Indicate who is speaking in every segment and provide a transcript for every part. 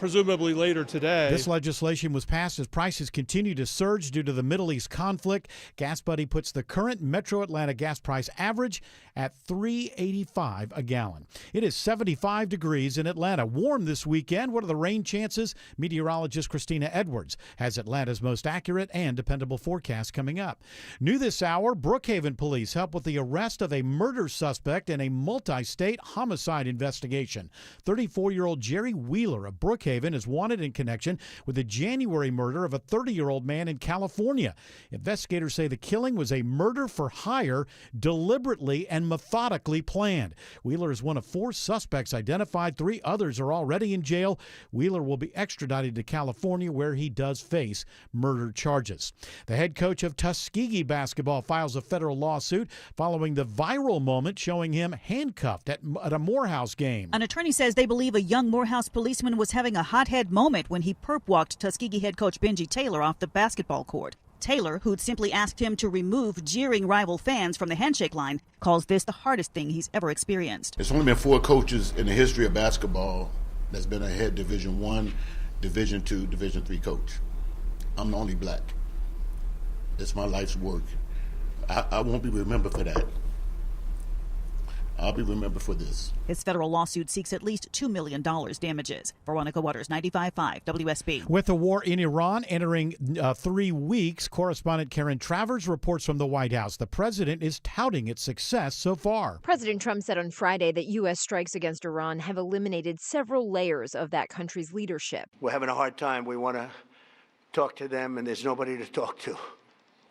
Speaker 1: presumably later today.
Speaker 2: This legislation was passed as prices continue to surge due to the Middle East conflict. GasBuddy puts the current Metro Atlanta gas price average at $3.85 a gallon. It is 75 degrees in Atlanta. Warm this weekend. What are the rain chances? Meteorologist Christina Edwards has Atlanta's most accurate and dependable forecast coming up. New this hour, Brookhaven police help with the arrest of a murder suspect in a multi-state homicide investigation. 34-year-old Jerry Wheeler of Brookhaven is wanted in connection with the January murder of a 30-year-old man in California. Investigators say the killing was a murder for hire, deliberately and methodically planned. Wheeler is one of 4 suspects identified. 3 others are already in jail. Wheeler will be extradited to California, where he does face murder charges. The head coach of Tuskegee basketball files a federal lawsuit following the viral moment showing him handcuffed at a Morehouse game.
Speaker 3: An attorney says they believe a young Morehouse policeman was having a hothead moment when he perp-walked Tuskegee head coach Benji Taylor off the basketball court. Taylor, who'd simply asked him to remove jeering rival fans from the handshake line, calls this the hardest thing he's ever experienced.
Speaker 4: There's only been 4 coaches in the history of basketball that's been a head Division I, Division II, Division III coach. I'm the only black. It's my life's work. I won't be remembered for that. I'll be remembered for this.
Speaker 3: His federal lawsuit seeks at least $2 million damages. Veronica Waters, 95.5 WSB.
Speaker 2: With the war in Iran entering 3 weeks, correspondent Karen Travers reports from the White House. The president is touting its success so far.
Speaker 5: President Trump said on Friday that U.S. strikes against Iran have eliminated several layers of that country's leadership.
Speaker 6: We're having a hard time. We want to talk to them, and there's nobody to talk to.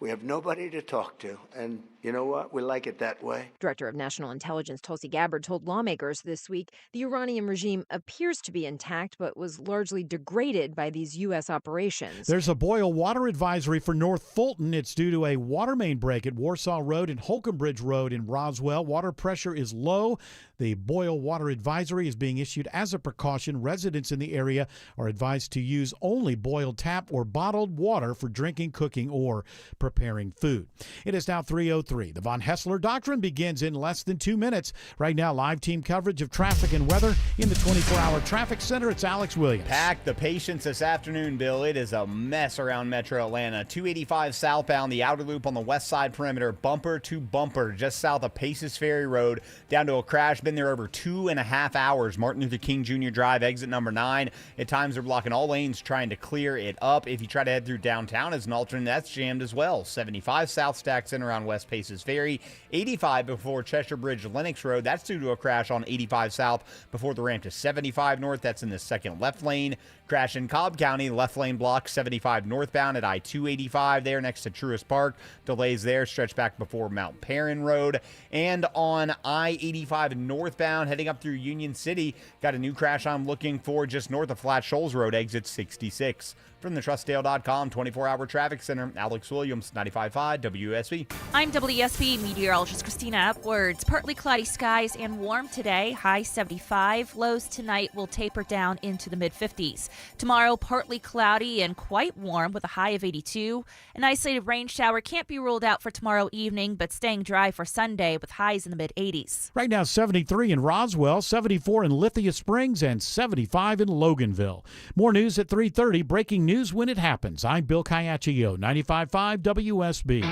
Speaker 6: We have nobody to talk to, and you know what? We like it that way.
Speaker 5: Director of National Intelligence Tulsi Gabbard told lawmakers this week the Iranian regime appears to be intact, but was largely degraded by these U.S. operations.
Speaker 2: There's a boil water advisory for North Fulton. It's due to a water main break at Warsaw Road and Holcomb Bridge Road in Roswell. Water pressure is low. The boil water advisory is being issued as a precaution. Residents in the area are advised to use only boiled tap or bottled water for drinking, cooking, or preparing food. It is now 3:03. The Von Hessler Doctrine begins in less than 2 minutes. Right now, live team coverage of traffic and weather in the 24-hour traffic center. It's Alex Williams.
Speaker 7: Pack the patience this afternoon, Bill. It is a mess around Metro Atlanta. 285 southbound, the outer loop on the west side perimeter, bumper to bumper, just south of Paces Ferry Road, down to a crash. Been there over 2.5 hours. Martin Luther King Jr. Drive, exit number 9. At times, they're blocking all lanes trying to clear it up. If you try to head through downtown as an alternate, that's jammed as well. 75 south stacks in around West Paces Ferry. 85 before Cheshire Bridge, Lenox Road. That's due to a crash on 85 south before the ramp to 75 north. That's in the second left lane. Crash in Cobb County, left lane block 75 northbound at I-285 there next to Truist Park. Delays there stretch back before Mount Perrin Road. And on I-85 northbound heading up through Union City, got a new crash I'm looking for just north of Flat Shoals Road, exit 66. From the TrustDale.com 24-hour traffic center, Alex Williams, 95.5 WSB.
Speaker 8: I'm WSB meteorologist Christina Upwards. Partly cloudy skies and warm today, high 75. Lows tonight will taper down into the mid-50s. Tomorrow, partly cloudy and quite warm with a high of 82. An isolated rain shower can't be ruled out for tomorrow evening, but staying dry for Sunday with highs in the mid-80s.
Speaker 2: Right now, 73 in Roswell, 74 in Lithia Springs, and 75 in Loganville. More news at 3:30. Breaking news when it happens. I'm Bill Caiaccio, 95.5 WSB.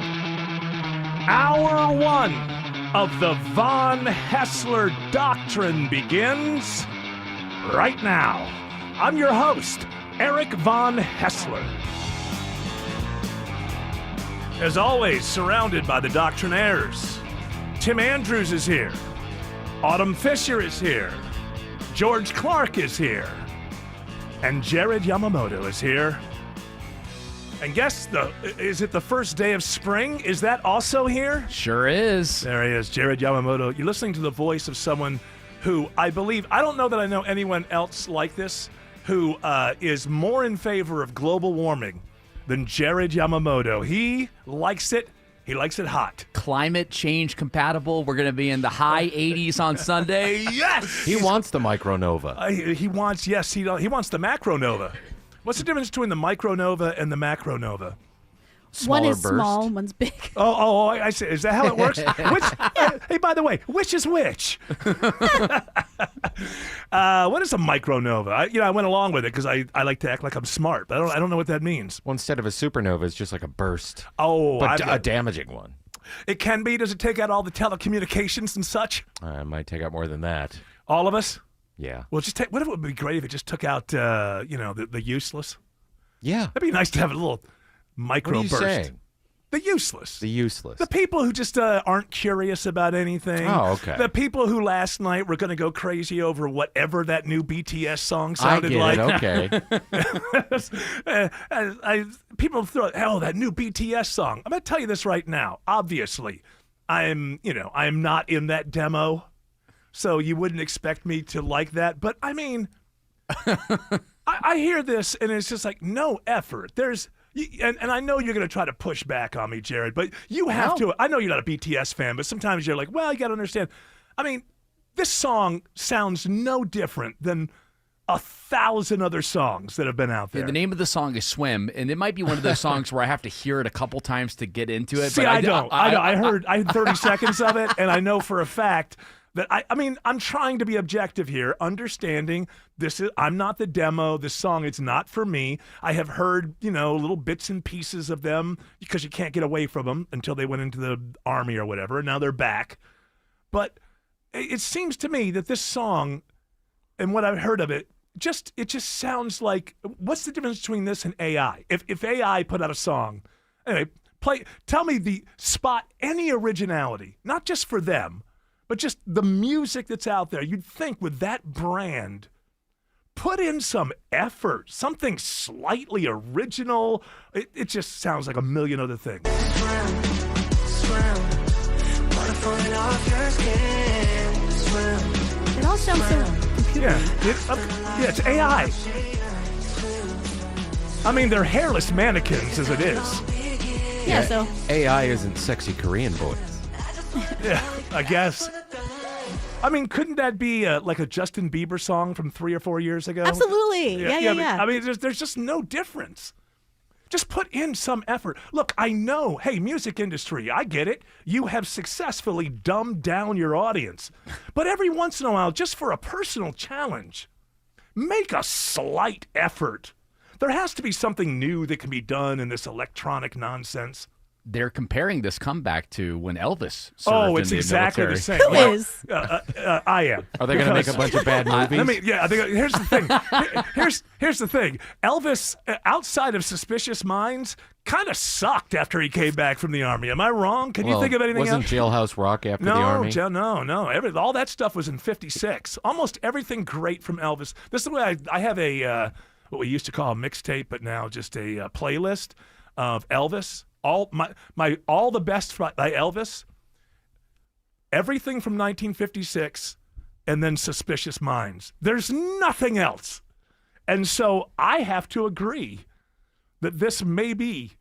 Speaker 9: Hour 1 of the Von Hessler Doctrine begins right now. I'm your host, Eric Von Hessler. As always, surrounded by the doctrinaires. Tim Andrews is here. Autumn Fisher is here. George Clark is here. And Jared Yamamoto is here. And guess is it the first day of spring? Is that also here?
Speaker 10: Sure is.
Speaker 9: There he is, Jared Yamamoto. You're listening to the voice of someone who I don't know that I know anyone else like this, who is more in favor of global warming than Jared Yamamoto. He likes it. He likes it hot.
Speaker 10: Climate change compatible. We're going to be in the high 80s on Sunday.
Speaker 9: Yes!
Speaker 11: He wants the micronova.
Speaker 9: He wants the macronova. What's the difference between the micronova and the macronova?
Speaker 10: Smaller
Speaker 1: One is
Speaker 10: burst.
Speaker 1: small, one's big.
Speaker 9: I see. Is that how it works? Hey, by the way, which is which? What is a micronova? I went along with it because I like to act like I'm smart, but I don't know what that means.
Speaker 11: Well, instead of a supernova, it's just like a burst.
Speaker 9: Oh,
Speaker 11: but a damaging one.
Speaker 9: It can be. Does it take out all the telecommunications and such?
Speaker 11: It might take out more than that.
Speaker 9: All of us?
Speaker 11: Yeah.
Speaker 9: Well, what if it would be great if it just took out, the useless?
Speaker 11: Yeah.
Speaker 9: That'd be nice to have a little micro
Speaker 11: What are you
Speaker 9: burst.
Speaker 11: saying?
Speaker 9: The useless.
Speaker 11: The useless.
Speaker 9: The people who just aren't curious about anything.
Speaker 11: Oh, okay.
Speaker 9: The people who last night were going to go crazy over whatever that new BTS song sounded like.
Speaker 11: Okay.
Speaker 9: People throw, that new BTS song. I'm going to tell you this right now. Obviously, I am not in that demo, so you wouldn't expect me to like that. But I mean, I hear this and it's just like no effort. And I know you're going to try to push back on me, Jared, but you have to. I know you're not a BTS fan, but sometimes you're like, well, you got to understand. I mean, this song sounds no different than 1,000 other songs that have been out there.
Speaker 10: Yeah, the name of the song is Swim, and it might be one of those songs where I have to hear it a couple times to get into it.
Speaker 9: See,
Speaker 10: but
Speaker 9: I don't. I heard 30 seconds of it, and I know for a fact that I'm trying to be objective here, understanding I'm not the demo. This song, it's not for me. I have heard, little bits and pieces of them because you can't get away from them until they went into the army or whatever, and now they're back. But it seems to me that this song and what I've heard of it just sounds like, what's the difference between this and AI? If AI put out a song, anyway, tell me spot any originality, not just for them, but just the music that's out there. You'd think with that brand, put in some effort, something slightly original. It just sounds like a million other things.
Speaker 1: It all sounds so computer.
Speaker 9: Yeah, it's AI. I mean, they're hairless mannequins as it is.
Speaker 1: Yeah, so
Speaker 11: AI isn't sexy Korean boys.
Speaker 9: Yeah, I guess. I mean, couldn't that be like a Justin Bieber song from 3 or 4 years ago?
Speaker 1: absolutely. Yeah.
Speaker 9: I mean, there's just no difference. Just put in some effort. Look, I know, hey, music industry, I get it. You have successfully dumbed down your audience. But every once in a while, just for a personal challenge, make a slight effort. There has to be something new that can be done in this electronic nonsense.
Speaker 10: They're comparing this comeback to when Elvis served
Speaker 9: it's
Speaker 10: in the
Speaker 9: exactly
Speaker 10: military.
Speaker 9: the same.
Speaker 1: Who is?
Speaker 9: I am.
Speaker 11: Are they going to make a bunch of bad movies?
Speaker 9: Here's the thing. Here's the thing. Elvis, outside of Suspicious Minds, kind of sucked after he came back from the army. Am I wrong? Can you think of anything
Speaker 11: wasn't
Speaker 9: else?
Speaker 11: Jailhouse Rock after the army?
Speaker 9: No. All that stuff was in '56. Almost everything great from Elvis. This is the way I have a what we used to call a mixtape, but now just a playlist of Elvis. All the best by Elvis, everything from 1956, and then Suspicious Minds. There's nothing else. And so I have to agree that this may be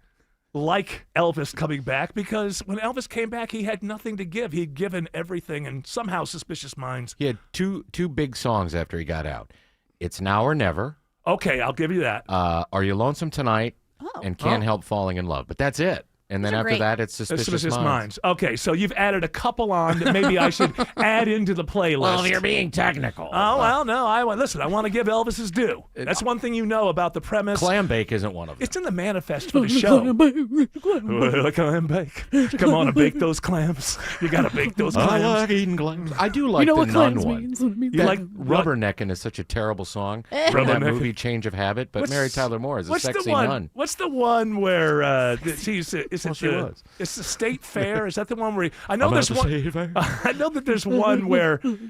Speaker 9: like Elvis coming back, because when Elvis came back, he had nothing to give. He'd given everything, and somehow Suspicious Minds.
Speaker 11: He had two big songs after he got out. It's Now or Never.
Speaker 9: Okay, I'll give you that.
Speaker 11: Are You Lonesome Tonight? And Can't Help Falling in Love. But that's it. And then after that, it's Suspicious Minds.
Speaker 9: Okay, so you've added a couple on that maybe I should add into the playlist.
Speaker 11: Well, you're being technical.
Speaker 9: Oh, well, no. Listen, I want to give Elvis his due. That's one thing you know about the premise.
Speaker 11: Clam bake isn't one of them.
Speaker 9: It's in the manifest for the show. Clam bake. Come on and bake those clams. You got to bake those clams.
Speaker 11: I like eating clams. I do like the
Speaker 1: what
Speaker 11: Nun
Speaker 1: clams
Speaker 11: one.
Speaker 1: means?
Speaker 9: You like
Speaker 11: Rubbernecking is such a terrible song from that
Speaker 9: Rubbernecking.
Speaker 11: movie Change of Habit, but Mary Tyler Moore is a sexy nun.
Speaker 9: What's the one where
Speaker 11: she was.
Speaker 9: It's the State Fair? Is that the one where I know there's one. I know that there's one where I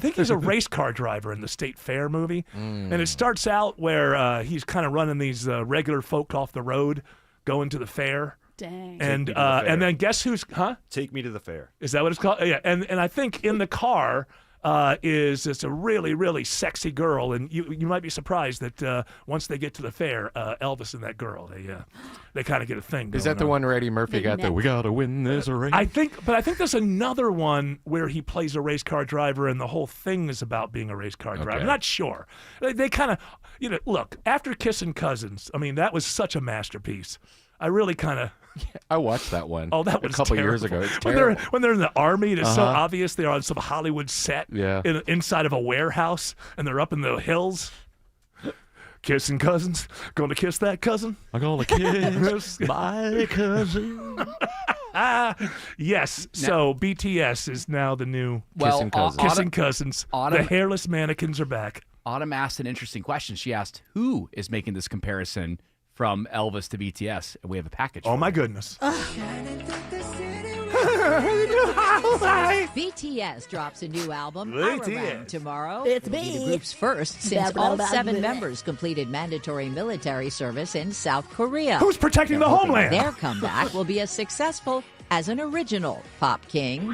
Speaker 9: think he's a race car driver in the State Fair movie, and it starts out where he's kind of running these regular folk off the road, going to the fair.
Speaker 1: Dang.
Speaker 9: And then guess who's
Speaker 12: Take Me to the Fair.
Speaker 9: Is that what it's called? Yeah. And I think in the car is a really, really sexy girl, and you might be surprised that once they get to the fair, Elvis and that girl, they kind of get a thing going
Speaker 11: Is that the
Speaker 9: on.
Speaker 11: one where Eddie Murphy got the "We gotta win this race"?
Speaker 9: I think there's another one where he plays a race car driver, and the whole thing is about being a race car driver.
Speaker 11: Okay.
Speaker 9: I'm not sure. They kind of, look, after Kissing Cousins, I mean, that was such a masterpiece. I really kind of.
Speaker 11: I watched that one.
Speaker 9: Oh, that was
Speaker 11: a couple
Speaker 9: terrible.
Speaker 11: years ago. It's
Speaker 9: when they're in the army, it's so obvious they're on some Hollywood set inside of a warehouse, and they're up in the hills. Kissing cousins, going to kiss that cousin.
Speaker 11: I'm going to kiss my cousin.
Speaker 9: Yes. So BTS is now the new
Speaker 10: Kissing Cousins.
Speaker 9: Kissing Cousins. The hairless mannequins are back.
Speaker 10: Autumn asked an interesting question. She asked, who is making this comparison from Elvis to BTS? And we have a package.
Speaker 9: Oh, my goodness.
Speaker 12: BTS drops a new album,
Speaker 9: BTS.
Speaker 12: Our Round, tomorrow.
Speaker 1: It's
Speaker 12: It'll be
Speaker 1: me.
Speaker 12: the group's first since all 7 members completed mandatory military service in South Korea.
Speaker 9: Who's protecting the
Speaker 12: hoping
Speaker 9: homeland?
Speaker 12: Their comeback will be as successful as an original Pop King.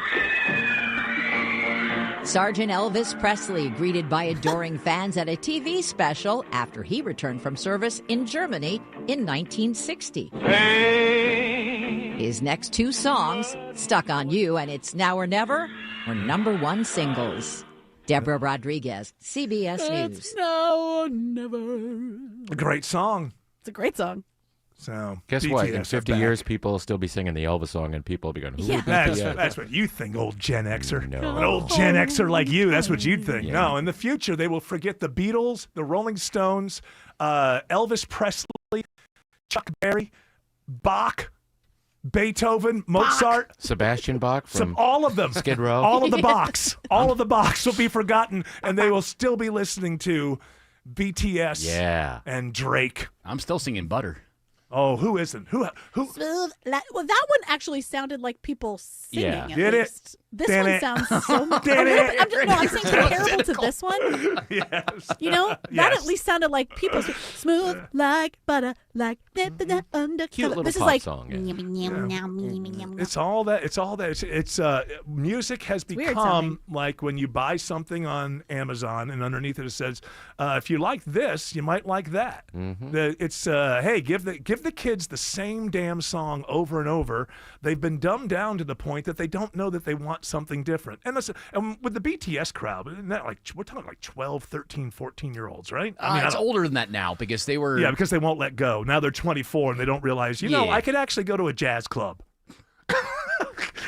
Speaker 12: Sergeant Elvis Presley greeted by adoring fans at a TV special after he returned from service in Germany in 1960. His next 2 songs, Stuck on You and It's Now or Never, were #1 singles. Deborah Rodriguez, CBS News.
Speaker 1: It's now or never.
Speaker 9: A great song.
Speaker 1: It's a great song.
Speaker 9: So
Speaker 11: guess
Speaker 9: BTS
Speaker 11: what? In
Speaker 9: are
Speaker 11: 50
Speaker 9: back.
Speaker 11: years, people will still be singing the Elvis song, and people will be going, "Who is BTS?"
Speaker 9: That's what you think, old Gen Xer.
Speaker 11: No.
Speaker 9: An old Gen Xer like you, that's what you'd think.
Speaker 11: Yeah.
Speaker 9: No, in the future, they will forget the Beatles, the Rolling Stones, Elvis Presley, Chuck Berry, Bach, Beethoven, Mozart.
Speaker 11: Sebastian Bach from
Speaker 9: All of them.
Speaker 11: Skid Row.
Speaker 9: All of the Bachs. All of the Bachs will be forgotten, and they will still be listening to BTS and Drake.
Speaker 10: I'm still singing Butter.
Speaker 9: Oh, who isn't? Who?
Speaker 1: Smooth. Well, that one actually sounded like people singing.
Speaker 11: Yeah.
Speaker 1: At
Speaker 9: Did it?
Speaker 1: least. This
Speaker 9: Did
Speaker 1: one
Speaker 9: it?
Speaker 1: sounds so much.
Speaker 9: Did it?
Speaker 1: I'm saying comparable to this one.
Speaker 9: Yes.
Speaker 1: That
Speaker 9: Yes.
Speaker 1: at least sounded like people smooth like butter, like undercover.
Speaker 11: Cute little
Speaker 1: This is
Speaker 11: pop
Speaker 1: like
Speaker 11: song.
Speaker 9: It's all that. It's all that. It's music has
Speaker 1: weird
Speaker 9: become
Speaker 1: sounding.
Speaker 9: like when you buy something on Amazon and underneath it says, if you like this, you might like that. It's hey, give the kids the same damn song over and over. They've been dumbed down to the point that they don't know that they want something different. And listen, and with the BTS crowd, isn't that like we're talking like 12, 13, 14-year-olds, right?
Speaker 10: It's older than that now because they were.
Speaker 9: Yeah, because they won't let go. Now they're 24 and they don't realize, I could actually go to a jazz club.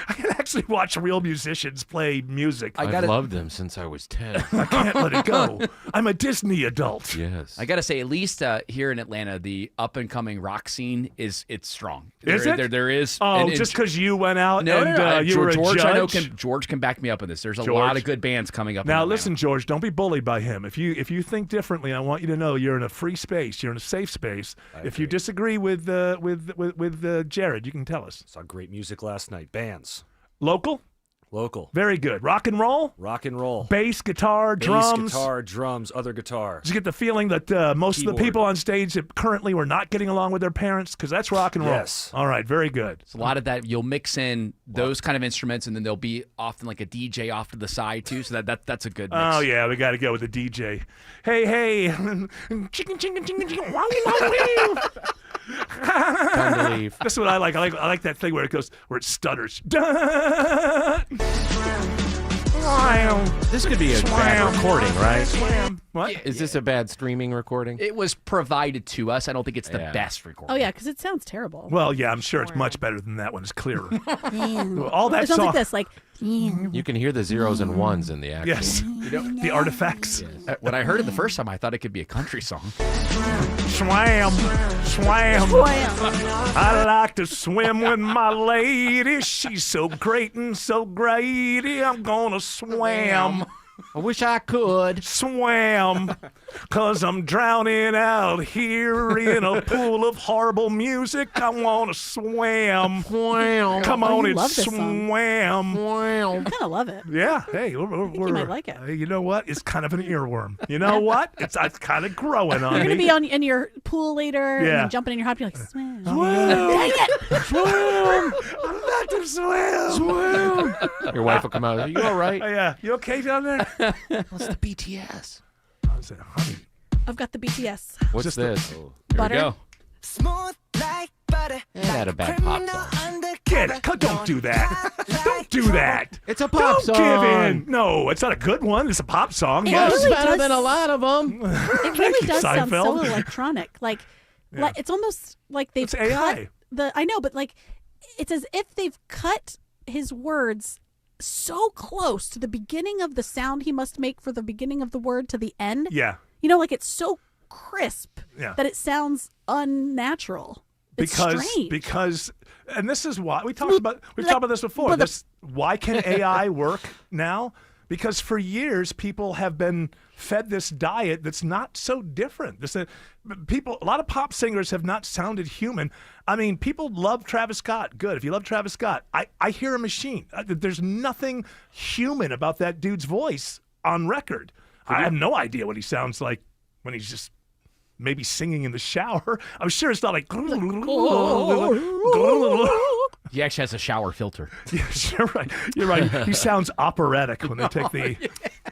Speaker 9: I can actually watch real musicians play music.
Speaker 11: I've loved them since I was 10.
Speaker 9: I can't let it go. I'm a Disney adult.
Speaker 11: Yes.
Speaker 10: I got to say, at least here in Atlanta, the up-and-coming rock scene it's strong.
Speaker 9: Is it?
Speaker 10: There is.
Speaker 9: Oh, just because you went out
Speaker 10: No.
Speaker 9: you were a
Speaker 10: George,
Speaker 9: judge?
Speaker 10: I know George can back me up on this. There's a lot of good bands coming up.
Speaker 9: Now,
Speaker 10: in
Speaker 9: listen, George, don't be bullied by him. If you think differently, I want you to know you're in a free space. You're in a safe space. If you disagree with Jared, you can tell us.
Speaker 13: Saw great music last night. Bands.
Speaker 9: Local?
Speaker 13: Local.
Speaker 9: Very good. Rock and roll?
Speaker 13: Rock and roll.
Speaker 9: Bass, guitar, drums?
Speaker 13: Bass, guitar, drums, other guitar.
Speaker 9: Did you get the feeling that most of the people on stage that currently were not getting along with their parents? Because that's rock and roll.
Speaker 13: Yes.
Speaker 9: All right, very good.
Speaker 10: It's a lot of that. You'll mix in those kind of instruments, and then there'll be often like a DJ off to the side, too. So that's a good mix.
Speaker 9: Oh, yeah, we got to go with the DJ. Hey. Chicken, chicken, chicken, chicken. Wow, wow, wow.
Speaker 11: Time to leave.
Speaker 9: That's what I like. I like that thing where it stutters.
Speaker 11: This could be a bad recording, right?
Speaker 9: What?
Speaker 11: Is this a bad streaming recording?
Speaker 10: It was provided to us. I don't think it's the best recording.
Speaker 1: Oh yeah, because it sounds terrible.
Speaker 9: Well, yeah, I'm sure it's much better than that one. It's clearer. All that
Speaker 1: It sounds
Speaker 9: song.
Speaker 1: like this, like.
Speaker 11: You can hear the zeros and ones in the actual.
Speaker 9: Yes, the artifacts.
Speaker 10: When I heard it the first time, I thought it could be a country song.
Speaker 9: Swam. I like to swim with my lady. She's so great and so grady. I'm gonna swam.
Speaker 11: I wish I could.
Speaker 9: Swam. 'Cause I'm drowning out here in a pool of horrible music. I wanna swam. Come on and
Speaker 1: love this song.
Speaker 9: swam.
Speaker 1: I kind of love it.
Speaker 9: Yeah, hey,
Speaker 1: you might like it.
Speaker 9: You know what? It's kind of an earworm. You know what? It's kind of growing on
Speaker 1: You're
Speaker 9: me.
Speaker 1: gonna be in your pool later, and
Speaker 9: Yeah.
Speaker 1: then jumping in your hot. You're like, swim.
Speaker 9: Dang it! Swim! I'm about to swim.
Speaker 11: Your wife will come out. Are you all right?
Speaker 9: Oh, yeah, you okay down there?
Speaker 11: What's the BTS?
Speaker 9: I said, honey.
Speaker 1: I've got the BTS.
Speaker 11: What's this?
Speaker 10: Here
Speaker 1: Butter.
Speaker 10: we go.
Speaker 14: Smooth like butter.
Speaker 11: It had a bad pop song.
Speaker 9: Get it. Don't do that. Don't do that.
Speaker 11: It's a pop song.
Speaker 9: Don't give in. No, it's not a good one. It's a pop song.
Speaker 1: Yes.
Speaker 11: It's
Speaker 1: really
Speaker 11: better
Speaker 1: does-
Speaker 11: than a lot of them.
Speaker 1: It really does sound so
Speaker 9: Seinfeld.
Speaker 1: electronic. Like it's almost like they've
Speaker 9: It's AI.
Speaker 1: cut I know, but like it's as if they've cut his words so close to the beginning of the sound he must make for the beginning of the word to the end.
Speaker 9: Yeah.
Speaker 1: You know, like it's so crisp
Speaker 9: Yeah.
Speaker 1: that it sounds unnatural. It's strange.
Speaker 9: Because and this is why we've talked about this before. Why can AI work now? Because for years people have been fed this diet that's not so different. A lot of pop singers have not sounded human. I mean, people love Travis Scott. Good. If you love Travis Scott, I hear a machine. There's nothing human about that dude's voice on record. I have no idea what he sounds like when he's just maybe singing in the shower. I'm sure it's not like.
Speaker 10: He actually has a shower filter.
Speaker 9: Yes, you're right. You're right. He sounds operatic when they take the.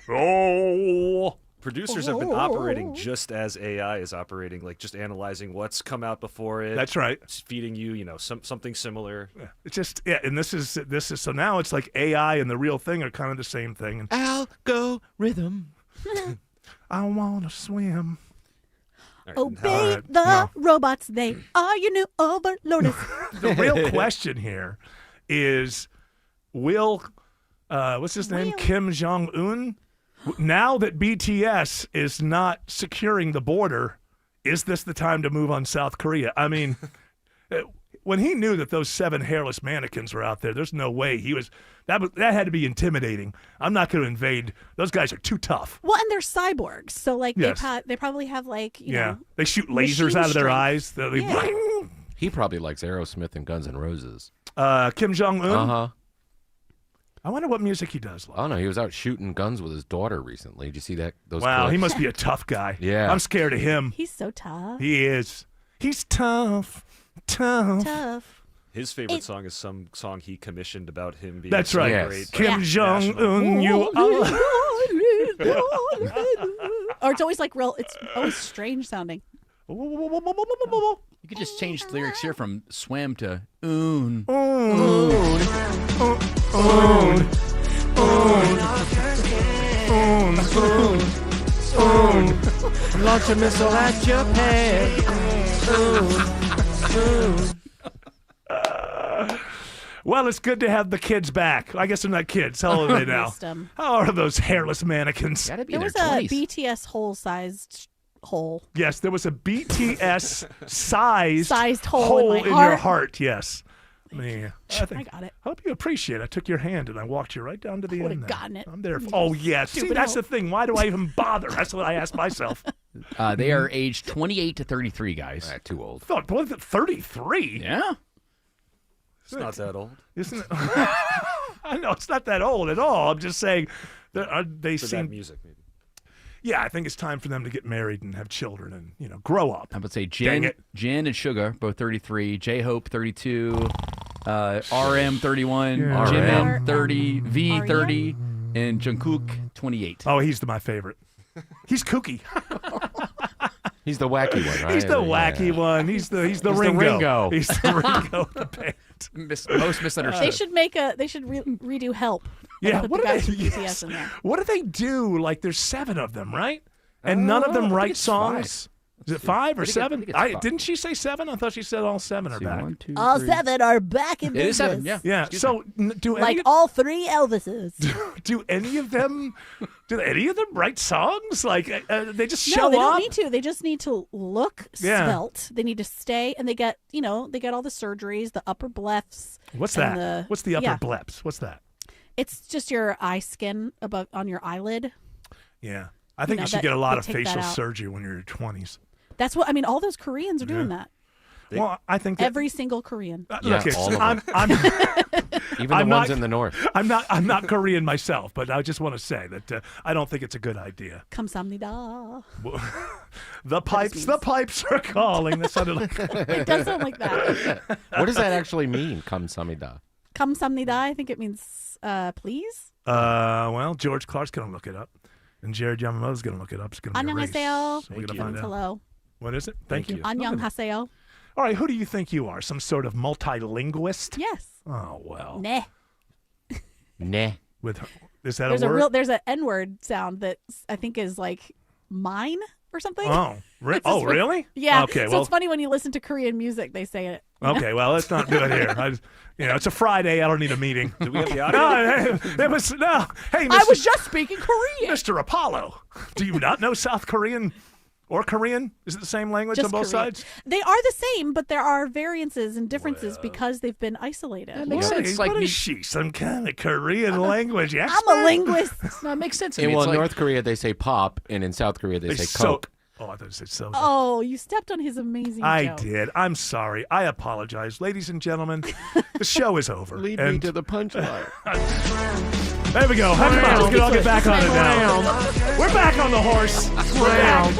Speaker 9: Oh.
Speaker 13: Producers have been operating just as AI is operating, like just analyzing what's come out before it.
Speaker 9: That's right.
Speaker 13: Feeding you, something similar.
Speaker 9: Yeah. It's just and this is so now it's like AI and the real thing are kind of the same thing. And
Speaker 11: Algorithm.
Speaker 9: I want to swim.
Speaker 1: Obey the robots. They are your new overlords.
Speaker 9: The real question here is, will what's his name? Kim Jong-un? Now that BTS is not securing the border, is this the time to move on South Korea? I mean, when he knew that those 7 hairless mannequins were out there, there's no way he was. That had to be intimidating. I'm not going to invade. Those guys are too tough.
Speaker 1: Well, and they're cyborgs, so like
Speaker 9: Yes.
Speaker 1: they probably have like you know.
Speaker 9: They shoot lasers out of their eyes.
Speaker 11: He probably likes Aerosmith and Guns N' Roses.
Speaker 9: Kim Jong-un?
Speaker 11: Uh-huh.
Speaker 9: I wonder what music he does.
Speaker 11: Oh, no, he was out shooting guns with his daughter recently. Did you see that? Those
Speaker 9: Wow,
Speaker 11: clips?
Speaker 9: he must be a tough guy.
Speaker 11: Yeah.
Speaker 9: I'm scared of him.
Speaker 1: He's so tough.
Speaker 9: He is. He's tough.
Speaker 1: Tough.
Speaker 13: His favorite song is some song he commissioned about him being
Speaker 9: That's right.
Speaker 13: great.
Speaker 9: Kim Jong-un, you are.
Speaker 1: Or it's always like real. It's always strange sounding.
Speaker 10: You could just change the lyrics here from swam to oon.
Speaker 11: Launch a missile at Japan.
Speaker 9: Well, it's good to have the kids back. I guess they're not kids. How old are they now?
Speaker 1: Missed 'em.
Speaker 9: How old are those hairless mannequins?
Speaker 10: Gotta be
Speaker 1: There
Speaker 10: in
Speaker 1: was
Speaker 10: their
Speaker 1: a
Speaker 10: 20s.
Speaker 1: BTS hole-sized hole.
Speaker 9: Yes, there was a BTS sized
Speaker 1: hole in my
Speaker 9: your
Speaker 1: heart.
Speaker 9: heart. Yes. I
Speaker 1: got it.
Speaker 9: I hope you appreciate it. I took your hand and I walked you right down to the
Speaker 1: I
Speaker 9: end.
Speaker 1: would've
Speaker 9: there.
Speaker 1: gotten it.
Speaker 9: I'm there. Oh, yes. See,
Speaker 1: Stupid
Speaker 9: that's
Speaker 1: hoe.
Speaker 9: the thing. Why do I even bother? That's what I ask myself.
Speaker 10: They are aged 28 to 33, guys.
Speaker 11: Too old.
Speaker 9: Thought, what is it, 33?
Speaker 10: Yeah.
Speaker 13: It's not that old.
Speaker 9: Isn't it? I know it's not that old at all. I'm just saying they
Speaker 13: For that
Speaker 9: seem.
Speaker 13: music, maybe.
Speaker 9: Yeah, I think it's time for them to get married and have children and grow up.
Speaker 10: I would say
Speaker 9: Dang it.
Speaker 10: Jin and Sugar, both 33. J-Hope, 32. RM, 31.
Speaker 9: Yeah.
Speaker 10: Jimin, 30. V, 30. And Jungkook, 28.
Speaker 9: Oh, he's my favorite. He's kooky.
Speaker 11: He's the wacky one, right?
Speaker 9: He's the wacky one. He's the Ringo. He's the Ringo of the band.
Speaker 10: Most misunderstood.
Speaker 1: They should redo Help.
Speaker 9: Yeah,
Speaker 1: Put
Speaker 9: what
Speaker 1: the
Speaker 9: do
Speaker 1: guys
Speaker 9: they?
Speaker 1: from BTS in there.
Speaker 9: What do they do? Like, there's 7 of them, right? And none of them
Speaker 10: I think
Speaker 9: write
Speaker 10: it's
Speaker 9: songs. Is it 5 or
Speaker 10: I think
Speaker 9: 7?
Speaker 10: it's 5.
Speaker 9: Didn't she say 7? I thought she said all 7 are back.
Speaker 10: 1, 2,
Speaker 1: All
Speaker 10: 3.
Speaker 1: 7 are back in
Speaker 10: It
Speaker 1: business.
Speaker 10: is 7, yeah.
Speaker 9: Yeah.
Speaker 10: Excuse
Speaker 9: So do any
Speaker 1: Like all 3 Elvises.
Speaker 9: do any of them write songs? Like they just show
Speaker 1: No, they
Speaker 9: up?
Speaker 1: don't need to. They just need to look
Speaker 9: Yeah.
Speaker 1: svelte. They need to stay, and they get all the surgeries, the upper blephs.
Speaker 9: What's
Speaker 1: and
Speaker 9: that? What's the upper
Speaker 1: yeah.
Speaker 9: bleps? What's that?
Speaker 1: It's just your eye skin above on your eyelid.
Speaker 9: Yeah. I think you should
Speaker 1: that-
Speaker 9: get a lot
Speaker 1: they
Speaker 9: of
Speaker 1: take that
Speaker 9: facial
Speaker 1: out.
Speaker 9: surgery when you're in your 20s.
Speaker 1: That's what I mean. All those Koreans are doing that.
Speaker 9: Well, I think that,
Speaker 1: Every single Korean.
Speaker 11: Yeah,
Speaker 9: okay,
Speaker 11: all
Speaker 9: so
Speaker 11: of them.
Speaker 9: I'm
Speaker 11: Even the
Speaker 9: I'm
Speaker 11: ones
Speaker 9: not-
Speaker 11: in the north.
Speaker 9: I'm not Korean myself, but I just want to say that I don't think it's a good idea.
Speaker 1: Kamsamnida.
Speaker 9: The pipes are calling. That sounded like
Speaker 1: It does sound like that.
Speaker 11: What does that actually mean, kamsamida?
Speaker 1: Kamsamnida. I think it means please.
Speaker 9: well, George Clark's going to look it up, and Jared Yamamoto's going to look it up. It's going to be a race.
Speaker 1: Annyeonghaseyo.
Speaker 9: So we're going to
Speaker 1: Means
Speaker 9: find out.
Speaker 1: hello.
Speaker 9: What is it? Thank you.
Speaker 1: Annyeonghaseyo.
Speaker 9: All right, who do you think you are? Some sort of multilinguist?
Speaker 1: Yes.
Speaker 9: Oh, well.
Speaker 1: Nah.
Speaker 11: Nah.
Speaker 9: Is that
Speaker 1: There's
Speaker 9: a word?
Speaker 1: there's an N-word sound that I think is like mine or something.
Speaker 9: Oh,
Speaker 1: It's
Speaker 9: really?
Speaker 1: Yeah.
Speaker 9: Okay,
Speaker 1: So
Speaker 9: well,
Speaker 1: it's funny when you listen to Korean music, they say it.
Speaker 9: okay, well, let's not do it here. It's a Friday. I don't need a meeting.
Speaker 13: Do we have the audio?
Speaker 9: No, it was no. Hey,
Speaker 1: I was just speaking Korean.
Speaker 9: Mr. Apollo. Do you not know South Korean or Korean? Is it the same language
Speaker 1: Just
Speaker 9: on both
Speaker 1: Korean.
Speaker 9: sides?
Speaker 1: They are the same, but there are variances and differences because they've been isolated.
Speaker 10: That makes sense. Like
Speaker 9: what
Speaker 10: me-
Speaker 9: is she? Some kind of Korean language expert?
Speaker 1: I'm a linguist.
Speaker 10: No, it makes sense.
Speaker 11: In North Korea, they say pop, and in South Korea, they say Coke.
Speaker 9: Oh, I thought you said soda.
Speaker 1: Oh, you stepped on his amazing
Speaker 9: I
Speaker 1: joke.
Speaker 9: did. I'm sorry. I apologize. Ladies and gentlemen, the show is over.
Speaker 11: Lead me to the punchline.
Speaker 9: There we go. Come on, we can all get back on it now. We're back on the horse. We're back.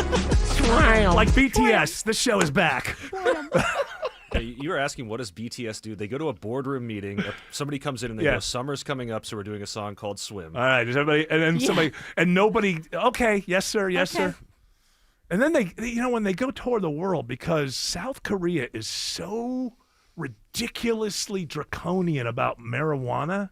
Speaker 9: Like BTS, the show is back.
Speaker 13: You were asking, what does BTS do? They go to a boardroom meeting. Somebody comes in and they
Speaker 9: Yeah.
Speaker 13: go, "Summer's coming up, so we're doing a song called Swim."
Speaker 9: All right, is everybody, and then somebody, and nobody. Okay, yes, sir, yes, sir. And then they, when they go tour the world, because South Korea is so ridiculously draconian about marijuana,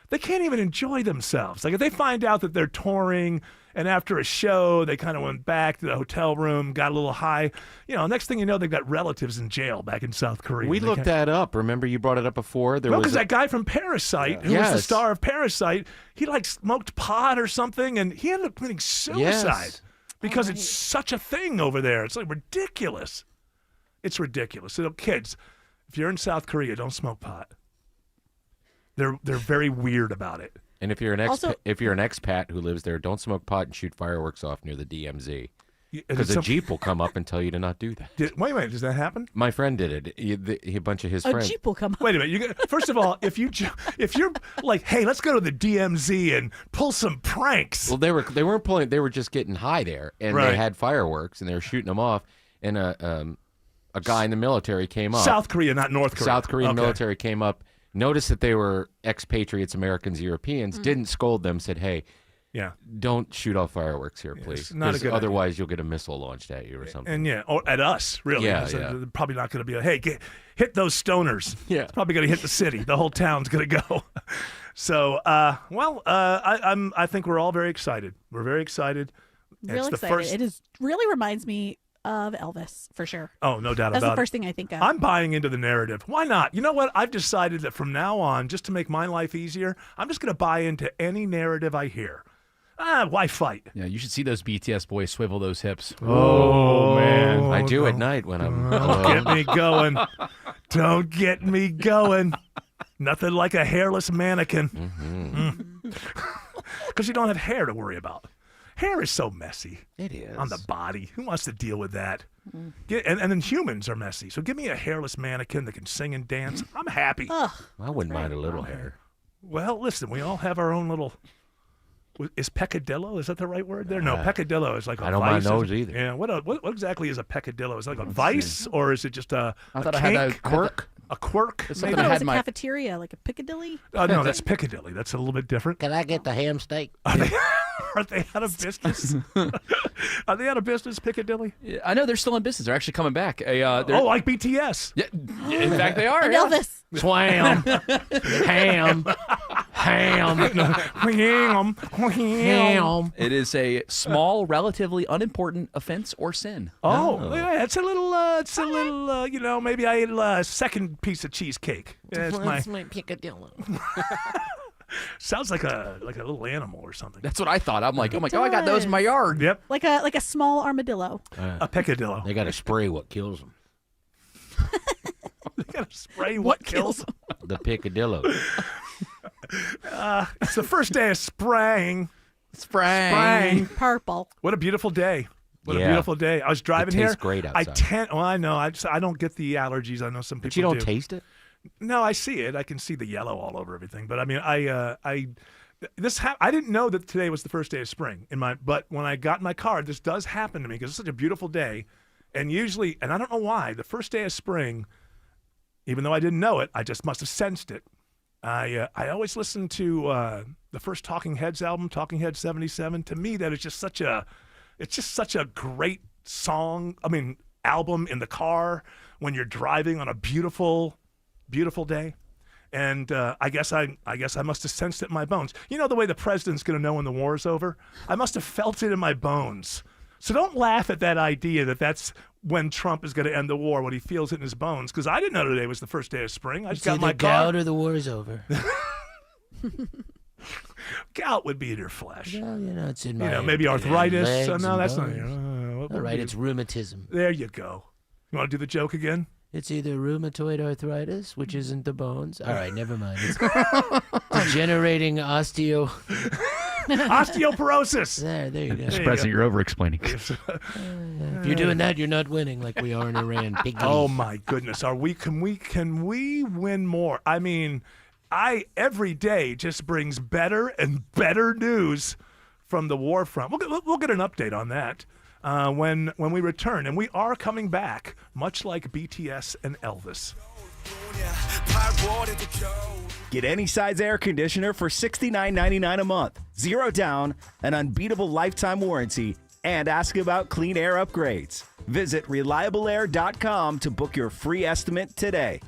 Speaker 9: they can't even enjoy themselves. Like if they find out that they're touring, and after a show they kind of went back to the hotel room, got a little high. Next thing you know, they've got relatives in jail back in South Korea.
Speaker 11: We
Speaker 9: They
Speaker 11: looked
Speaker 9: can't-
Speaker 11: that up. Remember, you brought it up before. There
Speaker 9: No,
Speaker 11: was
Speaker 9: because that guy from Parasite, who was the
Speaker 11: Yes.
Speaker 9: star of Parasite, he like smoked pot or something, and he ended up committing suicide
Speaker 11: Yes.
Speaker 9: because it's such a thing over there. It's like ridiculous. It's ridiculous. So kids, if you're in South Korea, don't smoke pot. They're very weird about it.
Speaker 11: And if you're an expat who lives there, don't smoke pot and shoot fireworks off near the DMZ. Because a Jeep will come up and tell you to not do that.
Speaker 9: Wait a minute, does that happen?
Speaker 11: My friend did it. A bunch of his
Speaker 1: A
Speaker 11: friends.
Speaker 1: Jeep will come up.
Speaker 9: Wait a minute. First of all, if you're like, hey, let's go to the DMZ and pull some pranks.
Speaker 11: Well, they weren't pulling. They were just getting high there, and
Speaker 9: Right.
Speaker 11: they had fireworks, and they were shooting them off. And a guy in the military came up.
Speaker 9: South Korea, not North Korea.
Speaker 11: South Korean
Speaker 9: Okay.
Speaker 11: military came up, noticed that they were expatriates, Americans, Europeans, didn't scold them, said, hey, don't shoot off fireworks here, please.
Speaker 9: not a
Speaker 11: 'Cause
Speaker 9: good
Speaker 11: otherwise you'll get a missile launched at you or something.
Speaker 9: And or at us, really.
Speaker 11: Yeah,
Speaker 9: So
Speaker 11: yeah.
Speaker 9: they're probably not going to be hey, hit those stoners.
Speaker 11: Yeah.
Speaker 9: It's probably going to hit the city. The whole town's going to go. So, I think we're all very excited. We're very excited.
Speaker 1: Real
Speaker 9: It's
Speaker 1: excited. It really reminds me of Elvis for sure.
Speaker 9: Oh, no doubt
Speaker 1: That's
Speaker 9: about it.
Speaker 1: the first thing I think of.
Speaker 9: I'm buying into the narrative. Why not? You know what? I've decided that from now on, just to make my life easier, I'm just going to buy into any narrative I hear. Why fight?
Speaker 10: Yeah, you should see those BTS boys swivel those hips.
Speaker 9: Oh, man.
Speaker 11: I do at night when I'm
Speaker 9: Don't
Speaker 11: alone.
Speaker 9: get me going. Don't get me going. Nothing like a hairless mannequin. Because you don't have hair to worry about. Hair is so messy.
Speaker 11: It is.
Speaker 9: On the body. Who wants to deal with that? And then humans are messy. So give me a hairless mannequin that can sing and dance. I'm happy.
Speaker 11: I wouldn't mind a little hair.
Speaker 9: Well, listen, we all have our own little... Is peccadillo? Is that the right word there? No, peccadillo is like a
Speaker 11: I don't
Speaker 9: vice.
Speaker 11: mind those either.
Speaker 9: Yeah. What exactly is a peccadillo? Is it like a vice, or is it just a
Speaker 10: thought I
Speaker 9: kink?
Speaker 10: had a quirk.
Speaker 9: A quirk?
Speaker 10: It's
Speaker 1: I
Speaker 10: something
Speaker 1: thought
Speaker 10: I
Speaker 1: it was
Speaker 10: had
Speaker 1: a
Speaker 10: my.
Speaker 1: cafeteria, like a Piccadilly.
Speaker 9: Oh, no, that's Piccadilly. That's a little bit different.
Speaker 11: Can I get the ham steak?
Speaker 9: Are they out of business? Are they out of business, Piccadilly?
Speaker 10: I know they're still in business. They're actually coming back.
Speaker 9: Oh, like BTS.
Speaker 10: Yeah, in fact, they are.
Speaker 1: And
Speaker 10: yeah.
Speaker 1: Elvis.
Speaker 11: Swam. Ham. Ham.
Speaker 10: It is a small, relatively unimportant offense or sin.
Speaker 9: Oh, yeah, it's a little, maybe I ate a second piece of cheesecake. Yeah, it's
Speaker 11: my Piccadilly.
Speaker 9: sounds like a little animal or something.
Speaker 10: That's what I thought. I'm like, oh my god, I got those in my yard.
Speaker 9: Yep,
Speaker 1: Like a small armadillo.
Speaker 9: a peccadillo.
Speaker 11: They got to spray what kills them.
Speaker 9: They got to spray what kills them.
Speaker 11: The Piccadillo.
Speaker 9: It's the first day of spring.
Speaker 10: Sprang.
Speaker 1: Purple.
Speaker 9: What a beautiful day. What a
Speaker 11: Yeah.
Speaker 9: beautiful day. I was driving
Speaker 11: It
Speaker 9: here.
Speaker 11: tastes great outside.
Speaker 9: I know. I don't get the allergies. I know some people
Speaker 11: But you don't
Speaker 9: do.
Speaker 11: taste it?
Speaker 9: No, I see it. I can see the yellow all over everything. But I mean, I didn't know that today was the first day of spring but when I got in my car, this does happen to me because it's such a beautiful day. And usually, and I don't know why, the first day of spring, even though I didn't know it, I just must have sensed it. I always listen to the first Talking Heads album, Talking Heads 77. To me, that is just such a great song. I mean, album in the car when you're driving on a beautiful, beautiful day. And I guess I must have sensed it in my bones. You know the way the president's going to know when the war is over? I must have felt it in my bones. So don't laugh at that idea that that's when Trump is going to end the war, when he feels it in his bones. Because I didn't know today was the first day of spring. I just got my car.
Speaker 14: Gout or the war is over.
Speaker 9: Gout would be in your flesh.
Speaker 14: Well, it's in my
Speaker 9: maybe arthritis.
Speaker 14: legs
Speaker 9: No, that's
Speaker 14: bones.
Speaker 9: not.
Speaker 14: All right, it's rheumatism.
Speaker 9: There you go. You want to do the joke again?
Speaker 14: It's either rheumatoid arthritis, which isn't the bones. All right, never mind. It's degenerating
Speaker 9: osteoporosis.
Speaker 14: There you go.
Speaker 10: Mr. President, you're over-explaining.
Speaker 14: If you're doing that, you're not winning like we are in Iran. Big
Speaker 9: Oh my goodness, can we win more? I mean, every day just brings better and better news from the war front. We'll get an update on that when we return, and we are coming back, much like BTS and Elvis.
Speaker 15: Get any size air conditioner for $69.99 a month, 0 down, an unbeatable lifetime warranty, and ask about clean air upgrades. Visit reliableair.com to book your free estimate today.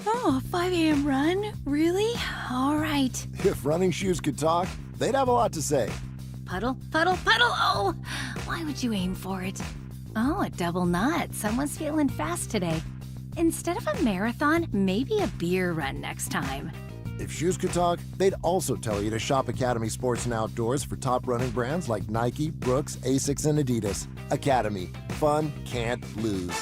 Speaker 16: Oh, 5 a.m. run? Really? All right.
Speaker 17: If running shoes could talk, they'd have a lot to say.
Speaker 16: Puddle, puddle, puddle. Oh, why would you aim for it? Oh, a double knot. Someone's feeling fast today. Instead of a marathon, maybe a beer run next time.
Speaker 17: If shoes could talk, they'd also tell you to shop Academy Sports and Outdoors for top running brands like Nike, Brooks, Asics, and Adidas. Academy. Fun can't lose.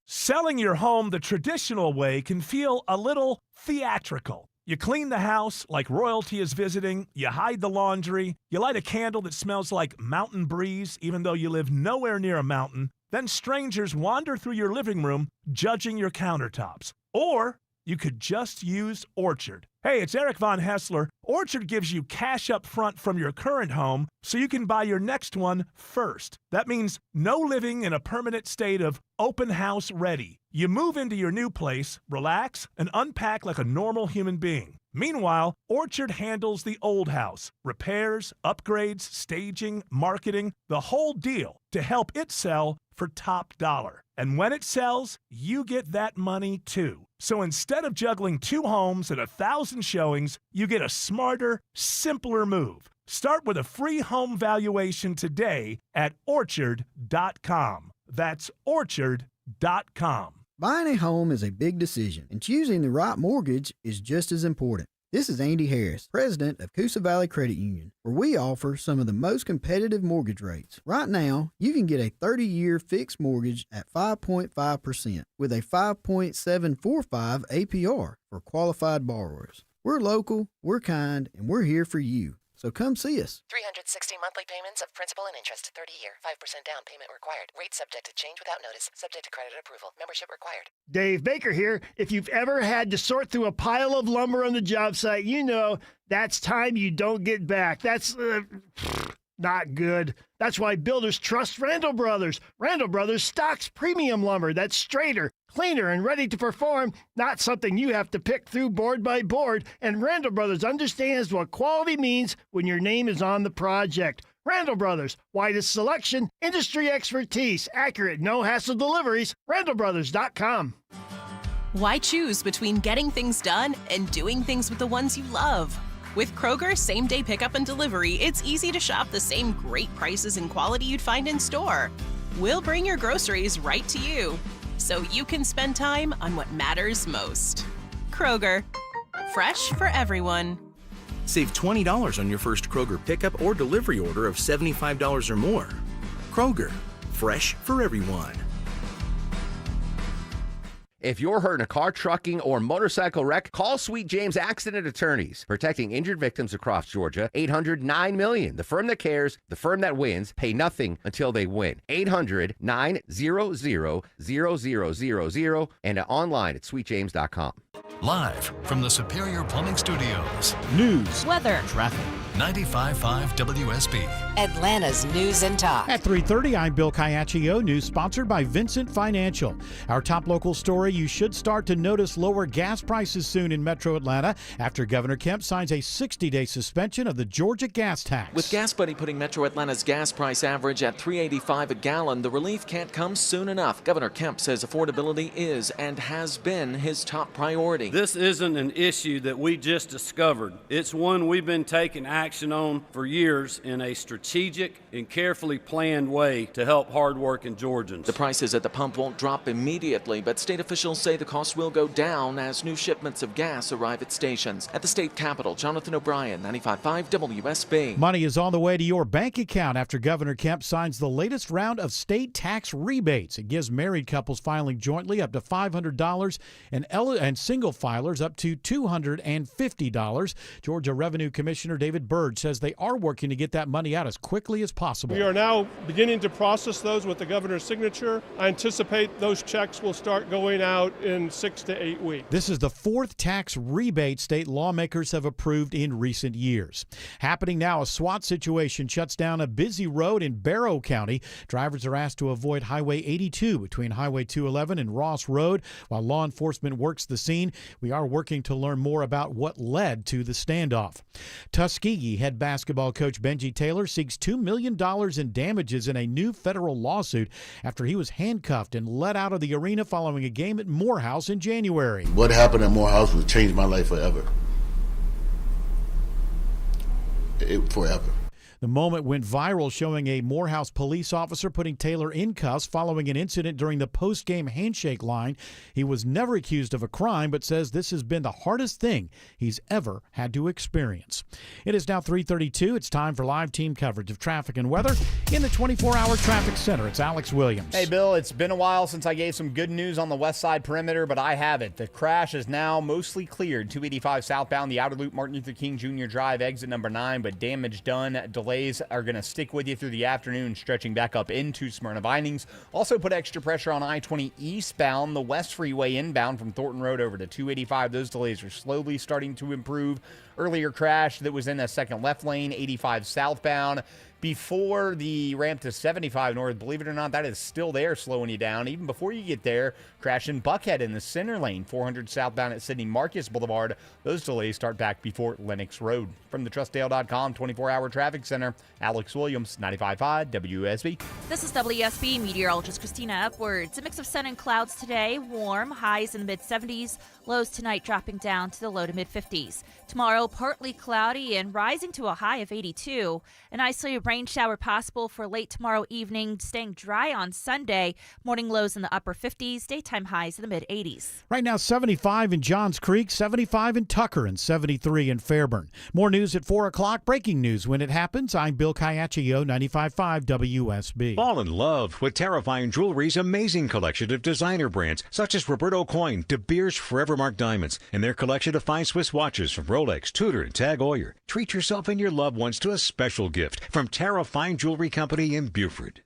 Speaker 9: Selling your home the traditional way can feel a little theatrical. You clean the house like royalty is visiting, you hide the laundry, you light a candle that smells like mountain breeze even though you live nowhere near a mountain, then strangers wander through your living room judging your countertops. Or you could just use Orchard. Hey, it's Eric Von Hessler. Orchard gives you cash up front from your current home so you can buy your next one first. That means no living in a permanent state of open house ready. You move into your new place, relax, and unpack like a normal human being. Meanwhile, Orchard handles the old house, repairs, upgrades, staging, marketing, the whole deal to help it sell for top dollar. And when it sells, you get that money too. So instead of juggling 2 homes and 1,000 showings, you get a smarter, simpler move. Start with a free home valuation today at Orchard.com. That's Orchard.com.
Speaker 18: Buying a home is a big decision, and choosing the right mortgage is just as important. This is Andy Harris, president of Coosa Valley Credit Union, where we offer some of the most competitive mortgage rates. Right now, you can get a 30-year fixed mortgage at 5.5% with a 5.745 APR for qualified borrowers. We're local, we're kind, and we're here for you. So come see us.
Speaker 19: 360 monthly payments of principal and interest, 30-year, 5% down payment required. Rate subject to change without notice, subject to credit approval. Membership required.
Speaker 20: Dave Baker here. If you've ever had to sort through a pile of lumber on the job site, you know that's time you don't get back. That's not good. That's why builders trust Randall Brothers. Randall Brothers stocks premium lumber that's straighter, cleaner, and ready to perform, not something you have to pick through board by board. And Randall Brothers understands what quality means when your name is on the project. Randall Brothers, widest selection, industry expertise, accurate, no-hassle deliveries, randallbrothers.com.
Speaker 21: Why choose between getting things done and doing things with the ones you love? With Kroger same-day pickup and delivery, it's easy to shop the same great prices and quality you'd find in store. We'll bring your groceries right to you, so you can spend time on what matters most. Kroger, fresh for everyone.
Speaker 22: Save $20 on your first Kroger pickup or delivery order of $75 or more. Kroger, fresh for everyone.
Speaker 23: If you're hurt in a car, trucking, or motorcycle wreck, call Sweet James Accident Attorneys, protecting injured victims across Georgia. 800-9-MILLION. The firm that cares, the firm that wins. Pay nothing until they win. 800-900-0000 and online at sweetjames.com.
Speaker 24: Live from the Superior Plumbing Studios.
Speaker 8: News, weather,
Speaker 24: traffic,
Speaker 3: 95.5 WSB.
Speaker 19: Atlanta's News and Talk.
Speaker 2: At 3:30, I'm Bill Caiaccio. News sponsored by Vincent Financial. Our top local story, you should start to notice lower gas prices soon in Metro Atlanta after Governor Kemp signs a 60-day suspension of the Georgia gas tax.
Speaker 4: With Gas Buddy putting Metro Atlanta's gas price average at $3.85 a gallon, the relief can't come soon enough. Governor Kemp says affordability is and has been his top priority.
Speaker 6: This isn't an issue that we just discovered. It's one we've been taking action on for years in a strategic and carefully planned way to help hardworking Georgians.
Speaker 4: The prices at the pump won't drop immediately, but state officials say the cost will go down as new shipments of gas arrive at stations. At the state capitol, Jonathan O'Brien, 95.5 WSB.
Speaker 2: Money is on the way to your bank account after Governor Kemp signs the latest round of state tax rebates. It gives married couples filing jointly up to $500 and single filers up to $250. Georgia Revenue Commissioner David Byrd says they are working to get that money out as quickly as possible.
Speaker 24: We are now beginning to process those with the governor's signature. I anticipate those checks will start going out in 6 to 8 weeks.
Speaker 2: This is the fourth tax rebate state lawmakers have approved in recent years. Happening now, a SWAT situation shuts down a busy road in Barrow County. Drivers are asked to avoid Highway 82 between Highway 211 and Ross Road while law enforcement works the scene. We are working to learn more about what led to the standoff. Tuskegee head basketball coach Benji Taylor seeks $2 million in damages in a new federal lawsuit after he was handcuffed and let out of the arena following a game at Morehouse in January.
Speaker 25: What happened at Morehouse would change my life forever. Forever.
Speaker 2: The moment went viral, showing a Morehouse police officer putting Taylor in cuffs following an incident during the post-game handshake line. He was never accused of a crime, but says this has been the hardest thing he's ever had to experience. It is now 3:32. It's time for live team coverage of traffic and weather in the 24-hour traffic center. It's Alex Williams.
Speaker 7: Hey, Bill, it's been a while since I gave some good news on the west side perimeter, but I have it. The crash is now mostly cleared. 285 southbound, the outer loop, Martin Luther King Jr. Drive, exit number 9, but damage done. Delays are going to stick with you through the afternoon, stretching back up into Smyrna Vinings. Also put extra pressure on I-20 eastbound, the West Freeway inbound from Thornton Road over to 285. Those delays are slowly starting to improve. Earlier crash that was in a second left lane, 85 southbound. Before the ramp to 75 north, believe it or not, that is still there slowing you down. Even before you get there, crash in Buckhead in the center lane, 400 southbound at Sidney Marcus Boulevard. Those delays start back before Lenox Road. From the TrustDale.com 24-hour traffic center, Alex Williams, 95.5 WSB.
Speaker 8: This is WSB meteorologist Christina Upwards. A mix of sun and clouds today, warm, highs in the mid-70s, lows tonight dropping down to the low to mid-50s. Tomorrow, partly cloudy and rising to a high of 82. An isolated rain shower possible for late tomorrow evening, staying dry on Sunday. Morning lows in the upper 50s, daytime highs in the mid-80s.
Speaker 2: Right now, 75 in Johns Creek, 75 in Tucker, and 73 in Fairburn. More news at 4 o'clock. Breaking news when it happens. I'm Bill Caiaccio, 95.5 WSB.
Speaker 26: Fall in love with Terrifying Jewelry's amazing collection of designer brands, such as Roberto Coin, De Beers Forever Mark Diamonds, and their collection of fine Swiss watches from Rolex, Tudor, and Tag Heuer. Treat yourself and your loved ones to a special gift from Terrifying Jewelry Company in Beaufort.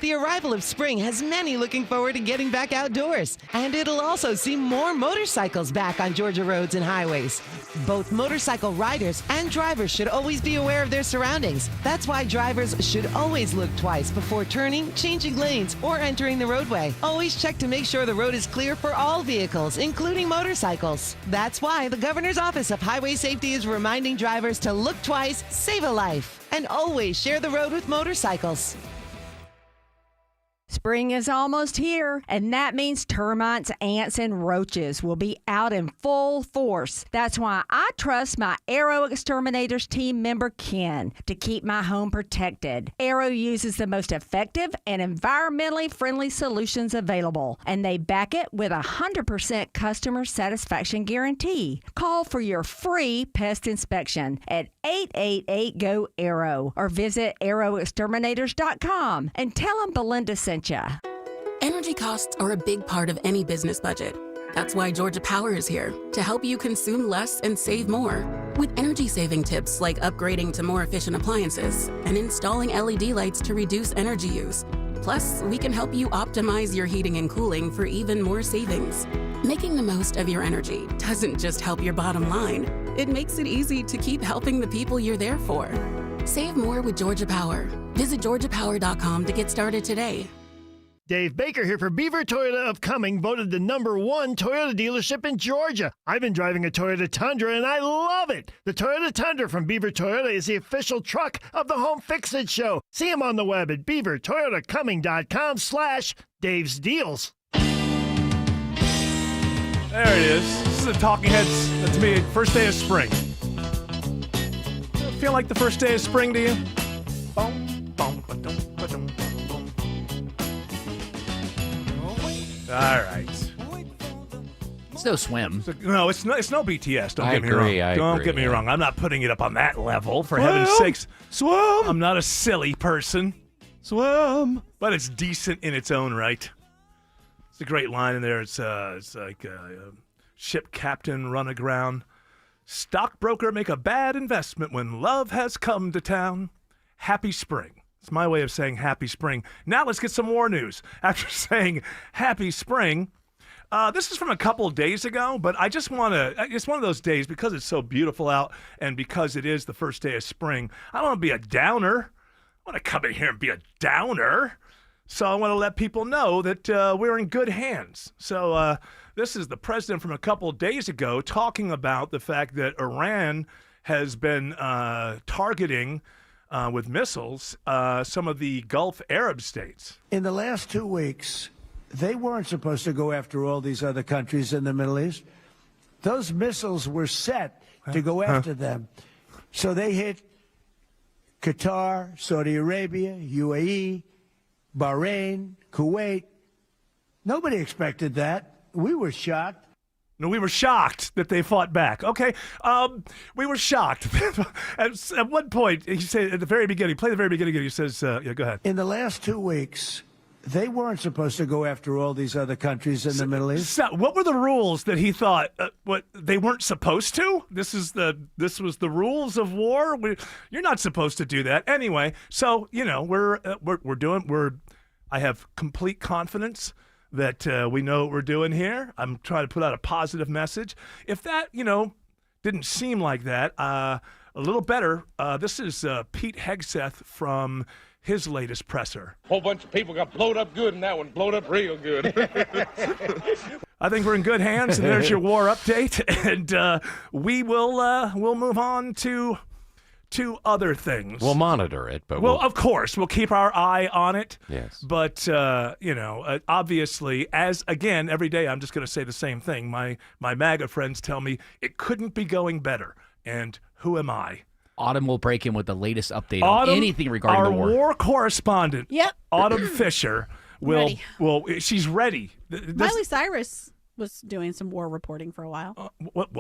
Speaker 27: The arrival of spring has many looking forward to getting back outdoors, and it'll also see more motorcycles back on Georgia roads and highways. Both motorcycle riders and drivers should always be aware of their surroundings. That's why drivers should always look twice before turning, changing lanes, or entering the roadway. Always check to make sure the road is clear for all vehicles, including motorcycles. That's why the Governor's Office of Highway Safety is reminding drivers to look twice, save a life, and always share the road with motorcycles.
Speaker 28: Spring is almost here, and that means termites, ants, and roaches will be out in full force. That's why I trust my Arrow Exterminators team member, Ken, to keep my home protected. Arrow uses the most effective and environmentally friendly solutions available, and they back it with a 100% customer satisfaction guarantee. Call for your free pest inspection at 888-GO-ARROW or visit arrowexterminators.com and tell them Belinda sent you.
Speaker 29: Energy costs are a big part of any business budget. That's why Georgia Power is here to help you consume less and save more. With energy-saving tips like upgrading to more efficient appliances and installing LED lights to reduce energy use. Plus, we can help you optimize your heating and cooling for even more savings. Making the most of your energy doesn't just help your bottom line, It makes it easy to keep helping the people you're there for. Save more with Georgia Power. Visit georgiapower.com to get started today.
Speaker 20: Dave Baker here for Beaver Toyota of Cumming, voted the #1 Toyota dealership in Georgia. I've been driving a Toyota Tundra, and I love it. The Toyota Tundra from Beaver Toyota is the official truck of the Home Fix-It Show. See them on the web at beavertoyotacumming.com/Dave's Deals.
Speaker 9: There it is. This is the Talking Heads. To me, first day of spring. Feel like the first day of spring to you? All right.
Speaker 1: It's no swim.
Speaker 9: No, it's no BTS. Don't get me wrong. Don't get me wrong. I'm not putting it up on that level, for heaven's sakes.
Speaker 1: Swim!
Speaker 9: I'm not a silly person.
Speaker 1: Swim!
Speaker 9: But it's decent in its own right. It's a great line in there. It's like ship captain run aground. Stockbroker make a bad investment when love has come to town. Happy spring. It's my way of saying happy spring. Now let's get some war news. After saying happy spring, this is from a couple of days ago, but I just want to, it's one of those days because it's so beautiful out and because it is the first day of spring. I don't want to be a downer. I want to come in here and be a downer. So I want to let people know that we're in good hands. So this is the president from a couple of days ago talking about the fact that Iran has been targeting with missiles some of the Gulf Arab states.
Speaker 5: In the last 2 weeks, they weren't supposed to go after all these other countries in the Middle East. Those missiles were set to go after them. So they hit Qatar, Saudi Arabia, UAE, Bahrain, Kuwait. Nobody expected that. We were shocked.
Speaker 9: No, we were shocked that they fought back. Okay, we were shocked. At one point, he said at the very beginning, play the very beginning again, he says, yeah, go ahead.
Speaker 5: In the last 2 weeks, they weren't supposed to go after all these other countries in the Middle East.
Speaker 9: So what were the rules that he thought what they weren't supposed to? This was the rules of war. You're not supposed to do that anyway. So I have complete confidence that we know what we're doing here. I'm trying to put out a positive message. If that didn't seem like that, a little better. This is Pete Hegseth from his latest presser.
Speaker 10: Whole bunch of people got blowed up good, and that one blowed up real good.
Speaker 9: I think we're in good hands, and there's your war update. And we'll move on to other things.
Speaker 11: We'll monitor it, but
Speaker 9: of course, we'll keep our eye on it.
Speaker 11: Yes.
Speaker 9: But obviously, as again every day, I'm just going to say the same thing. My MAGA friends tell me it couldn't be going better, and who am I?
Speaker 1: Autumn will break in with the latest update on anything regarding the war.
Speaker 9: Our war correspondent,
Speaker 12: yep.
Speaker 9: Autumn Fisher, she's ready.
Speaker 12: Miley Cyrus was doing some war reporting for a while.
Speaker 9: What,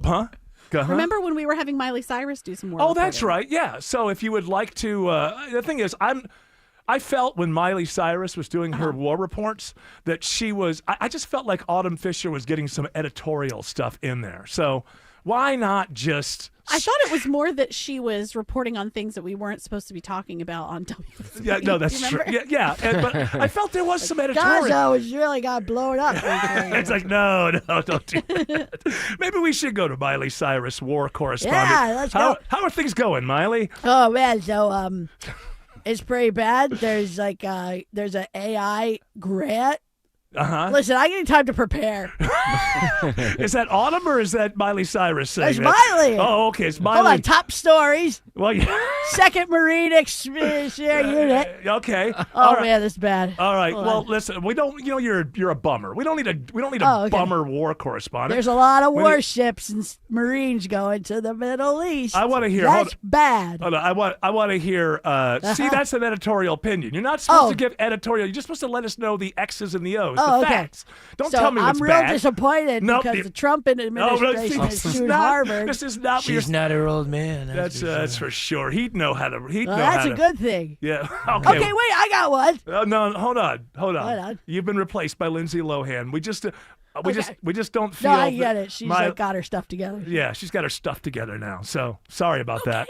Speaker 9: huh?
Speaker 12: Remember when we were having Miley Cyrus do some war reporting?
Speaker 9: That's right, yeah. So if you would like to, the thing is, I felt when Miley Cyrus was doing her war reports that she was, I just felt like Autumn Fisher was getting some editorial stuff in there. So why not just...
Speaker 12: I thought it was more that she was reporting on things that we weren't supposed to be talking about on WSB.
Speaker 9: Yeah, no, that's true. Yeah. But I felt there was some editorial.
Speaker 12: Gaza was really got blown up.
Speaker 9: It's like, no, don't do that. Maybe we should go to Miley Cyrus, war correspondent.
Speaker 12: Yeah, let's go.
Speaker 9: How are things going, Miley?
Speaker 12: Oh, man, so it's pretty bad. There's there's an AI grant.
Speaker 9: Uh-huh.
Speaker 12: Listen, I need time to prepare.
Speaker 9: Is that Autumn or is that Miley Cyrus saying
Speaker 12: It's
Speaker 9: that?
Speaker 12: Miley.
Speaker 9: Oh, okay. It's Miley.
Speaker 12: Hold on, top stories.
Speaker 9: Well, yeah.
Speaker 12: 2nd Marine Share Unit.
Speaker 9: Okay.
Speaker 12: Oh, man, this is bad.
Speaker 9: All right.
Speaker 12: Hold
Speaker 9: Well,
Speaker 12: on.
Speaker 9: listen, we don't. You're a bummer. We don't need a bummer war correspondent.
Speaker 12: There's a lot of warships and Marines going to the Middle East.
Speaker 9: I want to hear.
Speaker 12: That's bad.
Speaker 9: Hold on, I want to hear. See, that's an editorial opinion. You're not supposed to give editorial. You're just supposed to let us know the X's and the O's, the facts. Don't tell me what's
Speaker 12: I'm
Speaker 9: bad.
Speaker 12: real disappointed because the Trump administration has sued Harvard.
Speaker 9: This is not.
Speaker 1: She's not her old man.
Speaker 9: That's for sure. He'd know how to.
Speaker 12: That's a good thing.
Speaker 9: Yeah.
Speaker 12: Okay, wait, I got one.
Speaker 9: No, hold on. You've been replaced by Lindsay Lohan. We just don't feel.
Speaker 12: No, I get it. She's got her stuff together.
Speaker 9: Yeah, she's got her stuff together now. So sorry about that.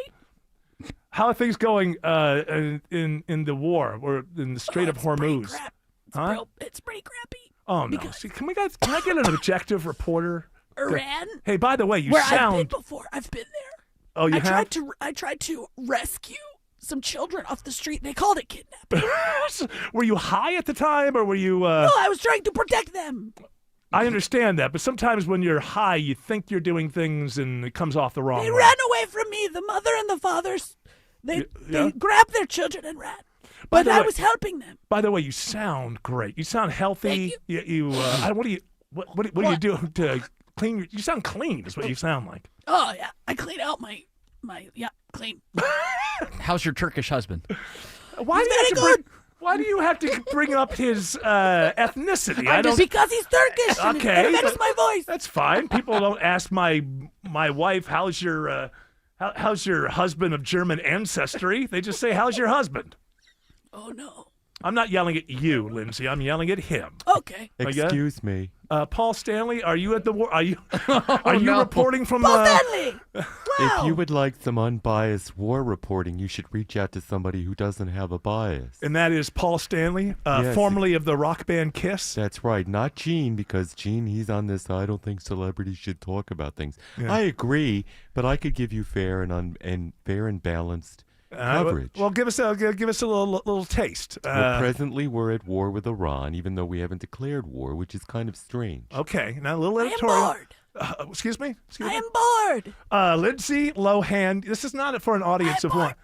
Speaker 9: How are things going in the war or in the Strait of Hormuz?
Speaker 12: It's pretty crappy.
Speaker 9: Oh no! See, can I get an objective reporter
Speaker 12: Iran.
Speaker 9: Hey, by the way, you
Speaker 12: where I've
Speaker 9: sound.
Speaker 12: been before. I've been there.
Speaker 9: Oh, you have?
Speaker 12: I tried to rescue some children off the street. They called it kidnapping.
Speaker 9: Were you high at the time, or were you?
Speaker 12: No, I was trying to protect them.
Speaker 9: I understand that, but sometimes when you're high, you think you're doing things, and it comes off the wrong
Speaker 12: They
Speaker 9: way.
Speaker 12: ran away from me. The mother and the fathers. They grabbed their children and ran. But I was helping them.
Speaker 9: By the way, you sound great. You sound healthy.
Speaker 12: Thank
Speaker 9: You. What do you do to clean? You sound clean. Is what you sound like.
Speaker 12: Oh yeah, I clean out my clean.
Speaker 1: How's your Turkish husband?
Speaker 9: Why do you have to bring up his ethnicity?
Speaker 12: Because he's Turkish. And
Speaker 9: Okay,
Speaker 12: it affects my voice.
Speaker 9: That's fine. People don't ask my wife how's your husband of German ancestry. They just say how's your husband.
Speaker 12: Oh no.
Speaker 9: I'm not yelling at you, Lindsay. I'm yelling at him.
Speaker 12: Okay.
Speaker 11: Excuse me.
Speaker 9: Paul Stanley, are you at the war? Are you reporting from
Speaker 12: Paul Stanley?
Speaker 11: If you would like some unbiased war reporting, you should reach out to somebody who doesn't have a bias.
Speaker 9: And that is Paul Stanley,
Speaker 11: Yes.
Speaker 9: formerly of the rock band Kiss.
Speaker 11: That's right. Not Gene, because Gene, he's on this, I don't think celebrities should talk about things.
Speaker 9: Yeah.
Speaker 11: I agree, but I could give you fair and balanced coverage.
Speaker 9: Well, give us a little taste.
Speaker 11: Well, presently, we're at war with Iran, even though we haven't declared war, which is kind of strange.
Speaker 9: Okay, now a little editorial.
Speaker 12: I am bored.
Speaker 9: Excuse me?
Speaker 12: I am bored.
Speaker 9: Lindsay Lohan, this is not for an audience of one.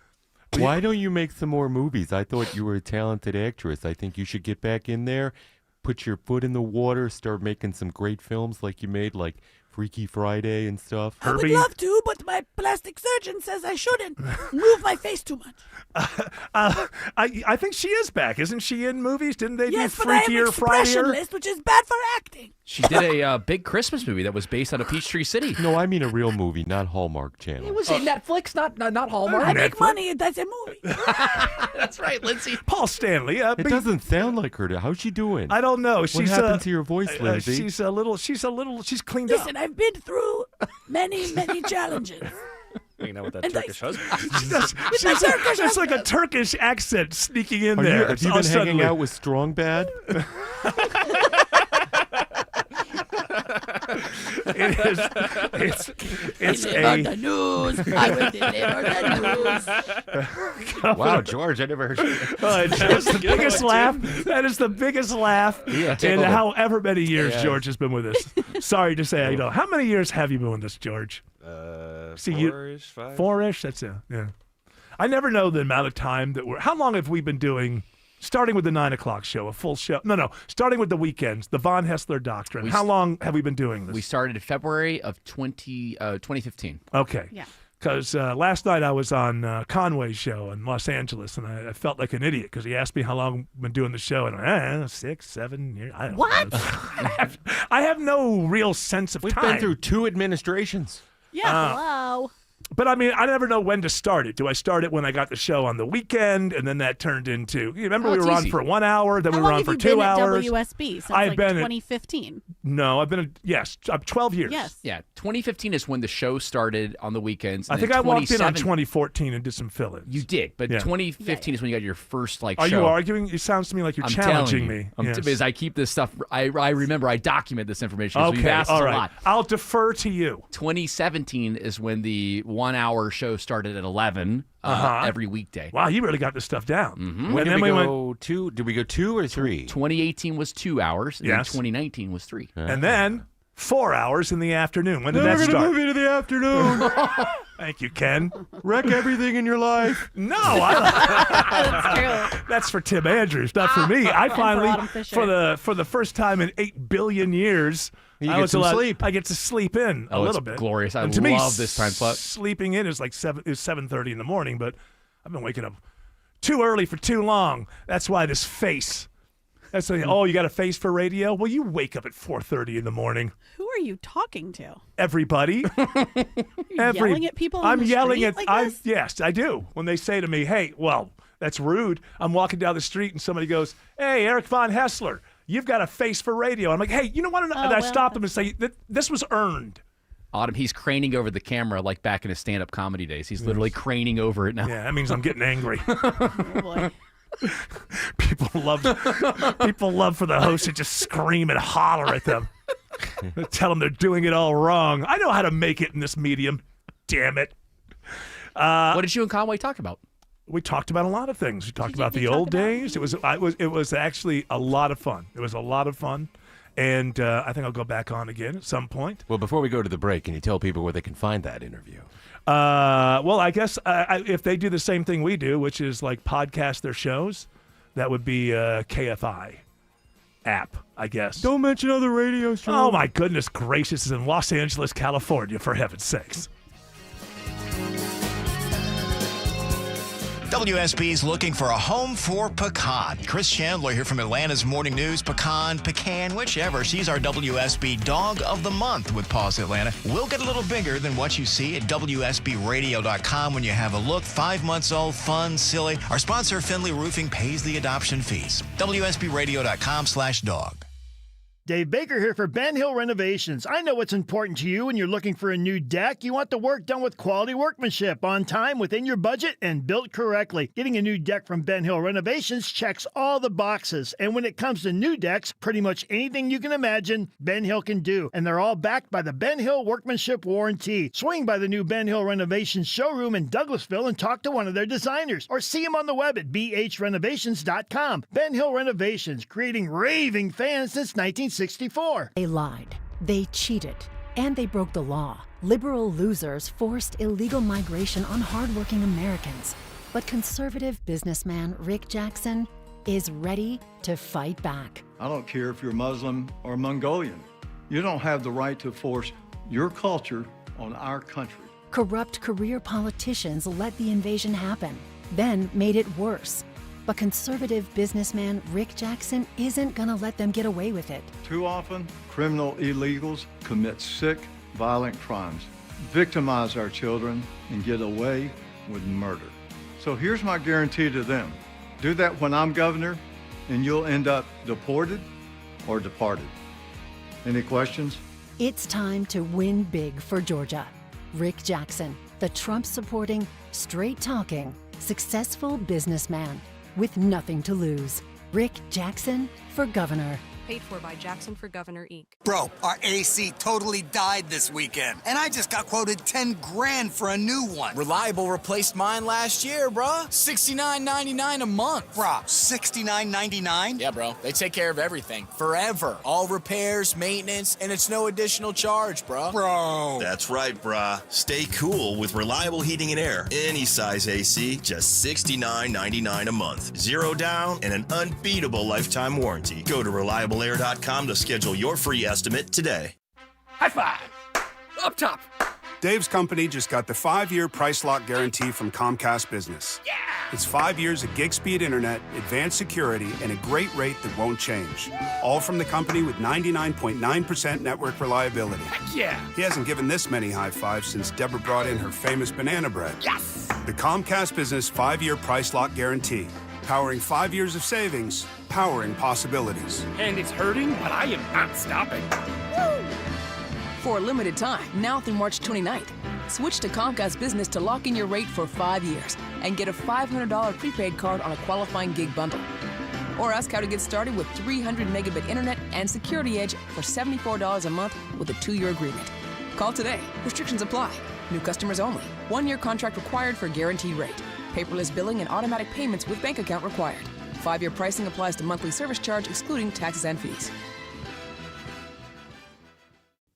Speaker 11: Why don't you make some more movies? I thought you were a talented actress. I think you should get back in there, put your foot in the water, start making some great films like you made, like Freaky Friday and stuff.
Speaker 12: I would love to, but my plastic surgeon says I shouldn't move my face too much.
Speaker 9: I think she is back. Isn't she in movies? Didn't they
Speaker 12: Yes,
Speaker 9: do
Speaker 12: but I am
Speaker 9: Freakier Friday?
Speaker 12: expressionless, which is bad for acting.
Speaker 1: She did a big Christmas movie that was based out of Peachtree City.
Speaker 11: No, I mean a real movie, not Hallmark Channel.
Speaker 1: It was in Netflix, not Hallmark.
Speaker 12: I make money. That's a movie.
Speaker 1: That's right, Lindsay.
Speaker 9: Paul Stanley.
Speaker 11: It doesn't sound like her. How's she doing?
Speaker 9: I don't know.
Speaker 11: What
Speaker 9: She's
Speaker 11: happened to your voice, Lindsay?
Speaker 9: She's cleaned
Speaker 12: Listen, I've been through many challenges.
Speaker 13: You know, with that
Speaker 12: And
Speaker 13: Turkish husband.
Speaker 9: It's like a Turkish accent sneaking in there.
Speaker 11: Have you been hanging out with Strong Bad?
Speaker 9: It's
Speaker 12: the news. I will deliver the news.
Speaker 23: Wow, George, I never heard you.
Speaker 9: It's the biggest laugh. That is the biggest laugh in however many years George has been with us. Sorry to say, how many years have you been with us, George?
Speaker 13: Four-ish, five.
Speaker 9: Four-ish, that's it. Yeah. I never know the amount of time that how long have we been doing, starting with the 9 o'clock show, a full show? No, starting with the weekends, the Von Hessler Doctrine. How long have we been doing this?
Speaker 1: We started in February of 2015.
Speaker 9: Okay.
Speaker 12: Yeah.
Speaker 9: Because last night I was on Conway's show in Los Angeles, and I felt like an idiot because he asked me how long I've been doing the show, and I don't know, 6, 7 years. I don't
Speaker 12: What?
Speaker 9: know. I have no real sense of
Speaker 11: We've
Speaker 9: time.
Speaker 11: been through 2 administrations.
Speaker 12: Yeah, hello.
Speaker 9: But I mean, I never know when to start it. Do I start it when I got the show on the weekend, and then that turned into? You remember we were on for 1 hour, then we were on for 2 hours.
Speaker 14: How long have you been at WSB since
Speaker 9: I've
Speaker 14: like
Speaker 9: been
Speaker 14: 2015?
Speaker 9: No, I've been I'm 12 years.
Speaker 14: Yes.
Speaker 1: Yeah, 2015 is when the show started on the weekends.
Speaker 9: I
Speaker 1: and
Speaker 9: think
Speaker 1: then
Speaker 9: I walked in on
Speaker 1: 27
Speaker 9: 2014 and did some fill-ins.
Speaker 1: You did, but
Speaker 9: Yeah.
Speaker 1: 2015 is when you got your first
Speaker 9: Are
Speaker 1: show.
Speaker 9: you arguing? It sounds to me like you're
Speaker 1: I'm
Speaker 9: challenging
Speaker 1: telling you.
Speaker 9: me.
Speaker 1: I'm
Speaker 9: Yes.
Speaker 1: because I keep this stuff. I remember I document this information. So you've
Speaker 9: Okay,
Speaker 1: asked
Speaker 9: all
Speaker 1: us
Speaker 9: right.
Speaker 1: a lot.
Speaker 9: I'll defer to you.
Speaker 1: 2017 is when the 1 hour show started at 11 every weekday.
Speaker 9: Wow, you really got this stuff down.
Speaker 1: Mm-hmm.
Speaker 11: When
Speaker 9: And
Speaker 11: did
Speaker 9: then
Speaker 11: we
Speaker 9: we
Speaker 11: go two? Did we go 2 or 3?
Speaker 1: 2018 was 2 hours. And then
Speaker 9: Yes.
Speaker 1: 2019 was 3.
Speaker 9: And then 4 hours in the afternoon. When did
Speaker 11: Then
Speaker 9: that
Speaker 11: we're gonna
Speaker 9: start?
Speaker 11: move into the afternoon.
Speaker 9: Thank you, Ken.
Speaker 11: Wreck everything in your life.
Speaker 9: No,
Speaker 14: That's true.
Speaker 9: that's for Tim Andrews, not for me. I
Speaker 14: for
Speaker 9: finally,
Speaker 14: Autumn Fisher.
Speaker 9: for the first time in 8 billion years,
Speaker 11: You
Speaker 9: I
Speaker 11: get
Speaker 9: was
Speaker 11: some
Speaker 9: allowed-
Speaker 11: sleep.
Speaker 9: I get to sleep in a
Speaker 1: Oh, it's
Speaker 9: little bit.
Speaker 1: glorious. I
Speaker 9: And to me,
Speaker 1: love this time slot.
Speaker 9: Sleeping in is like 7:30 in the morning, but I've been waking up too early for too long. That's why this face. That's like, oh, you got a face for radio? Well, you wake up at 4:30 in the morning.
Speaker 14: Who are you talking to?
Speaker 9: Everybody.
Speaker 14: Yelling at people on
Speaker 9: I'm
Speaker 14: the
Speaker 9: yelling
Speaker 14: street
Speaker 9: at
Speaker 14: like this?
Speaker 9: Yes, I do. When they say to me, "Hey, well, that's rude." I'm walking down the street and somebody goes, "Hey, Eric Von Hessler, you've got a face for radio." I'm like, "Hey, you know what?" And I
Speaker 14: well,
Speaker 9: stop them and say, "This was earned."
Speaker 1: Autumn, he's craning over the camera like back in his stand-up comedy days. He's literally craning over it now.
Speaker 9: Yeah, that means I'm getting angry.
Speaker 14: Oh, boy.
Speaker 9: People love for the host to just scream and holler at them. Tell them they're doing it all wrong. I know how to make it in this medium. Damn it.
Speaker 1: What did you and Conway talk about?
Speaker 9: We talked about a lot of things. We talked about the old days. It was actually a lot of fun. It was a lot of fun. And I think I'll go back on again at some point.
Speaker 11: Well, before we go to the break, can you tell people where they can find that interview?
Speaker 9: Well, I guess if they do the same thing we do, which is like podcast their shows, that would be KFI app, I guess.
Speaker 11: Don't mention other radio shows.
Speaker 9: Oh, my goodness gracious. It's in Los Angeles, California, for heaven's sakes.
Speaker 3: WSB's looking for a home for Pecan. Chris Chandler here from Atlanta's Morning News. Pecan, whichever. She's our WSB Dog of the Month with Paws Atlanta. We'll get a little bigger than what you see at WSBRadio.com when you have a look. 5 months old, fun, silly. Our sponsor, Finley Roofing, pays the adoption fees. WSBRadio.com/dog.
Speaker 20: Dave Baker here for Ben Hill Renovations. I know what's important to you when you're looking for a new deck. You want the work done with quality workmanship, on time, within your budget, and built correctly. Getting a new deck from Ben Hill Renovations checks all the boxes. And when it comes to new decks, pretty much anything you can imagine, Ben Hill can do. And they're all backed by the Ben Hill Workmanship Warranty. Swing by the new Ben Hill Renovations showroom in Douglasville and talk to one of their designers. Or see them on the web at bhrenovations.com. Ben Hill Renovations, creating raving fans since 1964.
Speaker 6: They lied, they cheated, and they broke the law. Liberal losers forced illegal migration on hardworking Americans. But conservative businessman Rick Jackson is ready to fight back.
Speaker 15: I don't care if you're Muslim or Mongolian. You don't have the right to force your culture on our country.
Speaker 6: Corrupt career politicians let the invasion happen, then made it worse. But conservative businessman Rick Jackson isn't gonna let them get away with it.
Speaker 15: Too often, criminal illegals commit sick, violent crimes, victimize our children, and get away with murder. So here's my guarantee to them. Do that when I'm governor, and you'll end up deported or departed. Any questions?
Speaker 6: It's time to win big for Georgia. Rick Jackson, the Trump-supporting, straight-talking, successful businessman with nothing to lose. Rick Jackson for governor.
Speaker 16: Paid for by Jackson for Governor, Inc.
Speaker 17: Bro, our AC totally died this weekend, and I just got quoted 10 grand for a new one.
Speaker 18: Reliable replaced mine last year, bruh. $69.99 a month.
Speaker 17: Bruh, $69.99?
Speaker 18: Yeah, bro. They take care of everything. Forever. All repairs, maintenance, and it's no additional charge, bruh.
Speaker 17: Bro.
Speaker 19: That's right, bruh. Stay cool with reliable heating and air. Any size AC, just $69.99 a month. Zero down and an unbeatable lifetime warranty. Go to reliableair.com to schedule your free estimate today.
Speaker 21: High five! Up top!
Speaker 22: Dave's company just got the 5-year price lock guarantee from Comcast Business. Yeah! It's 5 years of gig speed internet, advanced security, and a great rate that won't change. All from the company with 99.9% network reliability.
Speaker 21: Heck yeah!
Speaker 22: He hasn't given this many high fives since Deborah brought in her famous banana bread.
Speaker 21: Yes!
Speaker 22: The Comcast Business 5-year price lock guarantee. Powering 5 years of savings, powering possibilities.
Speaker 21: And it's hurting, but I am not stopping.
Speaker 30: Woo! For a limited time, now through March 29th, switch to Comcast Business to lock in your rate for 5 years and get a $500 prepaid card on a qualifying gig bundle. Or ask how to get started with 300 megabit internet and Security Edge for $74 a month with a 2-year agreement. Call today. Restrictions apply. New customers only. 1-year contract required for guaranteed rate. Paperless billing and automatic payments with bank account required. 5-year pricing applies to monthly service charge excluding taxes and fees.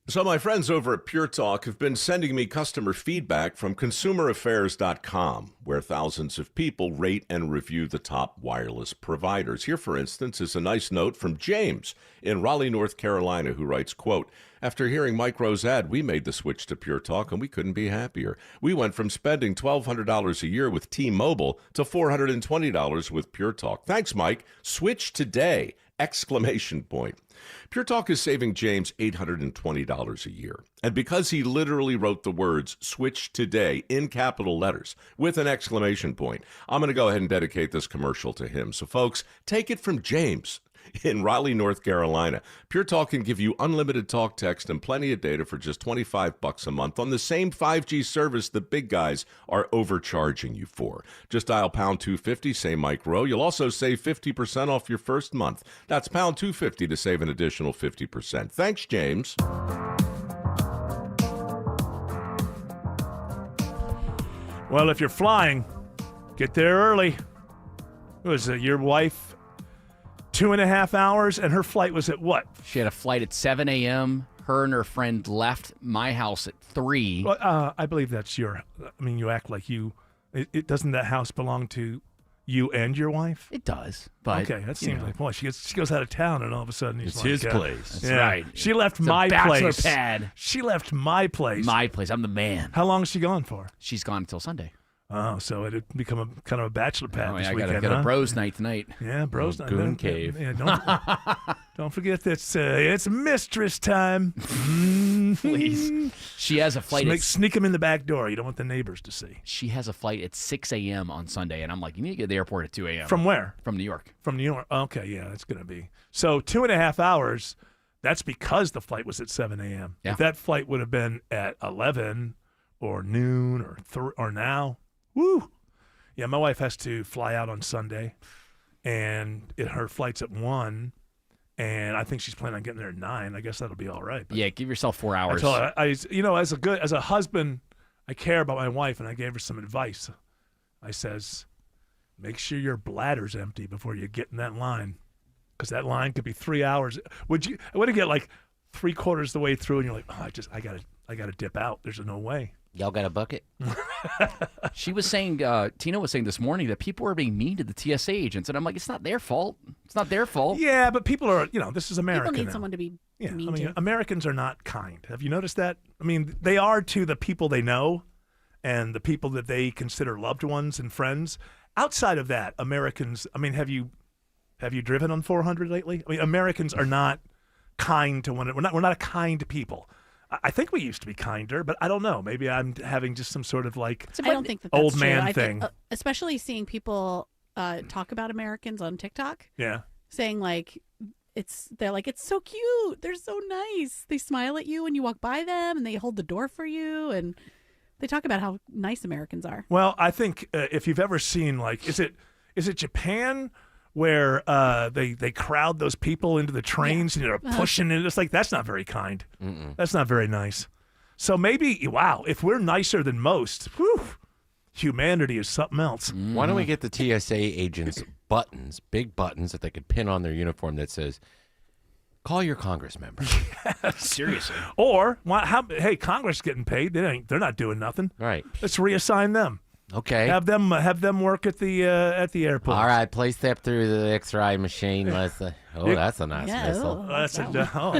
Speaker 31: So my friends over at Pure Talk have been sending me customer feedback from ConsumerAffairs.com, where thousands of people rate and review the top wireless providers. Here, for instance, is a nice note from James in Raleigh, North Carolina, who writes, quote, "After hearing Mike Rowe's ad, we made the switch to Pure Talk, and we couldn't be happier. We went from spending $1,200 a year with T-Mobile to $420 with Pure Talk. Thanks, Mike. Switch today!" Exclamation point. Pure Talk is saving James $820 a year. And because he literally wrote the words "switch today" in capital letters with an exclamation point, I'm going to go ahead and dedicate this commercial to him. So folks, take it from James. in Raleigh, North Carolina. Pure Talk can give you unlimited talk, text, and plenty of data for just $25 a month on the same 5G service the big guys are overcharging you for. Just dial pound 250, say Mike Rowe. You'll also save 50% off your first month. That's pound 250 to save an additional 50%. Thanks, James.
Speaker 9: Well, if you're flying, get there early. Was it your wife 2.5 hours, and her flight was at what?
Speaker 1: She had a flight at 7 a.m. Her and her friend left my house at 3.
Speaker 9: Well, I believe that's you act like you. It doesn't that house belong to you and your wife?
Speaker 1: It does, but
Speaker 9: okay, that seems like boy. She goes out of town, and all of a sudden
Speaker 11: it's his place.
Speaker 1: That's right.
Speaker 9: She left
Speaker 1: It's
Speaker 9: my
Speaker 1: a bachelor
Speaker 9: place.
Speaker 1: pad.
Speaker 9: She left my place.
Speaker 1: My place. I'm the man.
Speaker 9: How long is she gone for?
Speaker 1: She's gone until Sunday.
Speaker 9: Oh, so it had become a kind of a bachelor pad this
Speaker 1: I
Speaker 9: weekend,
Speaker 1: got
Speaker 9: huh?
Speaker 1: a bros night tonight.
Speaker 9: Yeah, bros night.
Speaker 1: Goon cave.
Speaker 9: Yeah, don't forget that it's mistress time.
Speaker 1: Please. She has a flight.
Speaker 9: Sneak them in the back door. You don't want the neighbors to see.
Speaker 1: She has a flight at 6 a.m. on Sunday, and I'm like, you need to get to the airport at 2 a.m.
Speaker 9: From where?
Speaker 1: From New York.
Speaker 9: From New York. Okay, yeah, that's going to be. So 2.5 hours, that's because the flight was at 7 a.m.
Speaker 1: Yeah.
Speaker 9: If that flight would have been at 11 or noon or now, woo. Yeah, my wife has to fly out on Sunday, and her flight's at 1, and I think she's planning on getting there at 9. I guess that'll be all right. But
Speaker 1: Yeah, give yourself 4 hours.
Speaker 9: I told her, as a husband, I care about my wife, and I gave her some advice. I says, make sure your bladder's empty before you get in that line, because that line could be 3 hours. Would you get like 3/4 the way through, and you're like, oh, I gotta dip out. There's no way.
Speaker 23: Y'all got a bucket?
Speaker 1: She was saying, Tina was saying this morning that people are being mean to the TSA agents, and I'm like, it's not their fault. It's not their fault.
Speaker 9: Yeah, but people are, this is America.
Speaker 14: People need
Speaker 9: now.
Speaker 14: someone to be
Speaker 9: Yeah,
Speaker 14: mean to.
Speaker 9: Americans are not kind. Have you noticed that? I mean, they are to the people they know and the people that they consider loved ones and friends. Outside of that, Americans, have you driven on 400 lately? I mean, Americans are not kind to one another. We're not a kind people. I think we used to be kinder, but I don't know. Maybe I'm having just some sort of like
Speaker 14: I don't think that's
Speaker 9: old
Speaker 14: true.
Speaker 9: man
Speaker 14: I
Speaker 9: thing.
Speaker 14: think, especially seeing people talk about Americans on TikTok.
Speaker 9: Yeah.
Speaker 14: Saying like they're like, it's so cute. They're so nice. They smile at you when you walk by them, and they hold the door for you, and they talk about how nice Americans are.
Speaker 9: Well, I think if you've ever seen is it Japan where they crowd those people into the trains and they're pushing it? It's like, that's not very kind.
Speaker 23: Mm-mm.
Speaker 9: That's not very nice. So maybe, if we're nicer than most, whew, humanity is something else.
Speaker 23: Why don't we get the TSA agents buttons, big buttons that they could pin on their uniform that says, call your Congress member.
Speaker 1: Seriously.
Speaker 9: Or, hey, Congress is getting paid. They're not doing nothing.
Speaker 23: Right.
Speaker 9: Let's reassign them.
Speaker 23: Okay.
Speaker 9: Have them work at the airport.
Speaker 23: All right, please step through the X-ray machine. That's a nice missile.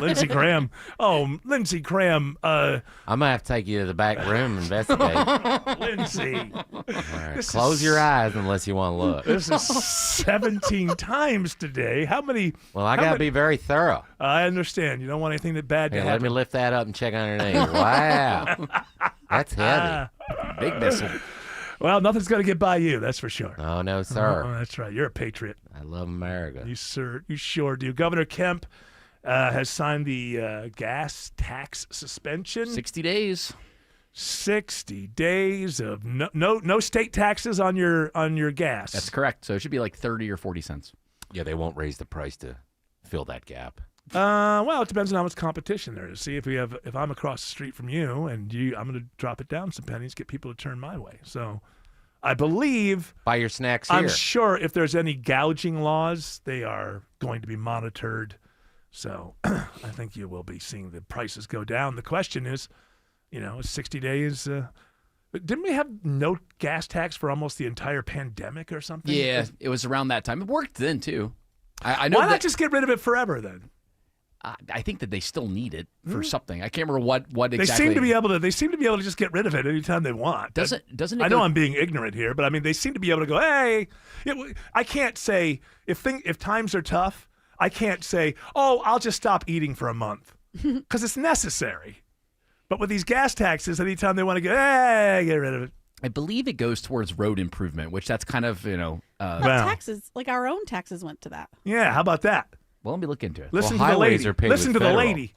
Speaker 9: Lindsey Graham. Oh, Lindsey Graham.
Speaker 23: I'm gonna have to take you to the back room and investigate.
Speaker 9: Lindsey.
Speaker 23: All right, close your eyes unless you want to look.
Speaker 9: This is 17 times today. How many?
Speaker 23: Well, I gotta be very thorough.
Speaker 9: I understand. You don't want anything that bad to
Speaker 23: Here,
Speaker 9: happen.
Speaker 23: let me lift that up and check underneath. Wow, that's heavy.
Speaker 1: Big missile.
Speaker 9: Well, nothing's going to get by you, that's for sure.
Speaker 23: Oh, no, sir.
Speaker 9: Oh, that's right. You're a patriot.
Speaker 23: I love America.
Speaker 9: You sure do. Governor Kemp has signed the gas tax suspension.
Speaker 1: 60 days.
Speaker 9: 60 days of no state taxes on your gas.
Speaker 1: That's correct. So it should be like 30 or 40 cents.
Speaker 23: Yeah, they won't raise the price to fill that gap.
Speaker 9: Well, it depends on how much competition there is. See, if I'm across the street from you and I'm going to drop it down some pennies, get people to turn my way. So, I believe
Speaker 23: buy your snacks here.
Speaker 9: I'm sure if there's any gouging laws, they are going to be monitored. So, I think you will be seeing the prices go down. The question is, 60 days. Didn't we have no gas tax for almost the entire pandemic or something?
Speaker 1: Yeah, it was around that time. It worked then too. I know.
Speaker 9: Why not just get rid of it forever then?
Speaker 1: I think that they still need it for something. I can't remember what exactly.
Speaker 9: They seem to be able to just get rid of it anytime they want.
Speaker 1: Doesn't it?
Speaker 9: I know I'm being ignorant here, but I mean they seem to be able to go, hey, I can't say if times are tough, I can't say, oh, I'll just stop eating for a month because it's necessary. But with these gas taxes, anytime they want to get rid of it.
Speaker 1: I believe it goes towards road improvement, which that's kind of
Speaker 14: taxes, like our own taxes went to that.
Speaker 9: Yeah, how about that?
Speaker 1: Well, let me look into it.
Speaker 9: Listen
Speaker 11: well,
Speaker 9: to the
Speaker 11: highways
Speaker 9: lady.
Speaker 11: are paid
Speaker 9: Listen
Speaker 11: with
Speaker 9: to the
Speaker 11: federal.
Speaker 9: lady.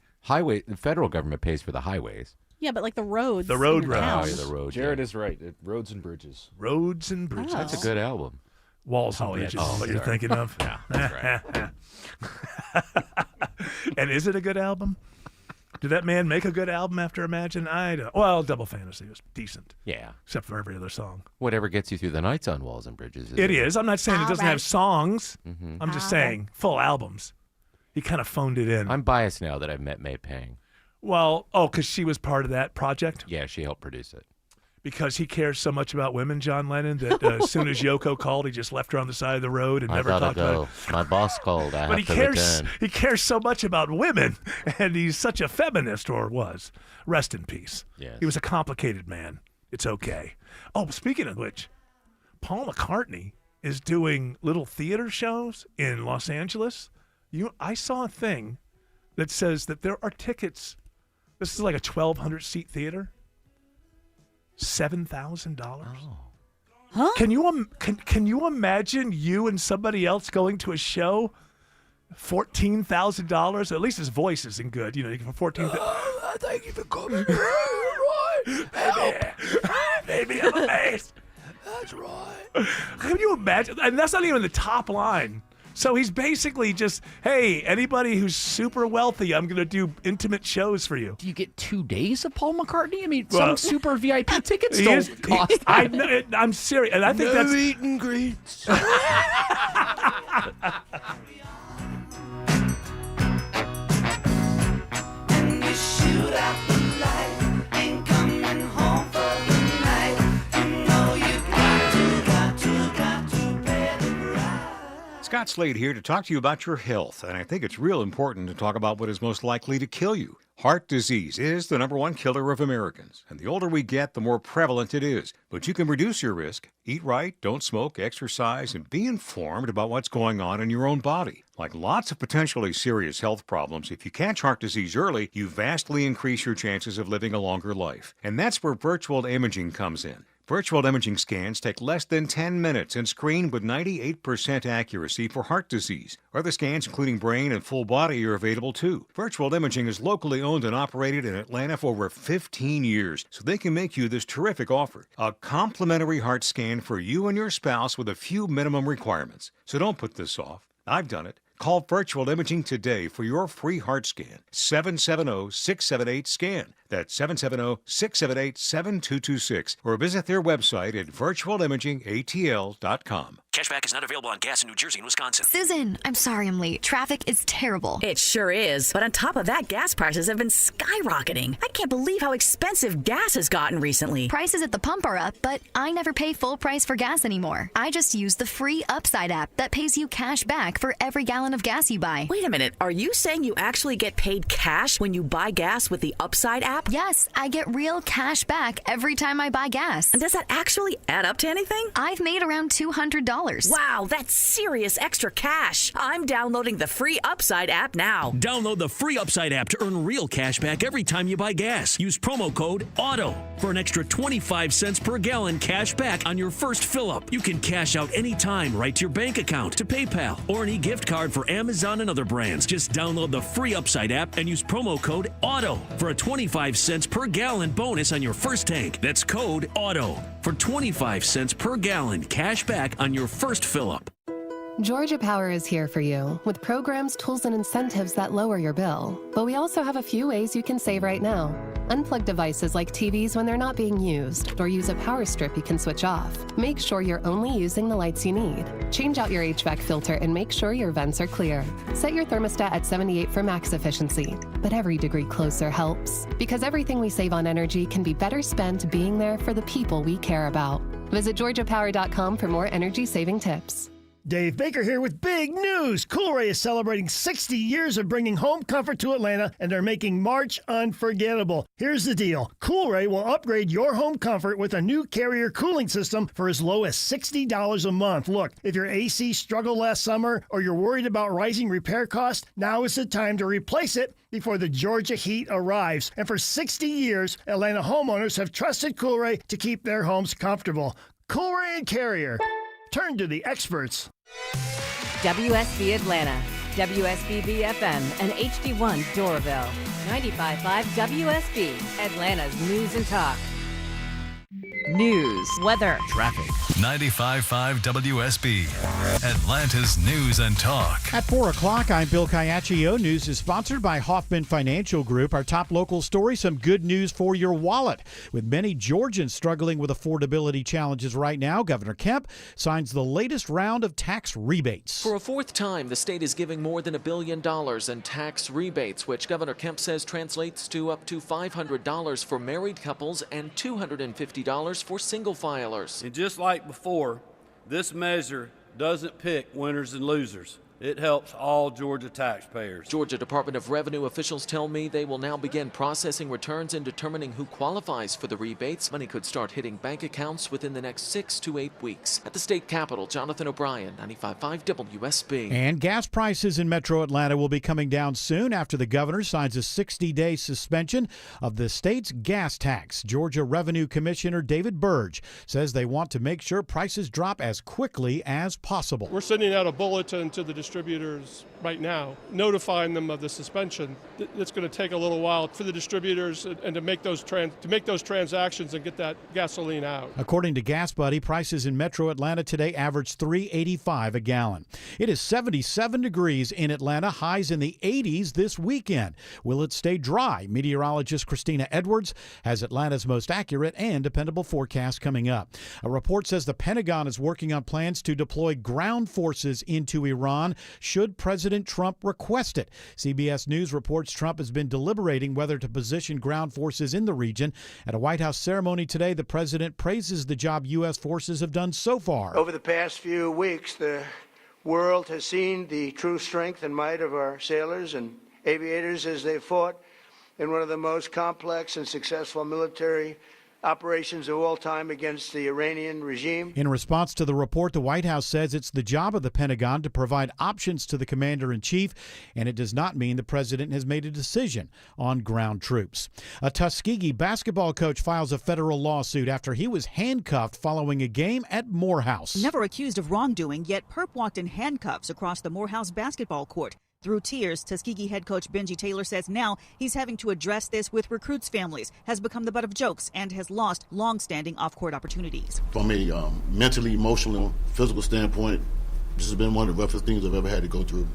Speaker 11: The federal government pays for the highways.
Speaker 14: Yeah, but like the roads.
Speaker 9: The road
Speaker 14: in your
Speaker 9: roads.
Speaker 14: town.
Speaker 11: Oh, yeah, the road.
Speaker 13: Jared is right. Roads and Bridges.
Speaker 9: Roads and Bridges.
Speaker 11: That's a good album.
Speaker 9: Walls and
Speaker 1: Oh, yeah,
Speaker 9: Bridges
Speaker 1: oh,
Speaker 9: is what you're
Speaker 1: sorry.
Speaker 9: thinking of.
Speaker 11: Yeah, that's right.
Speaker 9: And is it a good album? Did that man make a good album after Imagine? I don't. Well, Double Fantasy was decent.
Speaker 11: Yeah.
Speaker 9: Except for every other song.
Speaker 11: Whatever gets you through the nights on Walls and Bridges.
Speaker 9: It is. I'm not saying it doesn't have
Speaker 12: Alright.
Speaker 9: songs.
Speaker 11: Mm-hmm.
Speaker 9: I'm just saying full albums. He kind of phoned it in.
Speaker 11: I'm biased now that I've met May Pang.
Speaker 9: Well, because she was part of that project?
Speaker 11: Yeah, she helped produce it.
Speaker 9: Because he cares so much about women, John Lennon, that as soon as Yoko called, he just left her on the side of the road and
Speaker 11: I
Speaker 9: never
Speaker 11: gotta
Speaker 9: talked
Speaker 11: go.
Speaker 9: about it.
Speaker 11: My boss called. I
Speaker 9: But
Speaker 11: have to return.
Speaker 9: he cares so much about women, and he's such a feminist, or was. Rest in peace.
Speaker 11: Yes.
Speaker 9: He was a complicated man. It's okay. Oh, speaking of which, Paul McCartney is doing little theater shows in Los Angeles. I saw a thing that says that there are tickets. This is like a 1,200 seat theater. $7,000.
Speaker 12: Huh?
Speaker 9: Can you imagine you and somebody else going to a show? $14,000. At least his voice isn't good. You know, you can for $14,000. Thank you for coming. Baby, I'm amazed. That's right. Can you imagine? And that's not even the top line. So he's basically just, hey, anybody who's super wealthy, I'm going to do intimate shows for you.
Speaker 1: Do you get 2 days of Paul McCartney? I mean,
Speaker 9: Well,
Speaker 1: some super VIP tickets
Speaker 9: He
Speaker 1: don't
Speaker 9: is-
Speaker 1: cost.
Speaker 9: I'm serious. And I think that's.
Speaker 11: meet and greets.
Speaker 2: Scott Slade here to talk to you about your health, and I think it's real important to talk about what is most likely to kill you. Heart disease is the #1 killer of Americans, and the older we get, the more prevalent it is. But you can reduce your risk. Eat right, don't smoke, exercise, and be informed about what's going on in your own body. Like lots of potentially serious health problems, if you catch heart disease early, you vastly increase your chances of living a longer life. And that's where virtual imaging comes in. Virtual imaging scans take less than 10 minutes and screen with 98% accuracy for heart disease. Other scans, including brain and full body, are available too. Virtual imaging is locally owned and operated in Atlanta for over 15 years, so they can make you this terrific offer. A complimentary heart scan for you and your spouse with a few minimum requirements. So don't put this off. I've done it. Call Virtual Imaging today for your free heart scan. 770-678-SCAN. That's 770-678-7226. Or visit their website at virtualimagingatl.com.
Speaker 4: Cashback is not available on gas in New Jersey and Wisconsin.
Speaker 5: Susan, I'm sorry I'm late. Traffic is terrible.
Speaker 7: It sure is. But on top of that, gas prices have been skyrocketing. I can't believe how expensive gas has gotten recently.
Speaker 5: Prices at the pump are up, but I never pay full price for gas anymore. I just use the free Upside app that pays you cash back for every gallon of gas you buy.
Speaker 7: Wait a minute. Are you saying you actually get paid cash when you buy gas with the Upside app?
Speaker 5: Yes, I get real cash back every time I buy gas.
Speaker 7: And does that actually add up to anything?
Speaker 5: I've made around $200.
Speaker 7: Wow, that's serious extra cash. I'm downloading the free Upside app now.
Speaker 4: Download the free Upside app to earn real cash back every time you buy gas. Use promo code AUTO for an extra 25 cents per gallon cash back on your first fill up. You can cash out anytime right to your bank account, to PayPal, or an e-gift card for Amazon and other brands. Just download the free Upside app and use promo code AUTO for a 25 cents per gallon bonus on your first tank. That's code AUTO for 25 cents per gallon cash back on your first fill up.
Speaker 8: Georgia Power is here for you with programs, tools, and incentives that lower your bill. But we also have a few ways you can save right now. Unplug devices like TVs when they're not being used, or use a power strip you can switch off. Make sure you're only using the lights you need. Change out your HVAC filter and make sure your vents are clear. Set your thermostat at 78 for max efficiency. But every degree closer helps, because everything we save on energy can be better spent being there for the people we care about. Visit georgiapower.com for more energy-saving tips.
Speaker 20: Dave Baker here with big news. Coolray is celebrating 60 years of bringing home comfort to Atlanta, and they're making March unforgettable. Here's the deal. Coolray will upgrade your home comfort with a new Carrier cooling system for as low as $60 a month. Look, if your AC struggled last summer or you're worried about rising repair costs, now is the time to replace it before the Georgia heat arrives. And for 60 years, Atlanta homeowners have trusted Coolray to keep their homes comfortable. Coolray and Carrier. Turn to the experts.
Speaker 24: WSB Atlanta.
Speaker 3: WSB-FM and HD1 Doraville. 95.5 WSB, Atlanta's News and Talk.
Speaker 6: News, weather,
Speaker 1: traffic.
Speaker 10: 95.5 WSB, Atlanta's News and Talk.
Speaker 15: At 4 o'clock, I'm Bill Caiaccio. News is sponsored by Hoffman Financial Group. Our top local story, some good news for your wallet. With many Georgians struggling with affordability challenges right now, Governor Kemp signs the latest round of tax rebates.
Speaker 16: For a fourth time, the state is giving more than $1 billion in tax rebates, which Governor Kemp says translates to up to $500 for married couples and $250 for single filers.
Speaker 24: And just like before, this measure doesn't pick winners and losers. It helps all Georgia taxpayers.
Speaker 16: Georgia Department of Revenue officials tell me they will now begin processing returns and determining who qualifies for the rebates. Money could start hitting bank accounts within the next 6 to 8 weeks. At the state capitol, Jonathan O'Brien, 95.5 WSB.
Speaker 15: And gas prices in Metro Atlanta will be coming down soon after the governor signs a 60-day suspension of the state's gas tax. Georgia Revenue Commissioner David Burge says they want to make sure prices drop as quickly as possible.
Speaker 25: We're sending out a bulletin to the distributors right now, notifying them of the suspension. It's going to take a little while for the distributors and to make those transactions and get that gasoline out.
Speaker 15: According to Gas Buddy, prices in Metro Atlanta today averaged $3.85 a gallon. It is 77 degrees in Atlanta, highs in the 80s this weekend. Will it stay dry? Meteorologist Christina Edwards has Atlanta's most accurate and dependable forecast coming up. A report says the Pentagon is working on plans to deploy ground forces into Iran should President Trump request it. CBS News reports Trump has been deliberating whether to position ground forces in the region. At a White House ceremony today, the president praises the job U.S. forces have done so far.
Speaker 26: Over the past few weeks, the world has seen the true strength and might of our sailors and aviators as they fought in one of the most complex and successful military operations of all time against the Iranian regime.
Speaker 15: In response to the report, the White House says it's the job of the Pentagon to provide options to the commander-in-chief, and it does not mean the president has made a decision on ground troops. A Tuskegee basketball coach files a federal lawsuit after he was handcuffed following a game at Morehouse.
Speaker 27: Never accused of wrongdoing, yet Perp walked in handcuffs across the Morehouse basketball court. Through tears, Tuskegee head coach Benji Taylor says now he's having to address this with recruits' families, has become the butt of jokes, and has lost long-standing off-court opportunities.
Speaker 28: From a mentally, emotional, physical standpoint, this has been one of the roughest things I've ever had to go through.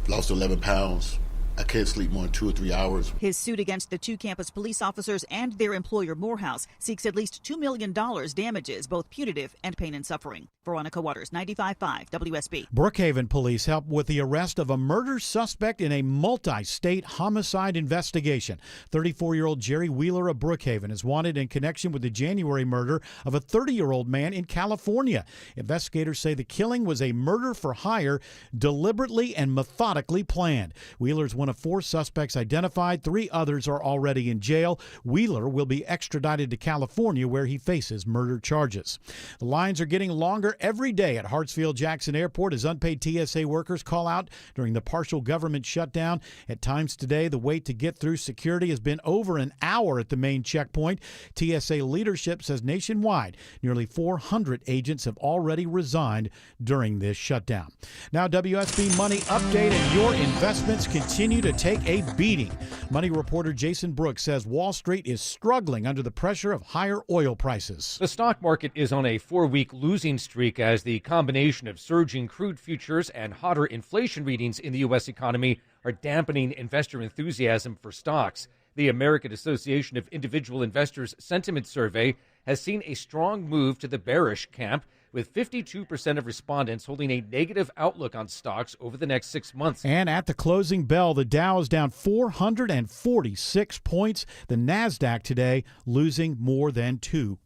Speaker 28: Lost 11 pounds. I can't sleep more than 2 or 3 hours.
Speaker 27: His suit against the 2 campus police officers and their employer Morehouse seeks at least $2 million damages, both punitive and pain and suffering. Veronica Waters, 95.5 WSB.
Speaker 15: Brookhaven police helped with the arrest of a murder suspect in a multi-state homicide investigation. 34-year-old Jerry Wheeler of Brookhaven is wanted in connection with the January murder of a 30-year-old man in California. Investigators say the killing was a murder for hire, deliberately and methodically planned. Wheeler's one of 4 suspects identified. 3 others are already in jail. Wheeler will be extradited to California, where he faces murder charges. The lines are getting longer every day at Hartsfield-Jackson Airport as unpaid TSA workers call out during the partial government shutdown. At times today, the wait to get through security has been over an hour at the main checkpoint. TSA leadership says nationwide, nearly 400 agents have already resigned during this shutdown. Now, WSB Money Update, and your investments continue to take a beating. Money reporter Jason Brooks says Wall Street is struggling under the pressure of higher oil prices.
Speaker 29: The stock market is on a 4-week losing streak as the combination of surging crude futures and hotter inflation readings in the U.S. economy are dampening investor enthusiasm for stocks. The American Association of Individual Investors Sentiment Survey has seen a strong move to the bearish camp, with 52% of respondents holding a negative outlook on stocks over the next 6 months.
Speaker 15: And at the closing bell, the Dow is down 446 points. The NASDAQ today losing more than 2%.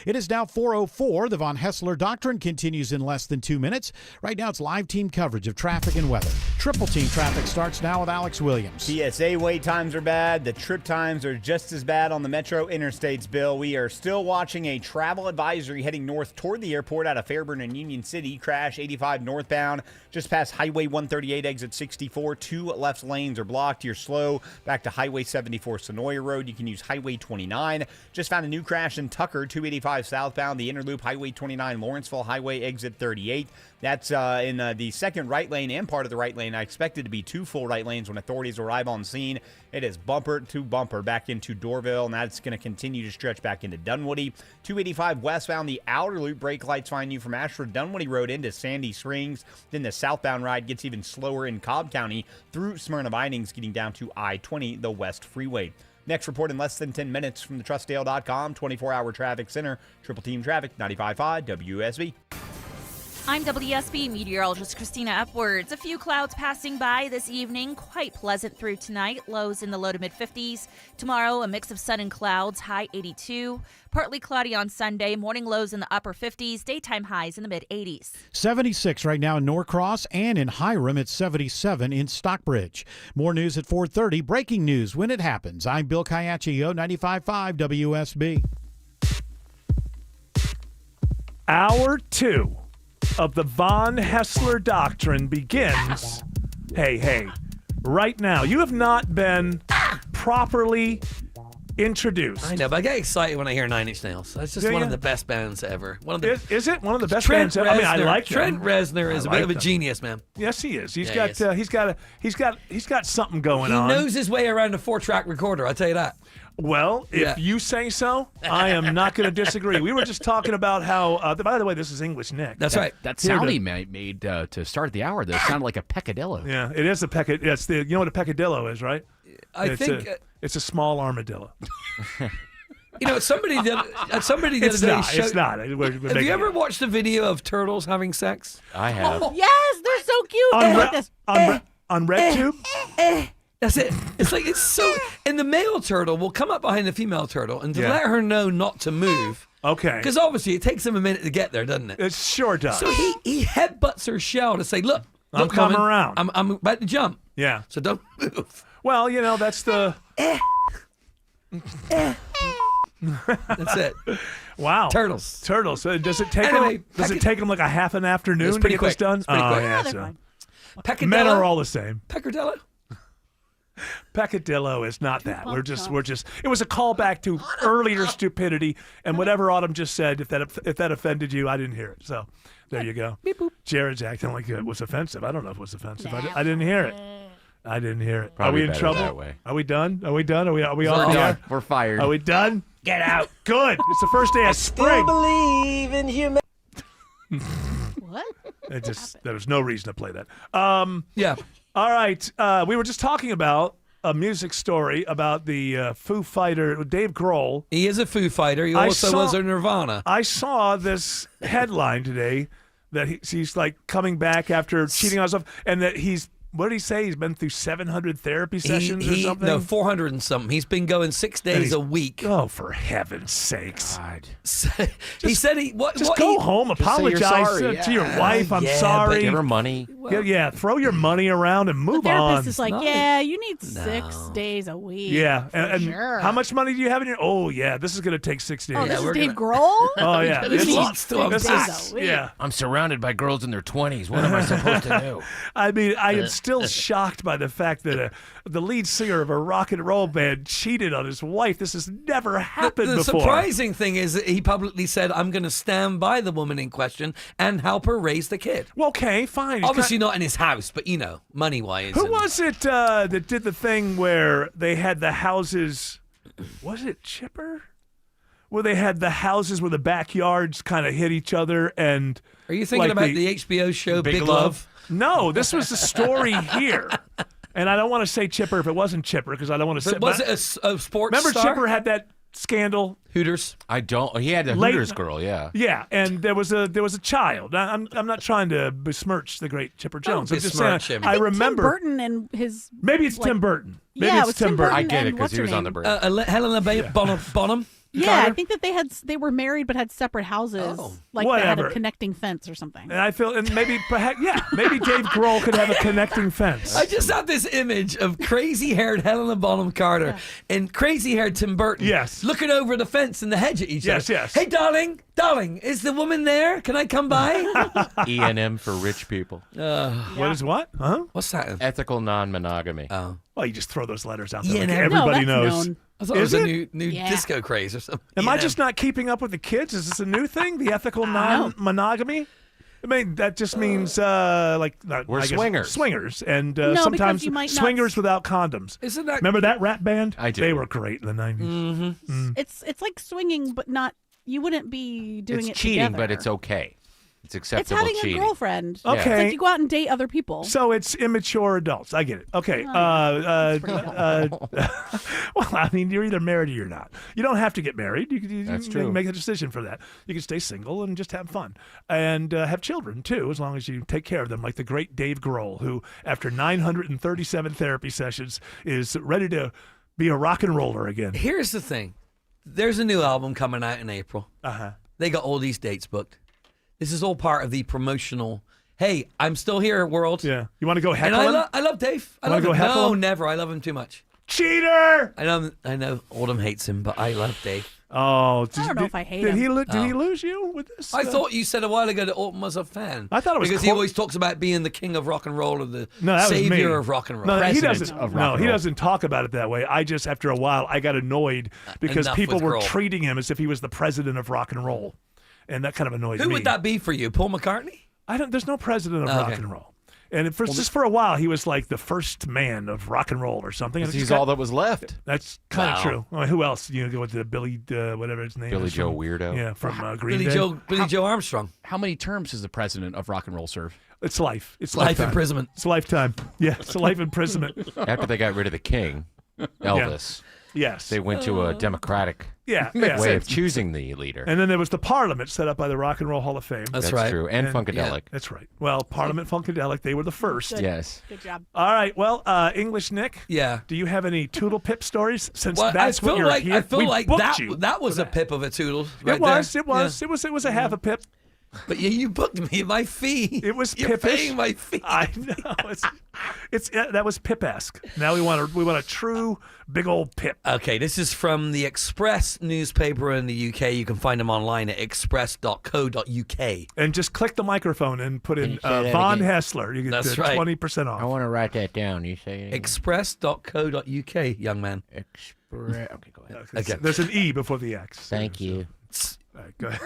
Speaker 15: It is now 4:04. The Von Hessler Doctrine continues in less than 2 minutes. Right now, it's live team coverage of traffic and weather. Triple team traffic starts now with Alex Williams.
Speaker 32: TSA wait times are bad. The trip times are just as bad on the Metro Interstates, Bill. We are still watching a travel advisory heading north toward the airport out of Fairburn and Union City. Crash 85 northbound just past Highway 138 exit 64. 2 left lanes are blocked. You're slow back to Highway 74 Sonoya Road. You can use Highway 29. Just found a new crash in in Tucker, 285 southbound, the inner loop, Highway 29, Lawrenceville Highway, exit 38. That's in the second right lane and part of the right lane. I expect it to be 2 full right lanes when authorities arrive on scene. It is bumper to bumper back into Dorville, and that's going to continue to stretch back into Dunwoody. 285 westbound, the outer loop, brake lights find you from Ashford Dunwoody Road into Sandy Springs. Then the southbound ride gets even slower in Cobb County through Smyrna Vinings, getting down to I-20, the West Freeway. Next report in less than 10 minutes from the TrustDale.com 24-hour traffic center. Triple Team Traffic, 95.5 WSB.
Speaker 6: I'm WSB meteorologist Christina Upwards. A few clouds passing by this evening. Quite pleasant through tonight. Lows in the low to mid-50s. Tomorrow, a mix of sun and clouds. High 82. Partly cloudy on Sunday. Morning lows in the upper 50s. Daytime highs in the mid-80s.
Speaker 15: 76 right now in Norcross, and in Hiram it's 77 in Stockbridge. More news at 4:30. Breaking news when it happens. I'm Bill Caiaccio, 95.5 WSB.
Speaker 9: Hour 2 of the Von Hessler Doctrine begins. Hey, right now. You have not been properly introduced.
Speaker 12: I know, but I get excited when I hear Nine Inch Nails. It's just one of the best bands ever. One of the
Speaker 9: is it one of the best
Speaker 12: Trent
Speaker 9: bands ever? I mean, I
Speaker 12: Reznor-
Speaker 9: like
Speaker 12: Trent Reznor is a bit of a
Speaker 9: them.
Speaker 12: genius, man.
Speaker 9: Yes, he is. He's
Speaker 12: Yeah,
Speaker 9: got something going on.
Speaker 12: He knows his way around a 4-track recorder. I'll tell you that.
Speaker 9: Well, if you say so, I am not going to disagree. We were just talking about how. By the way, this is English Nick.
Speaker 12: That's right.
Speaker 1: That sound he made to start the hour, though, sounded like a peccadillo.
Speaker 9: Yeah, it is a peccadillo. You know what a peccadillo is, right?
Speaker 12: I think
Speaker 9: it's a small armadillo.
Speaker 12: You know, somebody the other day
Speaker 9: It's not.
Speaker 12: Have you ever watched a video of turtles having sex?
Speaker 11: I have.
Speaker 13: Yes, they're so cute.
Speaker 9: On,
Speaker 13: They
Speaker 9: Re-
Speaker 13: like this.
Speaker 9: on RedTube?
Speaker 12: That's it. It's so. And the male turtle will come up behind the female turtle and to let her know not to move.
Speaker 9: Okay.
Speaker 12: Because obviously it takes him a minute to get there, doesn't it?
Speaker 9: It sure does.
Speaker 12: So he headbutts her shell to say, "Look,
Speaker 9: I'm coming
Speaker 12: woman,
Speaker 9: around.
Speaker 12: I'm about to jump.
Speaker 9: Yeah.
Speaker 12: So don't move."
Speaker 9: Well, you know that's the.
Speaker 12: That's it.
Speaker 9: Wow.
Speaker 12: Turtles.
Speaker 9: Does it take
Speaker 12: Anyway,
Speaker 9: them? Does it take them like a half an afternoon
Speaker 12: It's
Speaker 9: to
Speaker 12: pretty
Speaker 9: get this
Speaker 12: quick.
Speaker 9: done?
Speaker 12: It's pretty quick.
Speaker 9: Yeah,
Speaker 12: Yeah,
Speaker 9: so.
Speaker 12: Peccadillo?
Speaker 9: Men are all the same.
Speaker 12: Peccadillo?
Speaker 9: Peccadillo is not that. We're just. It was a callback to earlier stupidity, and whatever Autumn just said. If that offended you, I didn't hear it. So there you go.
Speaker 12: Beep, boop.
Speaker 9: Jared's acting like it was offensive. I don't know if it was offensive. I didn't hear it. I didn't hear it.
Speaker 11: Probably
Speaker 9: Are we in
Speaker 11: better
Speaker 9: trouble?
Speaker 11: that way.
Speaker 9: Are we done? Are we done? Are we
Speaker 1: We're
Speaker 9: off the
Speaker 1: done.
Speaker 9: air?
Speaker 1: We're fired.
Speaker 9: Are we done?
Speaker 12: Get out.
Speaker 9: Good. It's the first day of spring.
Speaker 13: Believe in human. What?
Speaker 9: There was no reason to play that.
Speaker 12: Yeah.
Speaker 9: All right. We were just talking about a music story about the Foo Fighter, Dave Grohl.
Speaker 12: He is a Foo Fighter. He also was a Nirvana.
Speaker 9: I saw this headline today that he's like coming back after cheating on himself, and that what did he say? He's been through 700 therapy sessions or something?
Speaker 12: No, 400 and something. He's been going 6 days a week.
Speaker 9: Oh, for heaven's sakes.
Speaker 12: He said
Speaker 9: Just go home, apologize to your wife. I'm sorry.
Speaker 11: Give her money.
Speaker 9: Yeah, throw your money around and move
Speaker 13: The therapist
Speaker 9: on.
Speaker 13: is like, yeah, you need 6 days a week.
Speaker 9: Yeah, and
Speaker 13: sure.
Speaker 9: how much money do you have in your? Oh, yeah, this is going to take 6 days.
Speaker 13: Oh, this is Dave Grohl?
Speaker 9: Oh, yeah.
Speaker 13: This
Speaker 9: It's
Speaker 13: is
Speaker 9: lots to
Speaker 13: 6 days a week.
Speaker 9: Yeah.
Speaker 11: I'm surrounded by girls in their 20s. What am I supposed to do?
Speaker 9: I mean, I am still shocked by the fact that the lead singer of a rock and roll band cheated on his wife. This has never happened
Speaker 12: The
Speaker 9: before.
Speaker 12: surprising thing is that he publicly said, I'm going to stand by the woman in question and help her raise the kid.
Speaker 9: Well, okay, fine.
Speaker 12: Obviously not in his house, but, money-wise.
Speaker 9: Who was it that did the thing where they had the houses? Was it Chipper? Where they had the houses where the backyards kind of hit each other and.
Speaker 12: Are you thinking about the HBO show Big Love?
Speaker 9: No, this was the story here. And I don't want to say Chipper if it wasn't Chipper because I don't want to say.
Speaker 12: But was it a sports
Speaker 9: Remember
Speaker 12: star?
Speaker 9: Chipper had that scandal?
Speaker 12: Hooters.
Speaker 11: I don't. He had a
Speaker 9: Late-
Speaker 11: Hooters girl. Yeah.
Speaker 9: Yeah, and there was a child. I'm not trying to besmirch the great Chipper Jones. I'm just saying.
Speaker 12: besmirch him.
Speaker 9: I
Speaker 13: think
Speaker 9: remember.
Speaker 13: Tim Burton and his.
Speaker 9: Maybe it's Tim Burton. Maybe
Speaker 13: Yeah, it
Speaker 9: it's
Speaker 13: was
Speaker 9: Tim
Speaker 13: Tim
Speaker 9: Burton.
Speaker 13: Burton.
Speaker 11: I get it
Speaker 13: and
Speaker 11: because
Speaker 13: what's
Speaker 11: he
Speaker 13: her
Speaker 11: was on the
Speaker 13: name?
Speaker 11: break.
Speaker 12: Helena Bonham.
Speaker 13: Yeah, I think that they were married but had separate houses. Like they had
Speaker 9: whatever.
Speaker 13: a connecting fence or something.
Speaker 9: And I feel, and maybe Dave Grohl could have a connecting fence.
Speaker 12: I just have this image of crazy-haired Helena Bonham Carter and crazy-haired Tim Burton.
Speaker 9: Yes.
Speaker 12: Looking over the fence and the hedge at each
Speaker 9: Yes,
Speaker 12: other.
Speaker 9: yes.
Speaker 12: Hey, darling, is the woman there? Can I come by?
Speaker 11: E&M for rich people.
Speaker 9: What is what? Huh?
Speaker 12: What's that?
Speaker 11: Ethical non-monogamy.
Speaker 12: Oh.
Speaker 9: Well, you just throw those letters out there.
Speaker 12: Yeah,
Speaker 9: Like
Speaker 12: no,
Speaker 9: everybody
Speaker 13: that's
Speaker 9: knows.
Speaker 13: known.
Speaker 12: I thought it
Speaker 9: Is
Speaker 12: was
Speaker 9: it?
Speaker 12: a new disco craze or something.
Speaker 9: Am I just not keeping up with the kids? Is this a new thing? The ethical non-monogamy? I mean, that just means
Speaker 11: We're
Speaker 9: I guess,
Speaker 11: swingers.
Speaker 9: Swingers, and
Speaker 13: No, because
Speaker 9: sometimes
Speaker 13: you might not-
Speaker 9: swingers without condoms.
Speaker 12: Isn't that?
Speaker 9: Remember that rap band?
Speaker 11: I do.
Speaker 9: They were great in the 90s.
Speaker 12: Mm-hmm.
Speaker 13: It's like swinging, but not. You wouldn't be doing
Speaker 11: It's
Speaker 13: it
Speaker 11: cheating,
Speaker 13: together.
Speaker 11: but it's okay. It's
Speaker 13: It's
Speaker 11: acceptable
Speaker 13: having
Speaker 11: cheating.
Speaker 13: a girlfriend.
Speaker 9: Okay.
Speaker 13: It's like you go out and date other people.
Speaker 9: So it's immature adults. I get it. Okay. Well, I mean, you're either married or you're not. You don't have to get married. You
Speaker 11: That's
Speaker 9: can
Speaker 11: true.
Speaker 9: make a decision for that. You can stay single and just have fun. And have children, too, as long as you take care of them, like the great Dave Grohl, who, after 937 therapy sessions, is ready to be a rock and roller again.
Speaker 12: Here's the thing. There's a new album coming out in April.
Speaker 9: Uh-huh.
Speaker 12: They got all these dates booked. This is all part of the promotional. Hey, I'm still here, world.
Speaker 9: Yeah. You want to go
Speaker 12: And
Speaker 9: heckle him?
Speaker 12: I love Dave. I
Speaker 9: Wanna
Speaker 12: love
Speaker 9: go
Speaker 12: him.
Speaker 9: heckle
Speaker 12: No,
Speaker 9: him?
Speaker 12: never. I love him too much.
Speaker 9: Cheater!
Speaker 12: I know. Autumn hates him, but I love Dave.
Speaker 9: Oh,
Speaker 13: I don't know if I hate
Speaker 9: did
Speaker 13: him.
Speaker 9: Did he lose you with this?
Speaker 12: I thought you said a while ago that Autumn was a fan.
Speaker 9: I thought it was
Speaker 12: because he always talks about being the king of rock and roll or the
Speaker 9: No, that was me.
Speaker 12: savior of rock and roll.
Speaker 9: No, he
Speaker 1: President
Speaker 9: doesn't.
Speaker 1: of rock
Speaker 9: No,
Speaker 1: and
Speaker 9: he
Speaker 1: roll.
Speaker 9: doesn't talk about it that way. I just, after a while, I got annoyed because
Speaker 12: Enough
Speaker 9: people
Speaker 12: with
Speaker 9: were
Speaker 12: Grohl.
Speaker 9: treating him as if he was the president of rock and roll, and that kind of annoyed
Speaker 12: Who
Speaker 9: me.
Speaker 12: would that be for you? Paul McCartney?
Speaker 9: I don't. There's no president of rock
Speaker 12: Okay.
Speaker 9: and roll. And just for a while, he was like the first man of rock and roll or something. And
Speaker 11: He's all that was left.
Speaker 9: That's kind of
Speaker 12: Wow.
Speaker 9: true. Well, who else? You know, go with the Billy, whatever his name
Speaker 11: Billy
Speaker 9: is.
Speaker 11: Joe
Speaker 9: from-
Speaker 11: Weirdo.
Speaker 9: Yeah, from Green Day.
Speaker 12: Billy Joe Armstrong.
Speaker 1: How many terms does the president of rock and roll serve?
Speaker 9: It's life. It's
Speaker 12: Life
Speaker 9: lifetime.
Speaker 12: imprisonment.
Speaker 9: It's lifetime. Yeah, it's a life imprisonment.
Speaker 11: After they got rid of the king, Elvis,
Speaker 9: Yes.
Speaker 11: they went to a democratic
Speaker 9: Yeah,
Speaker 11: way of choosing the leader.
Speaker 9: And then there was the Parliament set up by the Rock and Roll Hall of Fame.
Speaker 12: That's right.
Speaker 11: true. And Funkadelic.
Speaker 9: That's right. Well, Parliament Funkadelic, they were the first.
Speaker 13: Good.
Speaker 11: Yes.
Speaker 13: Good job.
Speaker 9: All right. Well, English Nick.
Speaker 12: Yeah.
Speaker 9: Do you have any Toodle Pip stories? Since
Speaker 12: Well,
Speaker 9: that's
Speaker 12: I feel
Speaker 9: what you're
Speaker 12: like
Speaker 9: here.
Speaker 12: I feel
Speaker 9: we
Speaker 12: like
Speaker 9: booked you
Speaker 12: that was
Speaker 9: for
Speaker 12: a pip of a toodle.
Speaker 9: It
Speaker 12: Right
Speaker 9: was.
Speaker 12: there.
Speaker 9: It was.
Speaker 12: Yeah.
Speaker 9: It was a half a pip.
Speaker 12: But you booked me my fee.
Speaker 9: It was
Speaker 12: You're
Speaker 9: pippish.
Speaker 12: paying my fee.
Speaker 9: I know. It's that was Pip-esque. Now we want a true big old Pip.
Speaker 12: Okay, this is from the Express newspaper in the UK. You can find them online at express.co.uk.
Speaker 9: And just click the microphone and put in
Speaker 11: say that
Speaker 9: Von
Speaker 11: again?
Speaker 9: Hessler. You get
Speaker 12: That's right.
Speaker 9: 20% off.
Speaker 11: I want to write that down. You say it again.
Speaker 12: Express.co.uk, young man.
Speaker 11: Express. Okay, go ahead.
Speaker 12: Okay.
Speaker 9: There's an E before the X.
Speaker 11: Thank you.
Speaker 9: All right, go ahead.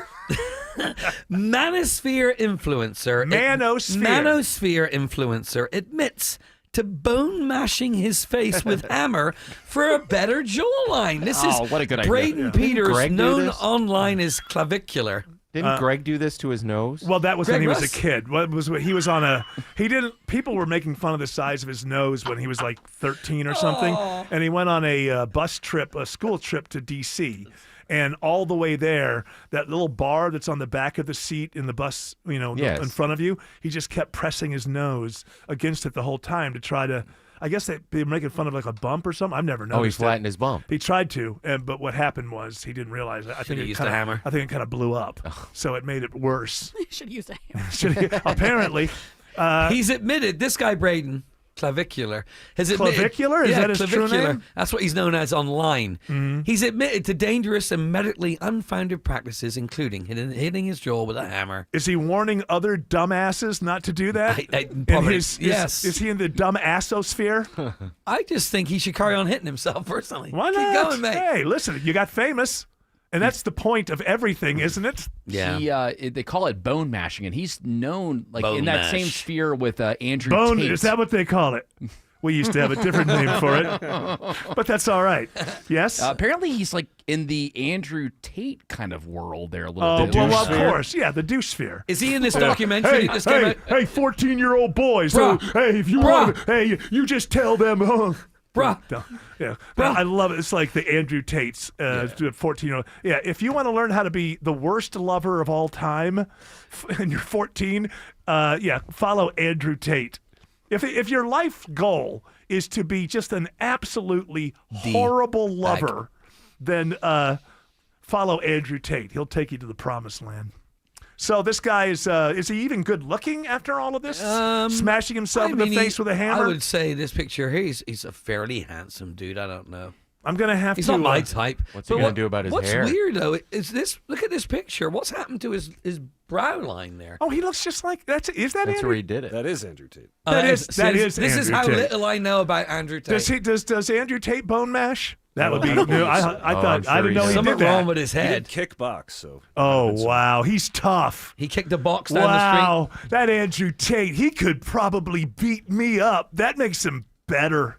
Speaker 12: Manosphere influencer. Manosphere influencer to bone mashing his face with hammer for a better jawline. This is
Speaker 1: what a good idea.
Speaker 12: Braden
Speaker 1: Yeah.
Speaker 12: Peters,
Speaker 11: Greg do
Speaker 12: known
Speaker 11: this?
Speaker 12: online as Clavicular.
Speaker 11: Didn't Greg do this to his nose?
Speaker 9: Well, that was
Speaker 12: Greg
Speaker 9: when he was
Speaker 12: Russ.
Speaker 9: a kid. He was on a. He didn't. People were making fun of the size of his nose when he was like 13 or something, and he went on a bus trip, a school trip to D.C. And all the way there, that little bar that's on the back of the seat in the bus,
Speaker 11: Yes.
Speaker 9: in front of you, he just kept pressing his nose against it the whole time to try to. I guess they were making fun of like a bump or something. I've never noticed.
Speaker 11: Oh, he
Speaker 9: it.
Speaker 11: flattened his bump.
Speaker 9: He tried to, but what happened was he didn't realize it. I think
Speaker 12: Should've
Speaker 9: it
Speaker 12: used
Speaker 9: kind
Speaker 12: a hammer.
Speaker 9: I think it kind of blew up, so it made it worse.
Speaker 13: Should use a hammer.
Speaker 9: Apparently,
Speaker 12: He's admitted, this guy Braden, Clavicular, has admitted.
Speaker 9: Clavicular? Is that his true
Speaker 12: Clavicular.
Speaker 9: name?
Speaker 12: That's what he's known as online. He's admitted to dangerous and medically unfounded practices, including hitting his jaw with a hammer.
Speaker 9: is he warning other dumbasses not to do that?
Speaker 12: Probably,
Speaker 9: Yes. Is he in the dumb assosphere?
Speaker 12: I just think he should carry on hitting himself personally.
Speaker 9: Why
Speaker 12: Keep
Speaker 9: not?
Speaker 12: going, mate.
Speaker 9: Hey, listen, you got famous, and that's the point of everything, isn't it?
Speaker 12: Yeah.
Speaker 1: They call it bone mashing, and he's known like
Speaker 12: Bone
Speaker 1: in that same
Speaker 12: mash.
Speaker 1: sphere with Andrew
Speaker 9: Bone.
Speaker 1: Tate.
Speaker 9: Is that what they call it? We used to have a different name for it, but that's all right. Yes.
Speaker 1: Apparently, he's like in the Andrew Tate kind of world there a little
Speaker 9: Oh,
Speaker 1: bit.
Speaker 9: well, of course. Yeah, the douche sphere.
Speaker 12: Is he in this documentary?
Speaker 9: Hey,
Speaker 12: that just came out?
Speaker 9: 14-year-old boys.
Speaker 12: Bruh.
Speaker 9: So, hey, if you want, hey, you just tell them.
Speaker 12: Bruh.
Speaker 9: No, yeah, I love it. It's like the Andrew Tate's 14-year-old. Yeah, if you want to learn how to be the worst lover of all time, and you're 14, follow Andrew Tate. If your life goal is to be just an absolutely horrible lover, then follow Andrew Tate. He'll take you to the promised land. So this guy is he even good looking after all of this? Smashing himself in the face with a hammer?
Speaker 12: I would say this picture here, he's a fairly handsome dude. I don't know.
Speaker 9: I'm going to have
Speaker 12: He's
Speaker 9: to...
Speaker 12: not my type.
Speaker 11: What's he going to do about his hair?
Speaker 12: What's weird, though, is this... Look at this picture. What's happened to his brow line there?
Speaker 9: Oh, he looks just like... Is that
Speaker 11: That's
Speaker 9: Andrew?
Speaker 11: where he did it.
Speaker 2: That is Andrew Tate.
Speaker 9: That is
Speaker 12: This is
Speaker 9: Andrew
Speaker 12: how
Speaker 9: Tate.
Speaker 12: little I know about Andrew Tate.
Speaker 9: Does Andrew Tate bone mash? That would be. I thought I didn't know he
Speaker 12: something
Speaker 9: did that.
Speaker 12: wrong with his head.
Speaker 2: He did kickbox, so.
Speaker 9: Oh wow, he's tough.
Speaker 12: He kicked a box down the street.
Speaker 9: Wow, that Andrew Tate, he could probably beat me up. That makes him better.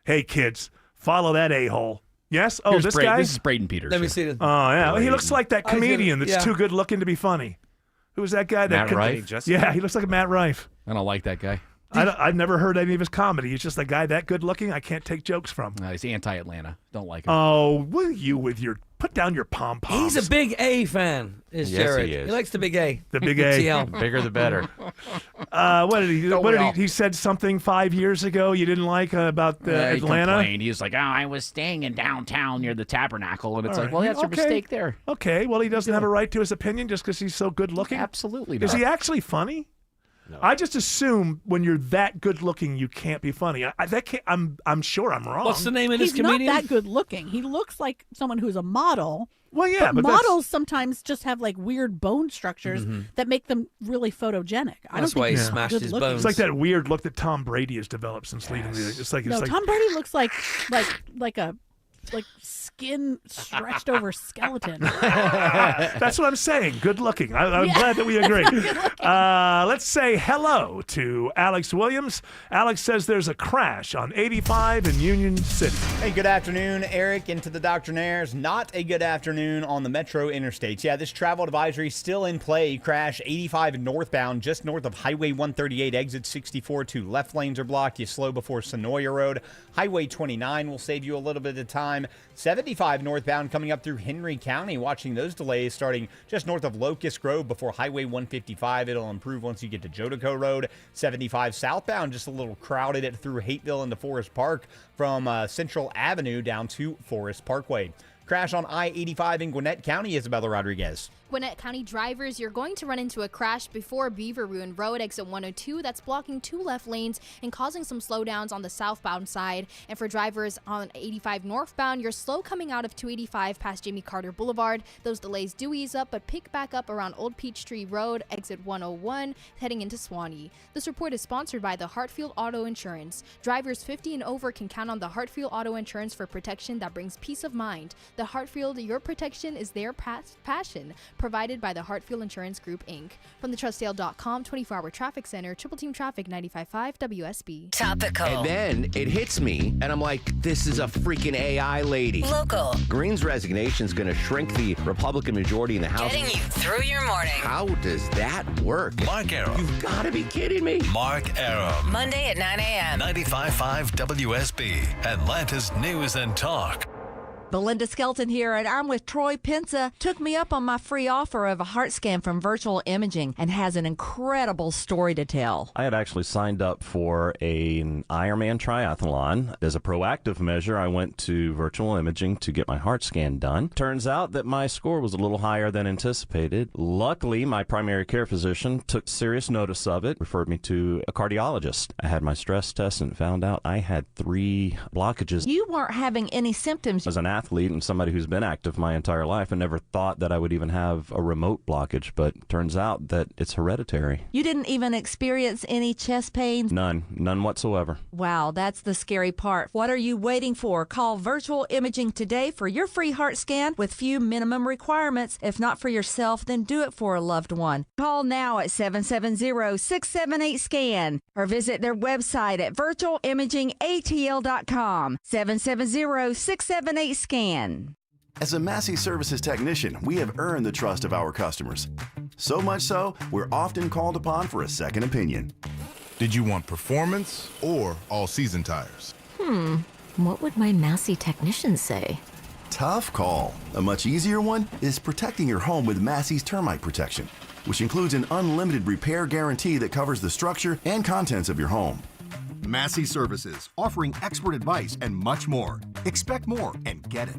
Speaker 9: Hey kids, follow that a-hole. Yes. Oh, this guy.
Speaker 1: This is Braden Peters.
Speaker 12: Let me see this.
Speaker 9: Oh yeah, he looks like that comedian that's too good looking to be funny. Who was that guy?
Speaker 1: Matt Rife?
Speaker 9: Yeah, he looks like a Matt Rife.
Speaker 1: I don't like that guy.
Speaker 9: I've never heard any of his comedy. He's just a guy that good looking. I can't take jokes from.
Speaker 1: He's anti-Atlanta. Don't like him.
Speaker 9: Oh, will you with your put down your pom poms?
Speaker 12: He's a big A fan. Is
Speaker 11: Yes,
Speaker 12: Jared?
Speaker 11: he is.
Speaker 12: He likes the big A.
Speaker 9: The big A.
Speaker 12: TL.
Speaker 11: Bigger the better.
Speaker 9: What did he? What did he? He said something 5 years ago you didn't like about
Speaker 1: He
Speaker 9: Atlanta.
Speaker 1: complained. He was like, "Oh, I was staying in downtown near the Tabernacle," and it's
Speaker 9: All
Speaker 1: like,
Speaker 9: right.
Speaker 1: "Well, that's a
Speaker 9: Okay.
Speaker 1: mistake there."
Speaker 9: Okay, well, he doesn't have a right to his opinion just because he's so good looking.
Speaker 1: Absolutely
Speaker 9: Is
Speaker 1: not.
Speaker 9: he actually funny?
Speaker 2: No.
Speaker 9: I just assume when you're that good looking, you can't be funny. I'm sure I'm wrong.
Speaker 12: What's the name of this
Speaker 13: He's
Speaker 12: comedian?
Speaker 13: not that good looking. He looks like someone who's a model.
Speaker 9: Well, yeah, but
Speaker 13: models sometimes just have like weird bone structures that make them really photogenic. I
Speaker 12: That's
Speaker 13: don't
Speaker 12: why
Speaker 13: think
Speaker 12: he
Speaker 13: he's
Speaker 12: smashed
Speaker 13: good
Speaker 12: his
Speaker 13: looking.
Speaker 12: bones.
Speaker 9: It's like that weird look that Tom Brady has developed since leaving the. It's like
Speaker 13: No, Tom Brady looks like skin stretched over skeleton.
Speaker 9: That's what I'm saying. Good looking. I'm
Speaker 13: Yeah.
Speaker 9: glad that we agree. Let's say hello to Alex Williams. Alex says there's a crash on 85 in Union City.
Speaker 32: Hey, good afternoon, Eric, and to the Doctrinaires. Not a good afternoon on the Metro Interstates. Yeah, this travel advisory still in play. Crash 85 northbound, just north of Highway 138, exit 64. 2 left lanes are blocked. You slow before Sonoya Road. Highway 29 will save you a little bit of time. 75 northbound coming up through Henry County. Watching those delays starting just north of Locust Grove before Highway 155. It'll improve once you get to Jodico Road. 75 southbound, just a little crowded through Hateville into Forest Park from Central Avenue down to Forest Parkway. Crash on I-85 in Gwinnett County, Isabella Rodriguez.
Speaker 5: Gwinnett County drivers, you're going to run into a crash before Beaver Ruin Road, exit 102. That's blocking 2 left lanes and causing some slowdowns on the southbound side. And for drivers on 85 northbound, you're slow coming out of 285 past Jimmy Carter Boulevard. Those delays do ease up, but pick back up around Old Peachtree Road, exit 101, heading into Swanee. This report is sponsored by the Hartfield Auto Insurance. Drivers 50 and over can count on the Hartfield Auto Insurance for protection that brings peace of mind. The Hartfield, your protection is their passion. Provided by the Hartfield Insurance Group, Inc. From the TrustSale.com 24-hour traffic center, Triple Team Traffic 95.5 WSB.
Speaker 7: Topical. And then it hits me, and I'm like, this is a freaking AI lady. Local. Green's resignation is going to shrink the Republican majority in the House. Getting you through your morning. How does that work?
Speaker 10: Mark Arum.
Speaker 7: You've got to be kidding me.
Speaker 10: Mark Arum.
Speaker 7: Monday at 9 a.m.
Speaker 10: 95.5 WSB, Atlanta's News and Talk.
Speaker 14: Belinda Skelton here, and I'm with Troy Pensa. Took me up on my free offer of a heart scan from Virtual Imaging and has an incredible story to tell.
Speaker 17: I had actually signed up for an Ironman triathlon. As a proactive measure, I went to Virtual Imaging to get my heart scan done. Turns out that my score was a little higher than anticipated. Luckily, my primary care physician took serious notice of it, referred me to a cardiologist. I had my stress test and found out I had 3 blockages.
Speaker 14: You weren't having any symptoms.
Speaker 17: As an athlete and somebody who's been active my entire life, I never thought that I would even have a remote blockage, but turns out that it's hereditary.
Speaker 14: You didn't even experience any chest pain?
Speaker 17: None whatsoever.
Speaker 14: Wow, that's the scary part. What are you waiting for? Call Virtual Imaging today for your free heart scan with few minimum requirements. If not for yourself, then do it for a loved one. Call now at 770-678-SCAN or visit their website at virtualimagingatl.com. 770-678-SCAN.
Speaker 18: As a Massey Services technician, we have earned the trust of our customers. So much so, we're often called upon for a second opinion.
Speaker 19: Did you want performance or all-season tires?
Speaker 21: What would my Massey technician say?
Speaker 18: Tough call. A much easier one is protecting your home with Massey's termite protection, which includes an unlimited repair guarantee that covers the structure and contents of your home.
Speaker 22: Massey Services, offering expert advice and much more. Expect more and get it.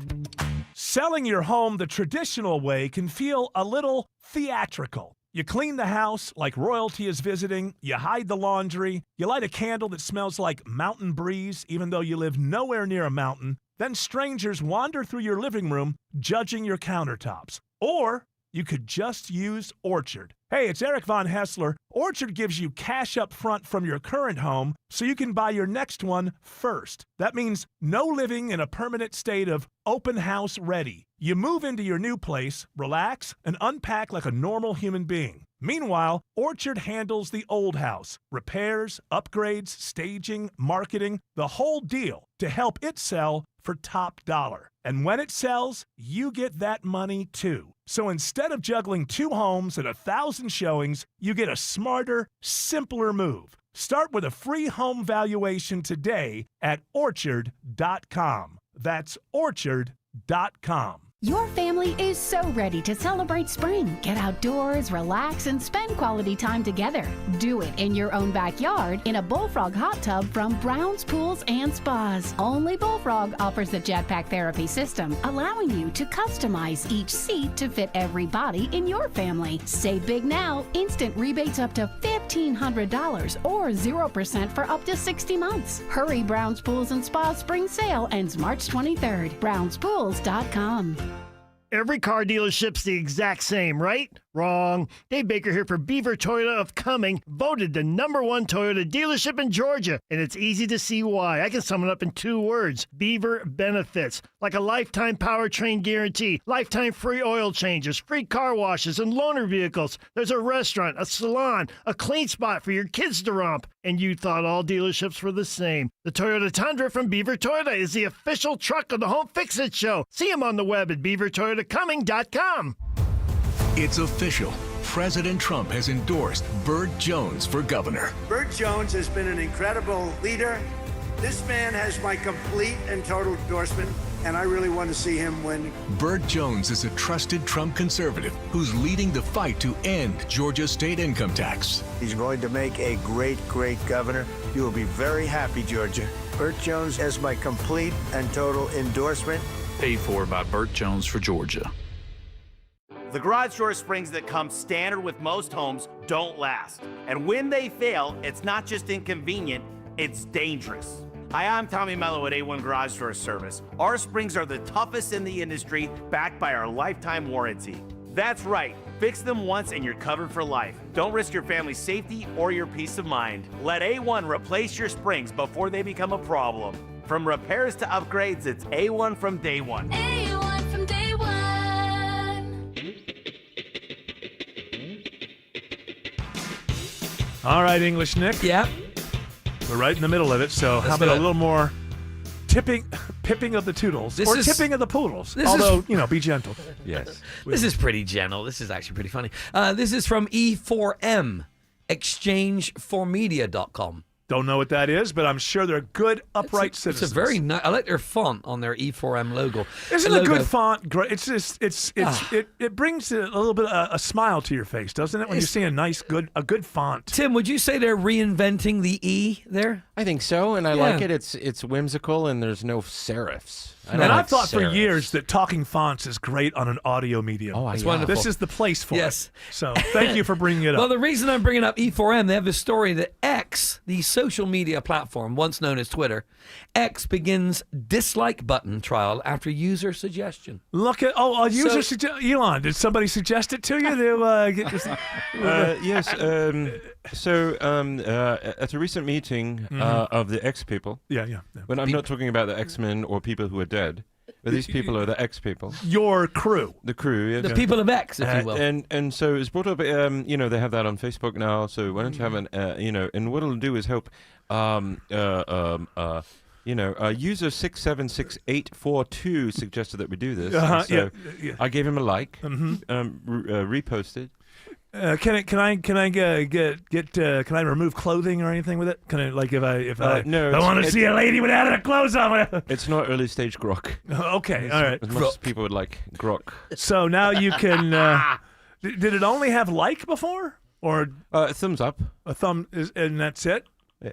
Speaker 9: Selling your home the traditional way can feel a little theatrical. You clean the house like royalty is visiting, you hide the laundry, you light a candle that smells like mountain breeze even though you live nowhere near a mountain, then strangers wander through your living room judging your countertops. Or you could just use Orchard. Hey, it's Eric Von Hessler. Orchard gives you cash up front from your current home so you can buy your next one first. That means no living in a permanent state of open house ready. You move into your new place, relax, and unpack like a normal human being. Meanwhile, Orchard handles the old house, repairs, upgrades, staging, marketing, the whole deal to help it sell for top dollar. And when it sells, you get that money too. So instead of juggling 2 homes and 1,000 showings, you get a smarter, simpler move. Start with a free home valuation today at Orchard.com. That's Orchard.com.
Speaker 2: Your family is so ready to celebrate spring. Get outdoors, relax, and spend quality time together. Do it in your own backyard in a Bullfrog hot tub from Brown's Pools and Spas. Only Bullfrog offers the Jetpack Therapy system, allowing you to customize each seat to fit every body in your family. Save big now. Instant rebates up to $1,500 or 0% for up to 60 months. Hurry, Brown's Pools and Spas spring sale ends March 23rd. BrownsPools.com.
Speaker 3: Every car dealership's the exact same, right? Wrong. Dave Baker here for Beaver Toyota of Cumming, voted the #1 Toyota dealership in Georgia. And it's easy to see why. I can sum it up in 2 words. Beaver benefits. Like a lifetime powertrain guarantee, lifetime free oil changes, free car washes, and loaner vehicles. There's a restaurant, a salon, a clean spot for your kids to romp. And you thought all dealerships were the same. The Toyota Tundra from Beaver Toyota is the official truck of the Home Fix-It Show. See them on the web at beavertoyotacumming.com.
Speaker 4: It's official. President Trump has endorsed Burt Jones for governor.
Speaker 8: Burt Jones has been an incredible leader. This man has my complete and total endorsement, and I really want to see him win.
Speaker 4: Burt Jones is a trusted Trump conservative who's leading the fight to end Georgia's state income tax.
Speaker 8: He's going to make a great, great governor. You will be very happy, Georgia. Burt Jones has my complete and total endorsement.
Speaker 16: Paid for by Burt Jones for Georgia.
Speaker 20: The garage door springs that come standard with most homes don't last. And when they fail, it's not just inconvenient, it's dangerous. Hi, I'm Tommy Mello at A1 Garage Door Service. Our springs are the toughest in the industry, backed by our lifetime warranty. That's right, fix them once and you're covered for life. Don't risk your family's safety or your peace of mind. Let A1 replace your springs before they become a problem. From repairs to upgrades, it's A1 from day one.
Speaker 23: A1 from day one.
Speaker 9: All right, English Nick.
Speaker 12: Yeah.
Speaker 9: We're right in the middle of it, so how about a little more pipping of the toodles, tipping of the poodles. Although, be gentle.
Speaker 11: Yes.
Speaker 12: This is pretty gentle. This is actually pretty funny. This is from E4M, exchangeformedia.com.
Speaker 9: Don't know what that is, but I'm sure they're good, upright citizens.
Speaker 12: It's a very nice. I like their font on their E4M logo.
Speaker 9: Isn't a good font great? It's just it brings a little bit a smile to your face, doesn't it? When you see a good font.
Speaker 12: Tim, would you say they're reinventing the E there?
Speaker 11: I think so, and I like it. It's whimsical, and there's no serifs.
Speaker 9: And I've thought for years that talking fonts is great on an audio medium.
Speaker 11: Oh,
Speaker 12: it's wonderful.
Speaker 9: This is the place for it. So thank you for bringing it up.
Speaker 12: Well, the reason I'm bringing up E4M, they have a story that X, the social media platform, once known as Twitter, X begins dislike button trial after user suggestion.
Speaker 9: Look at a user suggestion. Elon, did somebody suggest it to you? To get this?
Speaker 11: Yes. So at a recent meeting of the X people.
Speaker 9: Yeah.
Speaker 11: When I'm not talking about the X-Men or people who are dead, but these people are the X people.
Speaker 9: Your crew.
Speaker 11: The crew, yes.
Speaker 12: The people of X, if you will.
Speaker 11: And so it's brought up, they have that on Facebook now, so why don't you have and what it'll do is help, user 676842 suggested that we do this. I gave him a like, reposted.
Speaker 9: Can I remove clothing or anything with it? Can I if I want to see a lady without her clothes on?
Speaker 11: It's not early stage grok.
Speaker 9: Okay, all right.
Speaker 11: As much as people would like grok.
Speaker 9: So now you can. Did it only have like before, or
Speaker 11: a thumbs up?
Speaker 9: A thumb and that's it.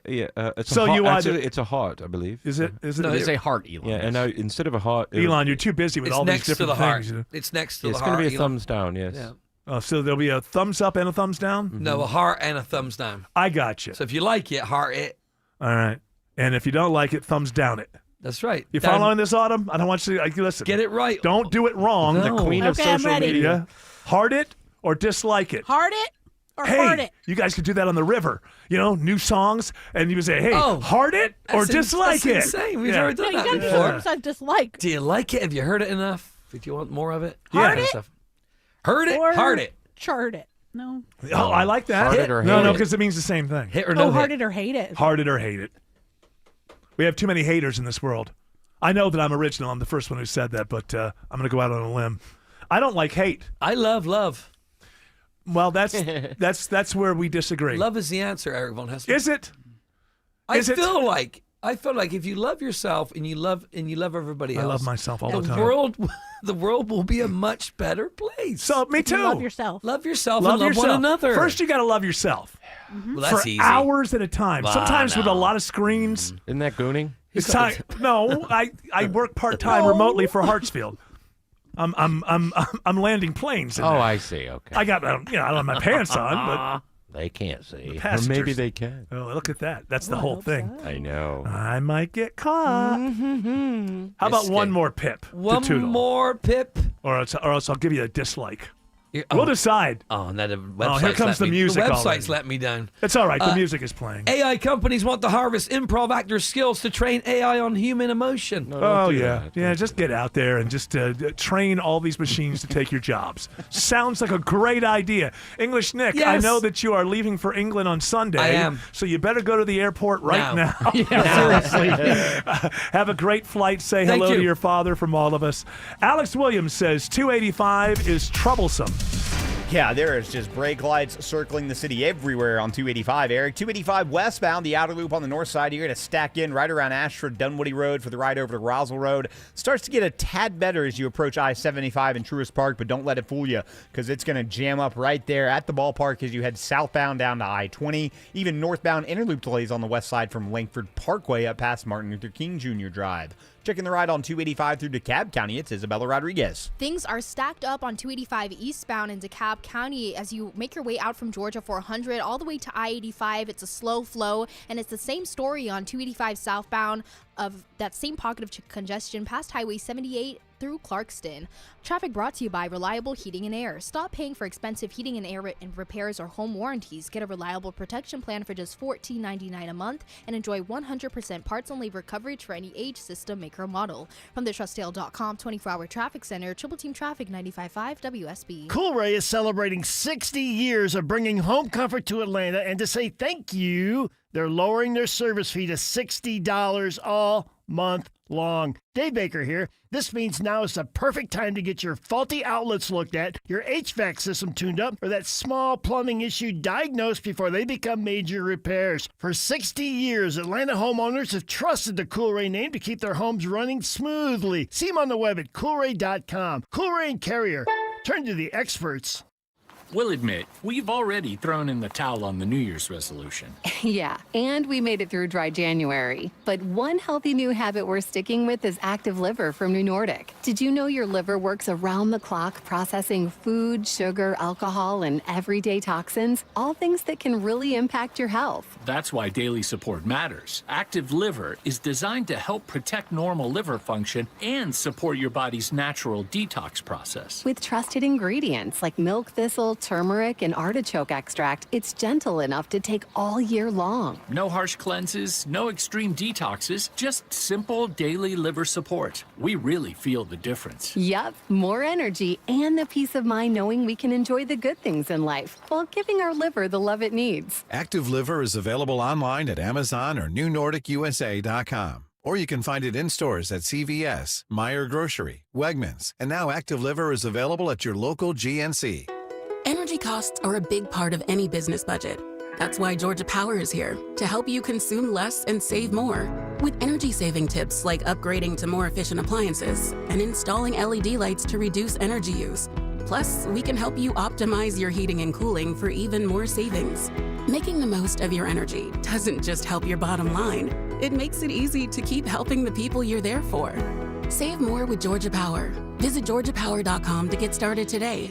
Speaker 11: Yeah.
Speaker 9: It's
Speaker 11: a heart, I believe.
Speaker 9: Is it?
Speaker 1: No, it's a heart, Elon.
Speaker 11: Yeah, and now instead of a heart,
Speaker 9: Elon, you're too busy with all these different things.
Speaker 12: It's next to the heart.
Speaker 11: It's going to be a thumbs down. Yes.
Speaker 12: Yeah.
Speaker 9: Oh, so there'll be a thumbs up and a thumbs down?
Speaker 12: No, a heart and a thumbs down.
Speaker 9: I got you.
Speaker 12: So if you like it, heart it.
Speaker 9: All right. And if you don't like it, thumbs down it.
Speaker 12: That's right.
Speaker 9: You following this, Autumn? I don't want you to listen.
Speaker 12: Get it right.
Speaker 9: Don't do it wrong.
Speaker 12: No.
Speaker 11: The queen of social media.
Speaker 9: Heart it or dislike it?
Speaker 13: Heart it. Or
Speaker 9: hey,
Speaker 13: heart it.
Speaker 9: you guys could do that on the river. New songs, and you would say, hey, heart it or dislike it.
Speaker 12: That's insane. We've never done
Speaker 13: You
Speaker 12: that
Speaker 13: got
Speaker 12: before.
Speaker 13: forms I've disliked.
Speaker 12: Do you like it? Have you heard it enough? If you want more of it?
Speaker 13: Heart it?
Speaker 12: Heard it?
Speaker 13: Or
Speaker 12: Heart it.
Speaker 13: chart it. No.
Speaker 9: Oh, I like that.
Speaker 11: Heart it or hate
Speaker 9: no,
Speaker 11: it.
Speaker 9: because it means the same thing.
Speaker 12: Hit or no
Speaker 13: heart
Speaker 12: hit?
Speaker 13: it or hate it.
Speaker 9: Heart it or hate it. We have too many haters in this world. I know that I'm original. I'm the first one who said that, but I'm going to go out on a limb. I don't like hate.
Speaker 12: I love love.
Speaker 9: Well, that's where we disagree.
Speaker 12: Love is the answer, Eric Von Hessler.
Speaker 9: Is it?
Speaker 12: I feel like if you love yourself and you love everybody else,
Speaker 9: I love myself all the time.
Speaker 12: The world will be a much better place.
Speaker 9: So me too.
Speaker 13: Love yourself.
Speaker 12: Love yourself and love one another.
Speaker 9: First, you got to love yourself
Speaker 12: Well, that's
Speaker 9: for
Speaker 12: easy.
Speaker 9: hours at a time.
Speaker 12: Wow,
Speaker 9: Sometimes with
Speaker 12: no.
Speaker 9: a lot of screens.
Speaker 11: Isn't that gooning?
Speaker 9: It's time. No, I work part time remotely for Hartsfield. I'm landing planes.
Speaker 11: I see. Okay.
Speaker 9: I got I don't have my pants on, but
Speaker 11: they can't see. Or
Speaker 9: passengers.
Speaker 11: maybe they can.
Speaker 9: Oh, look at that. That's the whole thing.
Speaker 11: I know.
Speaker 9: I might get caught. How about one more pip?
Speaker 12: One
Speaker 9: to Toodle?
Speaker 12: more pip.
Speaker 9: Or else I'll give you a dislike. We'll decide.
Speaker 12: Oh, no, the website's
Speaker 9: here comes the music
Speaker 12: The website's
Speaker 9: already.
Speaker 12: let me down.
Speaker 9: It's all right. The music is playing.
Speaker 12: AI companies want to harvest improv actors' skills to train AI on human emotion.
Speaker 9: Oh, yeah. Yeah, just get out there and just train all these machines to take your jobs. Sounds like a great idea. English Nick, I
Speaker 12: Yes.
Speaker 9: know that you are leaving for England on Sunday.
Speaker 12: I am.
Speaker 9: So you better go to the airport right now.
Speaker 1: Seriously.
Speaker 9: Have a great flight. Say
Speaker 12: Thank
Speaker 9: hello to
Speaker 12: you.
Speaker 9: your father from all of us. Alex Williams says 285 is troublesome.
Speaker 6: Yeah, there is just brake lights circling the city everywhere on 285, Eric. 285 westbound, the outer loop on the north side. You're going to stack in right around Ashford, Dunwoody Road for the ride over to Roswell Road. Starts to get a tad better as you approach I-75 and Truist Park, but don't let it fool you because it's going to jam up right there at the ballpark as you head southbound down to I-20. Even northbound interloop delays on the west side from Langford Parkway up past Martin Luther King Jr. Drive. Checking the ride on 285 through DeKalb County, it's Isabella Rodriguez.
Speaker 5: Things are stacked up on 285 eastbound in DeKalb County as you make your way out from Georgia 400 all the way to I-85. It's a slow flow, and it's the same story on 285 southbound of that same pocket of congestion past Highway 78 through Clarkston. Traffic brought to you by Reliable Heating and Air. Stop paying for expensive heating and air and repairs or home warranties. Get a reliable protection plan for just $14.99 a month and enjoy 100% parts and labor coverage for any age, system, maker, or model. From the TrustDale.com 24-hour traffic center, Triple Team Traffic 95.5 WSB.
Speaker 3: Cool Ray is celebrating 60 years of bringing home comfort to Atlanta, and to say thank you, they're lowering their service fee to $60 all month long. Dave Baker here. This means now is the perfect time to get your faulty outlets looked at, your HVAC system tuned up, or that small plumbing issue diagnosed before they become major repairs. For 60 years, Atlanta homeowners have trusted the Cool Ray name to keep their homes running smoothly. See them on the web at coolray.com. Cool Ray and Carrier. Turn to the experts.
Speaker 15: We'll admit, we've already thrown in the towel on the New Year's resolution.
Speaker 23: Yeah, and we made it through dry January. But one healthy new habit we're sticking with is Active Liver from New Nordic. Did you know your liver works around the clock processing food, sugar, alcohol, and everyday toxins? All things that can really impact your health.
Speaker 15: That's why daily support matters. Active Liver is designed to help protect normal liver function and support your body's natural detox process.
Speaker 23: With trusted ingredients like milk thistle, turmeric, and artichoke extract, it's gentle enough to take all year long.
Speaker 15: No harsh cleanses, no extreme detoxes, just simple daily liver support. We really feel the difference.
Speaker 23: Yup, more energy and the peace of mind knowing we can enjoy the good things in life while giving our liver the love it needs.
Speaker 24: Active Liver is available online at Amazon or NewNordicUSA.com. Or you can find it in stores at CVS, Meijer Grocery, Wegmans, and now Active Liver is available at your local GNC.
Speaker 25: Energy costs are a big part of any business budget. That's why Georgia Power is here to help you consume less and save more. With energy-saving tips like upgrading to more efficient appliances and installing LED lights to reduce energy use. Plus, we can help you optimize your heating and cooling for even more savings. Making the most of your energy doesn't just help your bottom line. It makes it easy to keep helping the people you're there for. Save more with Georgia Power. Visit georgiapower.com to get started today.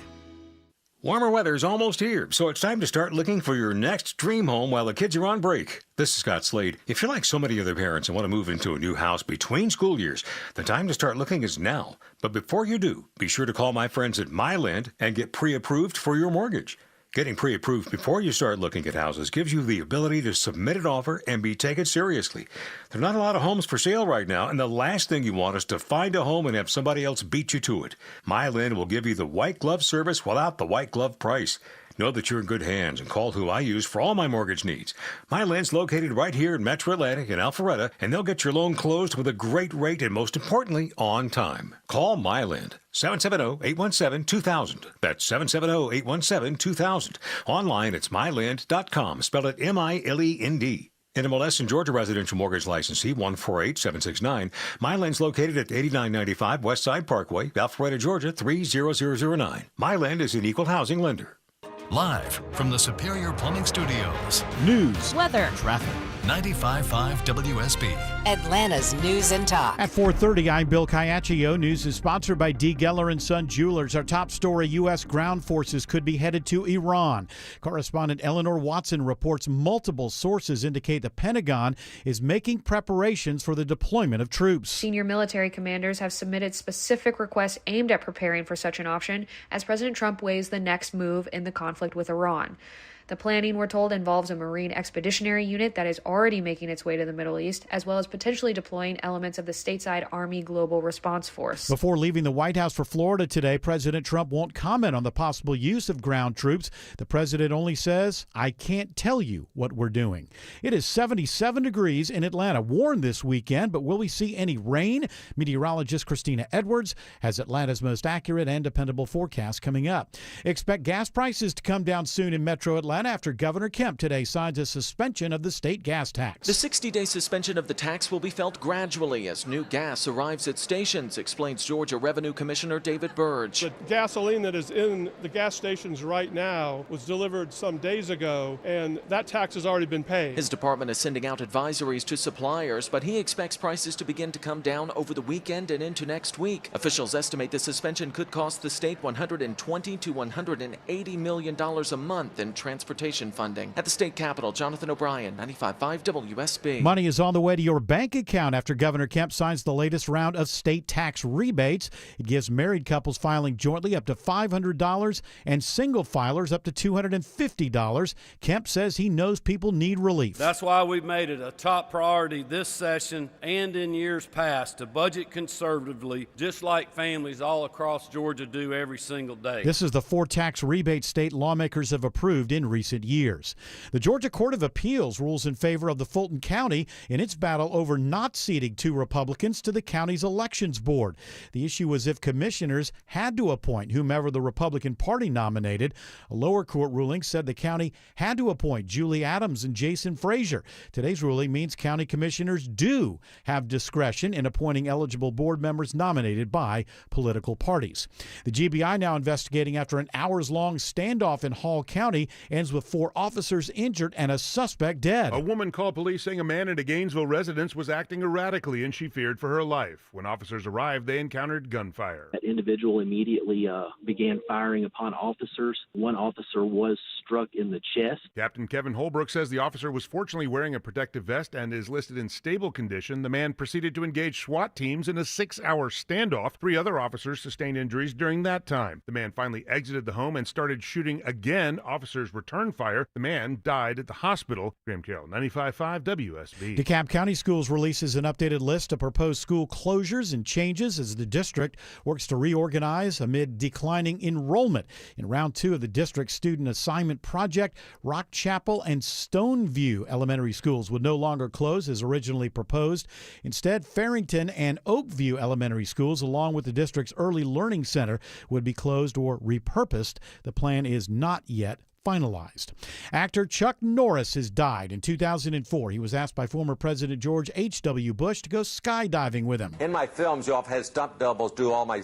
Speaker 26: Warmer weather's almost here, so it's time to start looking for your next dream home while the kids are on break. This is Scott Slade. If you're like so many other parents and want to move into a new house between school years, the time to start looking is now. But before you do, be sure to call my friends at MyLend and get pre-approved for your mortgage. Getting pre-approved before you start looking at houses gives you the ability to submit an offer and be taken seriously. There are not a lot of homes for sale right now, and the last thing you want is to find a home and have somebody else beat you to it. MyLand will give you the white glove service without the white glove price. Know that you're in good hands and call who I use for all my mortgage needs. MyLand's located right here in Metro Atlantic in Alpharetta, and they'll get your loan closed with a great rate and, most importantly, on time. Call MyLand. 770-817-2000. That's 770-817-2000. Online, it's myland.com. Spell it MILEND. NMLS and Georgia Residential Mortgage Licensee 148769. MyLand's located at 8995 Westside Parkway, Alpharetta, Georgia 30009. MyLand is an equal housing lender.
Speaker 7: Live from the Superior Plumbing Studios.
Speaker 10: News,
Speaker 7: weather,
Speaker 10: traffic.
Speaker 7: 95.5 WSB.
Speaker 14: Atlanta's News and Talk.
Speaker 10: At 4:30, I'm Bill Caiaccio. News is sponsored by D. Geller & Son Jewelers. Our top story, U.S. ground forces could be headed to Iran. Correspondent Eleanor Watson reports multiple sources indicate the Pentagon is making preparations for the deployment of troops.
Speaker 17: Senior military commanders have submitted specific requests aimed at preparing for such an option as President Trump weighs the next move in the conflict with Iran. The planning, we're told, involves a Marine Expeditionary Unit that is already making its way to the Middle East, as well as potentially deploying elements of the stateside Army Global Response Force.
Speaker 10: Before leaving the White House for Florida today, President Trump won't comment on the possible use of ground troops. The president only says, "I can't tell you what we're doing." It is 77 degrees in Atlanta. Warm this weekend, but will we see any rain? Meteorologist Christina Edwards has Atlanta's most accurate and dependable forecast coming up. Expect gas prices to come down soon in Metro Atlanta after Governor Kemp today signs a suspension of the state gas tax.
Speaker 19: The 60-day suspension of the tax will be felt gradually as new gas arrives at stations, explains Georgia Revenue Commissioner David Burge.
Speaker 21: The gasoline that is in the gas stations right now was delivered some days ago, and that tax has already been paid.
Speaker 19: His department is sending out advisories to suppliers, but he expects prices to begin to come down over the weekend and into next week. Officials estimate the suspension could cost the state $120 to $180 million a month in transportation funding. At the state capitol, Jonathan O'Brien, 95.5 WSB.
Speaker 10: Money is on the way to your bank account after Governor Kemp signs the latest round of state tax rebates. It gives married couples filing jointly up to $500 and single filers up to $250. Kemp says he knows people need relief.
Speaker 27: That's why we've made it a top priority this session and in years past to budget conservatively, just like families all across Georgia do every single day.
Speaker 10: This is the 4 tax rebates state lawmakers have approved in recent years. The Georgia Court of Appeals rules in favor of the Fulton County in its battle over not seating 2 Republicans to the county's elections board. The issue was if commissioners had to appoint whomever the Republican Party nominated. A lower court ruling said the county had to appoint Julie Adams and Jason Frazier. Today's ruling means county commissioners do have discretion in appointing eligible board members nominated by political parties. The GBI now investigating after an hours-long standoff in Hall County ends with 4 officers injured and a suspect dead.
Speaker 28: A woman called police saying a man at a Gainesville residence was acting erratically and she feared for her life. When officers arrived, they encountered gunfire.
Speaker 29: That individual immediately began firing upon officers. One officer was struck in the chest.
Speaker 28: Captain Kevin Holbrook says the officer was fortunately wearing a protective vest and is listed in stable condition. The man proceeded to engage SWAT teams in a 6-hour standoff. 3 other officers sustained injuries during that time. The man finally exited the home and started shooting again. Officers returned fire. The man died at the hospital. Graham Carroll, 95.5 WSB.
Speaker 10: DeKalb County Schools releases an updated list of proposed school closures and changes as the district works to reorganize amid declining enrollment. In round 2 of the district's student assignment project, Rock Chapel and Stoneview elementary schools would no longer close as originally proposed. Instead, Farrington and Oakview elementary schools, along with the district's early learning center, would be closed or repurposed. The plan is not yet finalized. Actor Chuck Norris has died in 2004. He was asked by former President George H.W. Bush to go skydiving with him.
Speaker 30: In my films, I've had stunt doubles do all my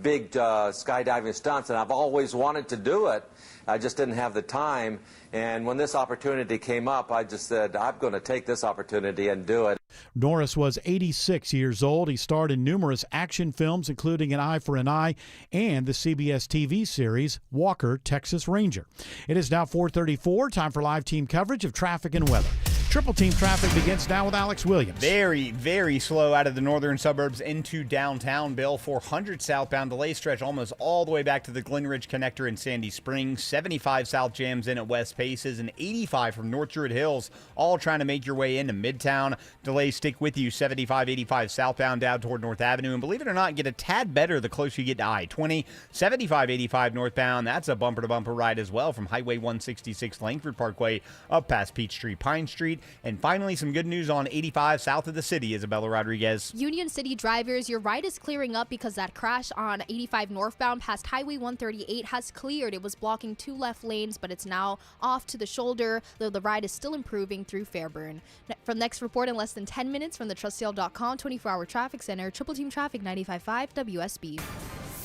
Speaker 30: big skydiving stunts, and I've always wanted to do it. I just didn't have the time. And when this opportunity came up, I just said, I'm going to take this opportunity and do it.
Speaker 10: Norris was 86 years old. He starred in numerous action films, including An Eye for an Eye and the CBS TV series Walker, Texas Ranger. It is now 4:34. Time for live team coverage of traffic and weather. Triple Team traffic begins now with Alex Williams.
Speaker 6: Very, very slow out of the northern suburbs into downtown. Bill, 400 southbound delay stretch almost all the way back to the Glen Ridge connector in Sandy Springs. 75 south jams in at West Paces and 85 from North Druid Hills, all trying to make your way into Midtown. Delays stick with you. 75, 85 southbound down toward North Avenue. And believe it or not, get a tad better the closer you get to I-20. 75, 85 northbound. That's a bumper-to-bumper ride as well from Highway 166 Langford Parkway up past Peachtree Pine Street. And finally, some good news on 85 south of the city. Isabella Rodriguez.
Speaker 5: Union City drivers, your ride is clearing up because that crash on 85 northbound past Highway 138 has cleared. It was blocking 2 left lanes, but it's now off to the shoulder, though the ride is still improving through Fairburn. From next report in less than 10 minutes from the TrustSale.com 24-hour traffic center, Triple Team Traffic 95.5 WSB.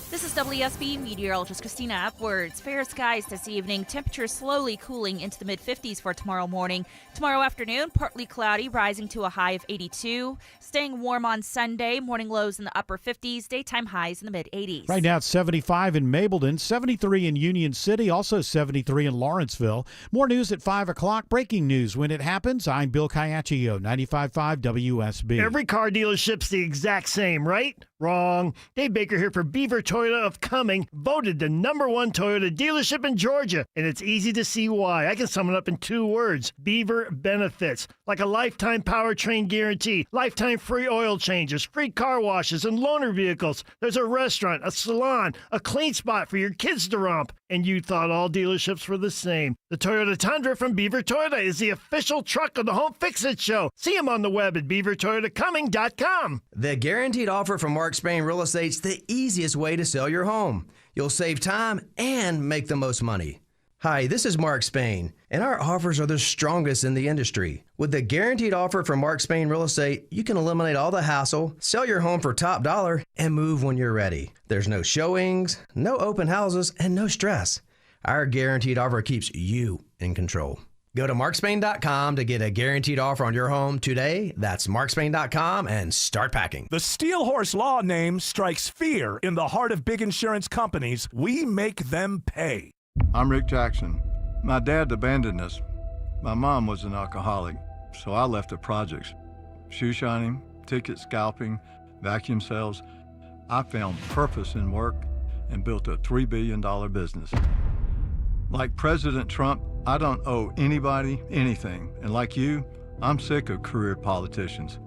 Speaker 1: This is WSB meteorologist Christina Upwards. Fair skies this evening. Temperatures slowly cooling into the mid-50s for tomorrow morning. Tomorrow afternoon, partly cloudy, rising to a high of 82. Staying warm on Sunday. Morning lows in the upper 50s. Daytime highs in the mid-80s.
Speaker 10: Right now it's 75 in Mableton, 73 in Union City, also 73 in Lawrenceville. More news at 5 o'clock. Breaking news when it happens. I'm Bill Caiaccio, 95.5 WSB.
Speaker 3: Every car dealership's the exact same, right? Wrong. Dave Baker here for Beaver Toyota of Cumming, voted the #1 Toyota dealership in Georgia. And it's easy to see why. I can sum it up in 2 words. Beaver benefits. Like a lifetime powertrain guarantee, lifetime free oil changes, free car washes, and loaner vehicles. There's a restaurant, a salon, a clean spot for your kids to romp. And you thought all dealerships were the same. The Toyota Tundra from Beaver Toyota is the official truck of the Home Fix-It Show. See them on the web at beavertoyotacumming.com.
Speaker 2: The guaranteed offer from Mark Spain Real Estate's the easiest way to sell your home. You'll save time and make the most money. Hi, this is Mark Spain, and our offers are the strongest in the industry. With the guaranteed offer from Mark Spain Real Estate, you can eliminate all the hassle, sell your home for top dollar, and move when you're ready. There's no showings, no open houses, and no stress. Our guaranteed offer keeps you in control. Go to markspain.com to get a guaranteed offer on your home today. That's markspain.com and start packing.
Speaker 9: The Steel Horse Law name strikes fear in the heart of big insurance companies. We make them pay.
Speaker 4: I'm Rick Jackson. My dad abandoned us. My mom was an alcoholic, so I left the projects. Shoe shining, ticket scalping, vacuum sales. I found purpose in work and built a $3 billion business. Like President Trump, I don't owe anybody anything. And like you, I'm sick of career politicians.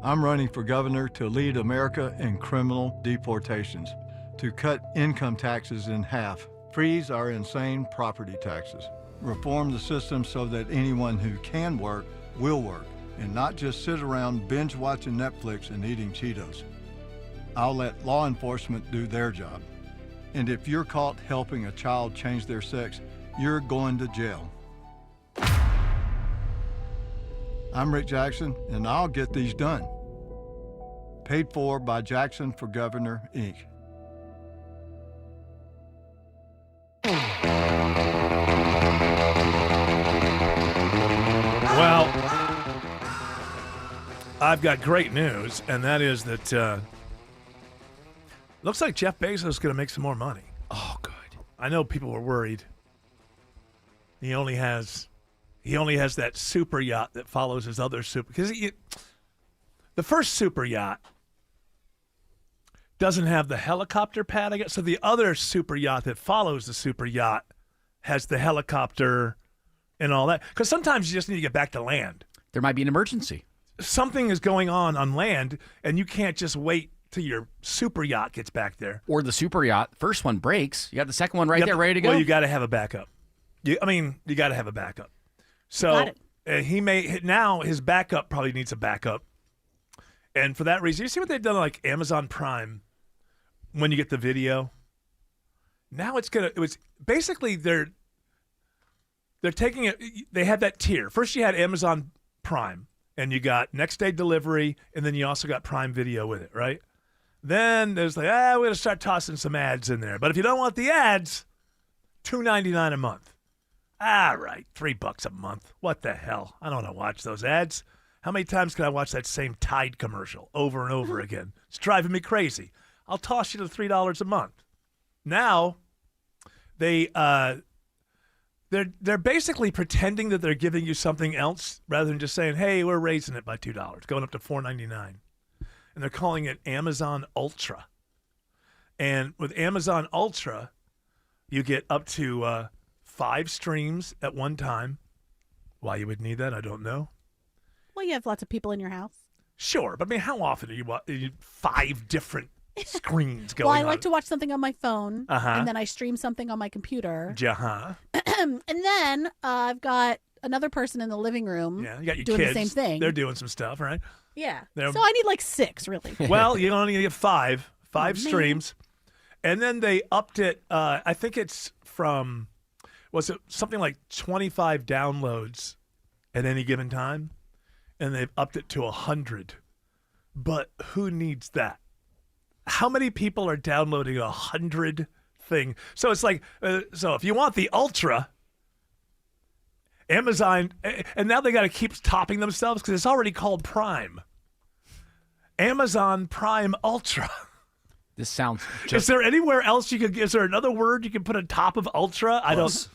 Speaker 4: I'm running for governor to lead America in criminal deportations, to cut income taxes in half, freeze our insane property taxes, reform the system so that anyone who can work will work, and not just sit around binge watching Netflix and eating Cheetos. I'll let law enforcement do their job. And if you're caught helping a child change their sex, you're going to jail. I'm Rick Jackson, and I'll get these done. Paid for by Jackson for Governor, Inc.
Speaker 9: Well, I've got great news, and that is that looks like Jeff Bezos is going to make some more money.
Speaker 12: Oh, good.
Speaker 9: I know people were worried. He only has that super yacht that follows his other super. Because the first super yacht doesn't have the helicopter pad, I guess. So the other super yacht that follows the super yacht has the helicopter and all that. Because sometimes you just need to get back to land.
Speaker 8: There might be an emergency.
Speaker 9: Something is going on land, and you can't just wait till your super yacht gets back there.
Speaker 8: Or the super yacht, first one breaks. You got the second one right there ready to go.
Speaker 9: Well, you got to have a backup. You got to have a backup. So now his backup probably needs a backup. And for that reason, you see what they've done like Amazon Prime when you get the video? Now basically they're taking it, they have that tier. First you had Amazon Prime, and you got next day delivery, and then you also got Prime Video with it, right? Then there's like, we're going to start tossing some ads in there. But if you don't want the ads, $2.99 a month. All right, $3 a month. What the hell? I don't want to watch those ads. How many times can I watch that same Tide commercial over and over again? It's driving me crazy. I'll toss you to $3 a month. Now, they They're basically pretending that they're giving you something else rather than just saying, "Hey, we're raising it by $2, going up to $4.99," and they're calling it Amazon Ultra. And with Amazon Ultra, you get up to 5 streams at one time. Why you would need that, I don't know.
Speaker 11: Well, you have lots of people in your house.
Speaker 9: Sure, but I mean, how often are you 5 different screens going
Speaker 11: Well, I
Speaker 9: on?
Speaker 11: like to watch something on my phone,
Speaker 9: Uh-huh.
Speaker 11: and then I stream something on my computer.
Speaker 9: Uh-huh.
Speaker 11: And then I've got another person in the living room
Speaker 9: Yeah, you got your
Speaker 11: doing
Speaker 9: kids.
Speaker 11: the same thing.
Speaker 9: They're doing some stuff, right?
Speaker 11: Yeah.
Speaker 9: They're-
Speaker 11: So I need like 6, really.
Speaker 9: Well, you only get 5
Speaker 11: man.
Speaker 9: streams. And then they upped it. I think it's from, was it something like 25 downloads at any given time? And they've upped it to 100. But who needs that? How many people are downloading 100 thing? So it's like, so if you want the Ultra, Amazon, and now they got to keep topping themselves because it's already called Prime. Amazon Prime Ultra.
Speaker 8: This sounds
Speaker 9: Is there anywhere else you could, is there another word you can put on top of Ultra? I don't.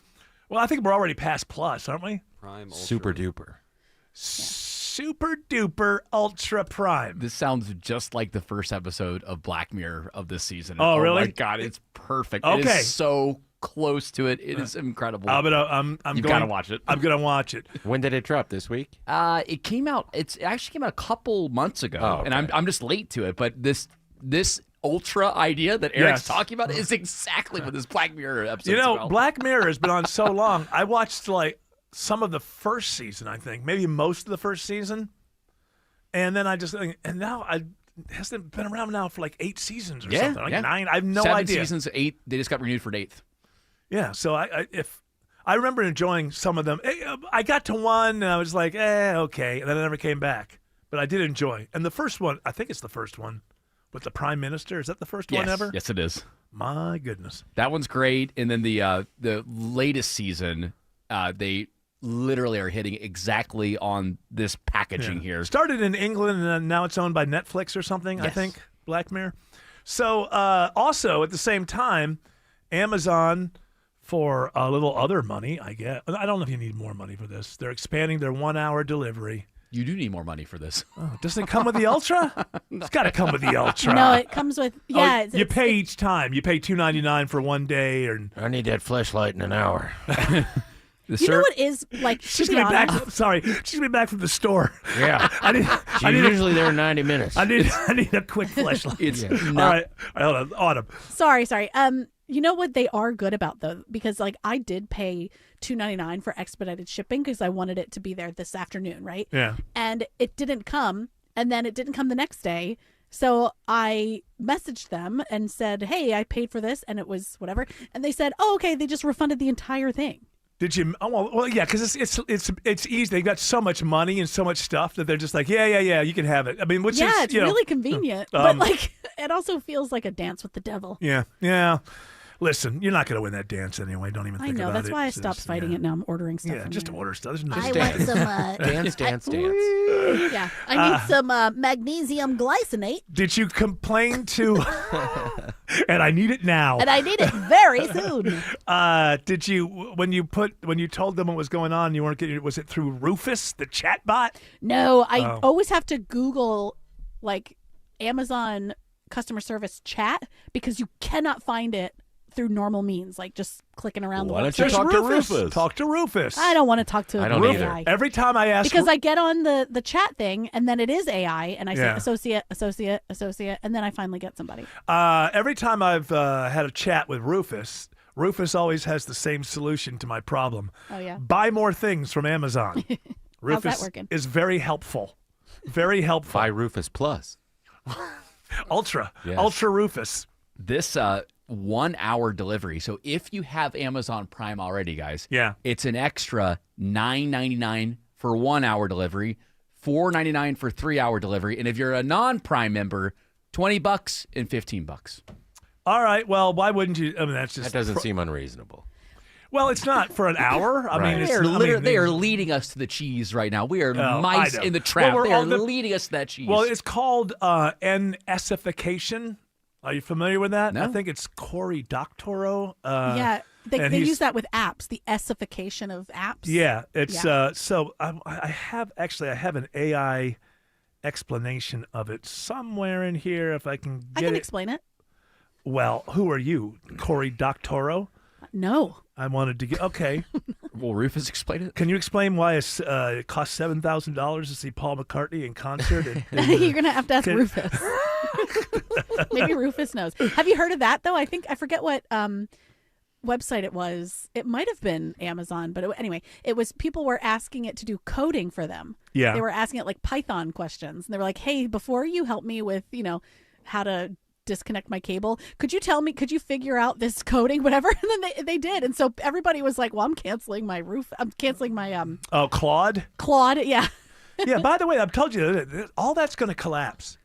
Speaker 9: Well, I think we're already past Plus, aren't we?
Speaker 13: Prime Ultra.
Speaker 15: Super duper.
Speaker 9: Super duper Ultra Prime.
Speaker 8: This sounds just like the first episode of Black Mirror of this season.
Speaker 9: Oh, really?
Speaker 8: My God, it's perfect.
Speaker 9: Okay.
Speaker 8: It is so close to it. It is incredible.
Speaker 9: I'm
Speaker 8: You've got to watch it.
Speaker 9: I'm gonna watch it.
Speaker 15: When did it drop? This week?
Speaker 8: It came out. It actually came out a couple months ago, and I'm just late to it. But this Ultra idea that Eric's talking about is exactly what this Black Mirror episode.
Speaker 9: You know,
Speaker 8: about.
Speaker 9: Black Mirror has been on so long. I watched like some of the first season, I think, maybe most of the first season, and then and now it hasn't been around now for like 8 seasons or something, like 9. I have no
Speaker 8: 7
Speaker 9: idea.
Speaker 8: seasons, 8. They just got renewed for an 8th.
Speaker 9: Yeah, so I remember enjoying some of them. I got to one and I was like, okay, and then I never came back. But I did enjoy. And the first one, I think it's the first one with the Prime Minister. Is that the first one ever?
Speaker 8: Yes, it is.
Speaker 9: My goodness.
Speaker 8: That one's great. And then the latest season, they literally are hitting exactly on this packaging here.
Speaker 9: Started in England and now it's owned by Netflix or something, I think, Black Mirror. So also at the same time, Amazon, for a little other money, I guess. I don't know if you need more money for this. They're expanding their 1-hour delivery.
Speaker 8: You do need more money for this.
Speaker 9: Oh, doesn't it come with the Ultra? It's got to come with the Ultra.
Speaker 11: No, it comes with,
Speaker 9: you pay each time. You pay $2.99 for one day.
Speaker 15: I need that flashlight in an hour.
Speaker 11: You know what is like?
Speaker 9: She's
Speaker 11: to be
Speaker 9: gonna be back.
Speaker 11: honest-
Speaker 9: Sorry, she's gonna be back from the store.
Speaker 15: Yeah. She's usually there in 90 minutes.
Speaker 9: I need a quick flashlight. All right, hold on, Autumn.
Speaker 11: Sorry. You know what they are good about though, because like I did pay $2.99 for expedited shipping because I wanted it to be there this afternoon, right?
Speaker 9: Yeah.
Speaker 11: And it didn't come, and then it didn't come the next day. So I messaged them and said, "Hey, I paid for this, and it was whatever." And they said, "Oh, okay." They just refunded the entire thing.
Speaker 9: Did you? Oh, well, yeah, because it's easy. They got so much money and so much stuff that they're just like, yeah, you can have it. I mean, which is
Speaker 11: it's really convenient, but like it also feels like a dance with the devil.
Speaker 9: Yeah. Listen, you're not going to win that dance anyway. Don't even
Speaker 11: I
Speaker 9: think
Speaker 11: know.
Speaker 9: about it.
Speaker 11: That's why I stopped fighting it. Now I'm ordering stuff.
Speaker 9: Yeah,
Speaker 11: from
Speaker 9: just
Speaker 11: there.
Speaker 9: order stuff. There's no
Speaker 11: I want some
Speaker 15: dance.
Speaker 11: Yeah, I need some magnesium glycinate,
Speaker 9: Did you complain to? And I need it now.
Speaker 11: and I need it very soon.
Speaker 9: Did you when you told them what was going on? You weren't getting. Was it through Rufus, the chatbot?
Speaker 11: No, I always have to Google like Amazon customer service chat because you cannot find it through normal means, like just clicking around the
Speaker 15: Why
Speaker 11: website.
Speaker 15: don't you talk to Rufus?
Speaker 9: Talk to Rufus.
Speaker 11: I don't want to talk to
Speaker 15: I don't
Speaker 11: AI.
Speaker 15: either.
Speaker 9: Every time I ask,
Speaker 11: because I get on the chat thing and then it is AI and I
Speaker 9: Yeah.
Speaker 11: say associate, and then I finally get somebody.
Speaker 9: every time I've had a chat with Rufus, Rufus always has the same solution to my problem.
Speaker 11: Oh yeah.
Speaker 9: Buy more things from Amazon. Rufus
Speaker 11: that working?
Speaker 9: is very helpful. Very helpful.
Speaker 15: Buy Rufus Plus.
Speaker 9: Ultra.
Speaker 15: Yes.
Speaker 9: Ultra Rufus.
Speaker 8: This 1-hour delivery. So if you have Amazon Prime already, guys, it's an extra $9.99 for 1-hour delivery, $4.99 for 3-hour delivery, and if you're a non-Prime member, $20 and $15.
Speaker 9: All right. Well, why wouldn't you? I mean, that's just
Speaker 15: That doesn't seem unreasonable.
Speaker 9: Well, it's not for an hour. I mean,
Speaker 8: They are leading us to the cheese right now. We are mice in the trap.
Speaker 9: Well,
Speaker 8: they are leading us to that cheese.
Speaker 9: Well, it's called NSification. Are you familiar with that?
Speaker 8: No.
Speaker 9: I think it's Cory Doctorow.
Speaker 11: Yeah, They use that with apps, the S-ification of apps.
Speaker 9: Yeah, it's so I have an AI explanation of it somewhere in here if I can get it.
Speaker 11: I can explain it.
Speaker 9: Well, who are you, Cory Doctorow?
Speaker 11: No.
Speaker 9: I wanted to get okay.
Speaker 8: Will Rufus explain it?
Speaker 9: Can you explain why it costs $7,000 to see Paul McCartney in concert?
Speaker 11: You're gonna have to ask Rufus. Maybe Rufus knows. Have you heard of that though? I forget what website it was. It might have been Amazon, but anyway, it was people were asking it to do coding for them.
Speaker 9: Yeah.
Speaker 11: They were asking it like Python questions, and they were like, "Hey, before you help me with how to disconnect my cable, could you figure out this coding, whatever?" And then they did, and so everybody was like, "Well, I'm canceling my
Speaker 9: Claude.
Speaker 11: Yeah.
Speaker 9: Yeah. By the way, I've told you all that's going to collapse.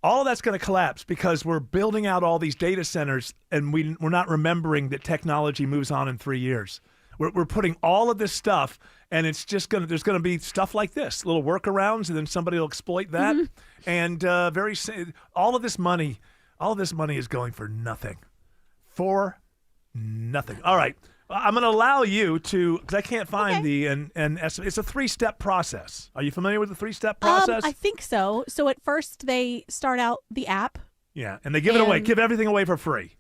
Speaker 9: All of that's going to collapse because we're building out all these data centers, and we're not remembering that technology moves on in 3 years. We're putting all of this stuff, and it's just there's going to be stuff like this, little workarounds, and then somebody will exploit that, and all of this money is going for nothing. For nothing. All right. I'm going to allow you to, because I can't find it's a 3-step process. Are you familiar with the 3-step process?
Speaker 11: I think so. So at first they start out the app.
Speaker 9: Yeah, and they give it away, give everything away for free.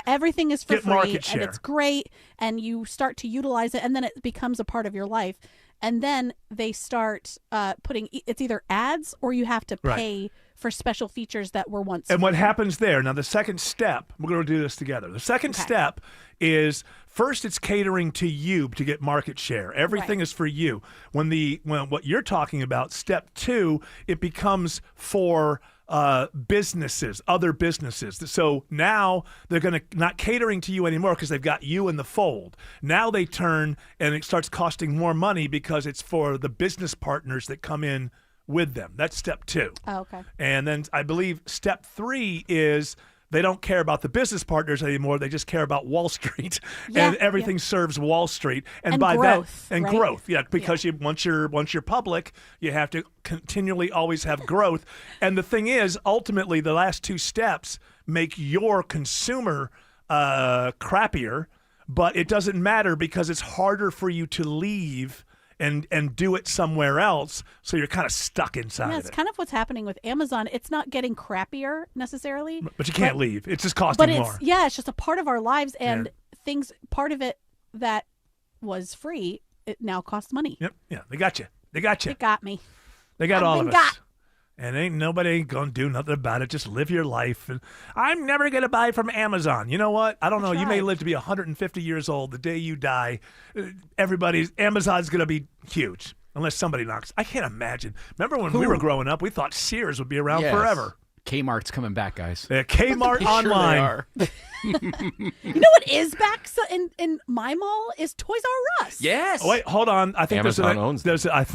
Speaker 11: Everything is for
Speaker 9: get
Speaker 11: free,
Speaker 9: market share.
Speaker 11: and it's great, and you start to utilize it, and then it becomes a part of your life. And then they start putting it's either ads or you have to pay for special features that were once.
Speaker 9: And what happens there? Now, the second step, we're going to do this together. The second step is first it's catering to you to get market share. Everything is for you. When what you're talking about, step 2, it becomes for businesses, other businesses. So now they're going to not catering to you anymore because they've got you in the fold. Now they turn and it starts costing more money because it's for the business partners that come in with them. That's step 2.
Speaker 11: Oh, okay.
Speaker 9: And then I believe step 3 is they don't care about the business partners anymore. They just care about Wall Street, and everything serves Wall Street. And by
Speaker 11: growth,
Speaker 9: that, and growth, because once you're public, you have to continually always have growth. And the thing is, ultimately, the last 2 steps make your consumer crappier, but it doesn't matter because it's harder for you to leave and do it somewhere else, so you're kind of stuck inside
Speaker 11: it's
Speaker 9: of it.
Speaker 11: kind of what's happening with Amazon. It's not getting crappier necessarily.
Speaker 9: But you can't leave. It's just costing more.
Speaker 11: It's just a part of our lives, and part of it that was free, it now costs money.
Speaker 9: Yep. Yeah, they got you. They got you.
Speaker 11: It got me.
Speaker 9: They got all of us. And ain't nobody going to do nothing about it. Just live your life. And I'm never going to buy from Amazon. You know what? I don't know. You may live to be 150 years old. The day you die, Amazon's going to be huge. Unless somebody knocks. I can't imagine. Remember when we were growing up, we thought Sears would be around forever.
Speaker 8: Kmart's coming back, guys.
Speaker 9: Kmart online.
Speaker 11: You know what is back in my mall is Toys R Us.
Speaker 8: Yes.
Speaker 9: Oh, wait, hold on. I think
Speaker 15: Amazon owns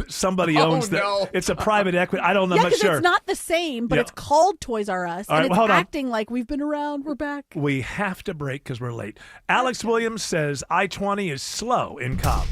Speaker 9: somebody owns that. It's a private equity. I don't know. I'm not sure.
Speaker 11: It's not the same, but it's called Toys R Us, and it's acting like we've been around. We're back.
Speaker 9: We have to break because we're late. Alex Williams says I-20 is slow in Cobb.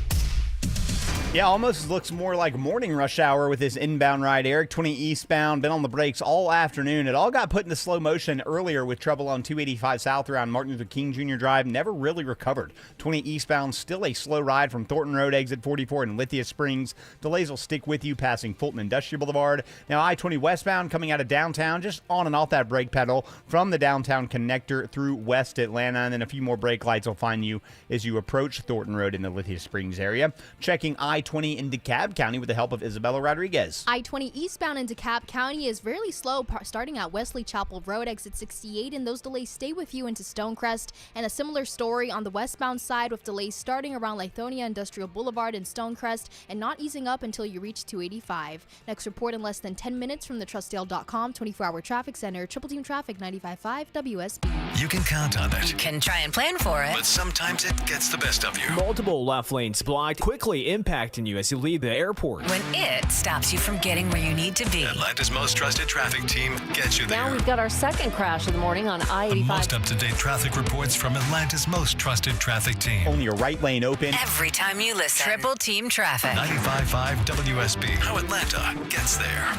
Speaker 6: Yeah, almost looks more like morning rush hour with this inbound ride. Eric, 20 eastbound, been on the brakes all afternoon. It all got put into slow motion earlier with trouble on 285 south around Martin Luther King Jr. Drive. Never really recovered. 20 eastbound, still a slow ride from Thornton Road, exit 44 in Lithia Springs. Delays will stick with you passing Fulton Industrial Boulevard. Now I-20 westbound coming out of downtown, just on and off that brake pedal from the downtown connector through West Atlanta. And then a few more brake lights will find you as you approach Thornton Road in the Lithia Springs area. Checking I-20 in DeKalb County with the help of Isabella Rodriguez.
Speaker 5: I-20 eastbound in DeKalb County is fairly slow, starting at Wesley Chapel Road, exit 68, and those delays stay with you into Stonecrest. And a similar story on the westbound side with delays starting around Lithonia Industrial Boulevard in Stonecrest and not easing up until you reach 285. Next report in less than 10 minutes from the Trustdale.com 24-hour traffic center, Triple Team Traffic 95.5 WSB.
Speaker 7: You can count on it.
Speaker 14: You can try and plan for it.
Speaker 7: But sometimes it gets the best of you.
Speaker 13: Multiple left lanes blocked, quickly impacting you as you leave the airport.
Speaker 14: When it stops you from getting where you need to be.
Speaker 7: Atlanta's most trusted traffic team gets you there.
Speaker 16: Now we've got our second crash of the morning on I-85.
Speaker 7: The most up-to-date traffic reports from Atlanta's most trusted traffic team.
Speaker 6: Only your right lane open.
Speaker 14: Every time you listen. Triple Team Traffic.
Speaker 7: 95.5 WSB. How Atlanta gets there.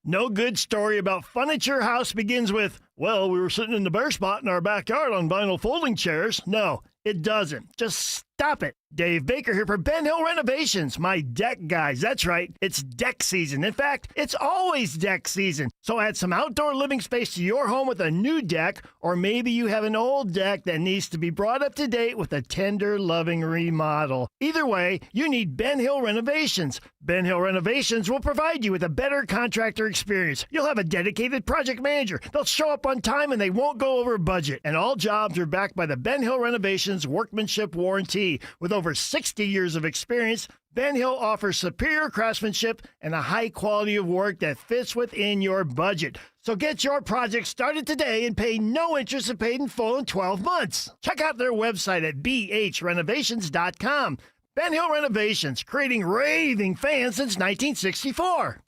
Speaker 3: No good story about Furniture House begins with Well, we were sitting in the bare spot in our backyard on vinyl folding chairs. No, it doesn't. Just stop it. Dave Baker here for Ben Hill Renovations, my deck guys. That's right, it's deck season. In fact, it's always deck season. So add some outdoor living space to your home with a new deck, or maybe you have an old deck that needs to be brought up to date with a tender, loving remodel. Either way, you need Ben Hill Renovations. Ben Hill Renovations will provide you with a better contractor experience. You'll have a dedicated project manager. They'll show up on time and they won't go over budget. And all jobs are backed by the Ben Hill Renovations Workmanship Warranty. With over 60 years of experience, Ben Hill offers superior craftsmanship and a high quality of work that fits within your budget. So get your project started today and pay no interest and paid in full in 12 months. Check out their website at bhrenovations.com. Ben Hill Renovations, creating raving fans since 1964.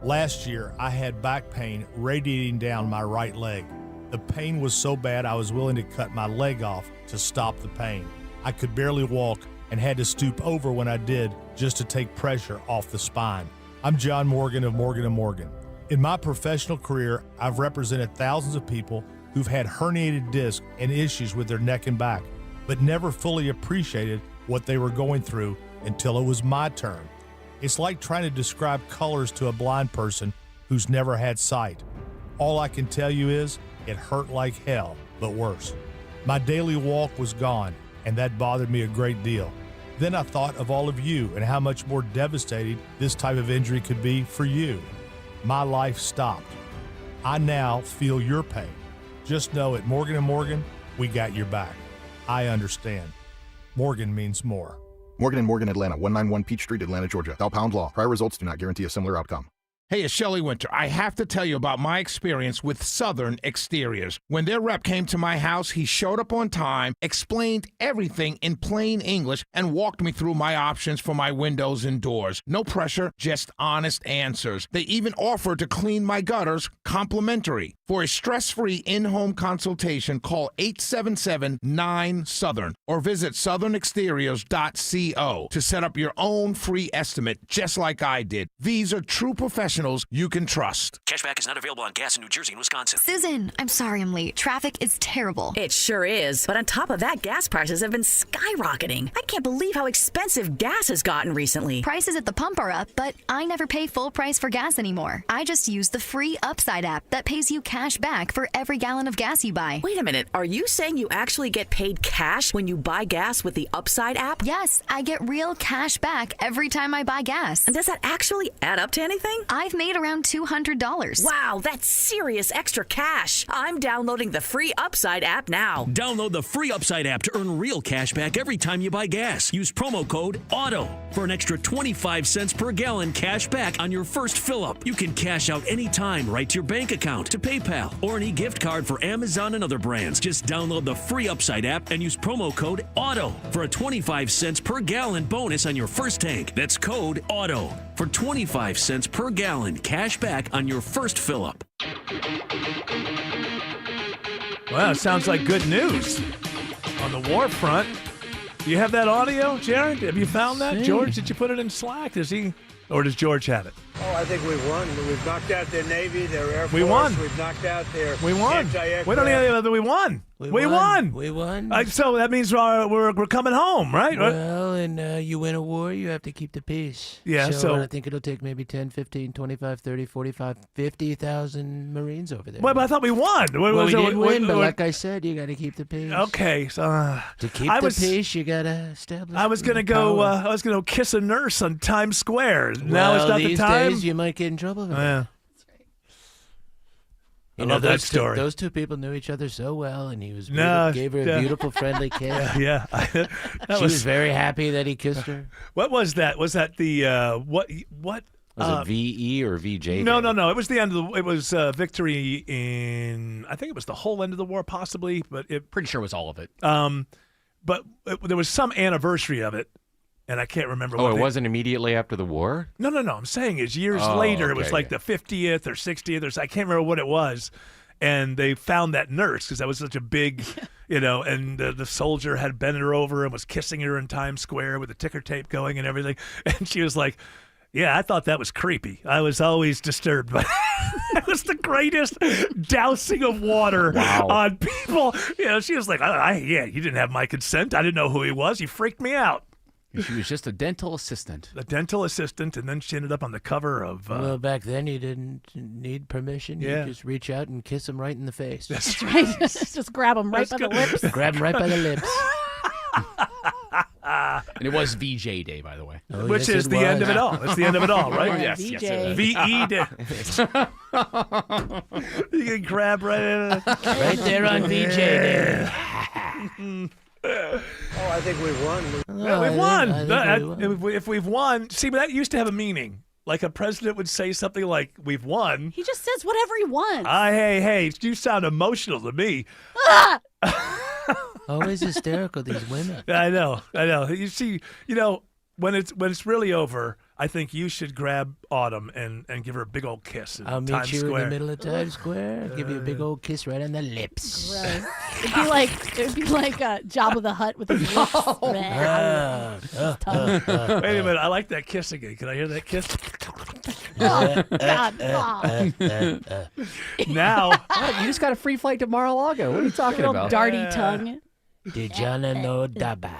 Speaker 17: Last year, I had back pain radiating down my right leg. The pain was so bad I was willing to cut my leg off to stop the pain. I could barely walk and had to stoop over when I did just to take pressure off the spine. I'm John Morgan of Morgan & Morgan. In my professional career, I've represented thousands of people who've had herniated discs and issues with their neck and back, but never fully appreciated what they were going through until it was my turn. It's like trying to describe colors to a blind person who's never had sight. All I can tell you is it hurt like hell, but worse. My daily walk was gone, and that bothered me a great deal. Then I thought of all of you and how much more devastating this type of injury could be for you. My life stopped. I now feel your pain. Just know at Morgan & Morgan, we got your back. I understand. Morgan means more.
Speaker 18: Morgan & Morgan, Atlanta, 191 Peach Street, Atlanta, Georgia. Bell Pound Law. Prior results do not guarantee a similar outcome.
Speaker 19: Hey, it's Shelley Winter. I have to tell you about my experience with Southern Exteriors. When their rep came to my house, he showed up on time, explained everything in plain English, and walked me through my options for my windows and doors. No pressure, just honest answers. They even offered to clean my gutters complimentary. For a stress-free in-home consultation, call 877-9-SOUTHERN or visit southernexteriors.co to set up your own free estimate, just like I did. These are true professionals you can trust.
Speaker 20: Cashback is not available on gas in New Jersey and Wisconsin.
Speaker 21: Susan, I'm sorry I'm late. Traffic is terrible.
Speaker 22: It sure is. But on top of that, gas prices have been skyrocketing. I can't believe how expensive gas has gotten recently.
Speaker 21: Prices at the pump are up, but I never pay full price for gas anymore. I just use the free Upside app that pays you cash back for every gallon of gas you buy.
Speaker 22: Wait a minute. Are you saying you actually get paid cash when you buy gas with the Upside app?
Speaker 21: Yes, I get real cash back every time I buy gas.
Speaker 22: And does that actually add up to anything?
Speaker 21: I've made around $200.
Speaker 22: Wow, that's serious extra cash. I'm downloading the free Upside app now.
Speaker 20: Download the free Upside app to earn real cash back every time you buy gas. Use promo code AUTO for an extra 25 cents per gallon cash back on your first fill-up. You can cash out anytime right to your bank account, to PayPal, or any gift card for Amazon and other brands. Just download the free Upside app and use promo code AUTO for a 25 cents per gallon bonus on your first tank. That's code AUTO for 25 cents per gallon cash back on your first fill-up.
Speaker 9: Well, it sounds like good news on the war front. Do you have that audio, Jared? Have you found that? George, did you put it in Slack? Does George have it?
Speaker 23: Oh, I think we've won. We've knocked out their Navy, their Air Force.
Speaker 9: We won.
Speaker 23: We've knocked out their
Speaker 9: We won.
Speaker 23: anti-aircraft.
Speaker 9: We don't even we won. We won. So that means we're coming home, right?
Speaker 24: Well, and you win a war, you have to keep the peace.
Speaker 9: Yeah,
Speaker 24: so I think it'll take maybe 10, 15, 25, 30, 45, 50,000 Marines over there.
Speaker 9: Well, but I thought we won.
Speaker 24: Well, we did win, but like I said, you got to keep the peace.
Speaker 9: Okay, so
Speaker 24: to keep the peace, you got to establish.
Speaker 9: I was gonna go. I was gonna kiss a nurse on Times Square. Now it's not the
Speaker 24: these
Speaker 9: time.
Speaker 24: days you might get in trouble for that.
Speaker 9: Yeah.
Speaker 24: You
Speaker 9: I
Speaker 24: know,
Speaker 9: love that story.
Speaker 24: Those two people knew each other so well, and he was gave her a
Speaker 9: yeah.
Speaker 24: beautiful, friendly kiss.
Speaker 9: Yeah.
Speaker 24: She was very happy that he kissed her.
Speaker 9: What was that? Was that the what?
Speaker 24: Was it VE or VJ?
Speaker 9: No. It was the end of the. It was victory in. I think it was the whole end of the war, possibly, but
Speaker 8: pretty sure it was all of it.
Speaker 9: But there was some anniversary of it. And I can't remember.
Speaker 15: Oh, it wasn't immediately after the war?
Speaker 9: No. I'm saying it's years later. It was like the 50th or 60th or I can't remember what it was. And they found that nurse because that was such a big, and the soldier had bent her over and was kissing her in Times Square with the ticker tape going and everything. And she was like, yeah, I thought that was creepy. I was always disturbed by It was the greatest dousing of water on people. You know, she was like, yeah, you didn't have my consent. I didn't know who he was. He freaked me out.
Speaker 8: She was just a dental assistant.
Speaker 9: A dental assistant, and then she ended up on the cover of...
Speaker 24: well, back then you didn't need permission.
Speaker 9: Yeah.
Speaker 24: You just reach out and kiss him right in the face.
Speaker 11: That's right. Just grab him right by the lips.
Speaker 24: Grab him right by the lips.
Speaker 8: And it was VJ Day, by the way.
Speaker 24: Oh,
Speaker 9: Which
Speaker 24: yes,
Speaker 9: is the end of it all. It's the end of it all, right?
Speaker 11: Yeah,
Speaker 9: yes,
Speaker 11: VJ.
Speaker 9: yes. V-E Day. You can grab right in it.
Speaker 24: Right there on VJ Day.
Speaker 23: Oh, I think we've won.
Speaker 9: Yeah, we've won.
Speaker 24: I think we won.
Speaker 9: If we've won, see, but that used to have a meaning. Like a president would say something like, "We've won."
Speaker 11: He just says whatever he wants.
Speaker 9: Hey, you sound emotional to me.
Speaker 24: Always hysterical, these women.
Speaker 9: I know. You see, when it's really over, I think you should grab Autumn and give her a big old kiss in
Speaker 24: I'll meet
Speaker 9: Times
Speaker 24: you
Speaker 9: Square.
Speaker 24: in the middle of Times Square. Give you a big old kiss right on the lips.
Speaker 11: Gross. It'd be like Jabba the Hutt with his lips.
Speaker 9: Wait a minute, I like that kiss again. Can I hear that kiss?
Speaker 11: Oh, God.
Speaker 9: Now,
Speaker 8: you just got a free flight to Mar-a-Lago. What are you talking
Speaker 11: Little
Speaker 8: about?
Speaker 11: darty tongue.
Speaker 24: Did Jana know Daba?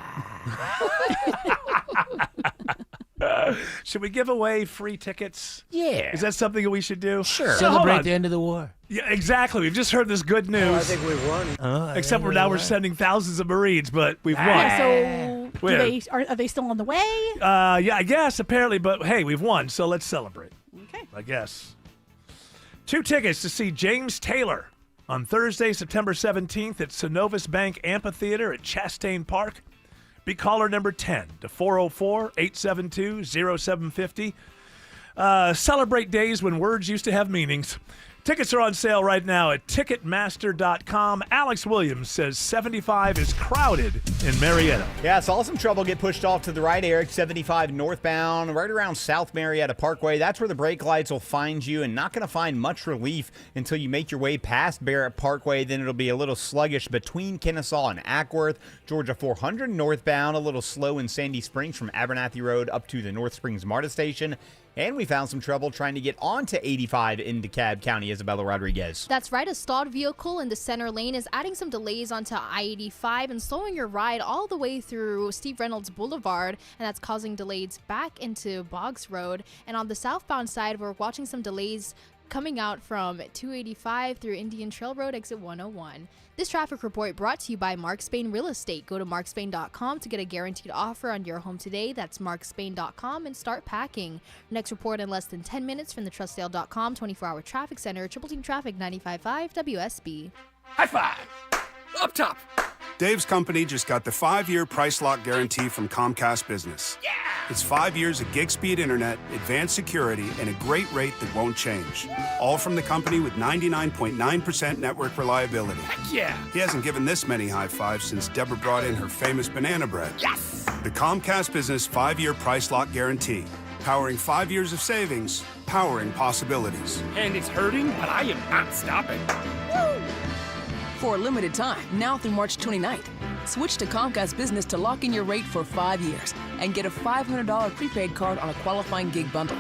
Speaker 9: should we give away free tickets?
Speaker 24: Yeah.
Speaker 9: Is that something that we should do?
Speaker 24: Sure.
Speaker 9: So, hold
Speaker 24: Celebrate
Speaker 9: on.
Speaker 24: the end of the war.
Speaker 9: Yeah, exactly. We've just heard this good news.
Speaker 23: Oh, I think we've won.
Speaker 9: Except for now we're sending thousands of Marines, but we've won.
Speaker 11: Yeah, so
Speaker 9: Where?
Speaker 11: are they still on the way?
Speaker 9: Yeah, I guess, apparently, but hey, we've won, so let's celebrate.
Speaker 11: Okay.
Speaker 9: I guess. 2 tickets to see James Taylor on Thursday, September 17th at Synovus Bank Amphitheater at Chastain Park. Be caller number 10 to 404-872-0750. Celebrate days when words used to have meanings. Tickets are on sale right now at Ticketmaster.com. Alex Williams says 75 is crowded in Marietta.
Speaker 6: Yeah, saw some trouble get pushed off to the right, Eric. 75 northbound, right around South Marietta Parkway. That's where the brake lights will find you, and not going to find much relief until you make your way past Barrett Parkway. Then it'll be a little sluggish between Kennesaw and Ackworth. Georgia 400 northbound, a little slow in Sandy Springs from Abernathy Road up to the North Springs MARTA station. And we found some trouble trying to get onto 85 in DeKalb County. Isabella Rodriguez.
Speaker 5: That's right. A stalled vehicle in the center lane is adding some delays onto I-85 and slowing your ride all the way through Steve Reynolds Boulevard, and that's causing delays back into Boggs Road. And on the southbound side, we're watching some delays coming out from 285 through Indian Trail Road, exit 101. This traffic report brought to you by Mark Spain Real Estate. Go to markspain.com to get a guaranteed offer on your home today. That's markspain.com and start packing. Next report in less than 10 minutes from the trustdale.com 24-hour traffic center. Triple Team Traffic 95.5 WSB.
Speaker 1: High five! Up top! Dave's company just got the 5-year price lock guarantee from Comcast Business. Yeah! It's 5 years of gig speed internet, advanced security, and a great rate that won't change. All from the company with 99.9% network reliability. Heck yeah! He hasn't given this many high fives since Deborah brought in her famous banana bread. Yes! The Comcast Business 5-year price lock guarantee. Powering 5 years of savings, powering possibilities.
Speaker 2: And it's hurting, but I am not stopping. Woo! For a limited time, now through March 29th, switch to Comcast Business to lock in your rate for 5 years and get a $500 prepaid card on a qualifying gig bundle.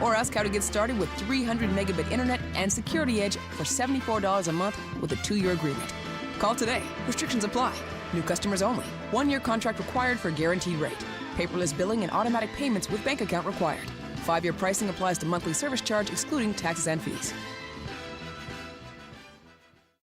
Speaker 2: Or ask how to get started with 300 megabit internet and Security Edge for $74 a month with a 2-year agreement. Call today. Restrictions apply. New customers only. 1-year contract required for guaranteed rate. Paperless billing and automatic payments with bank account required. 5-year pricing applies to monthly service charge excluding taxes and fees.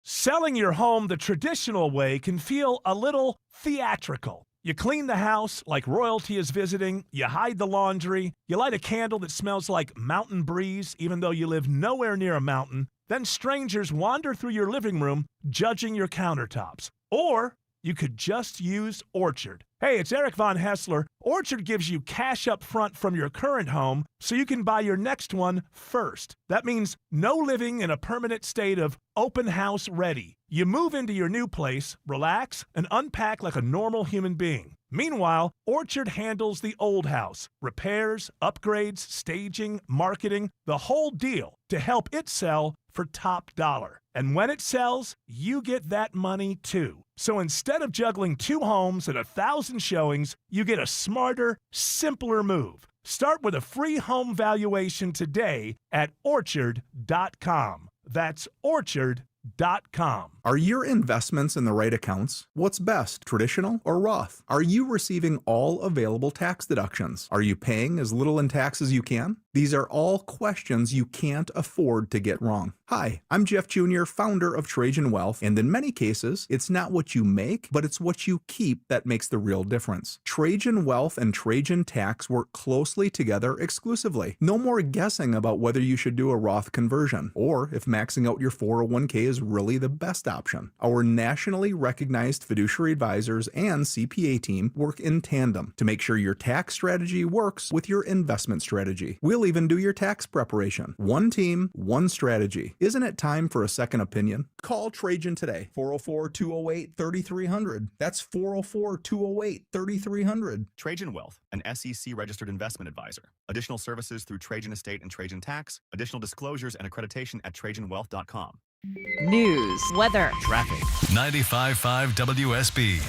Speaker 9: Selling your home the traditional way can feel a little theatrical. You clean the house like royalty is visiting, you hide the laundry, you light a candle that smells like mountain breeze even though you live nowhere near a mountain, then strangers wander through your living room judging your countertops. Or you could just use Orchard. Hey, it's Eric Von Hessler. Orchard gives you cash up front from your current home so you can buy your next one first. That means no living in a permanent state of open house ready. You move into your new place, relax, and unpack like a normal human being. Meanwhile, Orchard handles the old house, repairs, upgrades, staging, marketing, the whole deal to help it sell for top dollar. And when it sells, you get that money too. So instead of juggling 2 homes and 1,000 showings, you get a smarter, simpler move. Start with a free home valuation today at Orchard.com. That's Orchard.com.
Speaker 4: Are your investments in the right accounts? What's best, traditional or Roth? Are you receiving all available tax deductions? Are you paying as little in tax as you can? These are all questions you can't afford to get wrong. Hi, I'm Jeff Jr., founder of Trajan Wealth, and in many cases, it's not what you make, but it's what you keep that makes the real difference. Trajan Wealth and Trajan Tax work closely together exclusively. No more guessing about whether you should do a Roth conversion, or if maxing out your 401k is really the best option. Our nationally recognized fiduciary advisors and CPA team work in tandem to make sure your tax strategy works with your investment strategy. We'll even do your tax preparation. One team, one strategy. Isn't it time for a second opinion? Call Trajan today, 404-208-3300. That's 404-208-3300.
Speaker 10: Trajan Wealth, an SEC-registered investment advisor. Additional services through Trajan Estate and Trajan Tax. Additional disclosures and accreditation at TrajanWealth.com.
Speaker 12: News, weather,
Speaker 10: traffic.
Speaker 7: 95.5 WSB,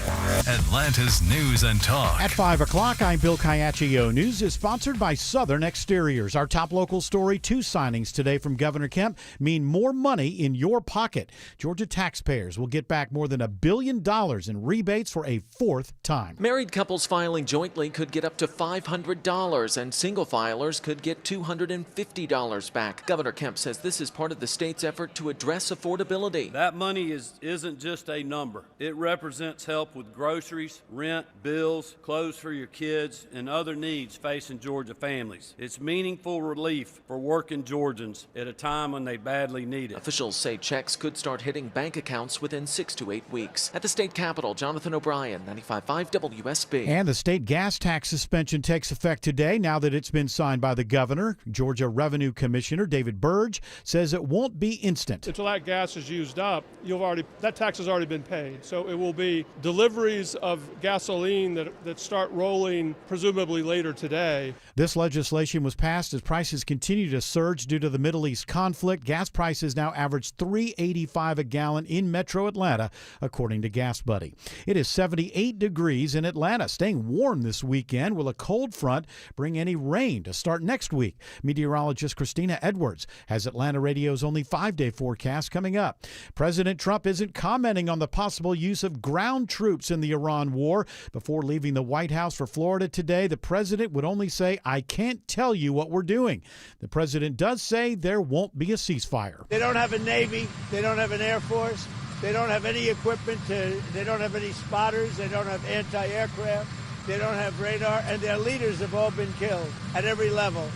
Speaker 7: Atlanta's News and Talk.
Speaker 13: At 5 o'clock, I'm Bill Caiaccio. News is sponsored by Southern Exteriors. Our top local story, 2 signings today from Governor Kemp mean more money in your pocket. Georgia taxpayers will get back more than $1 billion in rebates for a 4th time.
Speaker 25: Married couples filing jointly could get up to $500, and single filers could get $250 back. Governor Kemp says this is part of the state's effort to address affordability.
Speaker 26: That money isn't just a number. It represents help with groceries, rent, bills, clothes for your kids, and other needs facing Georgia families. It's meaningful relief for working Georgians at a time when they badly need it.
Speaker 25: Officials say checks could start hitting bank accounts within 6 to 8 weeks. At the state capitol, Jonathan O'Brien, 95.5 WSB.
Speaker 13: And the state gas tax suspension takes effect today now that it's been signed by the governor. Georgia Revenue Commissioner David Burge says it won't be instant.
Speaker 27: Until that gas is used up, that tax has already been paid. So it will be deliveries of gasoline that start rolling presumably later today.
Speaker 13: This legislation was passed as prices continue to surge due to the Middle East conflict. Gas prices now average $3.85 a gallon in Metro Atlanta, according to Gas Buddy. It is 78 degrees in Atlanta, staying warm this weekend. Will a cold front bring any rain to start next week? Meteorologist Christina Edwards has Atlanta Radio's only 5-day forecast coming up. President Trump isn't commenting on the possible use of ground troops in the Iran war. Before leaving the White House for Florida today, the president would only say, "I can't tell you what we're doing." The president does say there won't be a ceasefire.
Speaker 23: They don't have a Navy. They don't have an Air Force. They don't have any equipment. They don't have any spotters. They don't have anti-aircraft. They don't have radar. And their leaders have all been killed at every level.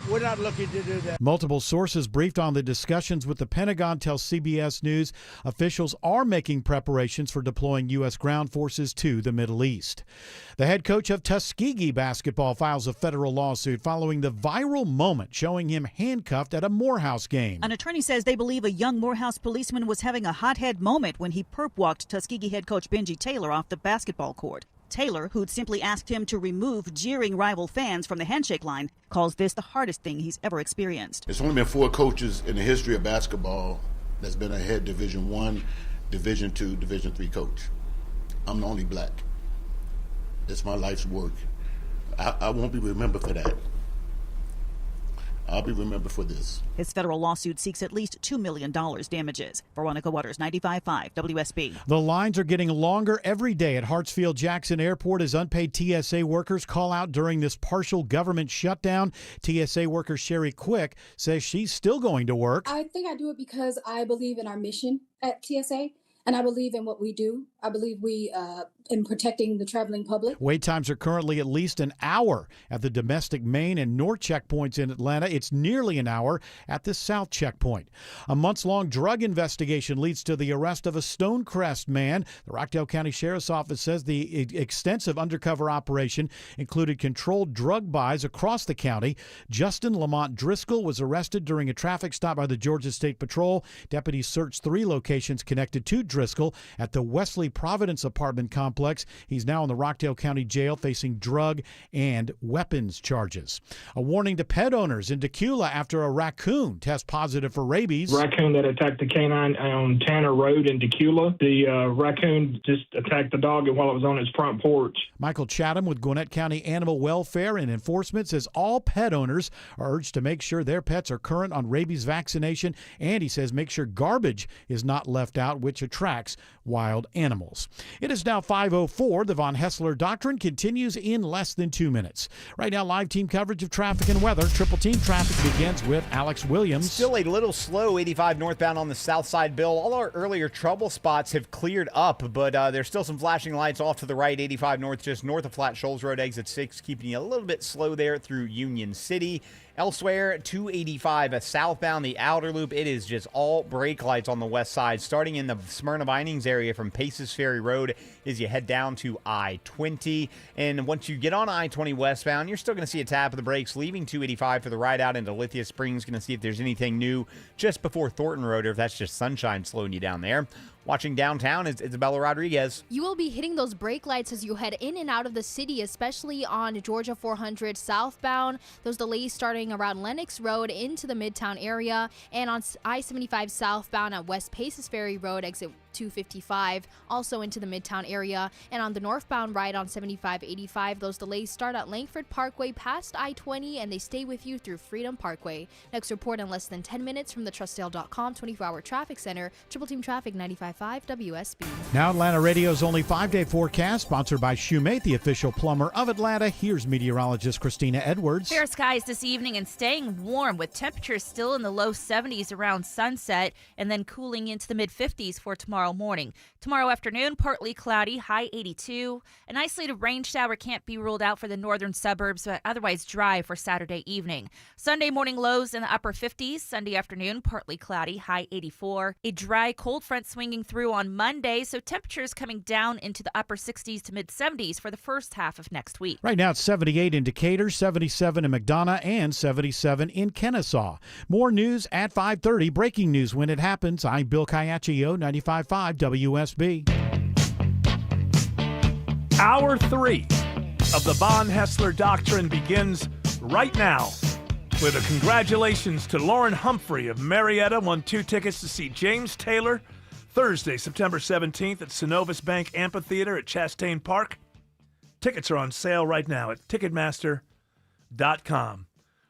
Speaker 23: We're not looking to do that.
Speaker 13: Multiple sources briefed on the discussions with the Pentagon tell CBS News officials are making preparations for deploying U.S. ground forces to the Middle East. The head coach of Tuskegee basketball files a federal lawsuit following the viral moment showing him handcuffed at a Morehouse game.
Speaker 28: An attorney says they believe a young Morehouse policeman was having a hothead moment when he perp-walked Tuskegee head coach Benji Taylor off the basketball court. Taylor, who'd simply asked him to remove jeering rival fans from the handshake line, calls this the hardest thing he's ever experienced.
Speaker 29: There's only been 4 coaches in the history of basketball that's been a head Division I, Division II, Division III coach. I'm the only black. It's my life's work. I won't be remembered for that. I'll be remembered for this.
Speaker 28: His federal lawsuit seeks at least $2 million damages. Veronica Waters, 95.5 WSB.
Speaker 13: The lines are getting longer every day at Hartsfield-Jackson Airport as unpaid TSA workers call out during this partial government shutdown. TSA worker Sherry Quick says she's still going to work.
Speaker 30: I think I do it because I believe in our mission at TSA. And I believe in what we do. I believe we in protecting the traveling public.
Speaker 13: Wait times are currently at least an hour at the domestic main and north checkpoints in Atlanta. It's nearly an hour at the south checkpoint. A months-long drug investigation leads to the arrest of a Stonecrest man. The Rockdale County Sheriff's Office says the extensive undercover operation included controlled drug buys across the county. Justin Lamont Driscoll was arrested during a traffic stop by the Georgia State Patrol. Deputies searched 3 locations connected to Driscoll at the Wesley Providence apartment complex. He's now in the Rockdale County Jail facing drug and weapons charges. A warning to pet owners in Decula after a raccoon tests positive for rabies.
Speaker 3: Raccoon that attacked the canine on Tanner Road in Decula. The raccoon just attacked the dog while it was on its front porch.
Speaker 13: Michael Chatham with Gwinnett County Animal Welfare and Enforcement says all pet owners are urged to make sure their pets are current on rabies vaccination, and he says make sure garbage is not left out, which attracts wild animals. It is now 5:04. The Von Hessler Doctrine continues in less than 2 minutes. Right now, live team coverage of traffic and weather. Triple Team Traffic begins with Alex Williams.
Speaker 6: Still a little slow, 85 northbound on the south side, Bill. All our earlier trouble spots have cleared up, but there's still some flashing lights off to the right, 85 north, just north of Flat Shoals Road, exit 6, keeping you a little bit slow there through Union City. Elsewhere, 285 southbound, the outer loop. It is just all brake lights on the west side, starting in the Smyrna Vinings area from Paces Ferry Road as you head down to I-20. And once you get on I-20 westbound, you're still going to see a tap of the brakes, leaving 285 for the ride out into Lithia Springs. Going to see if there's anything new just before Thornton Road, or if that's just sunshine slowing you down there. Watching downtown is Isabella Rodriguez.
Speaker 5: You will be hitting those brake lights as you head in and out of the city, especially on Georgia 400 southbound. Those delays starting around Lenox Road into the Midtown area, and on I-75 southbound at West Paces Ferry Road, exit 255, also into the Midtown area. And on the northbound ride on 7585, those delays start at Langford Parkway past I-20, and they stay with you through Freedom Parkway. Next report in less than 10 minutes from the TrustDale.com 24-hour traffic center. Triple Team Traffic 95.5 WSB.
Speaker 13: Now Atlanta Radio's only 5-day forecast, sponsored by Shoemate, the official plumber of Atlanta. Here's meteorologist Christina Edwards.
Speaker 14: Fair skies this evening and staying warm with temperatures still in the low 70s around sunset, and then cooling into the mid-50s for tomorrow morning. Tomorrow afternoon, partly cloudy, high 82. An isolated rain shower can't be ruled out for the northern suburbs, but otherwise dry for Saturday evening. Sunday morning lows in the upper 50s. Sunday afternoon, partly cloudy, high 84. A dry cold front swinging through on Monday, so temperatures coming down into the upper 60s to mid 70s for the first half of next week.
Speaker 13: Right now it's 78 in Decatur, 77 in McDonough, and 77 in Kennesaw. More news at 5:30. Breaking news when it happens. I'm Bill Caiaccio, 95.5 WSB.
Speaker 9: Hour 3 of the Von Hessler Doctrine begins right now with a congratulations to Lauren Humphrey of Marietta. Won 2 tickets to see James Taylor Thursday, September 17th at Synovus Bank Amphitheater at Chastain Park. Tickets are on sale right now at Ticketmaster.com.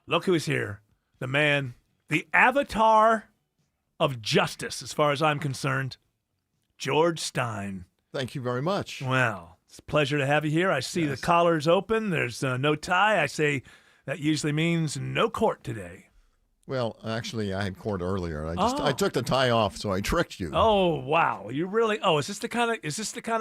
Speaker 9: Look who's here. The man, the avatar of justice, as far as I'm concerned, George Stein.
Speaker 15: Thank you very much.
Speaker 9: Well, it's a pleasure to have you here. I see the collar's open. There's no tie. I say that usually means no court today.
Speaker 15: Well, actually, I had court earlier. I took the tie off, so I tricked you.
Speaker 9: Oh wow! You really? Oh, is this the kind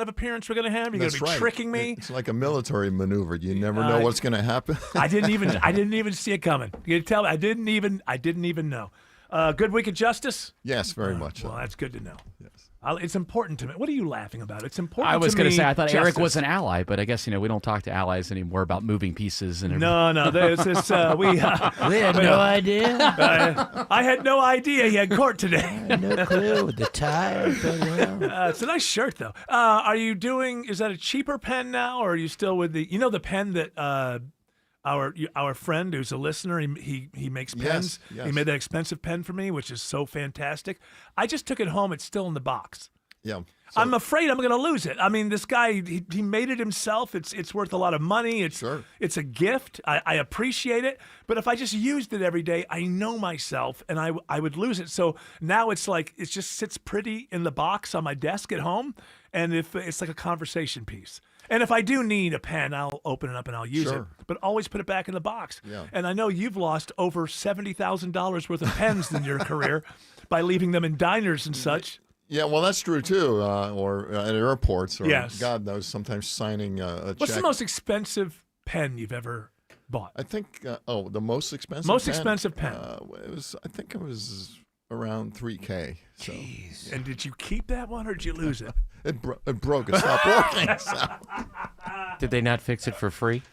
Speaker 9: of appearance we're going to have? You're going to be tricking me?
Speaker 15: It's like a military maneuver. You never know what's going to happen.
Speaker 9: I didn't even see it coming. You tell me I didn't even know. Good week of justice?
Speaker 15: Yes, very much.
Speaker 9: Well, that's good to know. Yes. It's important to me. What are you laughing about? It's important.
Speaker 8: I was
Speaker 9: going to
Speaker 8: say I thought Eric was an ally, but I guess we don't talk to allies anymore about moving pieces and everything.
Speaker 9: No. There's this. We
Speaker 24: had no idea.
Speaker 9: I had no idea he had court today.
Speaker 24: No clue with the tie.
Speaker 9: It's a nice shirt, though. Are you doing? Is that a cheaper pen now, or are you still with the? The pen that our friend who's a listener, he makes pens.
Speaker 15: Yes.
Speaker 9: He made that expensive pen for me, which is so fantastic. I just took it home. It's still in the box.
Speaker 15: Yeah.
Speaker 9: So, I'm afraid I'm going to lose it. I mean, this guy, he made it himself. It's worth a lot of money. It's a gift. I appreciate it. But if I just used it every day, I know myself, and I would lose it. So now it's like it just sits pretty in the box on my desk at home, and if it's like a conversation piece. And if I do need a pen, I'll open it up and I'll use it. But always put it back in the box.
Speaker 15: Yeah.
Speaker 9: And I know you've lost over $70,000 worth of pens in your career by leaving them in diners and such.
Speaker 15: Yeah, well, that's true, too, or at airports, or
Speaker 9: yes.
Speaker 15: God knows, sometimes signing a check.
Speaker 9: What's the most expensive pen you've ever bought?
Speaker 15: I think, the most expensive
Speaker 9: Most
Speaker 15: pen?
Speaker 9: expensive pen.
Speaker 15: I think it was around $3,000. So.
Speaker 9: Jeez. And did you keep that one, or did you lose it?
Speaker 15: It broke. It stopped working. So.
Speaker 24: Did they not fix it for free?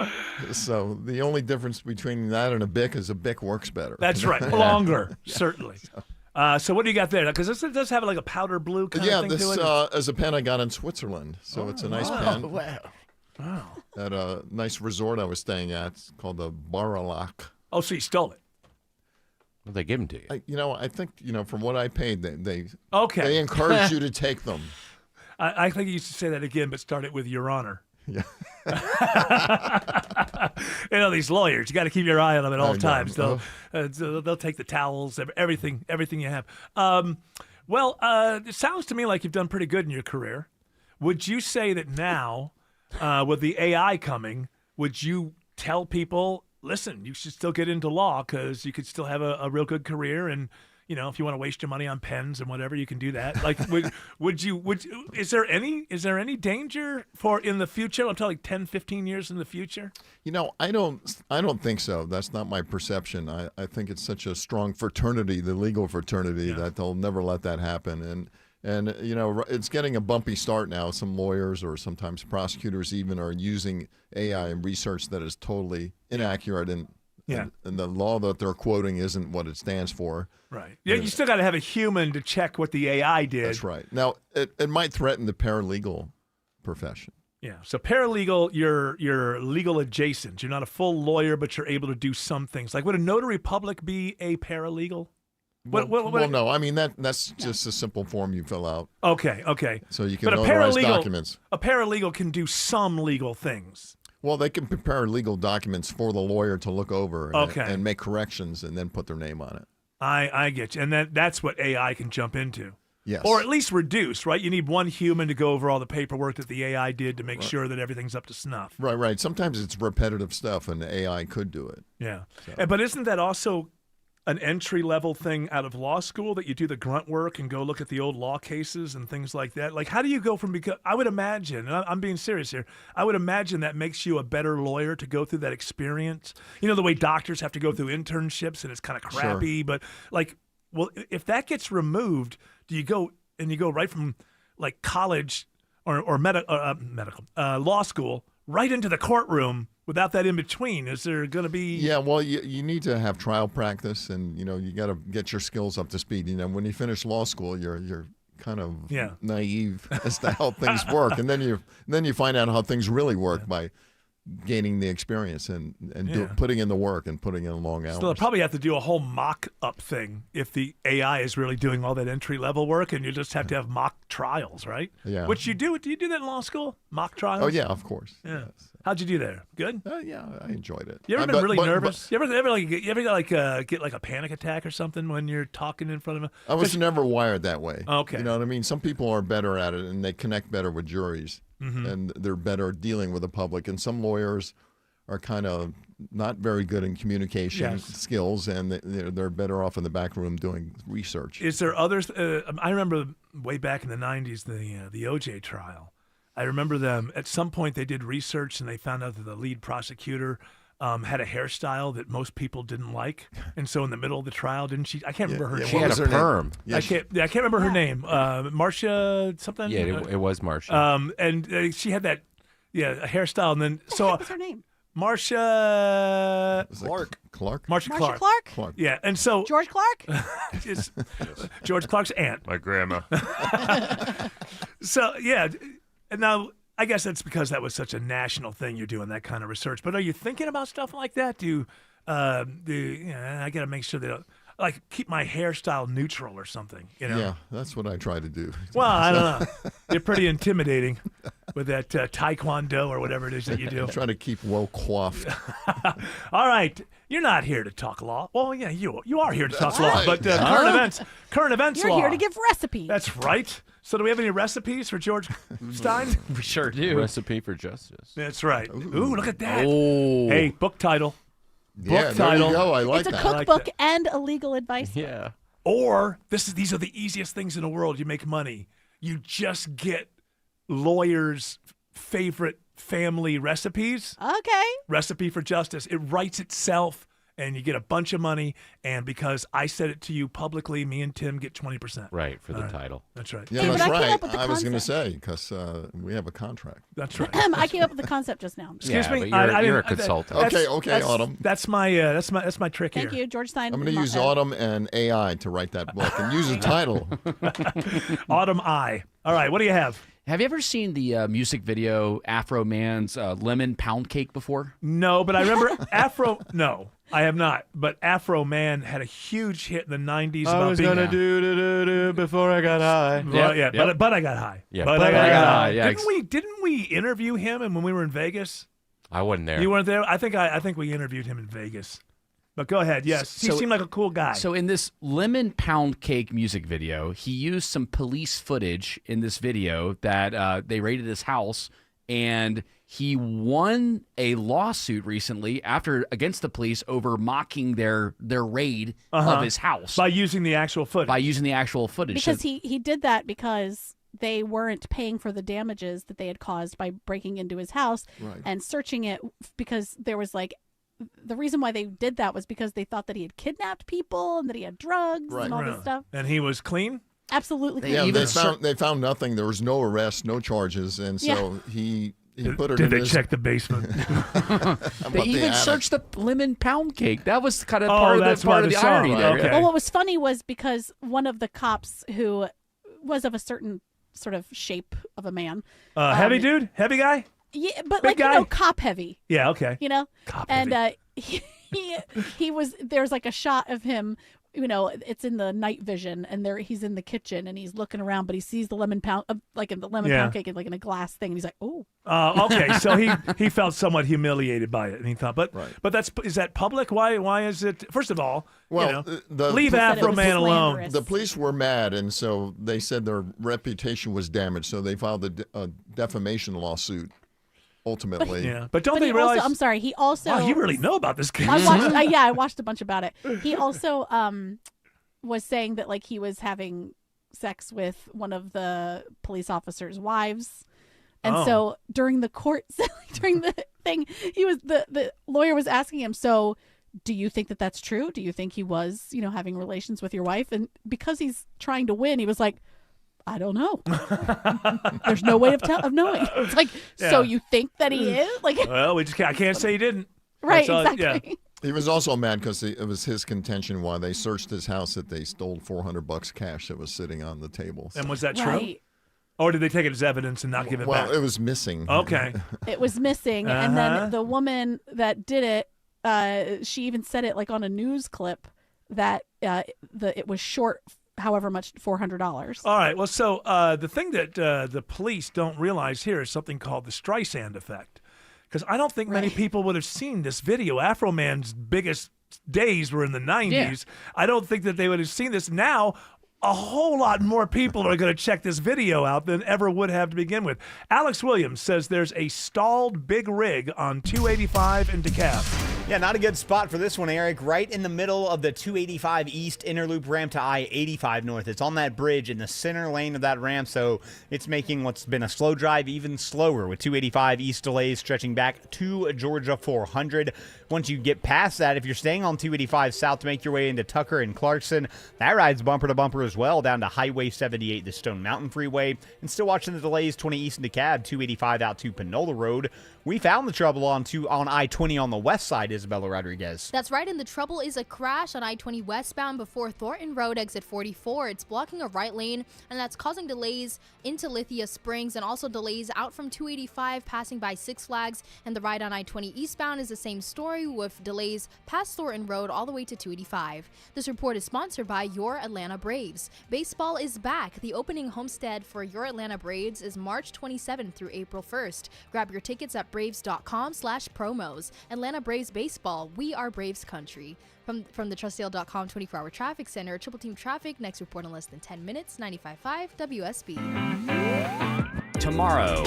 Speaker 15: So the only difference between that and a Bic is a Bic works better.
Speaker 9: That's right. Longer, certainly. So what do you got there? Because this does have like a powder blue kind of thing
Speaker 15: this
Speaker 9: to it.
Speaker 15: is a pen I got in Switzerland, so it's a nice pen.
Speaker 9: Wow.
Speaker 15: At a nice resort I was staying at. It's called the Baralak.
Speaker 9: Oh, so you stole it?
Speaker 1: Well, they give them to you.
Speaker 15: I think from what I paid, they
Speaker 9: okay.
Speaker 15: encourage you to take them.
Speaker 9: I think you used to say that again, but start it with Your Honor.
Speaker 15: Yeah.
Speaker 9: These lawyers, you got to keep your eye on them at all times.
Speaker 15: know.
Speaker 9: They'll take the towels, everything you have. It sounds to me like you've done pretty good in your career. Would you say that now, with the AI coming, would you tell people, listen, you should still get into law because you could still have a real good career, and if you want to waste your money on pens and whatever, you can do that. Like, is there any danger for in the future? I'm talking 10, 15 years in the future.
Speaker 15: I don't think so. That's not my perception. I think it's such a strong fraternity, the legal fraternity, that they'll never let that happen. And it's getting a bumpy start now. Some lawyers or sometimes prosecutors even are using AI in research that is totally inaccurate and the law that they're quoting isn't what it stands for.
Speaker 9: Right. Yeah, you still got to have a human to check what the AI did.
Speaker 15: That's right. Now, it might threaten the paralegal profession.
Speaker 9: Yeah. So paralegal, you're legal adjacent. You're not a full lawyer, but you're able to do some things. Like, would a notary public be a paralegal?
Speaker 15: Well, no. I mean, that's just a simple form you fill out.
Speaker 9: Okay.
Speaker 15: So you can notarize documents.
Speaker 9: A paralegal can do some legal things.
Speaker 15: Well, they can prepare legal documents for the lawyer to look over and make corrections and then put their name on it.
Speaker 9: I get you. And that's what AI can jump into.
Speaker 15: Yes.
Speaker 9: Or at least reduce, right? You need one human to go over all the paperwork that the AI did to make sure that everything's up to snuff.
Speaker 15: Right. Sometimes it's repetitive stuff, and the AI could do it.
Speaker 9: Yeah. But isn't that also an entry-level thing out of law school, that you do the grunt work and go look at the old law cases and things like that? Like, how do you go from, because I would imagine, and I'm being serious here, I would imagine that makes you a better lawyer to go through that experience. The way doctors have to go through internships and it's kind of crappy, but if that gets removed, do you go right from like college or medical law school right into the courtroom without that in between? Is there going to be?
Speaker 15: Yeah, well, you need to have trial practice, and you got to get your skills up to speed. When you finish law school, you're kind of naive as to how things work, and then you find out how things really work by gaining the experience and putting in the work and putting in long hours.
Speaker 9: So they'll probably have to do a whole mock-up thing if the AI is really doing all that entry-level work, and you just have to have mock trials, right?
Speaker 15: Yeah.
Speaker 9: Which you do. Do you do that in law school? Mock trials?
Speaker 15: Oh, yeah, of course.
Speaker 9: Yeah. Yes. How'd you do there? Good?
Speaker 15: Yeah, I enjoyed it.
Speaker 9: You ever been really nervous? You ever get like a panic attack or something when you're talking in front of a...
Speaker 15: I was never wired that way.
Speaker 9: Okay.
Speaker 15: You know what I mean? Some people are better at it, and they connect better with juries. Mm-hmm. And they're better dealing with the public. And some lawyers are kind of not very good in communication skills, and they're better off in the back room doing research.
Speaker 9: Is there others? I remember way back in the 90s, the OJ trial. I remember them, at some point they did research and they found out that the lead prosecutor had a hairstyle that most people didn't like. And so in the middle of the trial, didn't she? I can't remember her name.
Speaker 1: She had a perm.
Speaker 9: I can't remember her name. Marcia something?
Speaker 1: Yeah, it was Marcia.
Speaker 9: And she had that, a hairstyle. And then,
Speaker 2: What's her name?
Speaker 9: Marcia
Speaker 15: Clark.
Speaker 9: Marcia Clark. Yeah, and so
Speaker 2: George Clark.
Speaker 9: George Clark's aunt.
Speaker 1: My grandma.
Speaker 9: So and now I guess that's because that was such a national thing. You're doing that kind of research, but are you thinking about stuff like that? I got to make sure that keep my hairstyle neutral or something.
Speaker 15: Yeah, that's what I try to do.
Speaker 9: Well, I don't know. You're pretty intimidating with that taekwondo or whatever it is that you do.
Speaker 15: I'm trying to keep well coiffed.
Speaker 9: All right, you're not here to talk law. Well, yeah, you are here to talk law, but current events
Speaker 2: You're
Speaker 9: law.
Speaker 2: here to give recipes.
Speaker 9: That's right. So do we have any recipes for George Stein?
Speaker 8: We sure do.
Speaker 1: Recipe for Justice.
Speaker 9: That's right. Ooh, look at that.
Speaker 1: Oh.
Speaker 9: Hey, book title.
Speaker 15: Book title. There you go. I like that.
Speaker 2: It's a cookbook and a legal advice book.
Speaker 1: Yeah.
Speaker 9: Or these are the easiest things in the world. You make money. You just get lawyers' favorite family recipes.
Speaker 2: Okay.
Speaker 9: Recipe for Justice. It writes itself and you get a bunch of money. And because I said it to you publicly, me and Tim get 20%.
Speaker 1: Right, for the title.
Speaker 9: That's right.
Speaker 15: Yeah,
Speaker 2: Yeah,
Speaker 15: that's
Speaker 2: but I came
Speaker 15: right.
Speaker 2: up with the
Speaker 15: I was going to
Speaker 2: concept.
Speaker 15: say, because we have a contract.
Speaker 9: That's right.
Speaker 2: I came up with the concept just now.
Speaker 9: Excuse
Speaker 1: Yeah,
Speaker 9: me.
Speaker 1: but you're a
Speaker 9: didn't-
Speaker 1: consultant.
Speaker 9: that's-
Speaker 15: Okay,
Speaker 9: that's-
Speaker 15: Autumn.
Speaker 9: That's my trick
Speaker 2: Thank
Speaker 9: here.
Speaker 2: you, George Stein.
Speaker 15: I'm going to use Autumn and AI to write that book and use a title.
Speaker 9: Autumn Eye. All right, what do you have?
Speaker 8: Have you ever seen the music video Afro Man's Lemon Pound Cake before?
Speaker 9: No, but I remember Afro. No, I have not. But Afro Man had a huge hit in the '90s.
Speaker 24: I
Speaker 9: about
Speaker 24: was
Speaker 9: being
Speaker 24: gonna do before I got high.
Speaker 9: Well,
Speaker 8: Yep,
Speaker 9: yeah,
Speaker 8: yep.
Speaker 9: but I got high.
Speaker 8: Yeah,
Speaker 9: but I got high.
Speaker 8: Yeah,
Speaker 9: Didn't we interview him and when we were in Vegas?
Speaker 1: I wasn't there.
Speaker 9: You weren't there. I think we interviewed him in Vegas. But go ahead. Yes, he seemed like a cool guy.
Speaker 8: So in this Lemon Pound Cake music video, he used some police footage in this video that they raided his house, and he won a lawsuit recently against the police over mocking their raid of his house
Speaker 9: by using the actual footage.
Speaker 2: Because he did that because they weren't paying for the damages that they had caused by breaking into his house and searching it, because there was like, the reason why they did that was because they thought that he had kidnapped people and that he had drugs and all this stuff.
Speaker 9: And he was clean?
Speaker 2: Absolutely clean.
Speaker 15: Yeah, they found nothing. There was no arrest, no charges, and so he put it in
Speaker 9: Did they
Speaker 15: his...
Speaker 9: check the basement?
Speaker 8: They even searched the Lemon Pound Cake. That was kind of part of the
Speaker 9: song.
Speaker 8: irony there.
Speaker 9: Okay.
Speaker 2: Well, what was funny was because one of the cops, who was of a certain sort of shape of a man.
Speaker 9: Heavy dude? Heavy guy?
Speaker 2: Yeah, but
Speaker 9: Big
Speaker 2: like,
Speaker 9: guy?
Speaker 2: cop heavy.
Speaker 9: Yeah, okay.
Speaker 2: You know?
Speaker 9: Cop
Speaker 2: and
Speaker 9: heavy.
Speaker 2: he was, there's like a shot of him, you know, it's in the night vision, and he's in the kitchen and he's looking around, but he sees the lemon pound, like in the lemon pound cake, like in a glass thing, and he's like, oh.
Speaker 9: Okay, so he felt somewhat humiliated by it, and he thought, but is that public? Why is it? First of all,
Speaker 15: Well,
Speaker 9: leave Afro Man alone.
Speaker 15: The police were mad, and so they said their reputation was damaged, so they filed a defamation lawsuit. Ultimately,
Speaker 9: but don't
Speaker 2: But
Speaker 9: they
Speaker 2: he
Speaker 9: realize?
Speaker 2: Also, I'm sorry. He also.
Speaker 9: Wow, you really know about this case.
Speaker 2: I watched. I watched a bunch about it. He also was saying that like he was having sex with one of the police officers' wives, and so during the court, during the thing, the lawyer was asking him, so do you think that that's true? Do you think he was, you know, having relations with your wife? And because he's trying to win, he was like, I don't know. There's no way of knowing. It's like, so you think that he is? Like,
Speaker 9: well, I can't say he didn't.
Speaker 2: Right,
Speaker 9: That's
Speaker 2: exactly.
Speaker 9: Yeah.
Speaker 15: He was also mad because it was his contention while they searched his house that they stole $400 cash that was sitting on the table.
Speaker 9: And was that true?
Speaker 2: Right.
Speaker 9: Or did they take it as evidence and not give it back?
Speaker 15: Well, it was missing.
Speaker 9: Okay.
Speaker 2: It was missing, and then the woman that did it, she even said it like on a news clip that it was short however much, $400.
Speaker 9: All right. Well, so the thing that the police don't realize here is something called the Streisand effect. Because I don't think many people would have seen this video. Afro Man's biggest days were in the 90s.
Speaker 8: Yeah.
Speaker 9: I don't think that they would have seen this. Now, a whole lot more people are going to check this video out than ever would have to begin with. Alex Williams says there's a stalled big rig on 285 in DeKalb.
Speaker 6: Yeah, not a good spot for this one, Eric. Right in the middle of the 285 East inner loop ramp to I-85 North. It's on that bridge in the center lane of that ramp, so it's making what's been a slow drive even slower with 285 East delays stretching back to Georgia 400. Once you get past that, if you're staying on 285 South to make your way into Tucker and Clarkson, that ride's bumper to bumper as well down to Highway 78, the Stone Mountain Freeway. And still watching the delays 20 East in DeKalb, 285 out to Panola Road. We found the trouble on I-20 on the west side, Isabella Rodriguez.
Speaker 5: That's right, and the trouble is a crash on I-20 westbound before Thornton Road exit 44. It's blocking a right lane, and that's causing delays into Lithia Springs and also delays out from 285 passing by Six Flags. And the ride on I-20 eastbound is the same story with delays past Thornton Road all the way to 285. This report is sponsored by your Atlanta Braves. Baseball is back. The opening homestand for your Atlanta Braves is March 27th through April 1st. Grab your tickets at braves.com/promos. Atlanta Braves baseball. We are Braves country. From the Trustdale.com 24-hour traffic center, Triple Team Traffic. Next report in less than 10 minutes. 95.5 WSB.
Speaker 8: Tomorrow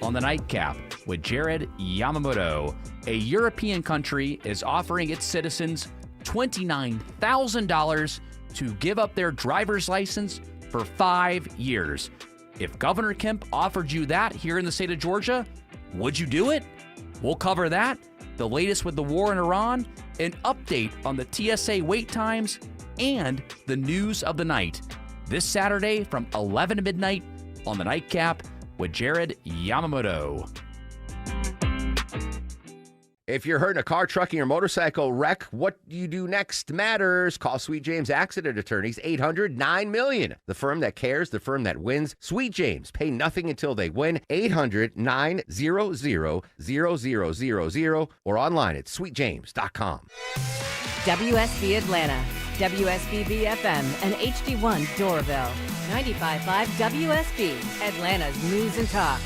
Speaker 8: on the Nightcap with Jared Yamamoto, a European country is offering its citizens $29,000 to give up their driver's license for 5 years. If Governor Kemp offered you that here in the state of Georgia, would you do it? We'll cover that
Speaker 4: the latest with the war in Iran, an update on the TSA wait times, and the news of the night. This Saturday from 11 to midnight on The Nightcap with Jared Yamamoto.
Speaker 11: If you're hurt in a car, trucking, or motorcycle wreck, what you do next matters. Call Sweet James Accident Attorneys, 800-9-MILLION. The firm that cares, the firm that wins. Sweet James. Pay nothing until they win. 800-900-0000 or online at sweetjames.com.
Speaker 12: WSB Atlanta, WSBB FM, and HD1 Doraville. 95.5 WSB, Atlanta's News and Talk.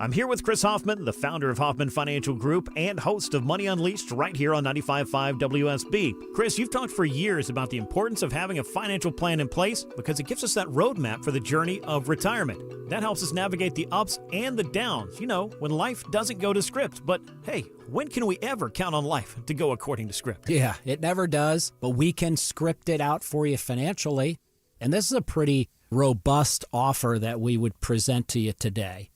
Speaker 16: I'm here with Chris Hoffman, the founder of Hoffman Financial Group and host of Money Unleashed right here on 95.5 WSB. Chris, you've talked for years about the importance of having a financial plan in place because it gives us that roadmap for the journey of retirement. That helps us navigate the ups and the downs, when life doesn't go to script. But hey, when can we ever count on life to go according to script?
Speaker 17: Yeah, it never does, but we can script it out for you financially. And this is a pretty robust offer that we would present to you today.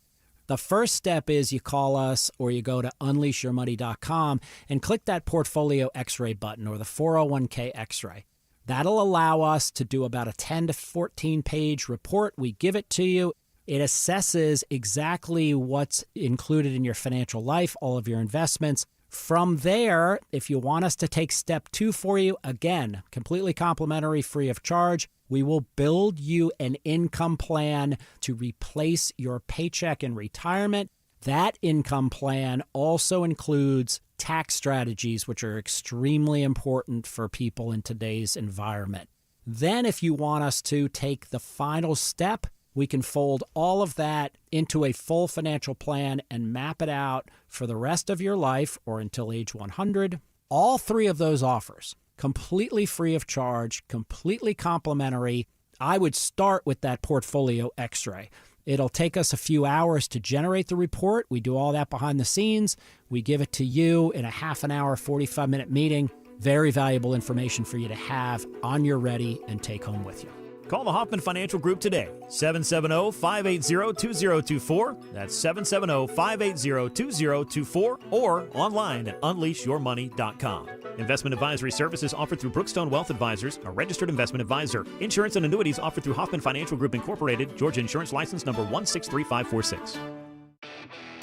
Speaker 17: The first step is you call us or you go to unleashyourmoney.com and click that Portfolio X-ray button or the 401k X-ray. That'll allow us to do about a 10 to 14 page report. We give it to you. It assesses exactly what's included in your financial life, all of your investments. From there, if you want us to take step 2 for you, again, completely complimentary, free of charge, we will build you an income plan to replace your paycheck in retirement. That income plan also includes tax strategies, which are extremely important for people in today's environment. Then if you want us to take the final step, we can fold all of that into a full financial plan and map it out for the rest of your life or until age 100. All 3 of those offers, completely free of charge, completely complimentary. I would start with that Portfolio X-ray. It'll take us a few hours to generate the report. We do all that behind the scenes. We give it to you in a half an hour, 45-minute meeting. Very valuable information for you to have on your ready and take home with you.
Speaker 16: Call the Hoffman Financial Group today, 770-580-2024. That's 770-580-2024 or online at unleashyourmoney.com. Investment advisory services offered through Brookstone Wealth Advisors, a registered investment advisor. Insurance and annuities offered through Hoffman Financial Group Incorporated, Georgia Insurance License number 163546.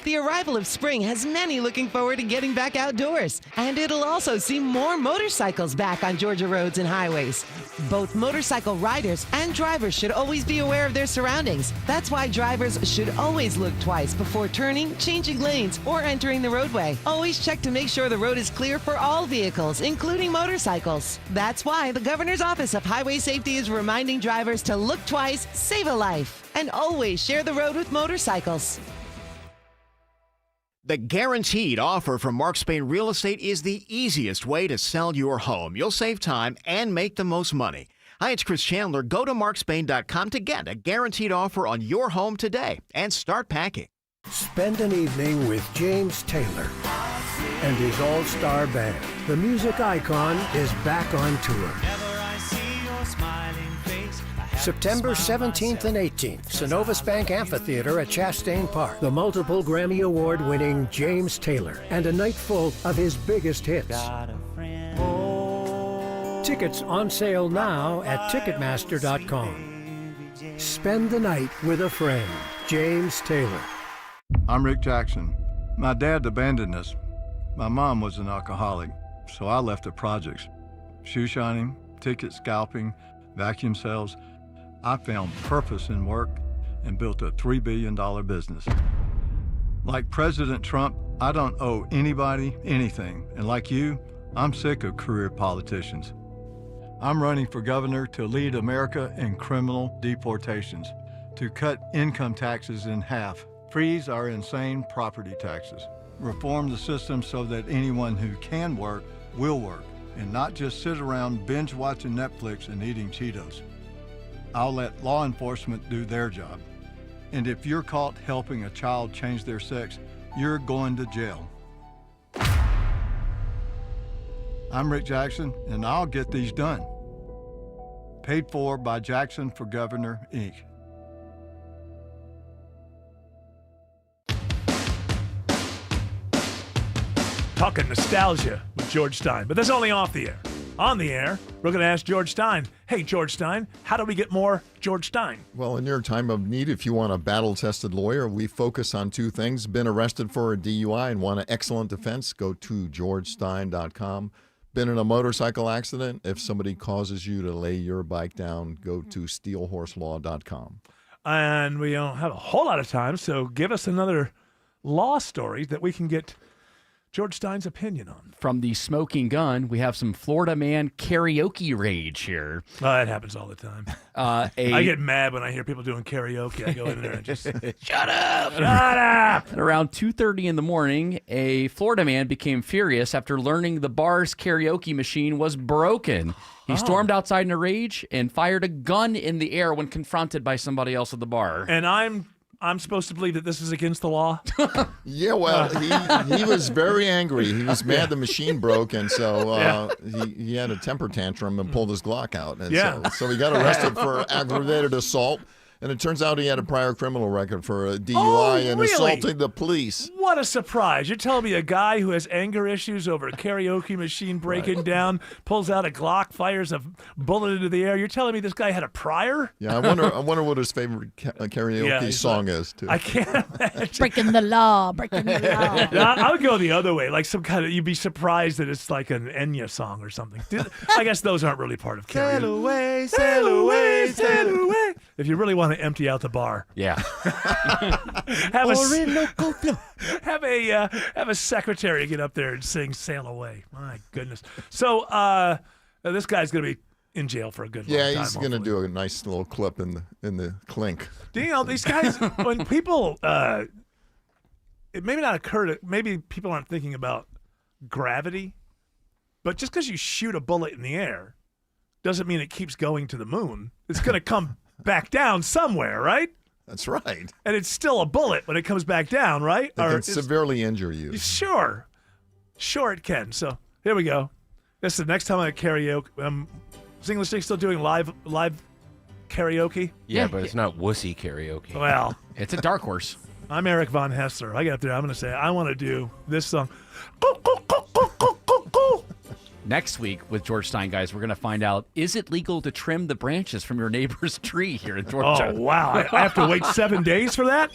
Speaker 18: The arrival of spring has many looking forward to getting back outdoors, and it'll also see more motorcycles back on Georgia roads and highways. Both motorcycle riders and drivers should always be aware of their surroundings. That's why drivers should always look twice before turning, changing lanes, or entering the roadway. Always check to make sure the road is clear for all vehicles, including motorcycles. That's why the Governor's Office of Highway Safety is reminding drivers to look twice, save a life, and always share the road with motorcycles.
Speaker 19: The guaranteed offer from Mark Spain Real Estate is the easiest way to sell your home. You'll save time and make the most money. Hi, it's Chris Chandler. Go to markspain.com to get a guaranteed offer on your home today and start packing.
Speaker 20: Spend an evening with James Taylor and his all-star band. The music icon is back on tour. September 17th and 18th, Synovus Bank Amphitheater at Chastain Park. The multiple Grammy Award-winning James Taylor and a night full of his biggest hits. Tickets on sale now at Ticketmaster.com. Spend the night with a friend. James Taylor.
Speaker 21: I'm Rick Jackson. My dad abandoned us. My mom was an alcoholic, so I left the projects. Shoe shining, ticket scalping, vacuum sales. I found purpose in work and built a $3 billion business. Like President Trump, I don't owe anybody anything. And like you, I'm sick of career politicians. I'm running for governor to lead America in criminal deportations, to cut income taxes in half, freeze our insane property taxes, reform the system so that anyone who can work will work, and not just sit around binge watching Netflix and eating Cheetos. I'll let law enforcement do their job. And if you're caught helping a child change their sex, you're going to jail. I'm Rick Jackson, and I'll get these done. Paid for by Jackson for Governor, Inc.
Speaker 9: talking nostalgia with George Stein. But that's only off the air. On the air, we're going to ask George Stein, hey, George Stein, how do we get more George Stein?
Speaker 15: Well, in your time of need, if you want a battle-tested lawyer, we focus on two things. Been arrested for a DUI and want an excellent defense? Go to georgestein.com. Been in a motorcycle accident? If somebody causes you to lay your bike down, go to steelhorselaw.com.
Speaker 9: And we don't have a whole lot of time, so give us another law story that we can get George Stein's opinion on.
Speaker 4: From the Smoking Gun, we have some Florida man karaoke rage here.
Speaker 9: Oh, that happens all the time. I get mad when I hear people doing karaoke. I go in there and just, shut up! Shut up!
Speaker 4: At around 2:30 in the morning, a Florida man became furious after learning the bar's karaoke machine was broken. He stormed outside in a rage and fired a gun in the air when confronted by somebody else at the bar.
Speaker 9: And I'm supposed to believe that this is against the law?
Speaker 15: Yeah, well, he was very angry. He was mad the machine broke, and so he had a temper tantrum and pulled his Glock out. And so he got arrested for aggravated assault. And it turns out he had a prior criminal record for a DUI and assaulting the police.
Speaker 9: What a surprise. You're telling me a guy who has anger issues over a karaoke machine breaking down, pulls out a Glock, fires a bullet into the air. You're telling me this guy had a prior?
Speaker 15: Yeah, I wonder what his favorite karaoke song is, too.
Speaker 9: I can't imagine.
Speaker 2: Breaking the law, breaking the law.
Speaker 9: I would go the other way, like some kind of, you'd be surprised that it's like an Enya song or something. I guess those aren't really part of karaoke.
Speaker 1: Sail away, sail away, sail away.
Speaker 9: If you really want to empty out the bar.
Speaker 4: Yeah.
Speaker 9: have a secretary get up there and sing Sail Away. My goodness. So this guy's going to be in jail for a good long time.
Speaker 15: Yeah, he's going to do a nice little clip in the clink.
Speaker 9: Do you know, these guys, when people, it may not occur to, maybe people aren't thinking about gravity, but just because you shoot a bullet in the air doesn't mean it keeps going to the moon. It's going to come back down somewhere, right?
Speaker 15: That's right.
Speaker 9: And it's still a bullet when it comes back down, right?
Speaker 15: It can severely injure you.
Speaker 9: Sure. Sure it can. So here we go. This is the next time I karaoke. Is English Nick still doing live karaoke?
Speaker 1: Yeah, but it's not wussy karaoke.
Speaker 9: Well.
Speaker 4: It's a dark horse.
Speaker 9: I'm Eric Von Hessler. I get up there. I'm going to say, I want to do this song.
Speaker 4: Next week with George Stein, guys, we're going to find out, is it legal to trim the branches from your neighbor's tree here in Georgia?
Speaker 9: Oh, wow. I have to wait 7 days for that?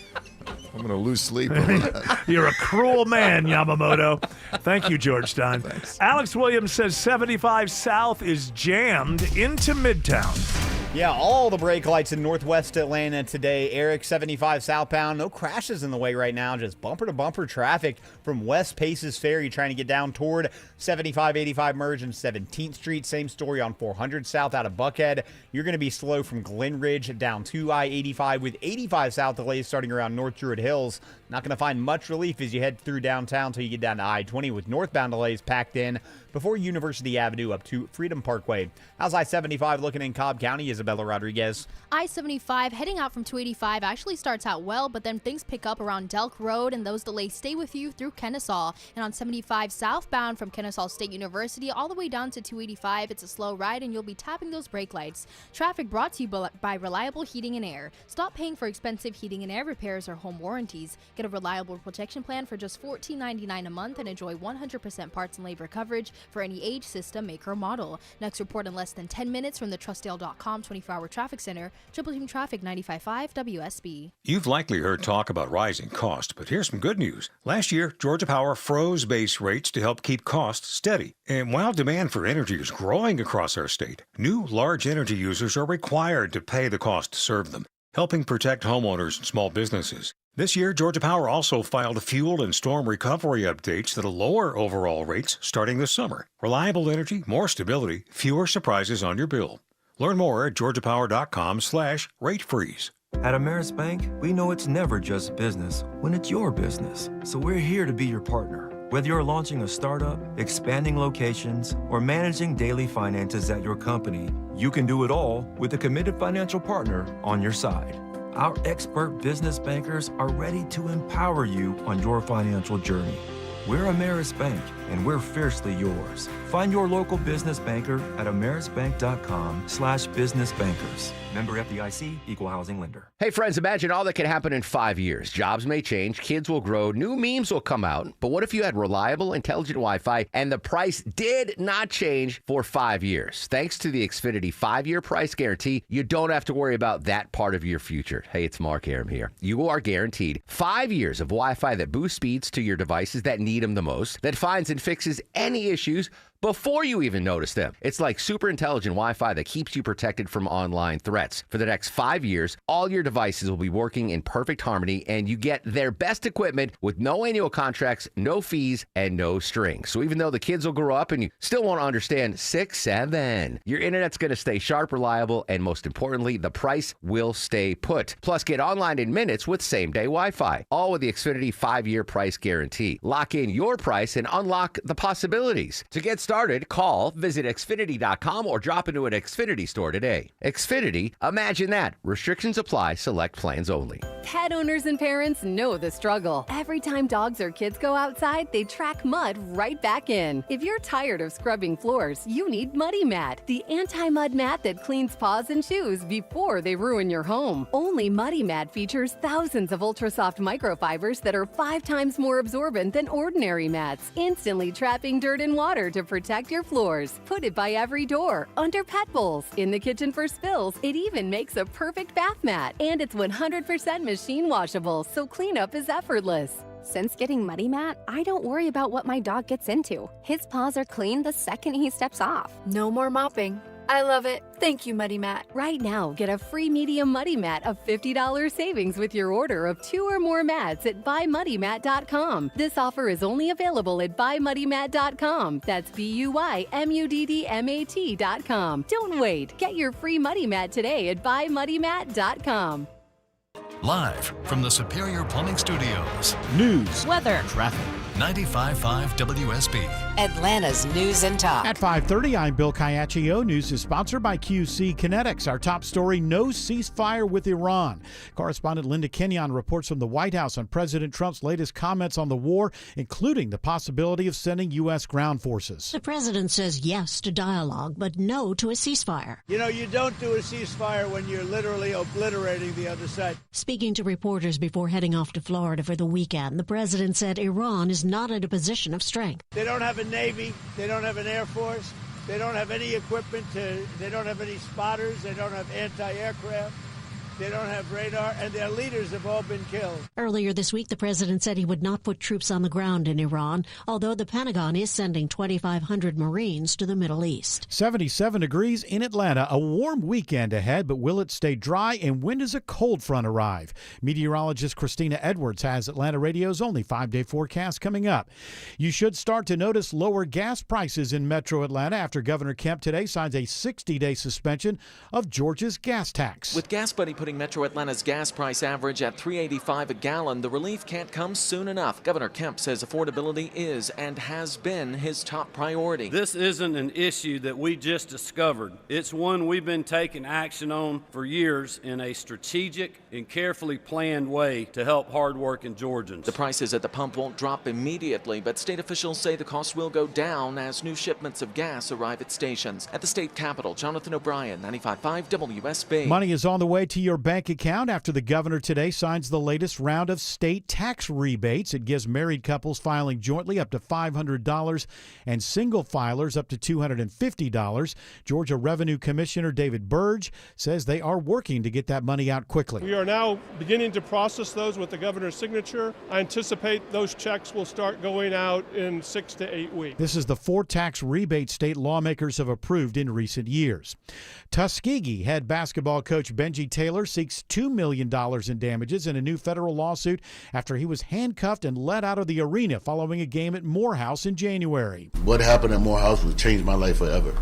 Speaker 15: I'm going to lose sleep over that.
Speaker 9: You're a cruel man, Yamamoto. Thank you, George Stein.
Speaker 15: Thanks.
Speaker 9: Alex Williams says 75 South is jammed into Midtown.
Speaker 6: Yeah, all the brake lights in northwest Atlanta today. Eric, 75 southbound. No crashes in the way right now. Just bumper-to-bumper traffic from West Paces Ferry trying to get down toward 75-85 merge and 17th Street. Same story on 400 South out of Buckhead. You're going to be slow from Glen Ridge down to I-85 with 85 South delays starting around North Druid Hills. Not going to find much relief as you head through downtown until you get down to I-20 with northbound delays packed in before University Avenue up to Freedom Parkway. How's I-75 looking in Cobb County? Isabella Rodriguez.
Speaker 5: I-75 heading out from 285 actually starts out well, but then things pick up around Delk Road, and those delays stay with you through Kennesaw. And on 75 southbound from Kennesaw State University all the way down to 285, it's a slow ride, and you'll be tapping those brake lights. Traffic brought to you by Reliable Heating and Air. Stop paying for expensive heating and air repairs or home warranties. Get a reliable protection plan for just $14.99 a month and enjoy 100% parts and labor coverage for any age, system, make, or model. Next report in less than 10 minutes from the TrustDale.com 24-hour traffic center. Triple Team Traffic 95.5 WSB.
Speaker 7: You've likely heard talk about rising costs, but here's some good news. Last year, Georgia Power froze base rates to help keep costs steady. And while demand for energy is growing across our state, new large energy users are required to pay the cost to serve them, helping protect homeowners and small businesses. This year, Georgia Power also filed fuel and storm recovery updates that'll lower overall rates starting this summer. Reliable energy, more stability, fewer surprises on your bill. Learn more at georgiapower.com/rate freeze.
Speaker 10: At Ameris Bank, we know it's never just business when it's your business. So we're here to be your partner. Whether you're launching a startup, expanding locations, or managing daily finances at your company, you can do it all with a committed financial partner on your side. Our expert business bankers are ready to empower you on your financial journey. We're Ameris Bank, and we're fiercely yours. Find your local business banker at amerisbank.com/businessbankers. Member FDIC, Equal Housing Lender.
Speaker 11: Hey, friends, imagine all that can happen in 5 years. Jobs may change, kids will grow, new memes will come out. But what if you had reliable, intelligent Wi-Fi and the price did not change for 5 years? Thanks to the Xfinity 5-year price guarantee, you don't have to worry about that part of your future. Hey, it's Mark Aram here. You are guaranteed 5 years of Wi-Fi that boosts speeds to your devices that need them the most, that finds and fixes any issues before you even notice them. It's like super intelligent Wi-Fi that keeps you protected from online threats. For the next 5 years, all your devices will be working in perfect harmony, and you get their best equipment with no annual contracts, no fees, and no strings. So even though the kids will grow up and you still won't understand 6-7, your internet's going to stay sharp, reliable, and most importantly, the price will stay put. Plus, get online in minutes with same-day Wi-Fi. All with the Xfinity 5-year price guarantee. Lock in your price and unlock the possibilities. To get started, visit Xfinity.com or drop into an Xfinity store today. Xfinity, imagine that. Restrictions apply. Select plans only.
Speaker 12: Pet owners and parents know the struggle. Every time dogs or kids go outside, they track mud right back in. If you're tired of scrubbing floors, you need Muddy Mat, the anti-mud mat that cleans paws and shoes before they ruin your home. Only Muddy Mat features thousands of ultra-soft microfibers that are 5 times more absorbent than ordinary mats, instantly trapping dirt and water to protect your floors. Put it by every door, under pet bowls, in the kitchen for spills. It even makes a perfect bath mat. And it's 100% machine washable, so cleanup is effortless.
Speaker 3: Since getting Muddy Mat, I don't worry about what my dog gets into. His paws are clean the second he steps off.
Speaker 14: No more mopping. I love it. Thank you, Muddy Mat.
Speaker 12: Right now, get a free medium Muddy Mat of $50 savings with your order of 2 or more mats at buymuddymat.com. This offer is only available at buymuddymat.com. That's BUYMUDDMAT.com. Don't wait. Get your free Muddy Mat today at buymuddymat.com.
Speaker 22: Live from the Superior Plumbing Studios.
Speaker 13: News,
Speaker 12: weather,
Speaker 22: traffic. 95.5 WSB.
Speaker 12: Atlanta's News and Talk.
Speaker 13: At 5:30, I'm Bill Caiaccio. News is sponsored by QC Kinetics. Our top story, no ceasefire with Iran. Correspondent Linda Kenyon reports from the White House on President Trump's latest comments on the war, including the possibility of sending U.S. ground forces.
Speaker 23: The president says yes to dialogue, but no to a ceasefire.
Speaker 25: You know, you don't do a ceasefire when you're literally obliterating the other side.
Speaker 23: Speaking to reporters before heading off to Florida for the weekend, the president said Iran is not in a position of strength.
Speaker 25: They don't have a Navy. They don't have an Air Force. They don't have any equipment they don't have any spotters. They don't have anti-aircraft. They don't have radar, and their leaders have all been killed.
Speaker 23: Earlier this week, the president said he would not put troops on the ground in Iran, although the Pentagon is sending 2,500 Marines to the Middle East.
Speaker 13: 77 degrees in Atlanta. A warm weekend ahead, but will it stay dry, and when does a cold front arrive? Meteorologist Christina Edwards has Atlanta Radio's only 5-day forecast coming up. You should start to notice lower gas prices in Metro Atlanta after Governor Kemp today signs a 60-day suspension of Georgia's gas tax.
Speaker 26: With Gas Buddy putting Metro Atlanta's gas price average at $3.85 a gallon, the relief can't come soon enough. Governor Kemp says affordability is and has been his top priority.
Speaker 27: This isn't an issue that we just discovered. It's one we've been taking action on for years in a strategic and carefully planned way to help hardworking Georgians.
Speaker 26: The prices at the pump won't drop immediately, but state officials say the cost will go down as new shipments of gas arrive at stations. At the state capitol, Jonathan O'Brien, 95.5 WSB.
Speaker 13: Money is on the way to your bank account after the governor today signs the latest round of state tax rebates. It gives married couples filing jointly up to $500 and single filers up to $250. Georgia Revenue Commissioner David Burge says they are working to get that money out quickly.
Speaker 28: We are now beginning to process those with the governor's signature. I anticipate those checks will start going out in 6 to 8 weeks.
Speaker 13: This is the 4th tax rebate state lawmakers have approved in recent years. Tuskegee head basketball coach Benji Taylor seeks $2 million in damages in a new federal lawsuit after he was handcuffed and let out of the arena following a game at Morehouse in January.
Speaker 29: What happened at Morehouse would change my life forever.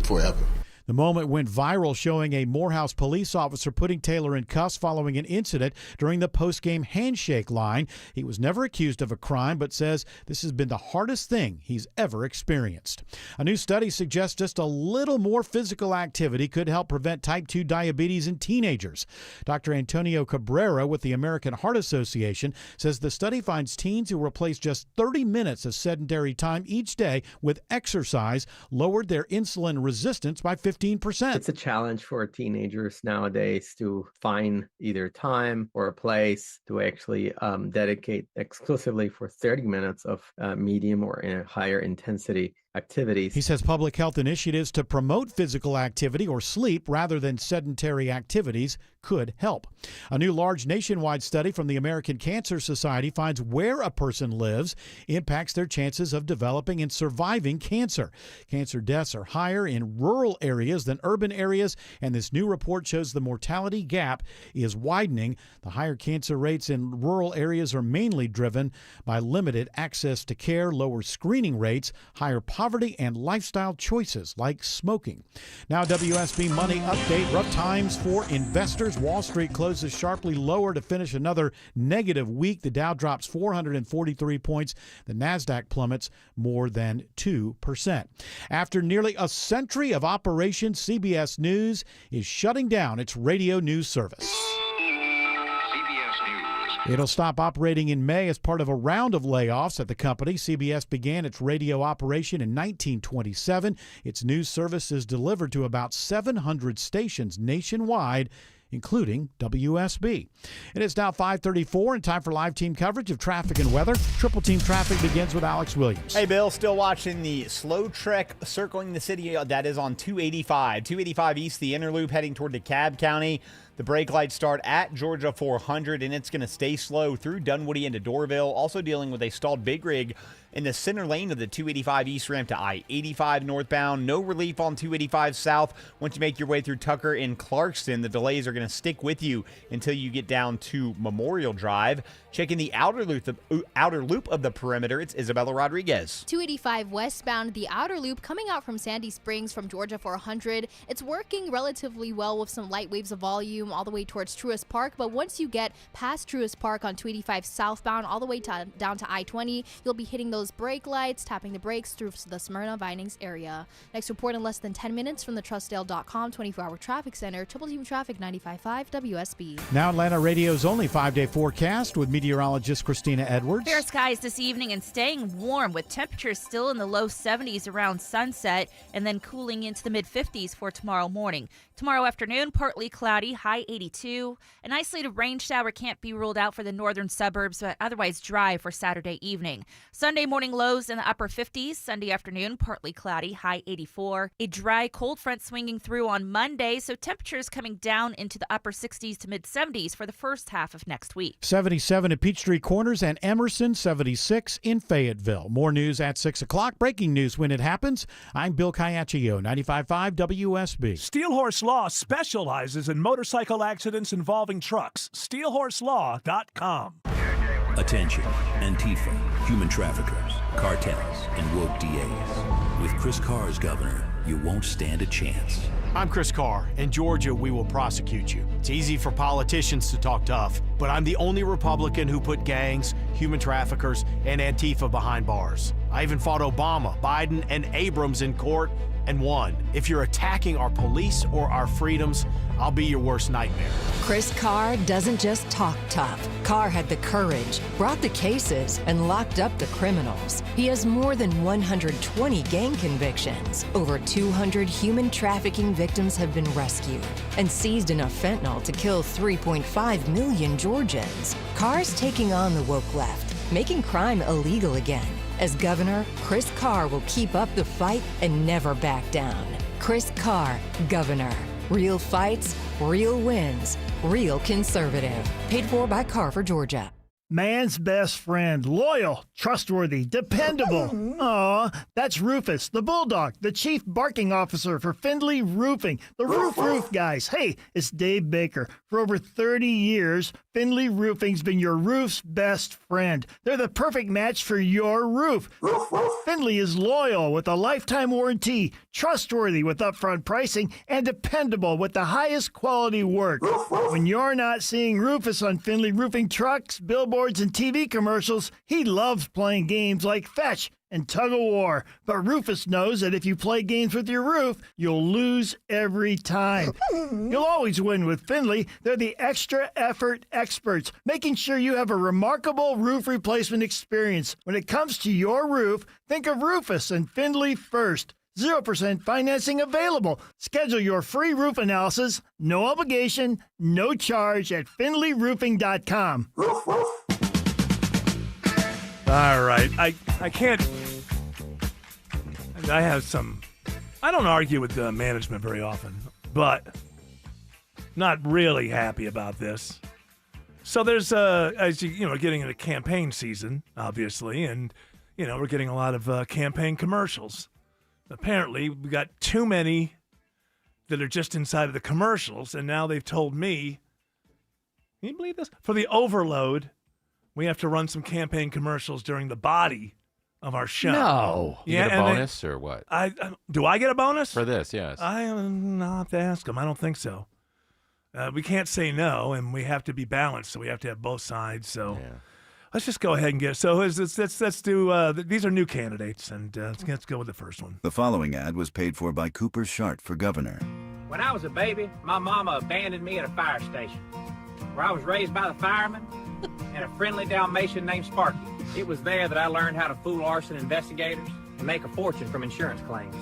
Speaker 29: Forever.
Speaker 13: The moment went viral, showing a Morehouse police officer putting Taylor in cuffs following an incident during the post-game handshake line. He was never accused of a crime, but says this has been the hardest thing he's ever experienced. A new study suggests just a little more physical activity could help prevent type 2 diabetes in teenagers. Dr. Antonio Cabrera with the American Heart Association says the study finds teens who replace just 30 minutes of sedentary time each day with exercise lowered their insulin resistance by 15%.
Speaker 8: It's a challenge for teenagers nowadays to find either time or a place to actually dedicate exclusively for 30 minutes of medium or higher intensity activities.
Speaker 13: He says public health initiatives to promote physical activity or sleep rather than sedentary activities could help. A new large nationwide study from the American Cancer Society finds where a person lives impacts their chances of developing and surviving cancer. Cancer deaths are higher in rural areas than urban areas, and this new report shows the mortality gap is widening. The higher cancer rates in rural areas are mainly driven by limited access to care, lower screening rates, higher poverty, and lifestyle choices like smoking. Now, WSB Money Update. Rough times for investors. Wall Street closes sharply lower to finish another negative week. The Dow drops 443 points. The Nasdaq plummets more than 2%. After nearly a century of operation, CBS News is shutting down its radio news service. It'll stop operating in May as part of a round of layoffs at the company. CBS began its radio operation in 1927. Its news service is delivered to about 700 stations nationwide, including WSB. It is now 5:34 and time for live team coverage of traffic and weather. Triple Team Traffic begins with Alex Williams.
Speaker 6: Hey, Bill, still watching the slow trek circling the city. That is on 285. 285 east, the inner loop heading toward DeKalb County. The brake lights start at Georgia 400, and it's going to stay slow through Dunwoody into Doraville. Also dealing with a stalled big rig in the center lane of the 285 east ramp to I-85 northbound. No relief on 285 south. Once you make your way through Tucker and Clarkston, the delays are going to stick with you until you get down to Memorial Drive. Checking the outer loop of the perimeter, it's Isabella Rodriguez.
Speaker 5: 285 westbound, the outer loop coming out from Sandy Springs from Georgia 400. It's working relatively well with some light waves of volume all the way towards Truist Park, but once you get past Truist Park on 285 southbound all the way down to I-20, you'll be hitting those brake lights, tapping the brakes through the Smyrna Vinings area. Next report in less than 10 minutes from the TrustDale.com 24-hour traffic center. Triple Team Traffic 95.5 WSB.
Speaker 13: Now Atlanta Radio's only 5-day forecast with meteorologist Christina Edwards.
Speaker 16: Fair skies this evening and staying warm with temperatures still in the low 70s around sunset and then cooling into the mid-50s for tomorrow morning. Tomorrow afternoon, partly cloudy, high 82. An isolated rain shower can't be ruled out for the northern suburbs, but otherwise dry for Saturday evening. Sunday morning lows in the upper 50s. Sunday afternoon, partly cloudy, high 84. A dry cold front swinging through on Monday, so temperatures coming down into the upper 60s to mid-70s for the first half of next week.
Speaker 13: 77 at Peachtree Corners and Emerson, 76 in Fayetteville. More news at 6 o'clock. Breaking news when it happens. I'm Bill Caiaccio, 95.5 WSB.
Speaker 9: Steelhorse Law specializes in motorcycle accidents involving trucks. SteelhorseLaw.com.
Speaker 17: Attention, Antifa, human traffickers, cartels, and woke DAs. With Chris Carr as governor, you won't stand a chance.
Speaker 18: I'm Chris Carr. In Georgia, we will prosecute you. It's easy for politicians to talk tough, but I'm the only Republican who put gangs, human traffickers, and Antifa behind bars. I even fought Obama, Biden, and Abrams in court and won. If you're attacking our police or our freedoms, I'll be your worst nightmare.
Speaker 19: Chris Carr doesn't just talk tough. Carr had the courage, brought the cases, and locked up the criminals. He has more than 120 gang convictions. Over 200 human trafficking victims have been rescued and seized enough fentanyl to kill 3.5 million Georgians. Carr's taking on the woke left, making crime illegal again. As governor, Chris Carr will keep up the fight and never back down. Chris Carr, governor. Real fights, real wins, real conservative. Paid for by Carver, Georgia.
Speaker 1: Man's best friend, loyal, trustworthy, dependable. Aw, that's Rufus, the bulldog, the chief barking officer for Findlay Roofing, the roof guys. Hey, it's Dave Baker. For over 30 years, Findlay Roofing's been your roof's best friend. They're the perfect match for your roof. Findlay is loyal with a lifetime warranty, trustworthy with upfront pricing, and dependable with the highest quality work. When you're not seeing Rufus on Findlay Roofing trucks, billboards, and TV commercials, he loves playing games like Fetch and Tug of War. But Rufus knows that if you play games with your roof, you'll lose every time. You'll always win with Findlay. They're the extra effort experts, making sure you have a remarkable roof replacement experience. When it comes to your roof, think of Rufus and Findlay first. 0% financing available. Schedule your free roof analysis, no obligation, no charge at FindlayRoofing.com.
Speaker 9: All right. I can't. I have some. I don't argue with the management very often, but not really happy about this. So there's as you know, getting into campaign season, obviously, and we're getting a lot of campaign commercials. Apparently, we got too many that are just inside of the commercials, and now they've told me, can you believe this? For the overload, we have to run some campaign commercials during the body of our show.
Speaker 2: No. You get a bonus or what?
Speaker 9: Do I get a bonus?
Speaker 2: For this, yes.
Speaker 9: I'll have to ask them. I don't think so. We can't say no, and we have to be balanced, so we have to have both sides. So let's just go ahead and get. So let's do. These are new candidates, and let's go with the first one.
Speaker 4: The following ad was paid for by Cooper Shart for governor.
Speaker 7: When I was a baby, my mama abandoned me at a fire station, where I was raised by the firemen and a friendly Dalmatian named Sparky. It was there that I learned how to fool arson investigators and make a fortune from insurance claims.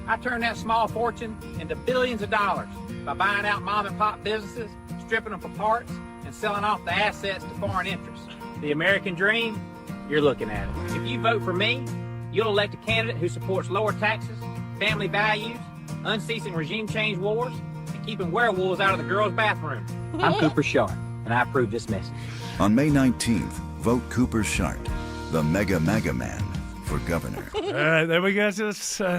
Speaker 7: I turned that small fortune into billions of dollars by buying out mom and pop businesses, stripping them for parts, and selling off the assets to foreign interests. The American dream, you're looking at it. If you vote for me, you'll elect a candidate who supports lower taxes, family values, unceasing regime change wars, and keeping werewolves out of the girls' bathroom. I'm Cooper Shart, and I approve this message.
Speaker 4: On May 19th, vote Cooper Shart, the Mega Man, for governor.
Speaker 9: All right, there we go.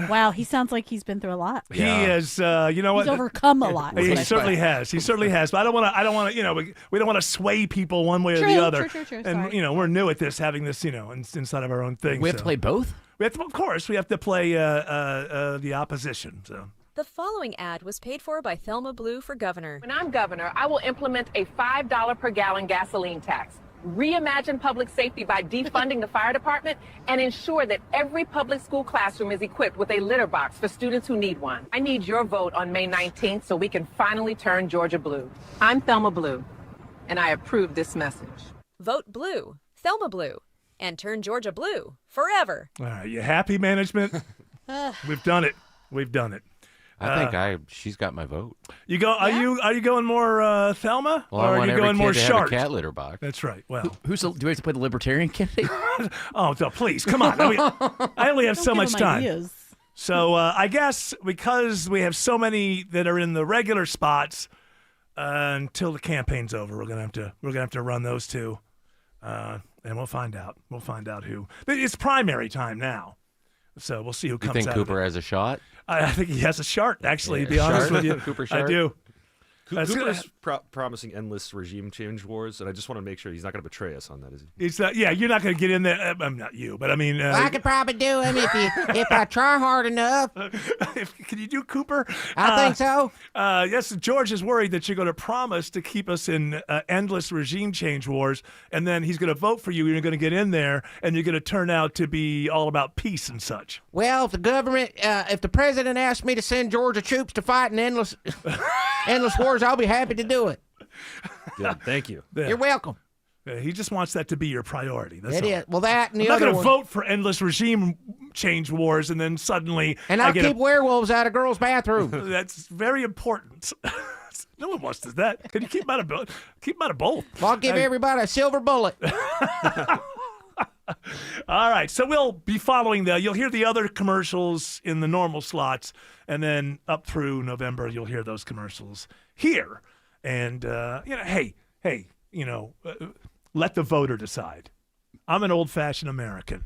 Speaker 15: Wow, he sounds like he's been through a lot.
Speaker 9: He is. You know what?
Speaker 15: He's overcome a lot.
Speaker 9: He certainly has. He certainly has. But I don't want to. We don't want to sway people one way or the other.
Speaker 15: True.
Speaker 9: And we're new at this, having this. Inside of our own thing.
Speaker 2: We have to play both.
Speaker 9: We have to, of course, we have to play the opposition. So.
Speaker 20: The following ad was paid for by Thelma Blue for governor.
Speaker 21: When I'm governor, I will implement a $5 per gallon gasoline tax, reimagine public safety by defunding the fire department, and ensure that every public school classroom is equipped with a litter box for students who need one. I need your vote on May 19th so we can finally turn Georgia blue. I'm Thelma Blue, and I approve this message.
Speaker 20: Vote blue, Thelma Blue, and turn Georgia blue forever.
Speaker 9: All right, you happy, management? We've done it. We've done it.
Speaker 2: I think she's got my vote.
Speaker 9: You go? Are you going more Thelma,
Speaker 2: well,
Speaker 9: or are you going more Shart?
Speaker 2: Cat litter box.
Speaker 9: That's right. Well,
Speaker 2: do we have to play the Libertarian candidate?
Speaker 9: Oh, so please, come on. I only have so much time.
Speaker 15: Ideas.
Speaker 9: So I guess because we have so many that are in the regular spots until the campaign's over, we're gonna have to run those two, and we'll find out. We'll find out who. It's primary time now. So we'll see who comes out.
Speaker 2: You think Cooper has a shot?
Speaker 9: I think he has a shart, actually, to be honest with you.
Speaker 2: Cooper Shart?
Speaker 9: I do.
Speaker 24: Cooper's promising endless regime change wars, and I just want to make sure he's not going to betray us on that, is he?
Speaker 9: It's not, yeah, you're not going to get in there. I'm not you, but I mean...
Speaker 29: I could probably do him if I try hard enough.
Speaker 9: Can you do Cooper?
Speaker 29: I think so.
Speaker 9: Yes, George is worried that you're going to promise to keep us in endless regime change wars, and then he's going to vote for you, and you're going to get in there, and you're going to turn out to be all about peace and such.
Speaker 29: Well, if the government, if the president asked me to send Georgia troops to fight in endless wars, I'll be happy to do it.
Speaker 24: Good, thank you.
Speaker 9: Yeah.
Speaker 29: You're welcome.
Speaker 9: He just wants that to be your priority. That's
Speaker 29: it
Speaker 9: all.
Speaker 29: is. Well, that and the
Speaker 9: I'm
Speaker 29: other
Speaker 9: not going
Speaker 29: one.
Speaker 9: to vote for endless regime change wars, and then suddenly...
Speaker 29: And I'll keep werewolves out of girls' bathrooms.
Speaker 9: That's very important. No one wants that. Can you keep them out of both?
Speaker 29: Well, I'll give everybody a silver bullet.
Speaker 9: All right, so we'll be following you'll hear the other commercials in the normal slots, and then up through November, you'll hear those commercials here. And, hey, let the voter decide. I'm an old-fashioned American.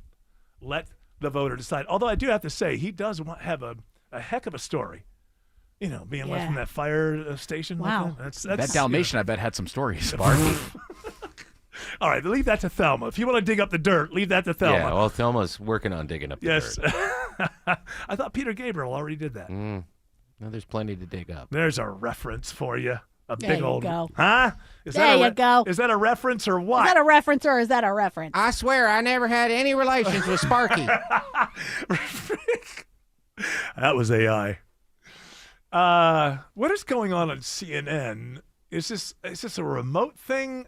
Speaker 9: Let the voter decide. Although I do have to say, he does have a heck of a story. You know, being left from that fire station.
Speaker 15: Wow.
Speaker 9: That's
Speaker 3: that Dalmatian, I bet, had some stories, Sparky.
Speaker 9: All right, leave that to Thelma. If you want to dig up the dirt, leave that to Thelma.
Speaker 2: Yeah, well, Thelma's working on digging up the dirt.
Speaker 9: Yes. I thought Peter Gabriel already did that.
Speaker 2: No, there's plenty to dig up.
Speaker 9: There's a reference for you. A
Speaker 15: There
Speaker 9: big
Speaker 15: you
Speaker 9: old.
Speaker 15: go.
Speaker 9: Huh?
Speaker 15: There you go.
Speaker 9: Is that a reference or what?
Speaker 15: Is that a reference or is that a reference?
Speaker 29: I swear I never had any relations with Sparky.
Speaker 9: That was AI. What is going on CNN? Is this a remote thing?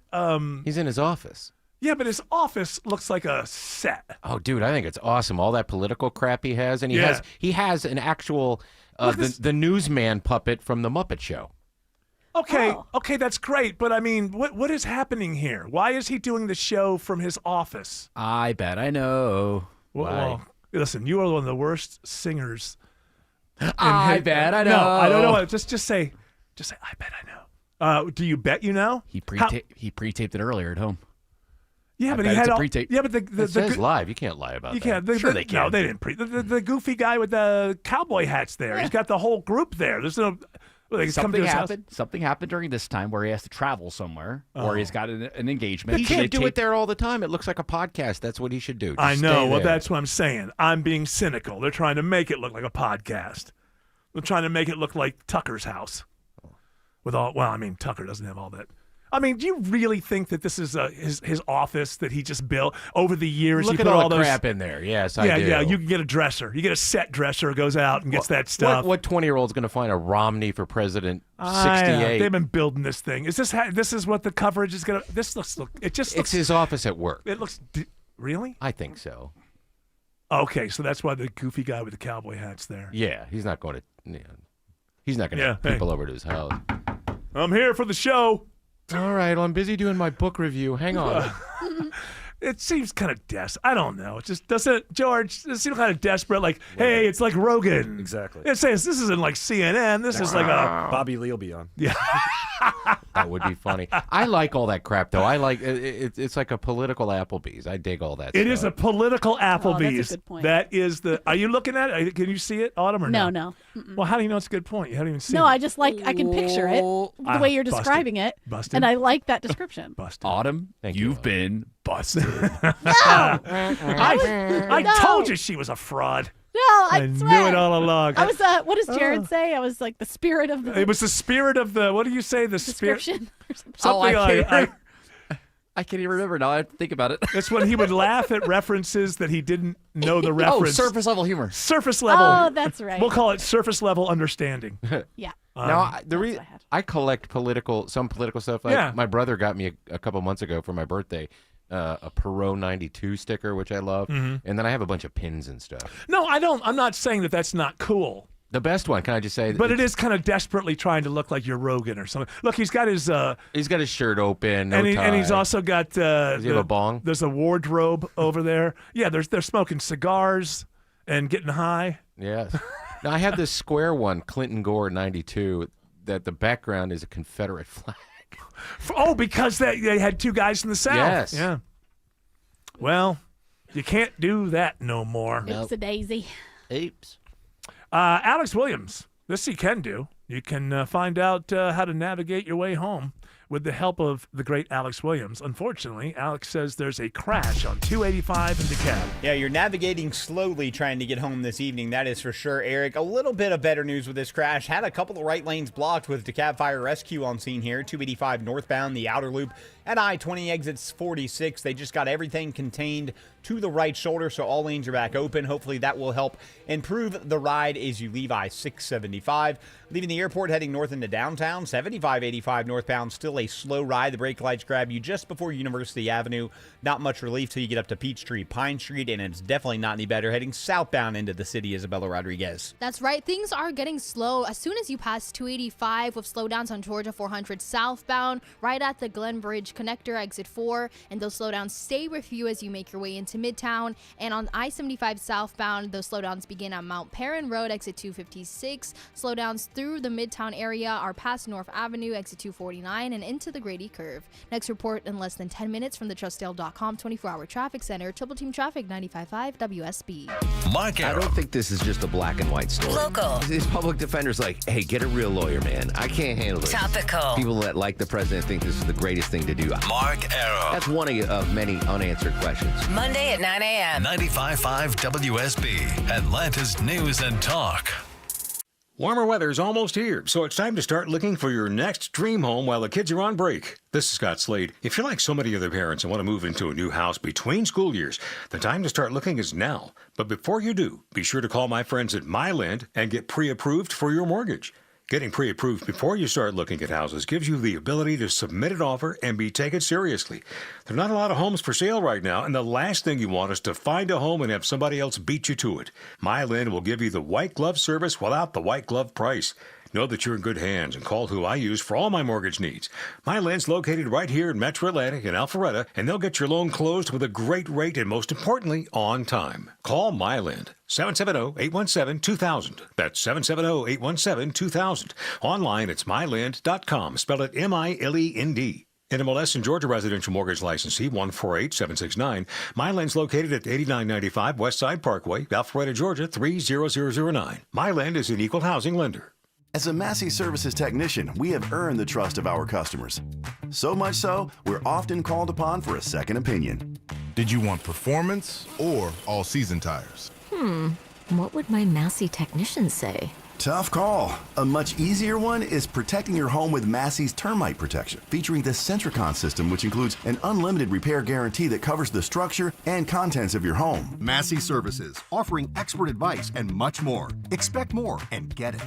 Speaker 2: He's in his office.
Speaker 9: Yeah, but his office looks like a set.
Speaker 2: Oh, dude, I think it's awesome. All that political crap he has, and he has an actual the newsman puppet from the Muppet Show.
Speaker 9: Okay, that's great. But I mean, what is happening here? Why is he doing the show from his office?
Speaker 3: I bet I know.
Speaker 9: Well, listen, you are one of the worst singers.
Speaker 3: I bet I know.
Speaker 9: No, I don't know. Just say, I bet I know. Do you bet you know?
Speaker 3: He pre-taped it earlier at home.
Speaker 9: Yeah,
Speaker 3: I
Speaker 9: but
Speaker 3: bet
Speaker 9: he had
Speaker 3: it's a
Speaker 9: all,
Speaker 3: pre-tape.
Speaker 9: Yeah, but the
Speaker 2: It says live. You can't lie about
Speaker 9: you
Speaker 2: that.
Speaker 9: can't.
Speaker 3: Sure they can.
Speaker 9: No, they didn't the goofy guy with the cowboy hats there. He's got the whole group there. There's no. Well,
Speaker 3: Something happened. Something happened during this time where he has to travel somewhere, or he's got an engagement.
Speaker 2: He
Speaker 3: So they
Speaker 2: can't do
Speaker 3: tape-
Speaker 2: it there all the time. It looks like a podcast. That's what he should do. Just
Speaker 9: I know.
Speaker 2: stay
Speaker 9: Well,
Speaker 2: there.
Speaker 9: that's what I'm saying. I'm being cynical. They're trying to make it look like a podcast. They're trying to make it look like Tucker's house. With all, well, I mean, Tucker doesn't have all that. I mean, do you really think that this is his office that he just built over the years?
Speaker 2: Look
Speaker 9: he
Speaker 2: at
Speaker 9: put
Speaker 2: all the
Speaker 9: those
Speaker 2: crap in there. Yes, I do.
Speaker 9: Yeah. You can get a dresser. You get a set dresser, goes out and gets that stuff.
Speaker 2: What 20-year-old's going to find a Romney for president?
Speaker 9: I know.
Speaker 2: 68.
Speaker 9: They've been building this thing. Is this this is what the coverage is gonna? This looks. It just looks.
Speaker 2: It's his office at work.
Speaker 9: It looks. Really?
Speaker 2: I think so.
Speaker 9: Okay, so that's why the goofy guy with the cowboy hat's there.
Speaker 2: Yeah, he's not going to. He's not going to have people over to his house.
Speaker 9: I'm here for the show.
Speaker 2: All right, well, I'm busy doing my book review. Hang on.
Speaker 9: It seems kind of I don't know. It just doesn't, George. It seems kind of desperate. Like, hey, it's like Rogan.
Speaker 24: Exactly.
Speaker 9: It says this isn't like CNN. This is like a
Speaker 24: Bobby Lee will be on.
Speaker 9: Yeah.
Speaker 2: That would be funny. I like all that crap, though. I like it's like a political Applebee's. I dig all that.
Speaker 9: It
Speaker 2: stuff.
Speaker 9: is a political Applebee's.
Speaker 15: good point.
Speaker 9: That is the. Are you looking at it? Can you see it, Autumn, or
Speaker 15: No,
Speaker 9: no?
Speaker 15: no.
Speaker 9: Well, how do you know it's a good point? You haven't even seen
Speaker 15: No,
Speaker 9: it.
Speaker 15: I just I can picture it the way you're
Speaker 9: busted.
Speaker 15: describing it,
Speaker 9: Busted.
Speaker 15: and I like that description.
Speaker 9: Busted.
Speaker 3: Autumn, you've been busted.
Speaker 9: I
Speaker 15: No.
Speaker 9: told you she was a fraud.
Speaker 15: No, I
Speaker 9: knew
Speaker 15: swear.
Speaker 9: it all along.
Speaker 15: I was. What does Jared say? I was like the spirit of the
Speaker 9: It was the spirit of the. What do you say? The spirit.
Speaker 15: description. Or something.
Speaker 9: Something
Speaker 3: I can't even remember now. I have to think about it.
Speaker 9: It's when he would laugh at references that he didn't know the reference.
Speaker 3: surface level humor.
Speaker 9: Surface level.
Speaker 15: Oh, that's right.
Speaker 9: We'll call it surface level understanding.
Speaker 15: Yeah.
Speaker 2: Now, I collect some political stuff.
Speaker 9: Yeah.
Speaker 2: My brother got me a couple months ago for my birthday a Perot 92 sticker, which I love.
Speaker 9: Mhm.
Speaker 2: And then I have a bunch of pins and stuff.
Speaker 9: No, I don't. I'm not saying that that's not cool.
Speaker 2: The best one, can I just say?
Speaker 9: But it is kind of desperately trying to look like you're Rogan or something. Look, he's got his
Speaker 2: shirt open, no
Speaker 9: and he's
Speaker 2: tie.
Speaker 9: also got
Speaker 2: Does he have a bong?
Speaker 9: There's a wardrobe over there. Yeah, they're smoking cigars and getting high.
Speaker 2: Yes. Now I have this square one, Clinton Gore 92, that the background is a Confederate flag.
Speaker 9: Oh, because they had two guys in the South.
Speaker 2: Yes.
Speaker 9: Yeah. Well, you can't do that no more.
Speaker 15: Oops a daisy.
Speaker 2: Oops.
Speaker 9: Alex Williams, this you can do. You can find out how to navigate your way home with the help of the great Alex Williams. Unfortunately, Alex says there's a crash on 285 in DeKalb.
Speaker 6: Yeah, you're navigating slowly trying to get home this evening. That is for sure, Eric. A little bit of better news with this crash. Had a couple of right lanes blocked with DeKalb Fire Rescue on scene here. 285 northbound, the outer loop at I-20 exits 46. They just got everything contained to the right shoulder, so all lanes are back open. Hopefully that will help improve the ride as you leave I-675. Leaving the airport, heading north into downtown, 75-85 northbound, still a slow ride. The brake lights grab you just before University Avenue. Not much relief till you get up to Peachtree, Pine Street, and it's definitely not any better heading southbound into the city. Isabella Rodriguez.
Speaker 5: That's right. Things are getting slow as soon as you pass 285 with slowdowns on Georgia 400 southbound, right at the Glen Bridge Connector, exit 4, and those slowdowns stay with you as you make your way into Midtown. And on I-75 southbound, those slowdowns begin on Mount Perrin Road, exit 256. Slowdowns through the Midtown area are past North Avenue, exit 249, and into the Grady Curve. Next report in less than 10 minutes from the TrustDale.com 24-hour traffic center. Triple Team Traffic 95.5 WSB.
Speaker 10: Mark Arrow. I don't think this is just a black and white story.
Speaker 11: Local.
Speaker 10: These public defenders like, hey, get a real lawyer, man. I can't handle this.
Speaker 11: Topical.
Speaker 10: People that like the president think this is the greatest thing to do.
Speaker 11: Mark Arrow.
Speaker 10: That's one of many unanswered questions.
Speaker 11: Monday at 9 a.m.
Speaker 12: 95.5 WSB, Atlanta's News and Talk.
Speaker 14: Warmer weather is almost here, so it's time to start looking for your next dream home while the kids are on break. This is Scott Slade. If you're like so many other parents and want to move into a new house between school years, the time to start looking is now. But before you do, be sure to call my friends at MyLend and get pre-approved for your mortgage. Getting pre-approved before you start looking at houses gives you the ability to submit an offer and be taken seriously. There are not a lot of homes for sale right now, and the last thing you want is to find a home and have somebody else beat you to it. MyLend will give you the white glove service without the white glove price. Know that you're in good hands and call who I use for all my mortgage needs. MyLend's located right here in Metro Atlanta in Alpharetta, and they'll get your loan closed with a great rate and, most importantly, on time. Call MyLend, 770-817-2000. That's 770-817-2000. Online, it's mylend.com. Spell it M-I-L-E-N-D. NMLS and Georgia Residential Mortgage Licensee 148769. MyLend's located at 8995 Westside Parkway, Alpharetta, Georgia 30009. MyLend is an equal housing lender.
Speaker 22: As a Massey Services technician, we have earned the trust of our customers. So much so, we're often called upon for a second opinion.
Speaker 23: Did you want performance or all-season tires?
Speaker 25: What would my Massey technician say?
Speaker 22: Tough call. A much easier one is protecting your home with Massey's termite protection, featuring the Centricon system, which includes an unlimited repair guarantee that covers the structure and contents of your home.
Speaker 26: Massey Services, offering expert advice and much more. Expect more and get it.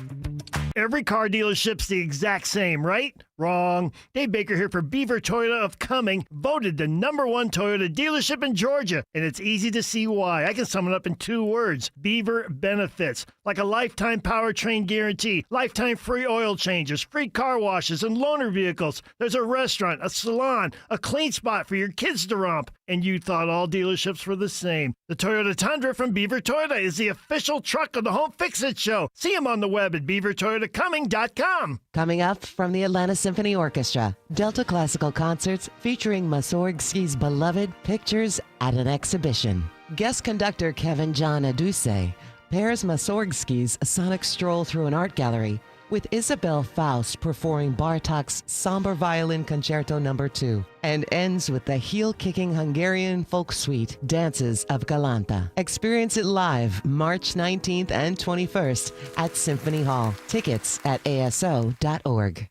Speaker 1: Every car dealership's the exact same, right? Wrong. Dave Baker here for Beaver Toyota of Cumming, voted the #1 Toyota dealership in Georgia. And it's easy to see why. I can sum it up in 2 words. Beaver benefits. Like a lifetime powertrain guarantee, lifetime free oil changes, free car washes, and loaner vehicles. There's a restaurant, a salon, a clean spot for your kids to romp. And you thought all dealerships were the same. The Toyota Tundra from Beaver Toyota is the official truck of the Home Fix-It Show. See them on the web at beavertoyotacumming.com.
Speaker 27: Coming up from the Atlanta Symphony Orchestra, Delta Classical Concerts featuring Mussorgsky's beloved Pictures at an Exhibition. Guest conductor Kevin John Aduse pairs Mussorgsky's sonic stroll through an art gallery with Isabel Faust performing Bartók's Somber Violin Concerto No. 2, and ends with the heel-kicking Hungarian folk suite Dances of Galanta. Experience it live March 19th and 21st at Symphony Hall. Tickets at aso.org.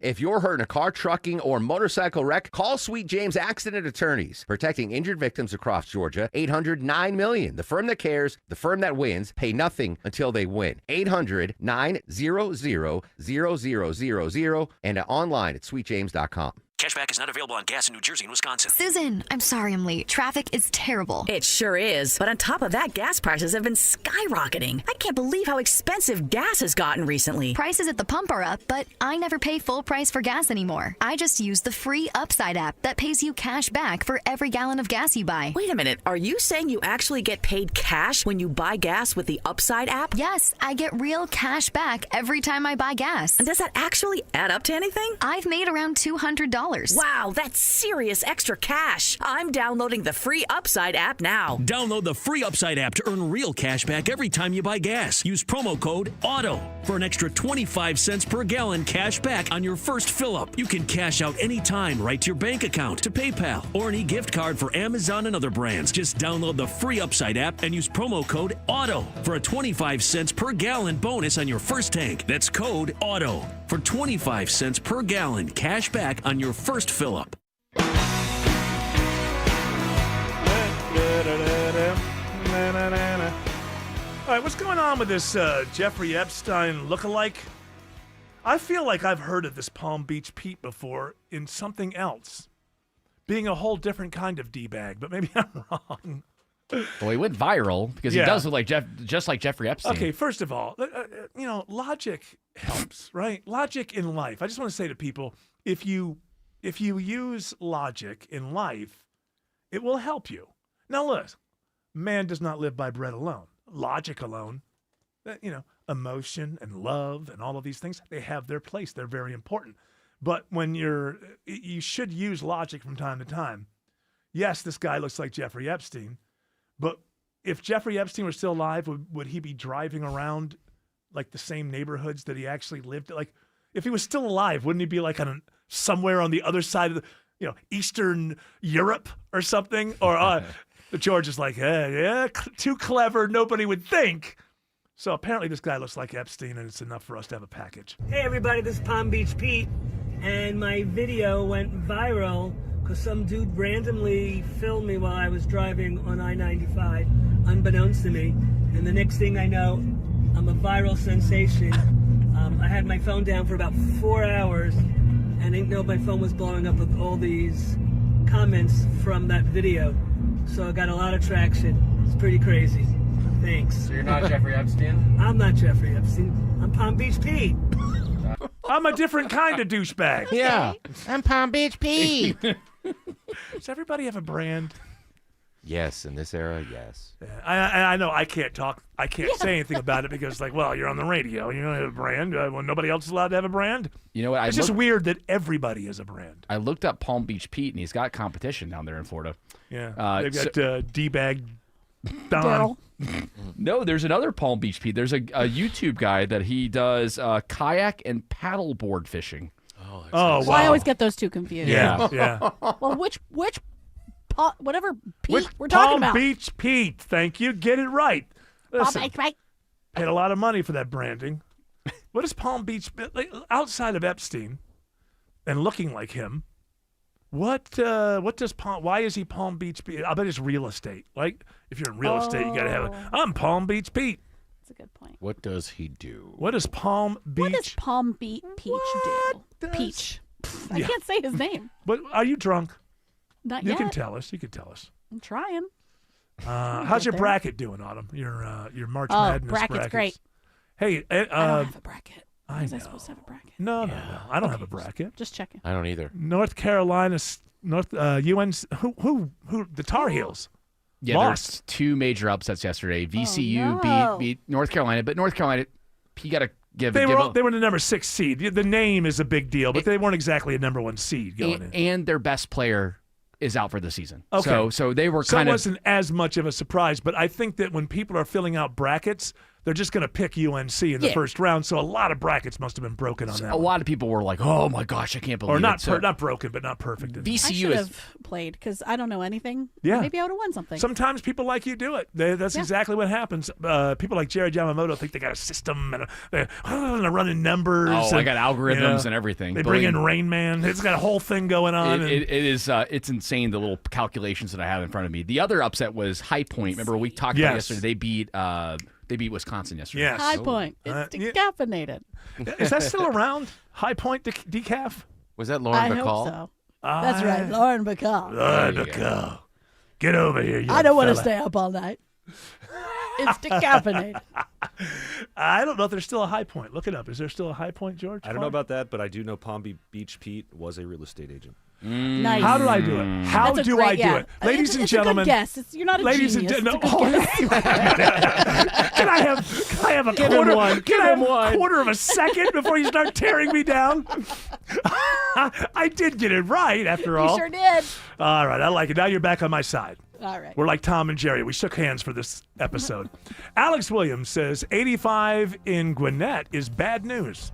Speaker 10: If you're hurt in a car, trucking, or motorcycle wreck, call Sweet James Accident Attorneys, protecting injured victims across Georgia. 800-9-MILLION. The firm that cares, the firm that wins. Pay nothing until they win. 800-900-0000 and online at sweetjames.com.
Speaker 30: Cashback is not available on gas in New Jersey and Wisconsin.
Speaker 31: Susan, I'm sorry I'm late. Traffic is terrible.
Speaker 20: It sure is. But on top of that, gas prices have been skyrocketing. I can't believe how expensive gas has gotten recently.
Speaker 31: Prices at the pump are up, but I never pay full price for gas anymore. I just use the free Upside app that pays you cash back for every gallon of gas you buy.
Speaker 20: Wait a minute. Are you saying you actually get paid cash when you buy gas with the Upside app?
Speaker 31: Yes, I get real cash back every time I buy gas.
Speaker 20: And does that actually add up to anything?
Speaker 31: I've made around $200.
Speaker 20: Wow, that's serious extra cash. I'm downloading the free Upside app now.
Speaker 30: Download the free Upside app to earn real cash back every time you buy gas. Use promo code AUTO for an extra 25 cents per gallon cash back on your first fill-up. You can cash out anytime right to your bank account, to PayPal, or any gift card for Amazon and other brands. Just download the free Upside app and use promo code AUTO for a 25 cents per gallon bonus on your first tank. That's code AUTO for 25 cents per gallon cash back on your first fill-up.
Speaker 9: All right, what's going on with this Jeffrey Epstein lookalike? I feel like I've heard of this Palm Beach Pete before in something else, being a whole different kind of D-bag, but maybe I'm wrong.
Speaker 3: Well, he went viral because he does look like just like Jeffrey Epstein.
Speaker 9: Okay, first of all, logic helps, right? Logic in life. I just want to say to people, if you if you use logic in life, it will help you. Now, listen, man does not live by bread alone. Logic alone, emotion and love and all of these things, they have their place. They're very important. But when you should use logic from time to time. Yes, this guy looks like Jeffrey Epstein, but if Jeffrey Epstein was still alive, would he be driving around like the same neighborhoods that he actually lived? Like, if he was still alive, wouldn't he be like somewhere on the other side of Eastern Europe or something? Or George is like, yeah, too clever, nobody would think. So apparently this guy looks like Epstein, and it's enough for us to have a package.
Speaker 4: Hey everybody, this is Palm Beach Pete, and my video went viral because some dude randomly filmed me while I was driving on I-95, unbeknownst to me, and the next thing I know, I'm a viral sensation. I had my phone down for about 4 hours, and I didn't know my phone was blowing up with all these comments from that video, so I got a lot of traction. It's pretty crazy. Thanks.
Speaker 2: So you're not Jeffrey Epstein?
Speaker 4: I'm not Jeffrey Epstein. I'm Palm Beach Pete.
Speaker 9: I'm a different kind of douchebag.
Speaker 2: Yeah. I'm Palm Beach Pete.
Speaker 9: Does everybody have a brand?
Speaker 2: Yes, in this era, yes.
Speaker 9: Yeah, I know I can't talk. I can't say anything about it because, you're on the radio. You don't have a brand. When nobody else is allowed to have a brand.
Speaker 3: You know what?
Speaker 9: It's just weird that everybody is a brand.
Speaker 3: I looked up Palm Beach Pete, and he's got competition down there in Florida.
Speaker 9: Yeah. They've got D-Bag Don.
Speaker 3: No, there's another Palm Beach Pete. There's a YouTube guy that he does kayak and paddleboard fishing.
Speaker 9: Oh, wow.
Speaker 15: Well, I always get those two confused.
Speaker 9: Yeah.
Speaker 15: Well, whatever Pete we're talking about.
Speaker 9: Palm Beach Pete. Thank you. Get it right. Listen,
Speaker 15: Palm Beach Pete.
Speaker 9: Paid a lot of money for that branding. What is Palm Beach, outside of Epstein and looking like him, what does why is he Palm Beach Pete? I bet it's real estate. Like, if you're in real estate, you got to have I'm Palm Beach Pete.
Speaker 15: That's a good point.
Speaker 2: What does he do?
Speaker 9: What does Palm Beach?
Speaker 15: What does Palm Beach Peach do? Peach. I can't say his name.
Speaker 9: But are you drunk?
Speaker 15: Not
Speaker 9: you
Speaker 15: yet.
Speaker 9: can tell us. You can tell us.
Speaker 15: I'm trying.
Speaker 9: How's your bracket doing, Autumn? Your March Madness
Speaker 15: bracket's great.
Speaker 9: Hey,
Speaker 15: I don't have a bracket.
Speaker 9: Was
Speaker 15: I supposed to have a bracket?
Speaker 9: No. I don't have a bracket.
Speaker 15: Just checking.
Speaker 2: I don't either.
Speaker 9: North Carolina, UNC, who the Tar Heels.
Speaker 3: Yeah,
Speaker 9: lost.
Speaker 3: there's two major upsets yesterday. VCU beat North Carolina, but North Carolina, you got to give
Speaker 9: they were the number 6 seed. The name is a big deal, but they weren't exactly a number 1 seed going in.
Speaker 3: And their best player is out for the season.
Speaker 9: Okay.
Speaker 3: So they were
Speaker 9: it wasn't as much of a surprise, but I think that when people are filling out brackets, they're just going to pick UNC in the first round. So a lot of brackets must have been broken on that.
Speaker 3: A lot of people were like, "Oh my gosh, I can't believe it."
Speaker 9: Or not broken, but not perfect.
Speaker 3: VCU
Speaker 15: I should have played because I don't know anything.
Speaker 9: Yeah.
Speaker 15: Maybe I would have won something.
Speaker 9: Sometimes people like you do it. That's exactly what happens. People like Jerry Yamamoto think they got a system and they're running numbers.
Speaker 3: I got algorithms and everything.
Speaker 9: They bring in Rain Man. It's got a whole thing going on.
Speaker 3: It's insane, the little calculations that I have in front of me. The other upset was High Point. Remember we talked about yesterday. They beat Wisconsin yesterday.
Speaker 9: Yes.
Speaker 15: High Point. It's decaffeinated.
Speaker 9: Is that still around? High Point decaf?
Speaker 2: Was that Lauren
Speaker 15: I
Speaker 2: Bacall?
Speaker 15: hope so. That's right, Lauren Bacall.
Speaker 9: Lauren Bacall. Get over here,
Speaker 15: I don't want to stay up all night. It's decaffeinated.
Speaker 9: I don't know if there's still a High Point. Look it up. Is there still a High Point, George?
Speaker 24: I don't know about that, but I do know Palm Beach Pete was a real estate agent.
Speaker 15: Nice.
Speaker 9: How do I do it? How do I do it? Ladies and gentlemen.
Speaker 15: It's a good guess. You're not a
Speaker 9: ladies
Speaker 15: genius.
Speaker 9: And
Speaker 15: Can
Speaker 9: Can I have a quarter? Can I have a quarter of a second before you start tearing me down? I did get it right after all.
Speaker 15: You sure did.
Speaker 9: All right, I like it. Now you're back on my side.
Speaker 15: All right.
Speaker 9: We're like Tom and Jerry. We shook hands for this episode. Alex Williams says 85 in Gwinnett is bad news.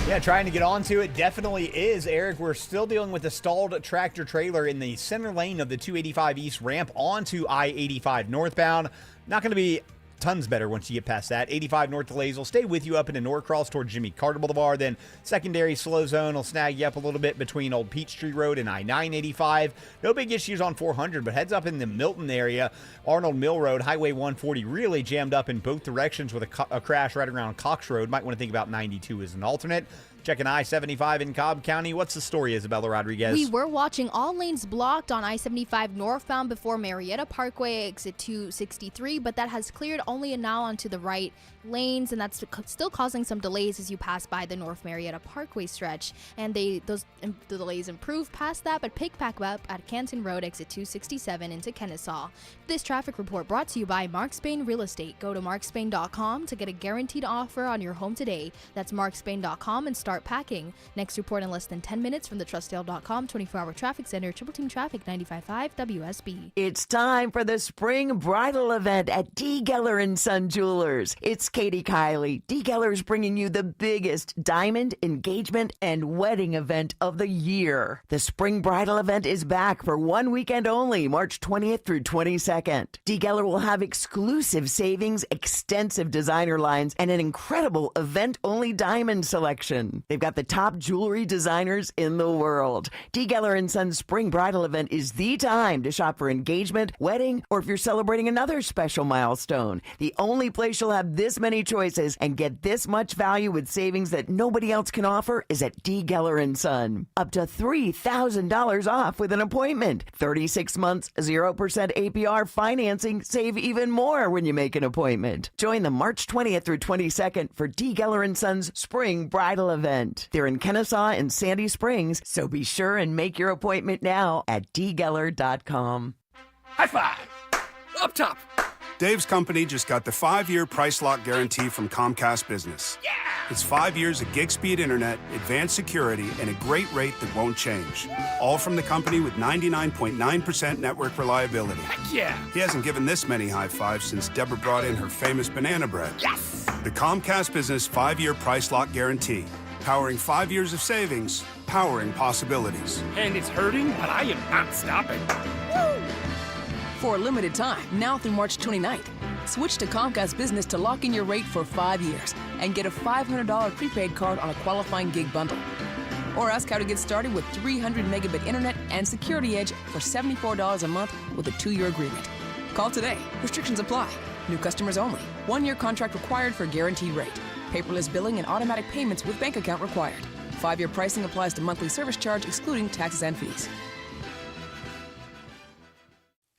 Speaker 6: Yeah, trying to get onto it definitely is, Eric. We're still dealing with a stalled tractor trailer in the center lane of the 285 East ramp onto I-85 northbound. Not going to be tons better once you get past that. 85 north to Lays will stay with you up into Norcross toward Jimmy Carter Boulevard. Then secondary slow zone will snag you up a little bit between Old Peachtree Road and I-985. No big issues on 400, but heads up in the Milton area. Arnold Mill Road, Highway 140 really jammed up in both directions with a crash right around Cox Road. Might want to think about 92 as an alternate. Checking I-75 in Cobb County. What's the story, Isabella Rodriguez?
Speaker 5: We were watching all lanes blocked on I-75 northbound before Marietta Parkway, exit 263, but that has cleared only now onto the right lanes, and that's still causing some delays as you pass by the North Marietta Parkway stretch. And the delays improve past that, but pick back up at Canton Road, exit 267 into Kennesaw. This traffic report brought to you by Mark Spain Real Estate. Go to markspain.com to get a guaranteed offer on your home today. That's markspain.com and start packing. Next report in less than 10 minutes from the Trustdale.com 24-hour traffic center. Triple Team Traffic 95.5 WSB.
Speaker 27: It's time for the spring bridal event at D. Geller & Son Jewelers. It's Katie Kiley. D. Geller's bringing you the biggest diamond, engagement, and wedding event of the year. The spring bridal event is back for one weekend only, March 20th through 22nd. D. Geller will have exclusive savings, extensive designer lines, and an incredible event-only diamond selection. They've got the top jewelry designers in the world. D. Geller & Son's spring bridal event is the time to shop for engagement, wedding, or if you're celebrating another special milestone. The only place you'll have this many choices and get this much value with savings that nobody else can offer is at D. Geller & Son. Up to $3,000 off with an appointment. 36 months, 0% APR financing. Save even more when you make an appointment. Join the March 20th through 22nd for D. Geller & Son's spring bridal event. They're in Kennesaw and Sandy Springs, so be sure and make your appointment now at dgeller.com.
Speaker 7: High five! Up top! Dave's company just got the 5-year price lock guarantee from Comcast Business. Yeah! It's 5 years of gig speed internet, advanced security, and a great rate that won't change. All from the company with 99.9% network reliability. Heck yeah! He hasn't given this many high fives since Deborah brought in her famous banana bread. Yes! The Comcast Business 5-year price lock guarantee. Powering 5 years of savings, powering possibilities.
Speaker 8: And it's hurting, but I am not stopping. Woo!
Speaker 13: For a limited time, now through March 29th, switch to Comcast Business to lock in your rate for 5 years and get a $500 prepaid card on a qualifying gig bundle. Or ask how to get started with 300 megabit internet and Security Edge for $74 a month with a 2-year agreement. Call today. Restrictions apply. New customers only. 1-year contract required for guaranteed rate. Paperless billing and automatic payments with bank account required. 5-year pricing applies to monthly service charge excluding taxes and fees.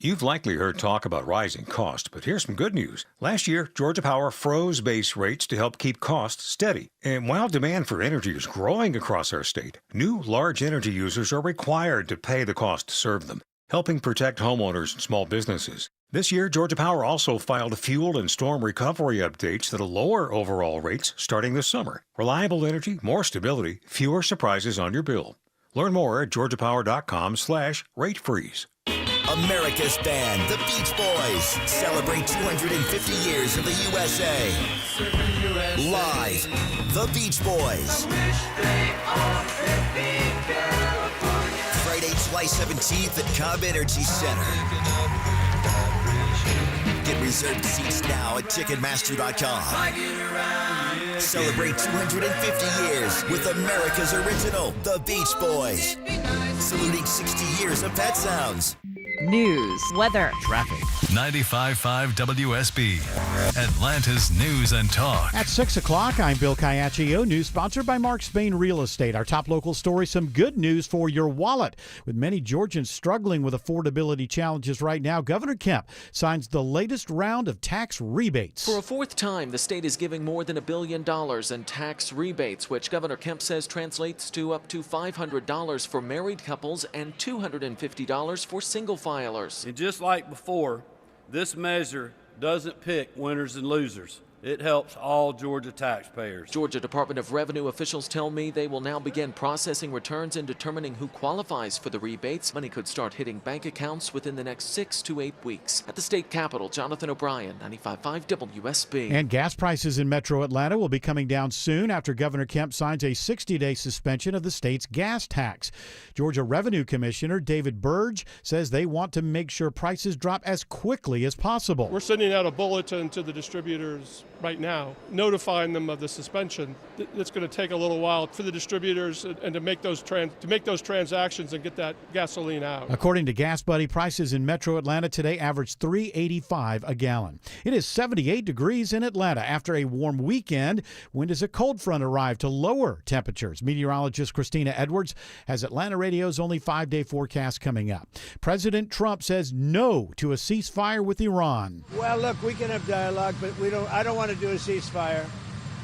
Speaker 14: You've likely heard talk about rising costs, but here's some good news. Last year, Georgia Power froze base rates to help keep costs steady. And while demand for energy is growing across our state, new large energy users are required to pay the cost to serve them, helping protect homeowners and small businesses. This year, Georgia Power also filed fuel and storm recovery updates that'll lower overall rates starting this summer. Reliable energy, more stability, fewer surprises on your bill. Learn more at georgiapower.com/rate freeze.
Speaker 16: America's band, the Beach Boys, celebrate 250 years of the USA. Live, the Beach Boys. Friday, July 17th at Cobb Energy Center. Get reserved seats now at Ticketmaster.com. Celebrate 250 years with America's original, the Beach Boys. Saluting 60 years of Pet Sounds.
Speaker 17: News, weather,
Speaker 12: traffic. 95.5 WSB, Atlanta's News and Talk.
Speaker 18: At 6 o'clock, I'm Bill Caiaccio. News sponsored by Mark Spain Real Estate. Our top local story, some good news for your wallet. With many Georgians struggling with affordability challenges right now, Governor Kemp signs the latest round of tax rebates.
Speaker 19: For a fourth time, the state is giving more than $1 billion in tax rebates, which Governor Kemp says translates to up to $500 for married couples and $250 for single filers.
Speaker 21: And just like before, this measure doesn't pick winners and losers. It helps all Georgia taxpayers.
Speaker 19: Georgia Department of Revenue officials tell me they will now begin processing returns and determining who qualifies for the rebates. Money could start hitting bank accounts within the next 6 to 8 weeks. At the state capitol, Jonathan O'Brien, 95.5 WSB.
Speaker 18: And gas prices in Metro Atlanta will be coming down soon after Governor Kemp signs a 60-day suspension of the state's gas tax. Georgia Revenue Commissioner David Burge says they want to make sure prices drop as quickly as possible.
Speaker 28: We're sending out a bulletin to the distributors
Speaker 1: right now, notifying them of the suspension. It's going to take a little while for the distributors and to make those transactions and get that gasoline out.
Speaker 18: According to Gas Buddy, prices in Metro Atlanta today averaged $3.85 a gallon. It is 78 degrees in Atlanta after a warm weekend. When does a cold front arrive to lower temperatures? Meteorologist Christina Edwards has Atlanta Radio's only 5-day forecast coming up. President Trump says no to a ceasefire with Iran.
Speaker 10: Well, look, we can have dialogue, but I don't want to do a ceasefire.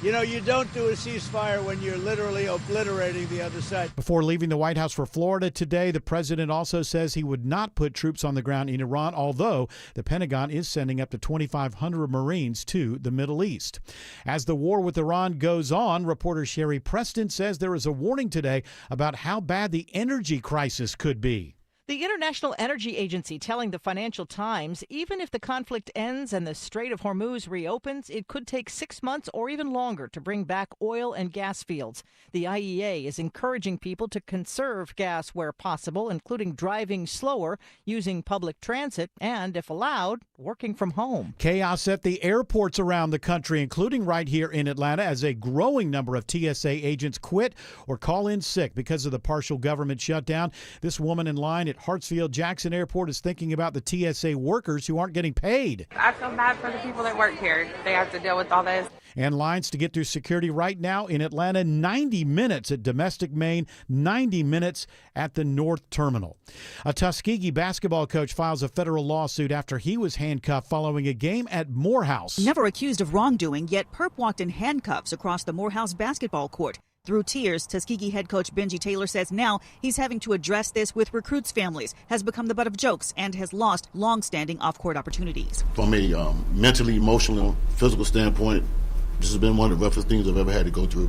Speaker 10: You know, you don't do a ceasefire when you're literally obliterating the other side.
Speaker 18: Before leaving the White House for Florida today, the president also says he would not put troops on the ground in Iran, although the Pentagon is sending up to 2,500 Marines to the Middle East. As the war with Iran goes on, reporter Sherry Preston says there is a warning today about how bad the energy crisis could be.
Speaker 11: The International Energy Agency telling the Financial Times, even if the conflict ends and the Strait of Hormuz reopens, it could take 6 months or even longer to bring back oil and gas fields. The IEA is encouraging people to conserve gas where possible, including driving slower, using public transit, and, if allowed, working from home.
Speaker 18: Chaos at the airports around the country, including right here in Atlanta, as a growing number of TSA agents quit or call in sick because of the partial government shutdown. This woman in line at Hartsfield-Jackson Airport is thinking about the TSA workers who aren't getting paid.
Speaker 20: I feel bad for the people that work here. They have to deal with all this.
Speaker 18: And lines to get through security right now in Atlanta, 90 minutes at Domestic Main, 90 minutes at the North Terminal. A Tuskegee basketball coach files a federal lawsuit after he was handcuffed following a game at Morehouse.
Speaker 22: Never accused of wrongdoing, yet Perp walked in handcuffs across the Morehouse basketball court. Through tears, Tuskegee head coach Benji Taylor says now he's having to address this with recruits' families, has become the butt of jokes, and has lost long-standing off-court opportunities.
Speaker 23: From a mentally, emotional, physical standpoint, this has been one of the roughest things I've ever had to go through.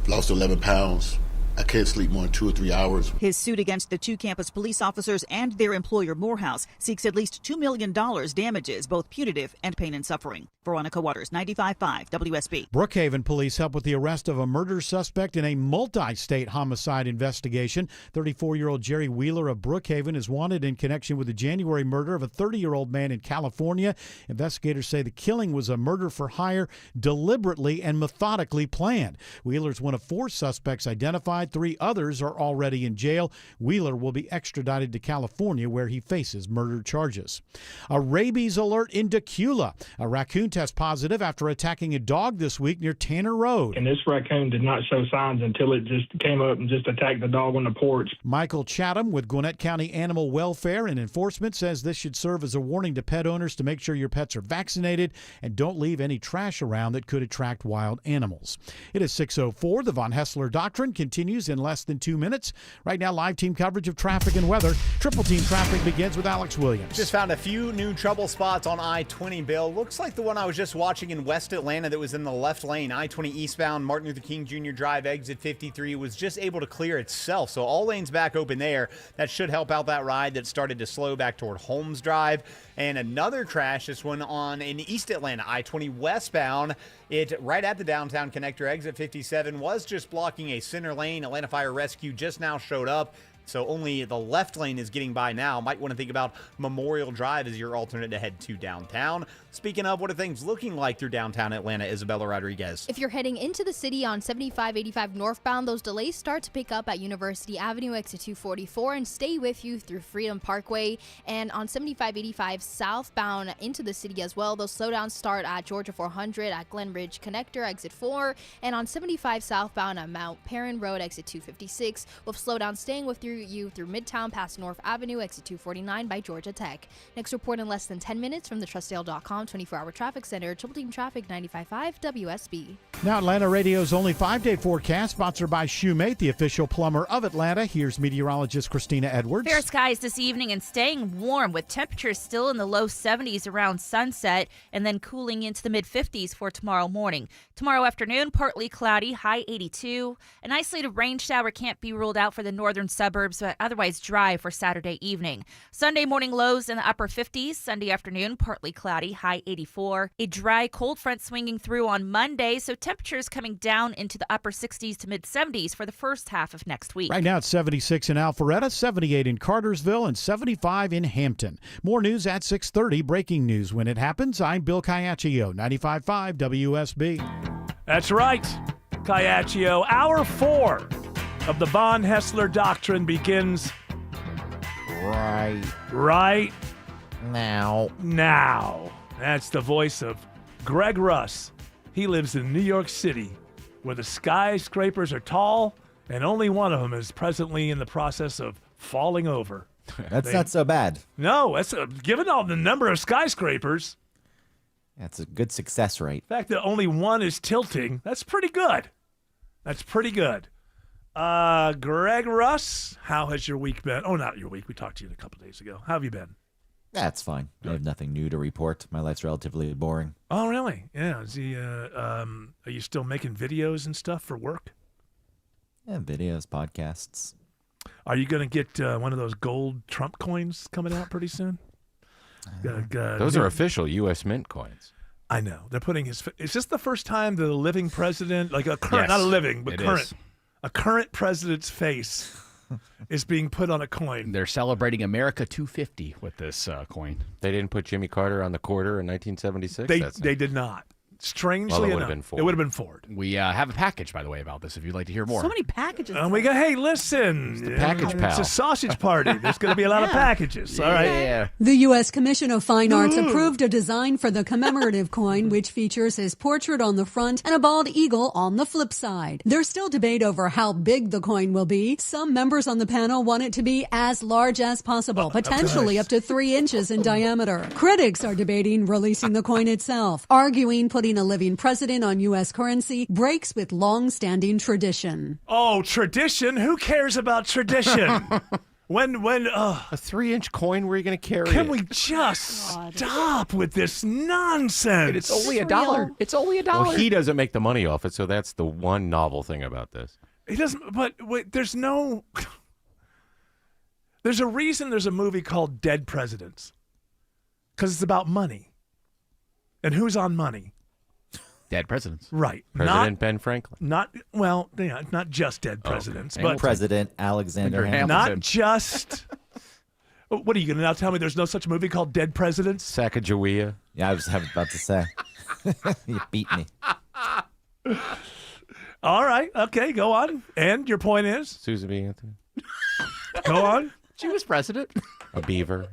Speaker 23: Lost 11 pounds. I can't sleep more than 2 or 3 hours.
Speaker 22: His suit against the two campus police officers and their employer, Morehouse, seeks at least $2 million damages, both punitive and pain and suffering. Veronica Waters, 95.5 WSB.
Speaker 18: Brookhaven police help with the arrest of a murder suspect in a multi-state homicide investigation. 34-year-old Jerry Wheeler of Brookhaven is wanted in connection with the January murder of a 30-year-old man in California. Investigators say the killing was a murder for hire, deliberately and methodically planned. Wheeler's one of 4 suspects identified. 3 others are already in jail. Wheeler will be extradited to California, where he faces murder charges. A rabies alert in Decula. A raccoon tests positive after attacking a dog this week near Tanner Road.
Speaker 25: And this raccoon did not show signs until it just came up and just attacked the dog on the porch.
Speaker 18: Michael Chatham with Gwinnett County Animal Welfare and Enforcement says this should serve as a warning to pet owners to make sure your pets are vaccinated and don't leave any trash around that could attract wild animals. It is 6:04. The Von Hessler Doctrine continues in less than 2 minutes. Right now, live team coverage of traffic and weather. Triple team traffic begins with Alex Williams.
Speaker 6: Just found a few new trouble spots on I-20, Bill. Looks like the one I was just watching in West Atlanta that was in the left lane. I-20 eastbound, Martin Luther King Jr. Drive, exit 53, was just able to clear itself. So all lanes back open there. That should help out that ride that started to slow back toward Holmes Drive. And another crash, this one on in East Atlanta, I-20 westbound. It right at the downtown connector, exit 57, was just blocking a center lane. Atlanta Fire Rescue just now showed up. So only the left lane is getting by now. Might want to think about Memorial Drive as your alternate to head to downtown. Speaking of, what are things looking like through downtown Atlanta, Isabella Rodriguez?
Speaker 5: If you're heading into the city on 75-85 northbound, those delays start to pick up at University Avenue, exit 244, and stay with you through Freedom Parkway. And on 75-85 southbound into the city as well, those slowdowns start at Georgia 400 at Glen Ridge Connector, exit 4, and on 75 southbound at Mount Perrin Road, exit 256, with slowdowns staying with you through Midtown past North Avenue, exit 249 by Georgia Tech. Next report in less than 10 minutes from the TrustDale.com 24-hour traffic center. Triple Team Traffic, 95.5 WSB.
Speaker 18: Now Atlanta Radio's only 5-day forecast, sponsored by Shoemate, the official plumber of Atlanta. Here's meteorologist Christina Edwards.
Speaker 26: Fair skies this evening and staying warm with temperatures still in the low 70s around sunset and then cooling into the mid-50s for tomorrow morning. Tomorrow afternoon, partly cloudy, high 82. An isolated rain shower can't be ruled out for the northern suburbs suburbs, but otherwise dry for Saturday evening. Sunday morning lows in the upper 50s. Sunday afternoon, partly cloudy, high 84. A dry cold front swinging through on Monday, so temperatures coming down into the upper 60s to mid 70s for the first half of next week.
Speaker 18: Right now it's 76 in Alpharetta, 78 in Cartersville, and 75 in Hampton. More news at 6:30. Breaking news when it happens. I'm Bill Caiaccio, 95.5 WSB.
Speaker 2: That's right, Caiaccio. Hour 4 of the Von Hessler Doctrine begins right now. That's the voice of Greg Russ. He lives in New York City, where the skyscrapers are tall, and only one of them is presently in the process of falling over.
Speaker 3: That's not so bad.
Speaker 2: No, that's given all the number of skyscrapers.
Speaker 3: That's a good success rate.
Speaker 2: The fact that only one is tilting, that's pretty good. That's pretty good. Greg Russ, how has your week been? Oh, not your week. We talked to you a couple days ago. How have you been?
Speaker 3: That's fine. I have nothing new to report. My life's relatively boring.
Speaker 2: Oh, really? Yeah. Is he, are you still making videos and stuff for work?
Speaker 3: Yeah, videos, podcasts.
Speaker 2: Are you going to get one of those gold Trump coins coming out pretty soon?
Speaker 4: Those are official U.S. Mint coins.
Speaker 2: I know. They're putting his... Is this the first time the living president, like a current, not a living, but current, a current president's face is being put on a coin?
Speaker 9: They're celebrating America 250 with this coin.
Speaker 4: They didn't put Jimmy Carter on the quarter in 1976?
Speaker 2: They did not. Strangely
Speaker 4: Well, it
Speaker 2: enough,
Speaker 4: would have been Ford.
Speaker 2: It would have been Ford.
Speaker 9: We have a package, by the way, about this if you'd like to hear more.
Speaker 15: So many packages.
Speaker 2: And we go, hey, listen.
Speaker 9: the package
Speaker 2: It's
Speaker 9: pal.
Speaker 2: a sausage party. There's going to be a lot of packages. All right.
Speaker 9: Yeah.
Speaker 15: The U.S. Commission of Fine Arts approved a design for the commemorative coin, which features his portrait on the front and a bald eagle on the flip side. There's still debate over how big the coin will be. Some members on the panel want it to be as large as possible, potentially up to 3 inches in diameter. Critics are debating releasing the coin itself, arguing putting a living president on U.S. currency breaks with long-standing tradition.
Speaker 2: Oh, tradition? Who cares about tradition? when
Speaker 4: a 3-inch coin, where are you going to carry
Speaker 2: Can
Speaker 4: it?
Speaker 2: we just stop with this nonsense?
Speaker 9: It's only $1. It's only $1.
Speaker 4: Well, he doesn't make the money off it, so that's the one novel thing about this.
Speaker 2: He doesn't, but wait, there's no... There's a reason there's a movie called Dead Presidents. Because it's about money. And who's on money?
Speaker 9: Dead presidents.
Speaker 2: Right.
Speaker 4: President Ben Franklin.
Speaker 2: Not just dead presidents,
Speaker 3: Okay.
Speaker 2: but
Speaker 3: President Alexander Hamilton.
Speaker 2: not just. What are you going to now tell me? There's no such movie called Dead Presidents?
Speaker 4: Sacagawea.
Speaker 3: Yeah, I was about to say. You beat me.
Speaker 2: All right. Okay, go on. And your point is?
Speaker 4: Susan B. Anthony.
Speaker 2: Go on.
Speaker 9: She was president.
Speaker 4: A beaver.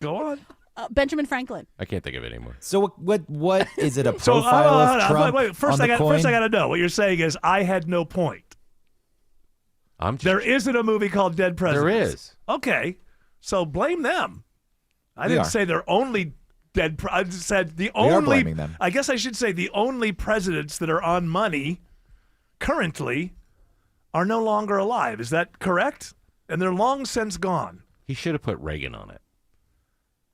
Speaker 2: Go on.
Speaker 15: Benjamin Franklin.
Speaker 4: I can't think of it anymore.
Speaker 3: So what is it, a
Speaker 2: So,
Speaker 3: profile
Speaker 2: hold
Speaker 3: of
Speaker 2: on.
Speaker 3: Trump
Speaker 2: Wait, first
Speaker 3: on the coin?
Speaker 2: First I got to know. What you're saying is I had no point. There isn't a movie called Dead Presidents.
Speaker 4: There is.
Speaker 2: Okay. So blame them. I
Speaker 3: We
Speaker 2: didn't
Speaker 3: are.
Speaker 2: say they're only dead. I said the
Speaker 3: We are
Speaker 2: only.
Speaker 3: blaming them.
Speaker 2: I guess I should say the only presidents that are on money currently are no longer alive. Is that correct? And they're long since gone.
Speaker 4: He should have put Reagan on it.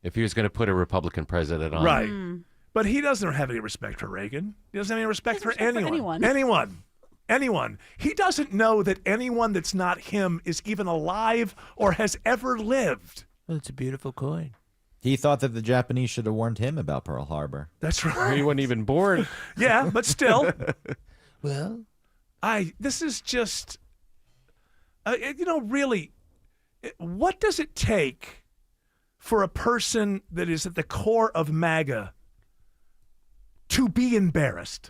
Speaker 4: If he was going to put a Republican president on
Speaker 2: Right.
Speaker 4: it.
Speaker 2: But he doesn't have any respect for Reagan. He doesn't have any respect for anyone.
Speaker 15: anyone.
Speaker 2: Anyone. He doesn't know that anyone that's not him is even alive or has ever lived.
Speaker 3: Well, it's a beautiful coin. He thought that the Japanese should have warned him about Pearl Harbor.
Speaker 2: That's right.
Speaker 4: He wasn't even born.
Speaker 2: Yeah, but still.
Speaker 3: Well,
Speaker 2: this is just, really, what does it take for a person that is at the core of MAGA to be embarrassed?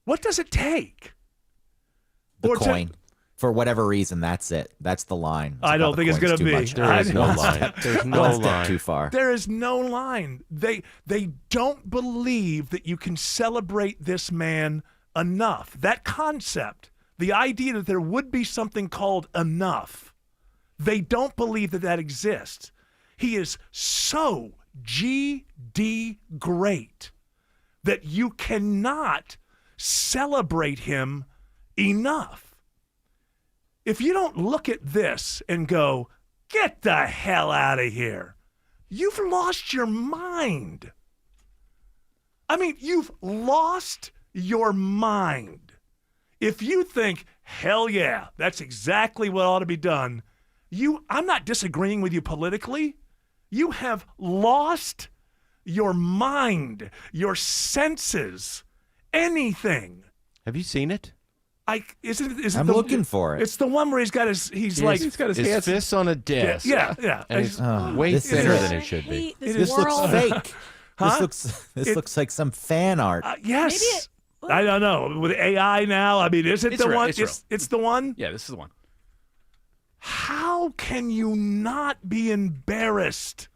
Speaker 2: What does it take?
Speaker 3: the coin. For whatever reason, that's it. That's the line.
Speaker 2: I don't think it's going to be.
Speaker 4: There is no line. There's no
Speaker 3: One step
Speaker 4: line.
Speaker 3: too far.
Speaker 2: There is no line. They don't believe that you can celebrate this man enough. That concept, the idea that there would be something called enough, they don't believe that exists. He is so GD great that you cannot celebrate him enough. If you don't look at this and go, get the hell out of here, you've lost your mind. I mean, you've lost your mind. If you think, hell yeah, that's exactly what ought to be done, I'm not disagreeing with you politically. You have lost your mind, your senses, anything.
Speaker 4: Have you seen it?
Speaker 3: I'm looking for it.
Speaker 2: It's the one where he's got his
Speaker 4: fists on a desk.
Speaker 2: Yeah.
Speaker 4: And it's way thinner than it should be.
Speaker 3: This looks fake.
Speaker 2: Huh?
Speaker 3: This looks like some fan art.
Speaker 2: Yes. I don't know. With AI now, I mean, is it
Speaker 9: It's
Speaker 2: the
Speaker 9: real,
Speaker 2: one?
Speaker 9: it's real.
Speaker 2: It's the one?
Speaker 9: Yeah, this is the one.
Speaker 2: How can you not be embarrassed?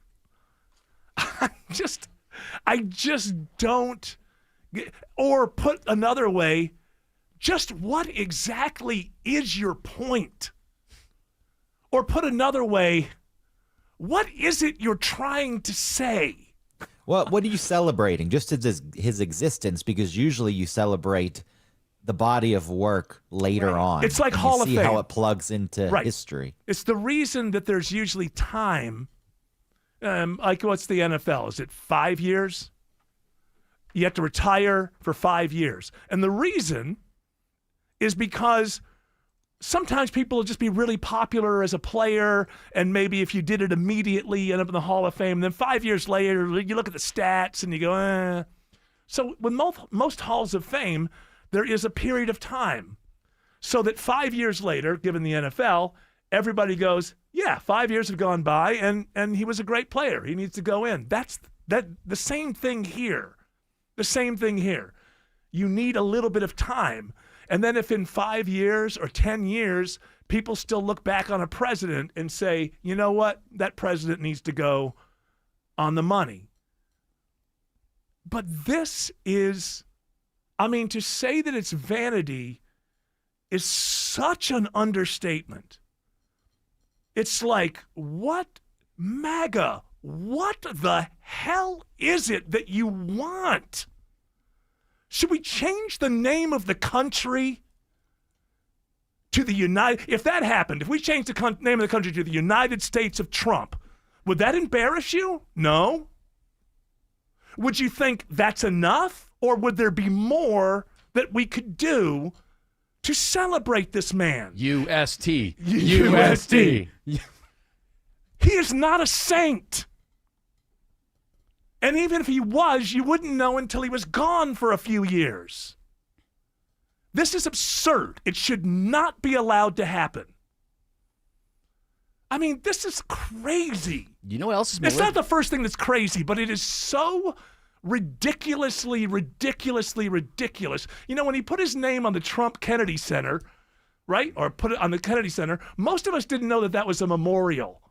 Speaker 2: I just don't get, or put another way, just what exactly is your point? Or put another way, what is it you're trying to say?
Speaker 3: What are you celebrating? Just his existence, because usually you celebrate the body of work later on.
Speaker 2: It's like
Speaker 3: and
Speaker 2: Hall
Speaker 3: you
Speaker 2: of
Speaker 3: see
Speaker 2: Fame.
Speaker 3: how it plugs into
Speaker 2: Right.
Speaker 3: history.
Speaker 2: It's the reason that there's usually time. Like what's the NFL? Is it 5 years? You have to retire for 5 years. And the reason is because sometimes people will just be really popular as a player, and maybe if you did it immediately, you end up in the Hall of Fame. And then 5 years later, you look at the stats and you go, eh. So with most Halls of Fame, there is a period of time. So that 5 years later, given the NFL, everybody goes, yeah, 5 years have gone by, and he was a great player. He needs to go in. That's the same thing here. The same thing here. You need a little bit of time. And then if in 5 years or 10 years, people still look back on a president and say, you know what, that president needs to go on the money. But this is, I mean, to say that it's vanity is such an understatement. It's like, what, MAGA, what the hell is it that you want? Should we change the name of the country to the United? If that happened, if we changed the name of the country to the United States of Trump, would that embarrass you? No. Would you think that's enough? Or would there be more that we could do to celebrate this man?
Speaker 4: UST.
Speaker 2: He is not a saint. And even if he was, you wouldn't know until he was gone for a few years. This is absurd. It should not be allowed to happen. I mean, this is crazy.
Speaker 9: You know what else is
Speaker 2: It's not the first thing that's crazy, but it is so ridiculously ridiculous. You know, when he put his name on the Trump Kennedy Center, right, or put it on the Kennedy Center, most of us didn't know that that was a memorial.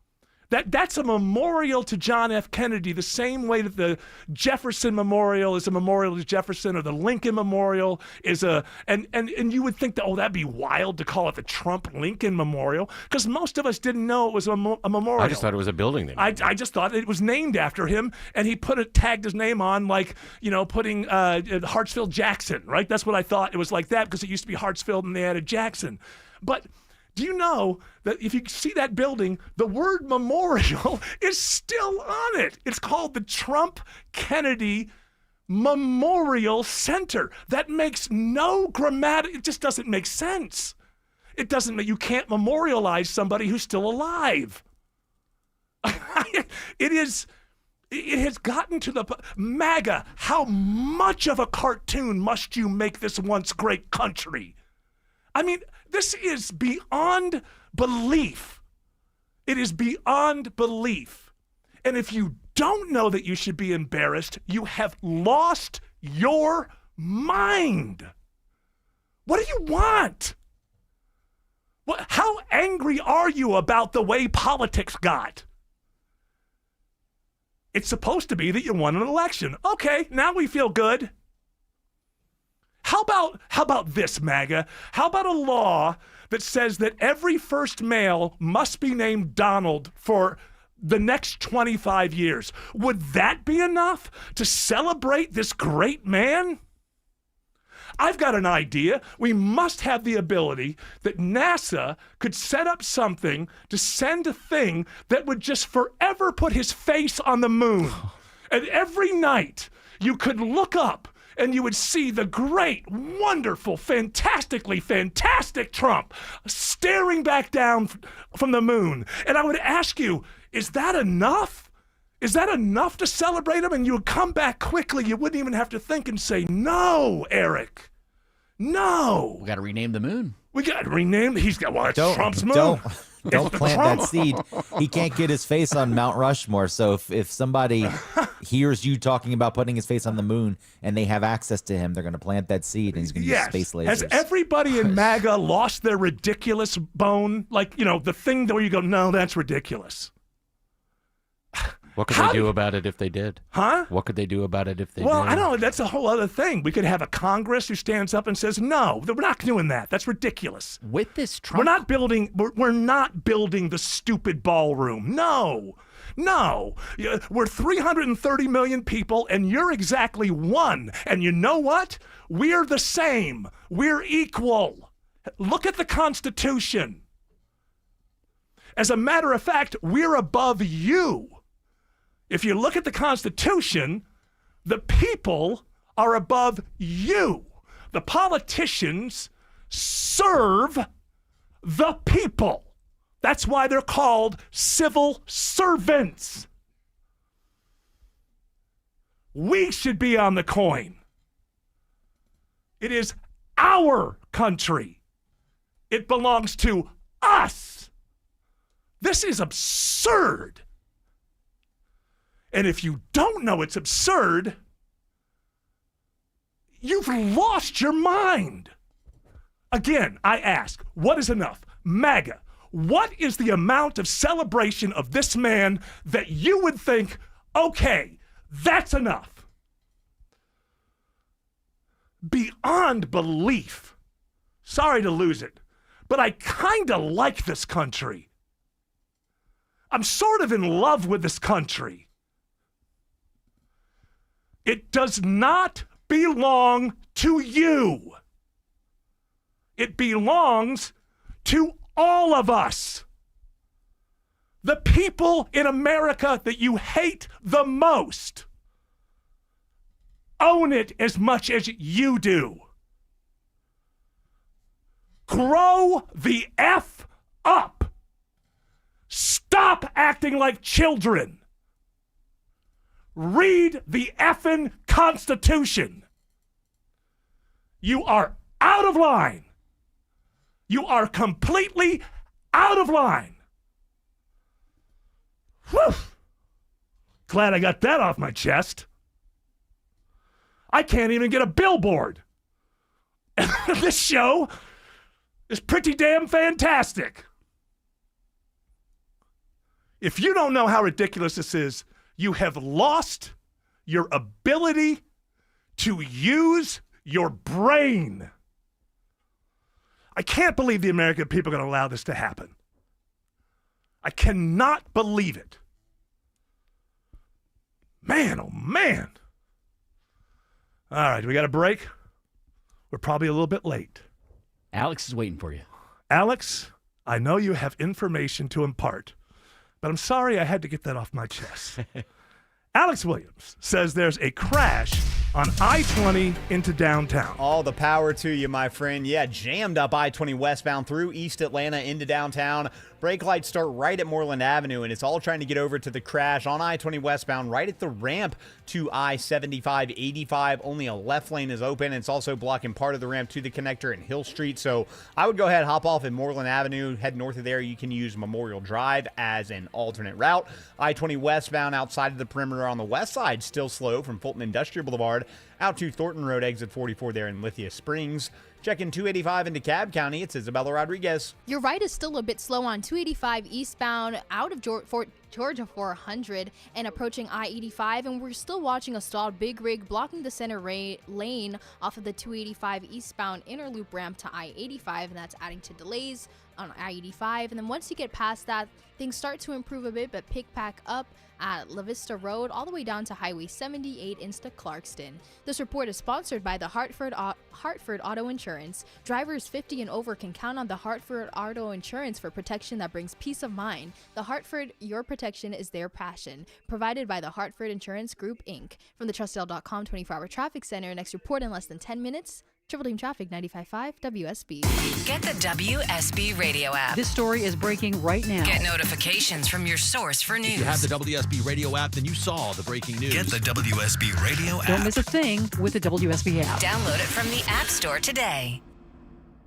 Speaker 2: That's a memorial to John F. Kennedy, the same way that the Jefferson Memorial is a memorial to Jefferson, or the Lincoln Memorial is a, and you would think that, oh, that'd be wild to call it the Trump-Lincoln Memorial, because most of us didn't know it was a memorial.
Speaker 4: I just thought it was a building name.
Speaker 2: I just thought it was named after him, and he tagged his name on, like, you know, putting Hartsfield Jackson, right? That's what I thought. It was like that because it used to be Hartsfield and they added Jackson. But do you know that if you see that building, the word memorial is still on it? It's called the Trump Kennedy Memorial Center. That makes no it just doesn't make sense. It doesn't make, you can't memorialize somebody who's still alive. It has gotten to the, MAGA, how much of a cartoon must you make this once great country? I mean, this is beyond belief. It is beyond belief. And if you don't know that you should be embarrassed, you have lost your mind. What do you want? How angry are you about the way politics got? It's supposed to be that you won an election. Okay, now we feel good. How about this, MAGA? How about a law that says that every first male must be named Donald for the next 25 years? Would that be enough to celebrate this great man? I've got an idea. We must have the ability that NASA could set up something to send a thing that would just forever put his face on the moon. And every night you could look up and you would see the great, wonderful, fantastically fantastic Trump staring back down from the moon. And I would ask you, is that enough? Is that enough to celebrate him? And you would come back quickly. You wouldn't even have to think and say, no, Eric. No.
Speaker 9: We got to rename the moon.
Speaker 2: We got to rename. He's got, well, it's Trump's moon.
Speaker 3: Don't
Speaker 2: It's the
Speaker 3: plant
Speaker 2: Trump.
Speaker 3: that seed. He can't get his face on Mount Rushmore. So if somebody hears you talking about putting his face on the moon and they have access to him, they're going to plant that seed and he's going to use space lasers.
Speaker 2: Has everybody in MAGA lost their ridiculous bone? Like, the thing where you go, no, that's ridiculous.
Speaker 4: What could they do about it if they did?
Speaker 2: Huh?
Speaker 4: What could they do about it if they
Speaker 2: Well,
Speaker 4: did?
Speaker 2: I don't know. That's a whole other thing. We could have a Congress who stands up and says, no, we're not doing that. That's ridiculous.
Speaker 9: With this Trump...
Speaker 2: We're not building the stupid ballroom. No. We're 330 million people, and you're exactly one. And you know what? We're the same. We're equal. Look at the Constitution. As a matter of fact, we're above you. If you look at the Constitution, the people are above you. The politicians serve the people. That's why they're called civil servants. We should be on the coin. It is our country. It belongs to us. This is absurd. And if you don't know it's absurd, you've lost your mind. Again, I ask, what is enough? MAGA, what is the amount of celebration of this man that you would think, okay, that's enough? Beyond belief. Sorry to lose it, but I kind of like this country. I'm sort of in love with this country. It does not belong to you. It belongs to all of us. The people in America that you hate the most own it as much as you do. Grow the F up. Stop acting like children. Read the effing Constitution. You are out of line. You are completely out of line. Whew. Glad I got that off my chest. I can't even get a billboard. This show is pretty damn fantastic. If you don't know how ridiculous this is, you have lost your ability to use your brain. I can't believe the American people are going to allow this to happen. I cannot believe it. Man, oh man. All right, do we got a break? We're probably a little bit late.
Speaker 9: Alex is waiting for you.
Speaker 2: Alex, I know you have information to impart, but I'm sorry I had to get that off my chest. Alex Williams says there's a crash on I-20 into downtown.
Speaker 6: All the power to you, my friend. Yeah, jammed up I-20 westbound through East Atlanta into downtown. Brake lights start right at Moreland Avenue, and it's all trying to get over to the crash on I-20 westbound right at the ramp to I-75-85. Only a left lane is open. It's also blocking part of the ramp to the connector in Hill Street. So I would go ahead, hop off at Moreland Avenue, head north of there. You can use Memorial Drive as an alternate route. I-20 westbound outside of the perimeter on the west side, still slow from Fulton Industrial Boulevard out to Thornton Road, exit 44 there in Lithia Springs. Checking 285 into DeKalb County, it's Isabella Rodriguez.
Speaker 5: Your right is still a bit slow on 285 eastbound out of Georgia 400 and approaching I-85, and we're still watching a stalled big rig blocking the center lane off of the 285 eastbound inner loop ramp to I-85, and that's adding to delays on I-85. And then once you get past that, things start to improve a bit, but pick back up at La Vista Road all the way down to Highway 78 into Clarkston. This report is sponsored by the Hartford Auto Insurance. Drivers 50 and over can count on the Hartford Auto Insurance for protection that brings peace of mind. The Hartford, your protection is their passion. Provided by the Hartford Insurance Group, Inc. From the TrustL.com 24-hour traffic center, next report in less than 10 minutes. Triple Team Traffic 95.5 WSB.
Speaker 7: Get the WSB radio app.
Speaker 11: This story is breaking right now.
Speaker 7: Get notifications from your source for news.
Speaker 8: If you have the WSB radio app, then you saw the breaking news.
Speaker 12: Get the WSB radio app.
Speaker 11: Don't miss a thing with the WSB app.
Speaker 7: Download it from the App Store today.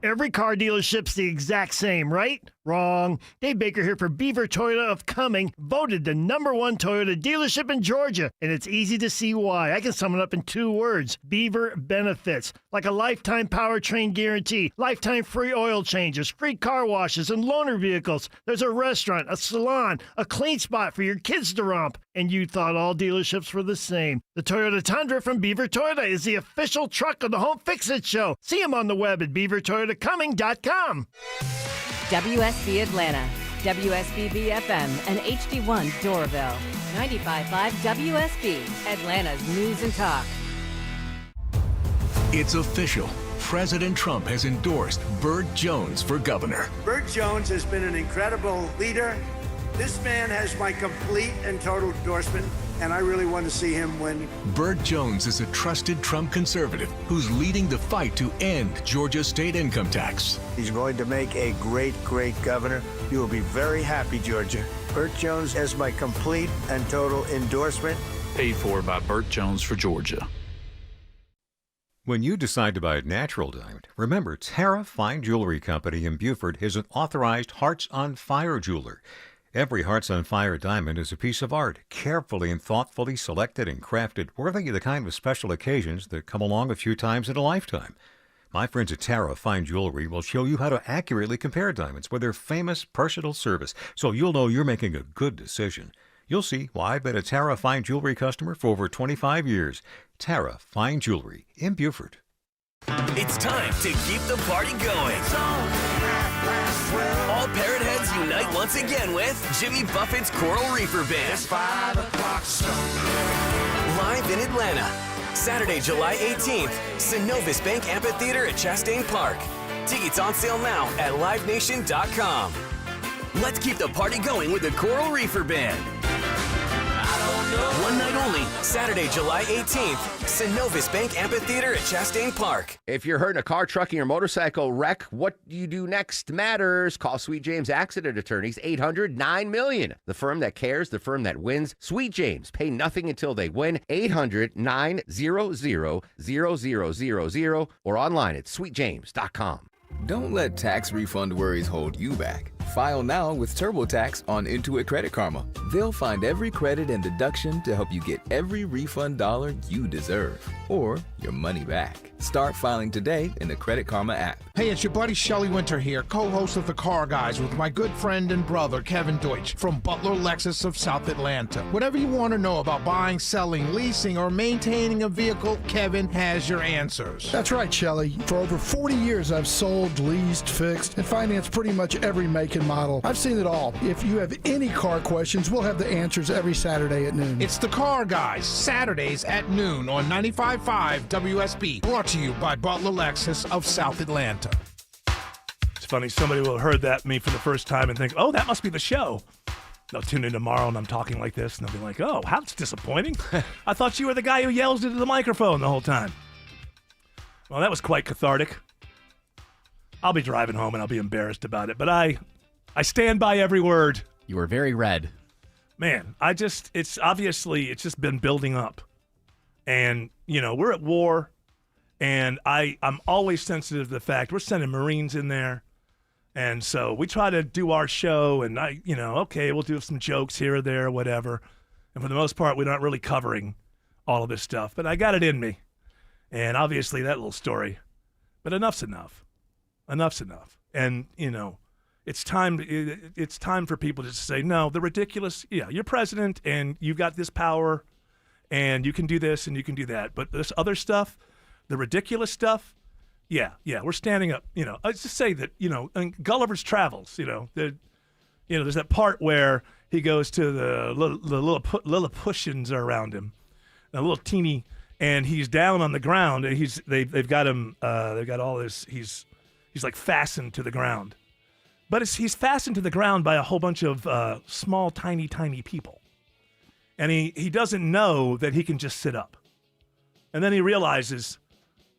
Speaker 13: Every car dealership's the exact same, right? Wrong. Dave Baker here for Beaver Toyota of Cumming, voted the #1 Toyota dealership in Georgia. And it's easy to see why. I can sum it up in 2 words. Beaver benefits. Like a lifetime powertrain guarantee, lifetime free oil changes, free car washes, and loaner vehicles. There's a restaurant, a salon, a clean spot for your kids to romp. And you thought all dealerships were the same. The Toyota Tundra from Beaver Toyota is the official truck of the Home Fix-It Show. See them on the web at beavertoyotacumming.com.
Speaker 17: WSB Atlanta, WSB BFM, and HD1 Doraville. 95.5 WSB, Atlanta's News and Talk.
Speaker 12: It's official. President Trump has endorsed Burt Jones for governor.
Speaker 10: Burt Jones has been an incredible leader. This man has my complete and total endorsement, and I really want to see him win.
Speaker 12: Burt Jones is a trusted Trump conservative who's leading the fight to end Georgia's state income tax.
Speaker 10: He's going to make a great, great governor. You will be very happy, Georgia. Burt Jones has my complete and total endorsement.
Speaker 14: Paid for by Burt Jones for Georgia.
Speaker 16: When you decide to buy a natural diamond, remember Tara Fine Jewelry Company in Beaufort is an authorized Hearts on Fire jeweler. Every Hearts on Fire diamond is a piece of art, carefully and thoughtfully selected and crafted, worthy of the kind of special occasions that come along a few times in a lifetime. My friends at Tara Fine Jewelry will show you how to accurately compare diamonds with their famous personal service, so you'll know you're making a good decision. You'll see why I've been a Tara Fine Jewelry customer for over 25 years. Tara Fine Jewelry in Beaufort.
Speaker 24: It's time to keep the party going. All Parrot Heads unite once again with Jimmy Buffett's Coral Reefer Band. It's 5 o'clock live in Atlanta. Saturday, July 18th, Synovus Bank Amphitheater at Chastain Park. Tickets on sale now at livenation.com. Let's keep the party going with the Coral Reefer Band. One night only, Saturday, July 18th, Synovus Bank Amphitheater at Chastain Park.
Speaker 27: If you're hurt in a car, trucking, or motorcycle wreck, what you do next matters. Call Sweet James Accident Attorneys, 800-9-MILLION. The firm that cares, the firm that wins. Sweet James. Pay nothing until they win. 800-900-0000 or online at sweetjames.com.
Speaker 28: Don't let tax refund worries hold you back. File now with TurboTax on Intuit Credit Karma. They'll find every credit and deduction to help you get every refund dollar you deserve, or your money back. Start filing today in the Credit Karma app.
Speaker 29: Hey, it's your buddy Shelley Winter here, co-host of The Car Guys with my good friend and brother Kevin Deutsch from Butler Lexus of South Atlanta. Whatever you want to know about buying, selling, leasing, or maintaining a vehicle, Kevin has your answers.
Speaker 30: That's right, Shelley. For over 40 years, I've sold, leased, fixed, and financed pretty much every make and model. I've seen it all. If you have any car questions, we'll have the answers every Saturday at noon.
Speaker 29: It's The Car Guys, Saturdays at noon on 95.5 WSB. Brought to you by Butler Lexus of South Atlanta.
Speaker 2: It's funny, somebody will have heard that me for the first time and think, oh, that must be the show. They'll tune in tomorrow and I'm talking like this and they'll be like, oh, how that's disappointing. I thought you were the guy who yells into the microphone the whole time. Well, that was quite cathartic. I'll be driving home and I'll be embarrassed about it, but I stand by every word.
Speaker 9: You were very red.
Speaker 2: Man, it's just been building up. And, we're at war, and I'm always sensitive to the fact we're sending Marines in there. And so we try to do our show, and okay, we'll do some jokes here or there, whatever. And for the most part, we're not really covering all of this stuff. But I got it in me. And obviously that little story. But enough's enough. Enough's enough. And, it's time for people to say, no, the ridiculous, you're president and you've got this power and you can do this and you can do that. But this other stuff, the ridiculous stuff, Yeah, we're standing up. Let's just say that, in Gulliver's Travels, there's that part where he goes to the Lilliputians are around him, a little teeny, and he's down on the ground, and they've got him, they've got all this, he's like fastened to the ground. But he's fastened to the ground by a whole bunch of small, tiny people. And he doesn't know that he can just sit up. And then he realizes,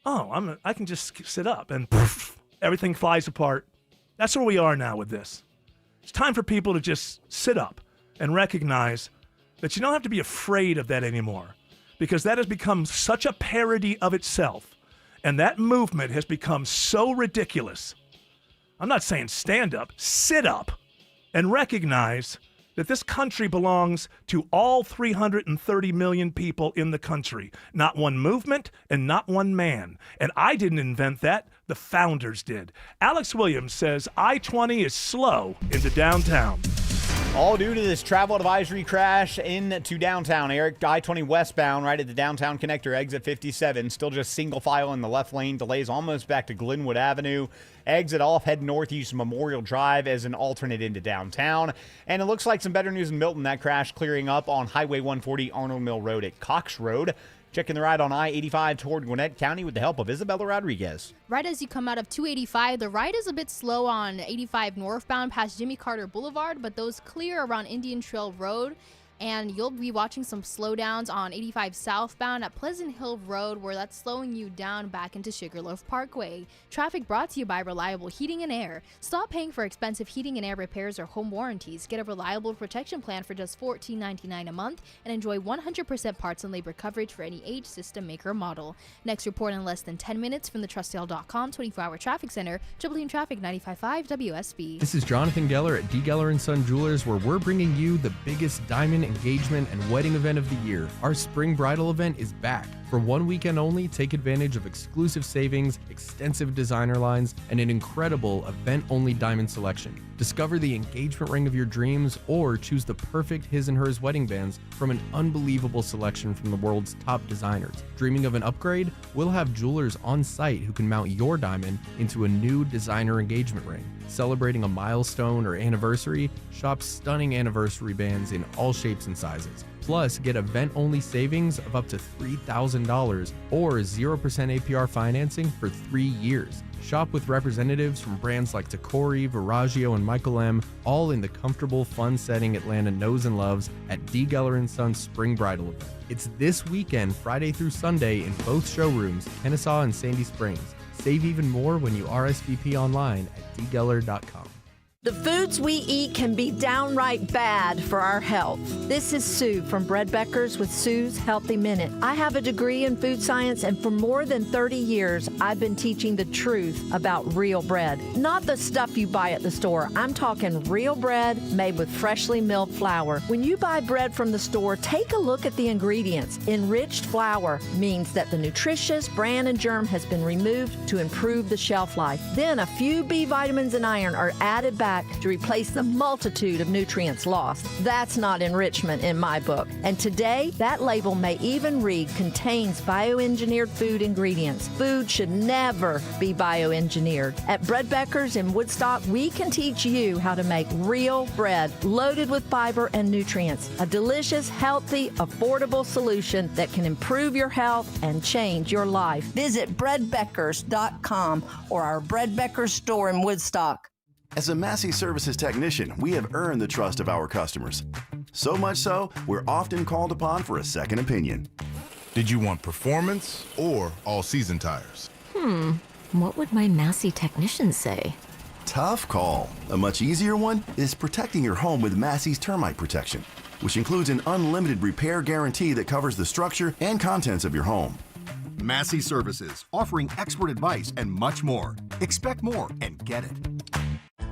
Speaker 2: I can just sit up, and poof, everything flies apart. That's where we are now with this. It's time for people to just sit up and recognize that you don't have to be afraid of that anymore, because that has become such a parody of itself, and that movement has become so ridiculous. I'm not saying stand up, sit up, and recognize that this country belongs to all 330 million people in the country. Not one movement and not one man. And I didn't invent that. The founders did. Alex Williams says I-20 is slow into downtown.
Speaker 6: All due to this travel advisory crash into downtown, Eric. I-20 westbound right at the downtown connector, exit 57. Still just single file in the left lane. Delays almost back to Glenwood Avenue. Exit off, head northeast Memorial Drive as an alternate into downtown. And it looks like some better news in Milton. That crash clearing up on Highway 140 Arnold Mill Road at Cox Road. Checking the ride on I-85 toward Gwinnett County with the help of Isabella Rodriguez.
Speaker 5: Right as you come out of 285, the ride is a bit slow on 85 northbound past Jimmy Carter Boulevard, but those clear around Indian Trail Road. And you'll be watching some slowdowns on 85 southbound at Pleasant Hill Road, where that's slowing you down back into Sugarloaf Parkway. Traffic brought to you by Reliable Heating and Air. Stop paying for expensive heating and air repairs or home warranties. Get a reliable protection plan for just $14.99 a month and enjoy 100% parts and labor coverage for any age, system, maker, or model. Next report in less than 10 minutes from the TrustDale.com 24-hour traffic center. Triple Team Traffic 95.5 WSB.
Speaker 1: This is Jonathan Geller at D. Geller & Son Jewelers, where we're bringing you the biggest diamond engagement and wedding event of the year. Our spring bridal event is back. For one weekend only, take advantage of exclusive savings, extensive designer lines, and an incredible event-only diamond selection. Discover the engagement ring of your dreams or choose the perfect his and hers wedding bands from an unbelievable selection from the world's top designers. Dreaming of an upgrade? We'll have jewelers on site who can mount your diamond into a new designer engagement ring. Celebrating a milestone or anniversary? Shop stunning anniversary bands in all shapes and sizes. Plus, get event-only savings of up to $3,000 or 0% APR financing for 3 years. Shop with representatives from brands like Tacori, Veragio, and Michael M., all in the comfortable, fun setting Atlanta knows and loves at D. Geller & Son Spring Bridal Event. It's this weekend, Friday through Sunday, in both showrooms, Kennesaw and Sandy Springs. Save even more when you RSVP online at dgeller.com.
Speaker 15: The foods we eat can be downright bad for our health. This is Sue from Bread Beckers with Sue's Healthy Minute. I have a degree in food science, and for more than 30 years, I've been teaching the truth about real bread. Not the stuff you buy at the store. I'm talking real bread made with freshly milled flour. When you buy bread from the store, take a look at the ingredients. Enriched flour means that the nutritious bran and germ has been removed to improve the shelf life. Then a few B vitamins and iron are added back to replace the multitude of nutrients lost. That's not enrichment in my book. And today, that label may even read contains bioengineered food ingredients. Food should never be bioengineered. At Bread Beckers in Woodstock, we can teach you how to make real bread loaded with fiber and nutrients. A delicious, healthy, affordable solution that can improve your health and change your life. Visit breadbeckers.com or our Bread Beckers store in Woodstock.
Speaker 18: As a Massey Services technician, we have earned the trust of our customers. So much so, we're often called upon for a second opinion.
Speaker 19: Did you want performance or all-season tires?
Speaker 20: What would my Massey technician say?
Speaker 18: Tough call. A much easier one is protecting your home with Massey's termite protection, which includes an unlimited repair guarantee that covers the structure and contents of your home.
Speaker 21: Massey Services, offering expert advice and much more. Expect more and get it.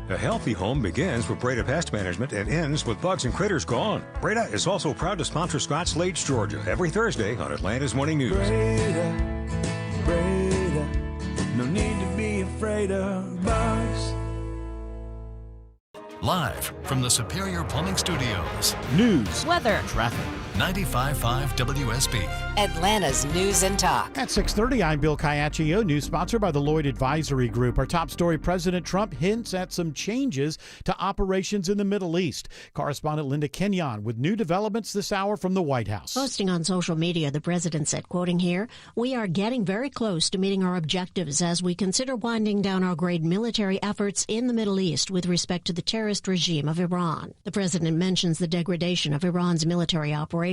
Speaker 16: A healthy home begins with Breda Pest Management and ends with bugs and critters gone. Breda is also proud to sponsor Scotts Lakes, Georgia, every Thursday on Atlanta's Morning News.
Speaker 22: Breda, no need to be afraid of bugs.
Speaker 8: Live from the Superior Plumbing Studios.
Speaker 9: News,
Speaker 11: weather,
Speaker 9: traffic,
Speaker 8: 95.5 WSB.
Speaker 3: Atlanta's News and Talk.
Speaker 4: At 6:30, I'm Bill Caiaccio. News sponsored by the Lloyd Advisory Group. Our top story, President Trump hints at some changes to operations in the Middle East. Correspondent Linda Kenyon with new developments this hour from the White House.
Speaker 7: Posting on social media, the president said, quoting here, "We are getting very close to meeting our objectives as we consider winding down our great military efforts in the Middle East with respect to the terrorist regime of Iran." The president mentions the degradation of Iran's military operations.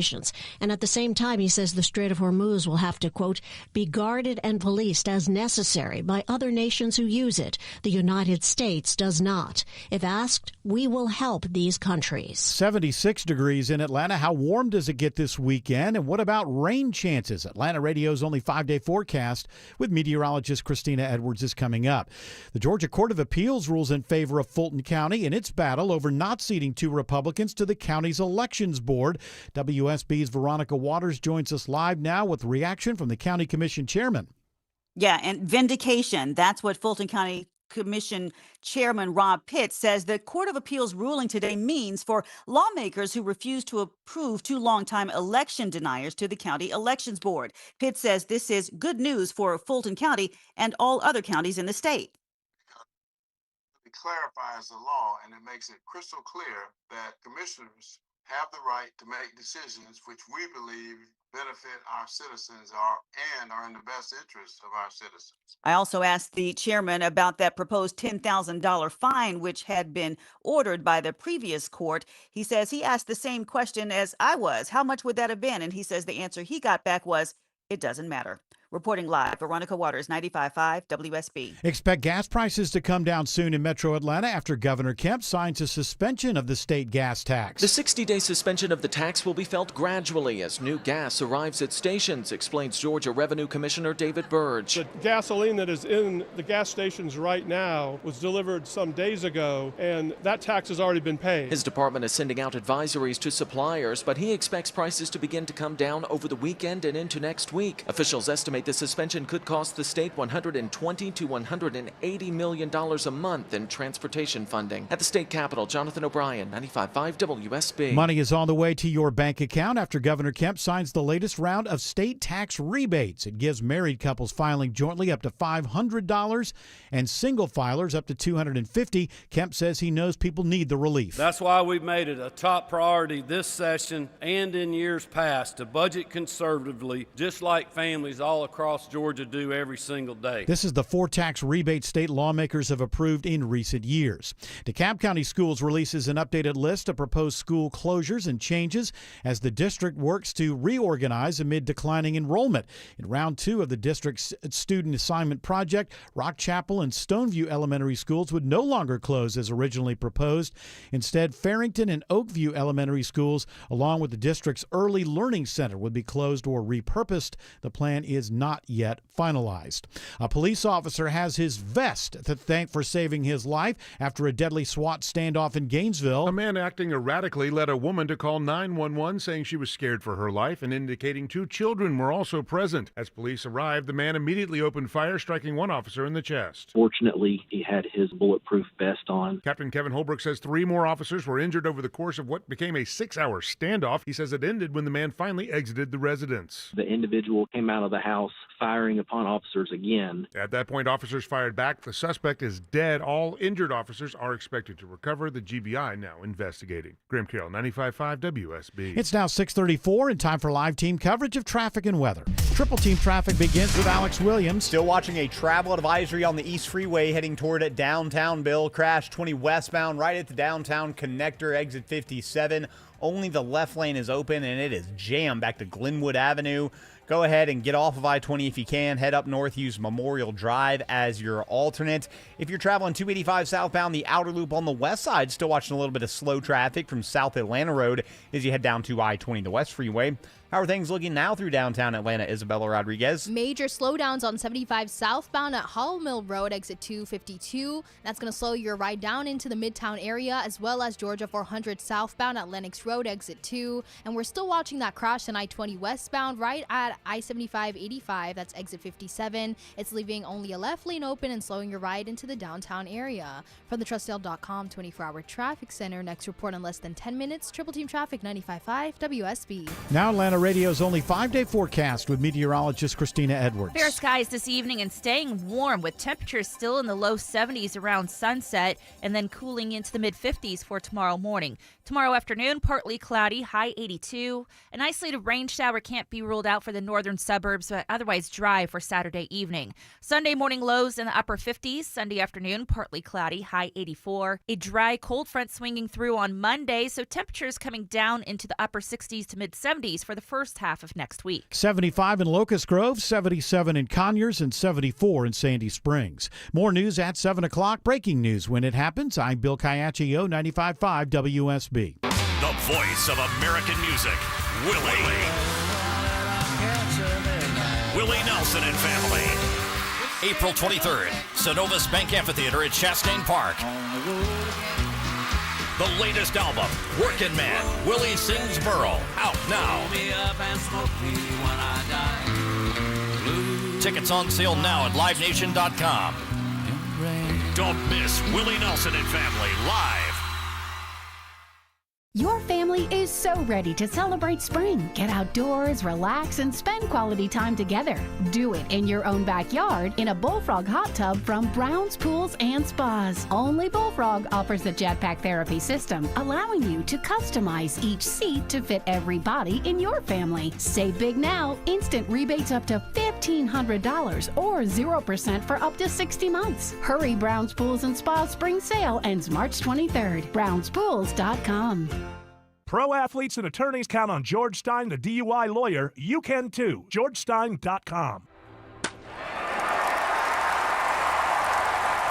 Speaker 7: And at the same time, he says the Strait of Hormuz will have to, quote, "be guarded and policed as necessary by other nations who use it. The United States does not. If asked, we will help these countries."
Speaker 4: 76 degrees in Atlanta. How warm does it get this weekend? And what about rain chances? Atlanta Radio's only 5-day forecast with meteorologist Christina Edwards is coming up. The Georgia Court of Appeals rules in favor of Fulton County in its battle over not seating 2 Republicans to the county's elections board. WSB's Veronica Waters joins us live now with reaction from the county commission chairman.
Speaker 10: Yeah, and vindication. That's what Fulton County Commission Chairman Rob Pitt says the Court of Appeals ruling today means for lawmakers who refuse to approve 2 longtime election deniers to the county elections board. Pitt says this is good news for Fulton County and all other counties in the state.
Speaker 12: It clarifies the law and it makes it crystal clear that commissioners have the right to make decisions which we believe benefit our citizens and are in the best interest of our citizens.
Speaker 10: I also asked the chairman about that proposed $10,000 fine, which had been ordered by the previous court. He says he asked the same question as I was. How much would that have been? And he says the answer he got back was, it doesn't matter. Reporting live, Veronica Waters, 95.5 WSB.
Speaker 4: Expect gas prices to come down soon in Metro Atlanta after Governor Kemp signs a suspension of the state gas tax.
Speaker 13: The 60-day suspension of the tax will be felt gradually as new gas arrives at stations, explains Georgia Revenue Commissioner David Burge.
Speaker 17: The gasoline that is in the gas stations right now was delivered some days ago, and that tax has already been paid.
Speaker 13: His department is sending out advisories to suppliers, but he expects prices to begin to come down over the weekend and into next week. Officials estimate the suspension could cost the state $120 to $180 million a month in transportation funding. At the state capitol, Jonathan O'Brien, 95.5 WSB.
Speaker 4: Money is on the way to your bank account after Governor Kemp signs the latest round of state tax rebates. It gives married couples filing jointly up to $500 and single filers up to $250. Kemp says he knows people need the relief.
Speaker 23: That's why we've made it a top priority this session and in years past to budget conservatively, just like families all across Georgia do every single day.
Speaker 4: This is the 4 tax rebate state lawmakers have approved in recent years. DeKalb County Schools releases an updated list of proposed school closures and changes as the district works to reorganize amid declining enrollment. In round 2 of the district's student assignment project, Rock Chapel and Stoneview Elementary Schools would no longer close as originally proposed. Instead, Farrington and Oakview Elementary Schools, along with the district's Early Learning Center, would be closed or repurposed. The plan is not yet finalized. A police officer has his vest to thank for saving his life after a deadly SWAT standoff in Gainesville.
Speaker 25: A man acting erratically led a woman to call 911 saying she was scared for her life and indicating 2 children were also present. As police arrived, the man immediately opened fire, striking one officer in the chest.
Speaker 26: Fortunately, he had his bulletproof vest on.
Speaker 25: Captain Kevin Holbrook says 3 more officers were injured over the course of what became a 6-hour standoff. He says it ended when the man finally exited the residence.
Speaker 26: The individual came out of the house firing upon officers again.
Speaker 25: At that point, officers fired back. The suspect is dead. All injured officers are expected to recover. The GBI now investigating. Graham Carroll, 95.5 WSB.
Speaker 4: It's now 6:34 and time for live team coverage of traffic and weather. Triple team traffic begins with Alex Williams.
Speaker 6: Still watching a travel advisory on the East Freeway heading toward downtown Bill. Crash 20 westbound right at the downtown connector, exit 57. Only the left lane is open and it is jammed back to Glenwood Avenue. Go ahead and get off of I-20 if you can. Head up north, use Memorial Drive as your alternate. If you're traveling 285 southbound, the outer loop on the west side, still watching a little bit of slow traffic from South Atlanta Road as you head down to I-20, the West Freeway. How are things looking now through downtown Atlanta, Isabella Rodriguez?
Speaker 1: Major slowdowns on 75 southbound at Hollow Mill Road, exit 252. That's going to slow your ride down into the Midtown area, as well as Georgia 400 southbound at Lenox Road, exit 2. And we're still watching that crash on I-20 westbound right at I-75-85. That's exit 57. It's leaving only a left lane open and slowing your ride into the downtown area. From the Trustdale.com 24-hour traffic center, next report in less than 10 minutes. Triple Team Traffic 95.5 WSB.
Speaker 4: Now Atlanta Radio's only 5-day forecast with meteorologist Christina Edwards.
Speaker 2: Fair skies this evening and staying warm with temperatures still in the low 70s around sunset and then cooling into the mid-50s for tomorrow morning. Tomorrow afternoon, partly cloudy, high 82. An isolated rain shower can't be ruled out for the northern suburbs, but otherwise dry for Saturday evening. Sunday morning lows in the upper 50s. Sunday afternoon, partly cloudy, high 84. A dry cold front swinging through on Monday, so temperatures coming down into the upper 60s to mid-70s for the first half of next week.
Speaker 4: 75 in Locust Grove, 77 in Conyers, and 74 in Sandy Springs. More news at 7 o'clock. Breaking news when it happens. I'm Bill Caiaccio, 95.5 WSB.
Speaker 5: The voice of American music, Willie Nelson and family. April 23rd, Synovus Bank Amphitheater at Chastain Park. The latest album, Workin' Man, Willie Sings Burl, out now. Tickets on sale now at LiveNation.com. Don't miss Willie Nelson and family live.
Speaker 14: Your family is so ready to celebrate spring. Get outdoors, relax, and spend quality time together. Do it in your own backyard in a Bullfrog hot tub from Brown's Pools and Spas. Only Bullfrog offers the Jetpack Therapy system, allowing you to customize each seat to fit every body in your family. Save big now. Instant rebates up to $1,500 or 0% for up to 60 months. Hurry, Brown's Pools and Spas spring sale ends March 23rd. BrownsPools.com.
Speaker 15: Pro athletes and attorneys count on George Stein, the DUI lawyer. You can too. GeorgeStein.com.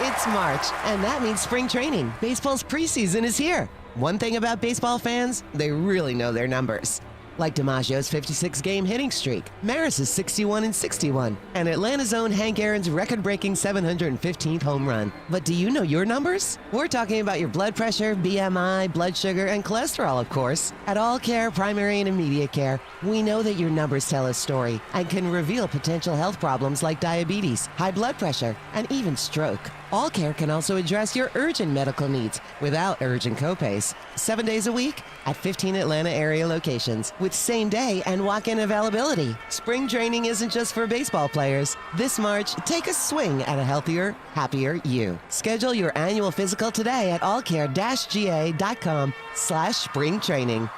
Speaker 24: It's March, and that means spring training. Baseball's preseason is here. One thing about baseball fans, they really know their numbers. Like DiMaggio's 56-game hitting streak, Maris's 61-61, and Atlanta's own Hank Aaron's record-breaking 715th home run. But do you know your numbers? We're talking about your blood pressure, BMI, blood sugar, and cholesterol, of course. At All Care Primary and Immediate Care, we know that your numbers tell a story and can reveal potential health problems like diabetes, high blood pressure, and even stroke. All Care can also address your urgent medical needs without urgent copays. 7 days a week at 15 Atlanta area locations with same-day and walk-in availability. Spring training isn't just for baseball players. This March, take a swing at a healthier, happier you. Schedule your annual physical today at allcare-ga.com/spring training.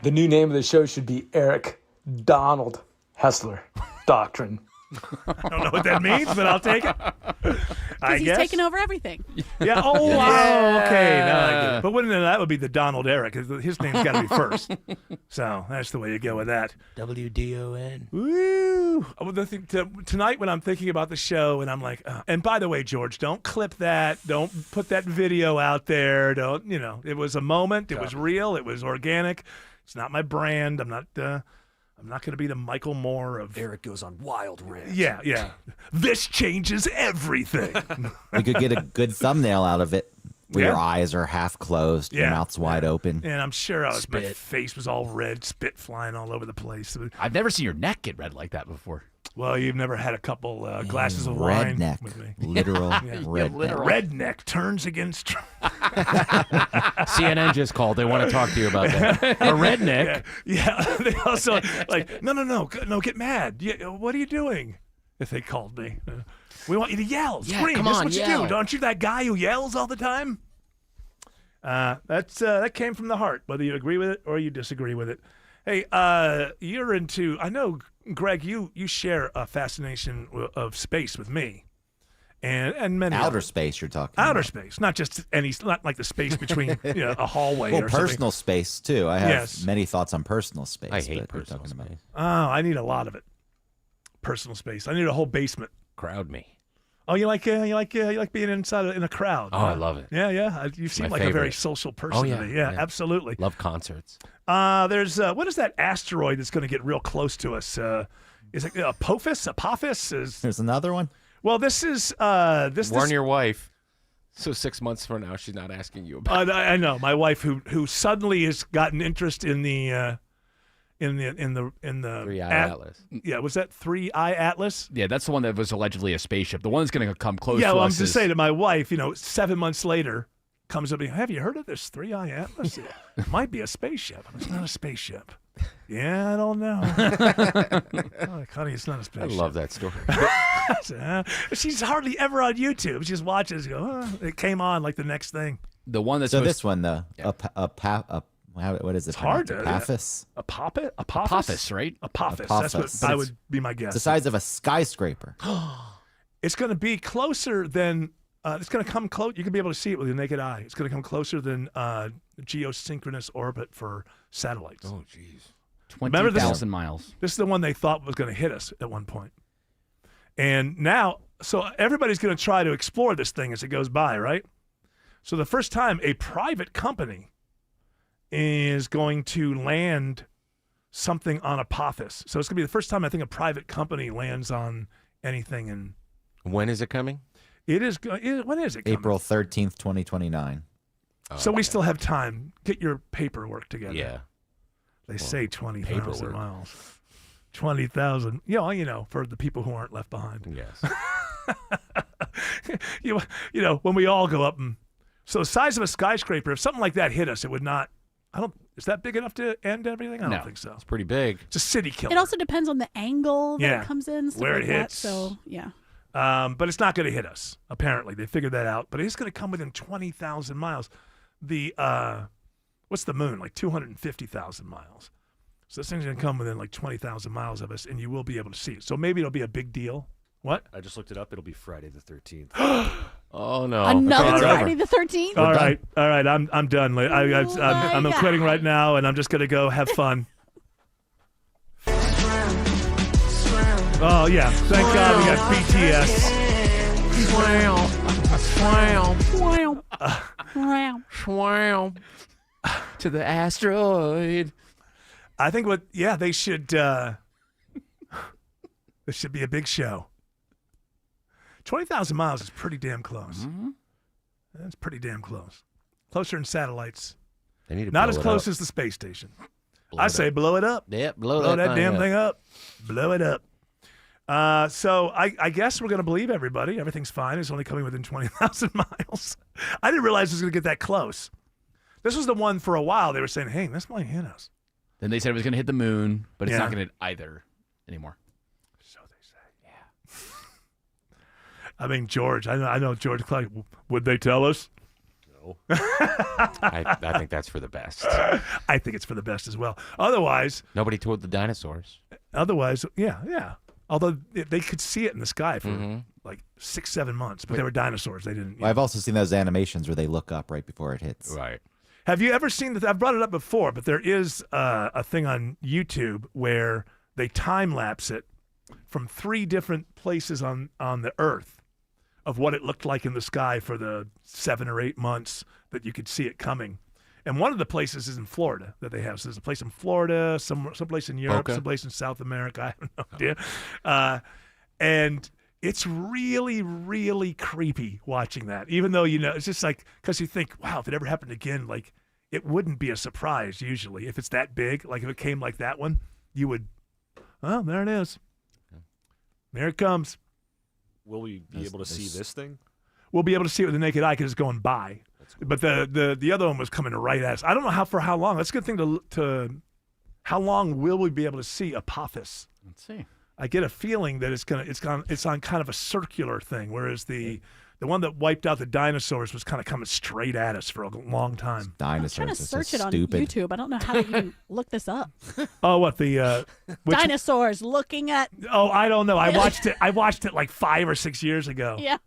Speaker 27: The new name of the show should be Eric Donald Hessler Doctrine.
Speaker 15: I don't know what that means, but I'll take it. I
Speaker 28: he's
Speaker 15: guess.
Speaker 28: taking over everything.
Speaker 15: Yeah. Oh, wow. Okay. Now I get it. But wouldn't that would be the Donald Eric? His name's got to be first. So that's the way you go with that.
Speaker 29: WDON.
Speaker 15: Woo! Tonight when I'm thinking about the show and I'm like, and by the way, George, don't clip that. Don't put that video out there. Don't, it was a moment. It was real. It was organic. It's not my brand. I'm not going to be the Michael Moore of...
Speaker 29: Eric goes on wild rants.
Speaker 15: Yeah. This changes everything.
Speaker 30: We could get a good thumbnail out of it where your eyes are half closed, your mouth's wide open.
Speaker 15: And I'm sure my face was all red, spit flying all over the place.
Speaker 9: I've never seen your neck get red like that before.
Speaker 15: Well, you've never had a couple glasses of wine
Speaker 30: redneck.
Speaker 15: With me.
Speaker 30: Literal redneck.
Speaker 15: Redneck turns against...
Speaker 9: CNN just called. They want to talk to you about that. A redneck.
Speaker 15: Yeah. They also no, get mad. What are you doing? If they called me. We want you to yell, scream.
Speaker 29: Come
Speaker 15: That's
Speaker 29: on,
Speaker 15: what
Speaker 29: yell.
Speaker 15: you do. Aren't you that guy who yells all the time? That came from the heart, whether you agree with it or you disagree with it. Hey, you're into... I know... Greg, you share a fascination of space with me, and many
Speaker 30: outer space. You're talking
Speaker 15: outer
Speaker 30: about.
Speaker 15: space, not like the space between a hallway.
Speaker 30: Well,
Speaker 15: or
Speaker 30: personal
Speaker 15: something.
Speaker 30: space too. I have many thoughts on personal space.
Speaker 9: I hate personal space.
Speaker 15: Oh, I need a lot of it. Personal space. I need a whole basement.
Speaker 29: Crowd me.
Speaker 15: Oh, you like being inside in a crowd.
Speaker 9: Oh, I love it.
Speaker 15: Yeah. You seem like a very social person.
Speaker 9: Oh, yeah.
Speaker 15: To me. Yeah, absolutely.
Speaker 9: Love concerts.
Speaker 15: There's what is that asteroid that's going to get real close to us? Is it Apophis?
Speaker 30: There's another one.
Speaker 15: Well, this is
Speaker 3: Warn your wife. So 6 months from now, she's not asking you about.
Speaker 15: I know my wife who suddenly has gotten interest in the
Speaker 3: 3i Atlas.
Speaker 15: Yeah, was that 3i Atlas?
Speaker 9: Yeah, that's the one that was allegedly a spaceship. The one that's going to come close
Speaker 15: Yeah,
Speaker 9: to
Speaker 15: well, I'm
Speaker 9: us
Speaker 15: just
Speaker 9: is-
Speaker 15: saying to my wife, 7 months later, comes up and have you heard of this 3i Atlas? It might be a spaceship. It's not a spaceship. Yeah, I don't know. Oh, honey, it's not a
Speaker 3: I
Speaker 15: spaceship.
Speaker 3: love that story.
Speaker 15: She's hardly ever on YouTube. She just watches. And go, it came on like the next thing.
Speaker 9: The one that's
Speaker 30: So this one, what is it?
Speaker 15: It's hard to
Speaker 30: Apophis.
Speaker 15: Apophis,
Speaker 9: right?
Speaker 15: Apophis.
Speaker 30: Apophis.
Speaker 15: That's what I would be my guess.
Speaker 30: It's the size of a skyscraper.
Speaker 15: It's going to be closer than. It's going to come close. You can be able to see it with your naked eye. It's going to come closer than geosynchronous orbit for satellites.
Speaker 3: Oh, jeez.
Speaker 9: 20,000 miles.
Speaker 15: This is the one they thought was going to hit us at one point. And now, so everybody's going to try to explore this thing as it goes by, right? So the first time a private company is going to land something on Apophis. So it's going to be the first time I think a private company lands on anything. And
Speaker 3: when is it coming?
Speaker 15: It is. When is it coming?
Speaker 30: April 13th, 2029.
Speaker 15: So we still have time. Get your paperwork together.
Speaker 3: Yeah.
Speaker 15: They say 20,000 miles. 20,000. For the people who aren't left behind.
Speaker 3: Yes.
Speaker 15: When we all go up and so the size of a skyscraper, if something like that hit us, it would not. Is that big enough to end everything? I don't think so.
Speaker 3: It's pretty big.
Speaker 15: It's a city killer.
Speaker 8: It also depends on the angle that
Speaker 15: Yeah.
Speaker 8: it comes in, stuff
Speaker 15: Where
Speaker 8: like
Speaker 15: it
Speaker 8: that.
Speaker 15: hits.
Speaker 8: So yeah.
Speaker 15: But it's not going to hit us. Apparently, they figured that out. But it's going to come within 20,000 miles. The what's the moon? Like 250,000 miles. So this thing's going to come within like 20,000 miles of us, and you will be able to see it. So maybe it'll be a big deal. What?
Speaker 11: I just looked it up. It'll be Friday the 13th.
Speaker 3: Oh no!
Speaker 8: Another
Speaker 15: Okay,
Speaker 8: Friday the 13th.
Speaker 15: All right. I'm done. I'm quitting right now, and I'm just going to go have fun. Oh yeah! Thank God we got BTS.
Speaker 3: To the asteroid.
Speaker 15: I think they should. This should be a big show. 20,000 miles is pretty damn close.
Speaker 3: Mm-hmm.
Speaker 15: That's pretty damn close. Closer than satellites.
Speaker 3: They need to
Speaker 15: Not
Speaker 3: blow
Speaker 15: as
Speaker 3: it
Speaker 15: close
Speaker 3: up.
Speaker 15: as the space station.
Speaker 3: Blow
Speaker 15: I
Speaker 3: it
Speaker 15: say
Speaker 3: up.
Speaker 15: blow it up.
Speaker 3: Yep, blow
Speaker 15: that
Speaker 3: that
Speaker 15: damn
Speaker 3: thing
Speaker 15: thing up. Blow it up. So I guess we're going to believe everybody. Everything's fine. It's only coming within 20,000 miles. I didn't realize it was going to get that close. This was the one for a while. They were saying, hey, this might hit us.
Speaker 9: Then they said it was going to hit the moon, but it's
Speaker 15: Yeah.
Speaker 9: not going to hit either anymore.
Speaker 15: So they say. Yeah. I mean, George. I know George Clark. Would they tell us?
Speaker 3: No. I think that's for the best.
Speaker 15: I think it's for the best as well. Otherwise,
Speaker 3: Nobody told the dinosaurs.
Speaker 15: yeah. Although they could see it in the sky for
Speaker 3: Mhm.
Speaker 15: like 6-7 months, but they were dinosaurs. They didn't.
Speaker 30: Well, I've also seen those animations where they look up right before it hits.
Speaker 3: Right.
Speaker 15: Have you ever seen that? I've brought it up before, but there is a thing on YouTube where they time lapse it from 3 different places on the Earth of what it looked like in the sky for the 7 or 8 months that you could see it coming. And one of the places is in Florida that they have. So there's a place in Florida, someplace in Europe,
Speaker 3: Okay.
Speaker 15: someplace in South America. I have no idea. And it's really, really creepy watching that. Even though, it's just like, because you think, wow, if it ever happened again, like, it wouldn't be a surprise usually. If it's that big, like if it came like that one, you would, oh, there it is. There it comes.
Speaker 11: Will we be able to see this thing?
Speaker 15: We'll be able to see it with the naked eye because it's going by. But the other one was coming right at us. I don't know for how long. That's a good thing to how long will we be able to see Apophis?
Speaker 9: Let's see.
Speaker 15: I get a feeling that it's on kind of a circular thing, whereas the one that wiped out the dinosaurs was kind of coming straight at us for a long time.
Speaker 30: Dinosaurs
Speaker 8: I'm trying to
Speaker 30: are
Speaker 8: search
Speaker 30: so
Speaker 8: it on
Speaker 30: stupid.
Speaker 8: YouTube. I don't know how to even look this up.
Speaker 15: Oh, what the which,
Speaker 8: Dinosaurs looking at.
Speaker 15: Oh, I don't know. I watched it like 5 or 6ix years ago.
Speaker 8: Yeah.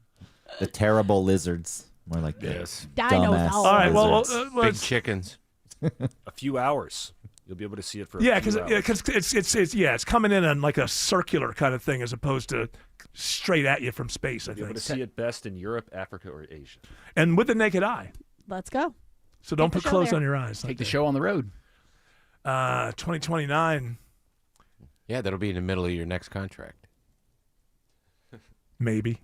Speaker 30: The terrible lizards. More like
Speaker 11: Yes.
Speaker 30: dumbass
Speaker 15: All right. Well,
Speaker 30: lizards.
Speaker 3: Big chickens.
Speaker 11: A few hours. You'll be able to see it for
Speaker 15: yeah,
Speaker 11: a few hours.
Speaker 15: because it's coming in on like a circular kind of thing as opposed to straight at you from space, I
Speaker 11: You'll be able
Speaker 15: think.
Speaker 11: to see it best in Europe, Africa, or Asia.
Speaker 15: And with the naked eye.
Speaker 8: Let's go.
Speaker 15: So don't
Speaker 8: Take
Speaker 15: put
Speaker 8: the show
Speaker 15: clothes
Speaker 8: there.
Speaker 15: on your eyes.
Speaker 9: Take the show on the road.
Speaker 15: 2029.
Speaker 3: Yeah, that'll be in the middle of your next contract.
Speaker 15: Maybe.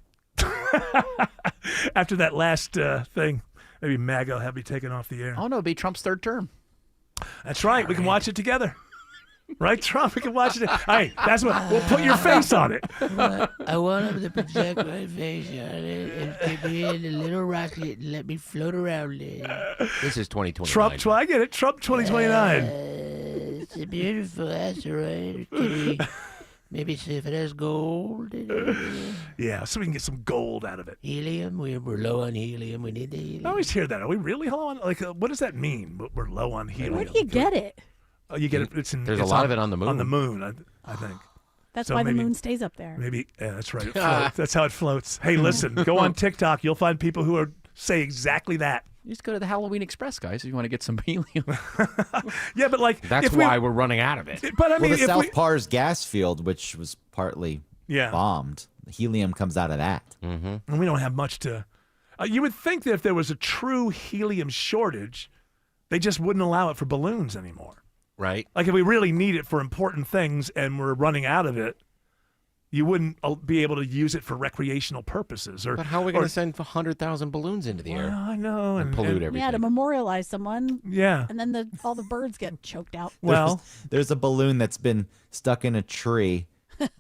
Speaker 15: After that last thing, maybe MAGA will have me taken off the air.
Speaker 9: Oh, no, it'll be Trump's third term.
Speaker 15: That's right. We can watch it together. Right, Trump? We can watch it. Hey, that's what. We'll put your face on it.
Speaker 29: I want him to project my face on it and take me in a little rocket and let me float around it.
Speaker 3: This is 2029.
Speaker 15: Trump, I get it. Trump 2029.
Speaker 29: It's a beautiful asteroid. Maybe see if it has gold.
Speaker 15: Yeah, so we can get some gold out of it.
Speaker 29: Helium. We're low on helium. We need the helium.
Speaker 15: I always hear that. Are we really low on? Like, what does that mean? We're low on helium.
Speaker 8: Where do you get it?
Speaker 15: Oh, you get it. It's in.
Speaker 3: There's a
Speaker 15: it's
Speaker 3: lot of it on the moon.
Speaker 15: On the moon, I think.
Speaker 8: That's
Speaker 15: So
Speaker 8: why the
Speaker 15: maybe-
Speaker 8: moon stays up there.
Speaker 15: Maybe that's right. It floats. That's how it floats. Hey, listen, go on TikTok. You'll find people who say exactly that.
Speaker 9: You just go to the Halloween Express, guys, if you want to get some helium.
Speaker 15: Yeah, but like
Speaker 3: That's why we're running out of it.
Speaker 15: But I mean,
Speaker 30: well, the
Speaker 15: if
Speaker 30: South
Speaker 15: we,
Speaker 30: Pars gas field, which was partly bombed, helium comes out of that.
Speaker 3: Mm-hmm.
Speaker 15: and we don't have much to. You would think that if there was a true helium shortage, they just wouldn't allow it for balloons anymore.
Speaker 3: Right.
Speaker 15: Like if we really need it for important things and we're running out of it, you wouldn't be able to use it for recreational purposes. Or
Speaker 3: But how are we going to send 100,000 balloons into the air?
Speaker 15: Well, I know,
Speaker 3: and pollute everything.
Speaker 8: Yeah, to memorialize someone.
Speaker 15: Yeah.
Speaker 8: And then all the birds get choked out.
Speaker 30: There's a balloon that's been stuck in a tree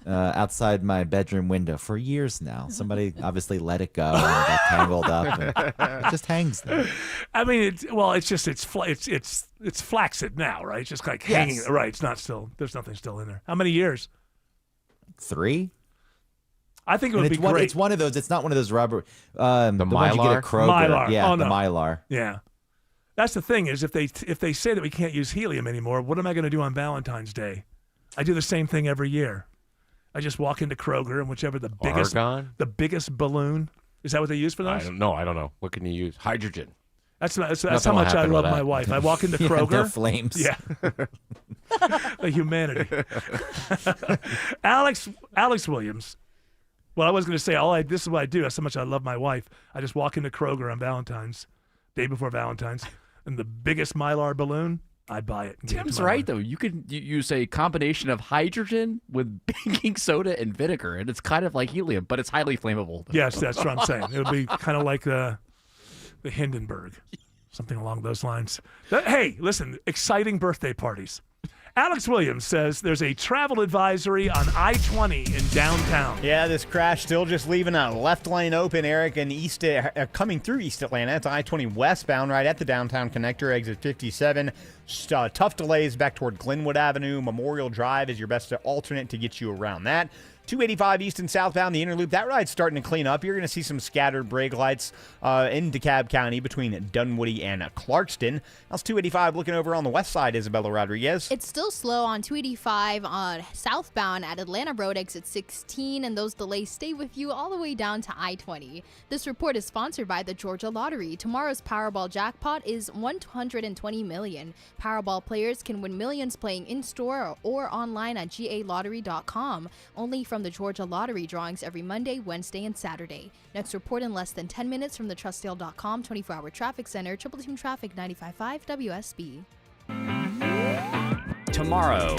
Speaker 30: outside my bedroom window for years now. Somebody obviously let it go and got tangled up. And it just hangs there.
Speaker 15: I mean, it's flaccid now, right? It's just like hanging.
Speaker 30: Yes.
Speaker 15: Right. It's not still. There's nothing still in there. How many years?
Speaker 30: 3.
Speaker 15: I think it
Speaker 30: And
Speaker 15: would
Speaker 30: it's
Speaker 15: be
Speaker 30: one,
Speaker 15: great.
Speaker 30: It's one of those. It's not one of those rubber. The ones you get
Speaker 3: Mylar?
Speaker 30: at Kroger.
Speaker 15: Mylar.
Speaker 30: Yeah,
Speaker 15: Oh,
Speaker 30: the
Speaker 15: no.
Speaker 30: Mylar.
Speaker 15: Yeah. That's the thing is if they say that we can't use helium anymore, what am I going to do on Valentine's Day? I do the same thing every year. I just walk into Kroger and whichever the biggest balloon, is that what they use for those?
Speaker 3: I don't know. What can you use? Hydrogen.
Speaker 15: That's how
Speaker 3: Nothing will
Speaker 15: much I
Speaker 3: happen with
Speaker 15: love my
Speaker 3: that.
Speaker 15: wife. I walk into
Speaker 30: Yeah,
Speaker 15: Kroger.
Speaker 30: they're flames.
Speaker 15: Yeah. The humanity. Alex Williams. Well, I was going to say, this is what I do. That's how much I love my wife. I just walk into Kroger on Valentine's, day before Valentine's, and the biggest Mylar balloon, I buy it. and give it to
Speaker 9: Tim's
Speaker 15: my
Speaker 9: right,
Speaker 15: wife.
Speaker 9: though. You could use a combination of hydrogen with baking soda and vinegar, and it's kind of like helium, but it's highly flammable.
Speaker 15: Yes, that's what I'm saying. It would be kind of like the Hindenburg, something along those lines. Hey, listen, exciting birthday parties. Alex Williams says there's a travel advisory on I-20 in downtown.
Speaker 6: Yeah, this crash still just leaving a left lane open, Eric, and coming through East Atlanta. It's I-20 westbound right at the downtown connector, exit 57. Tough delays back toward Glenwood Avenue. Memorial Drive is your best alternate to get you around that. 285 east and southbound, the inner loop, that ride's starting to clean up. You're going to see some scattered brake lights in DeKalb County between Dunwoody and Clarkston. How's 285 looking over on the west side, Isabella Rodriguez?
Speaker 1: It's still slow on 285 on southbound at Atlanta Road exit 16, and those delays stay with you all the way down to I-20. This report is sponsored by the Georgia Lottery. Tomorrow's Powerball jackpot is $120 million. Powerball players can win millions playing in-store or online at galottery.com. Only from the Georgia Lottery drawings every Monday, Wednesday, and Saturday. Next report in less than 10 minutes from the TrustDale.com 24-hour traffic center, Triple Team Traffic 95.5 WSB.
Speaker 9: Tomorrow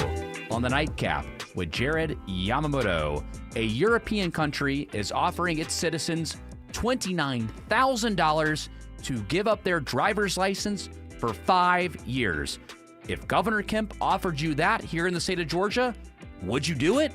Speaker 9: on the Nightcap with Jared Yamamoto, a European country is offering its citizens $29,000 to give up their driver's license for 5 years. If Governor Kemp offered you that here in the state of Georgia, would you do it?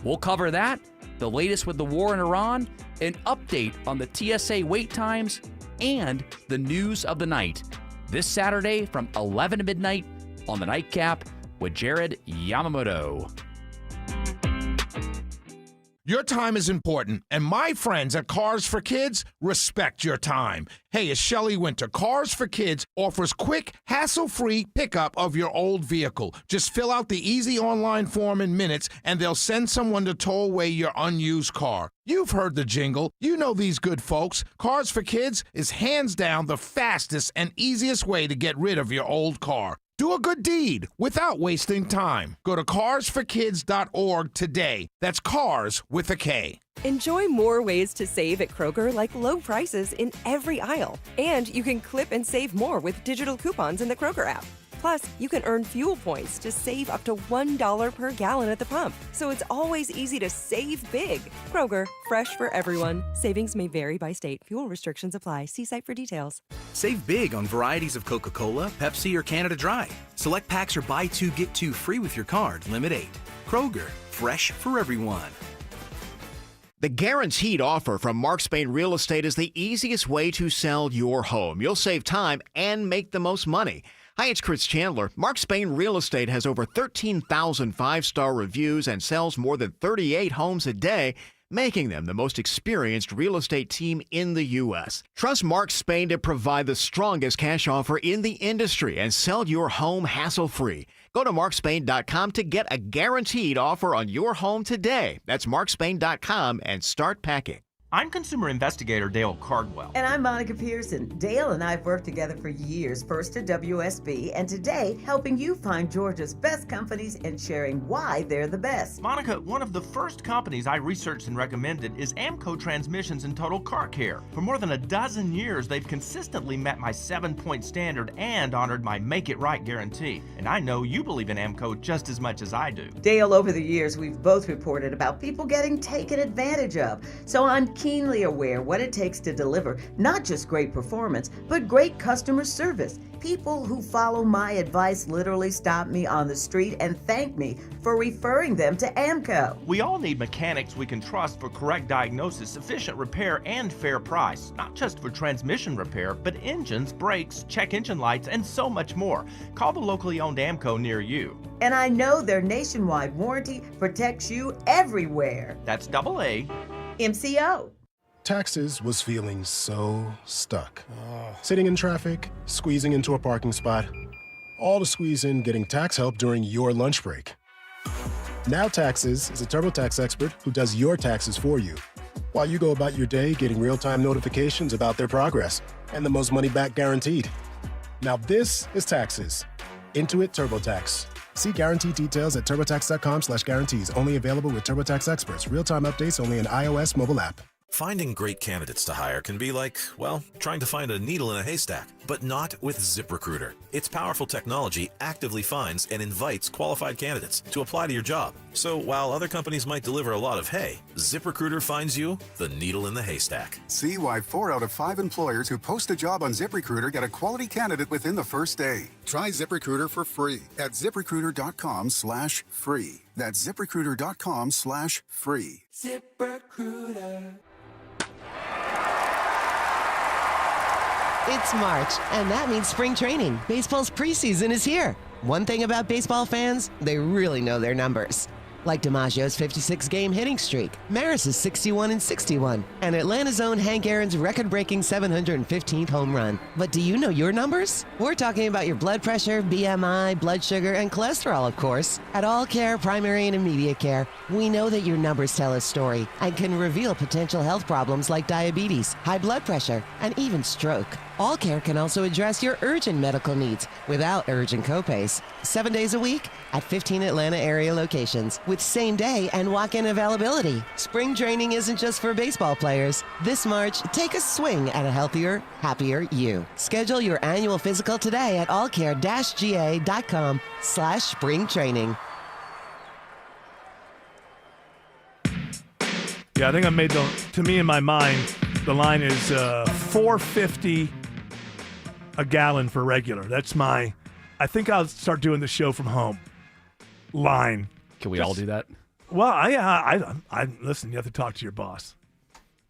Speaker 9: We'll cover that, the latest with the war in Iran, an update on the TSA wait times, and the news of the night. This Saturday from 11 to midnight on the Nightcap with Jared Yamamoto.
Speaker 7: Your time is important, and my friends at Cars for Kids respect your time. Hey, it's Shelley Winter. Cars for Kids offers quick, hassle-free pickup of your old vehicle. Just fill out the easy online form in minutes, and they'll send someone to tow away your unused car. You've heard the jingle. You know these good folks. Cars for Kids is hands down the fastest and easiest way to get rid of your old car. Do a good deed without wasting time. Go to carsforkids.org today. That's cars with a K.
Speaker 10: Enjoy more ways to save at Kroger, like low prices in every aisle. And you can clip and save more with digital coupons in the Kroger app. Plus, you can earn fuel points to save up to $1 per gallon at the pump. So it's always easy to save big. Kroger, fresh for everyone. Savings may vary by state. Fuel restrictions apply. See site for details.
Speaker 12: Save big on varieties of Coca-Cola, Pepsi, or Canada Dry. Select packs or buy 2, get 2 free with your card. Limit 8. Kroger, fresh for everyone.
Speaker 16: The guaranteed offer from Mark Spain Real Estate is the easiest way to sell your home. You'll save time and make the most money. Hi, it's Chris Chandler. Mark Spain Real Estate has over 13,000 5-star reviews and sells more than 38 homes a day, making them the most experienced real estate team in the U.S. Trust Mark Spain to provide the strongest cash offer in the industry and sell your home hassle-free. Go to markspain.com to get a guaranteed offer on your home today. That's markspain.com and start packing.
Speaker 17: I'm consumer investigator Dale Cardwell.
Speaker 18: And I'm Monica Pearson. Dale and I have worked together for years, first at WSB, and today helping you find Georgia's best companies and sharing why they're the best.
Speaker 17: Monica, one of the first companies I researched and recommended is AMCO Transmissions and Total Car Care. For more than a dozen years, they've consistently met my 7-point standard and honored my Make It Right guarantee. And I know you believe in AMCO just as much as I do.
Speaker 18: Dale, over the years, we've both reported about people getting taken advantage of. So I'm keenly aware what it takes to deliver not just great performance, but great customer service. People who follow my advice literally stop me on the street and thank me for referring them to AMCO.
Speaker 17: We all need mechanics we can trust for correct diagnosis, efficient repair, and fair price. Not just for transmission repair, but engines, brakes, check engine lights, and so much more. Call the locally owned AMCO near you.
Speaker 18: And I know their nationwide warranty protects you everywhere.
Speaker 17: That's AA.
Speaker 18: MCO.
Speaker 19: Taxes was feeling so stuck. Sitting in traffic, squeezing into a parking spot, all to squeeze in getting tax help during your lunch break. Now Taxes is a TurboTax expert who does your taxes for you, while you go about your day getting real-time notifications about their progress and the most money back guaranteed. Now this is Taxes. Intuit TurboTax. See guarantee details at turbotax.com/guarantees. Only available with TurboTax experts. Real-time updates only in iOS mobile app.
Speaker 20: Finding great candidates to hire can be like, well, trying to find a needle in a haystack, but not with ZipRecruiter. Its powerful technology actively finds and invites qualified candidates to apply to your job. So while other companies might deliver a lot of hay, ZipRecruiter finds you the needle in the haystack.
Speaker 21: See why 4 out of 5 employers who post a job on ZipRecruiter get a quality candidate within the first day. Try ZipRecruiter for free at ZipRecruiter.com/free. That's ZipRecruiter.com/free.
Speaker 18: ZipRecruiter.
Speaker 24: It's March, and that means spring training. Baseball's preseason is here. One thing about baseball fans, they really know their numbers. Like DiMaggio's 56-game hitting streak, Maris's 61-61, and Atlanta's own Hank Aaron's record-breaking 715th home run. But do you know your numbers? We're talking about your blood pressure, BMI, blood sugar, and cholesterol, of course. At All Care Primary and Immediate Care, we know that your numbers tell a story and can reveal potential health problems like diabetes, high blood pressure, and even stroke. All Care can also address your urgent medical needs without urgent copays. 7 days a week at 15 Atlanta area locations with same-day and walk-in availability. Spring training isn't just for baseball players. This March, take a swing at a healthier, happier you. Schedule your annual physical today at allcare-ga.com/spring training.
Speaker 15: Yeah, I think I made to me in my mind, the line is $4.50 a gallon for regular. That's I think I'll start doing the show from home line.
Speaker 11: Can we all do that?
Speaker 15: Well, I listen, you have to talk to your boss.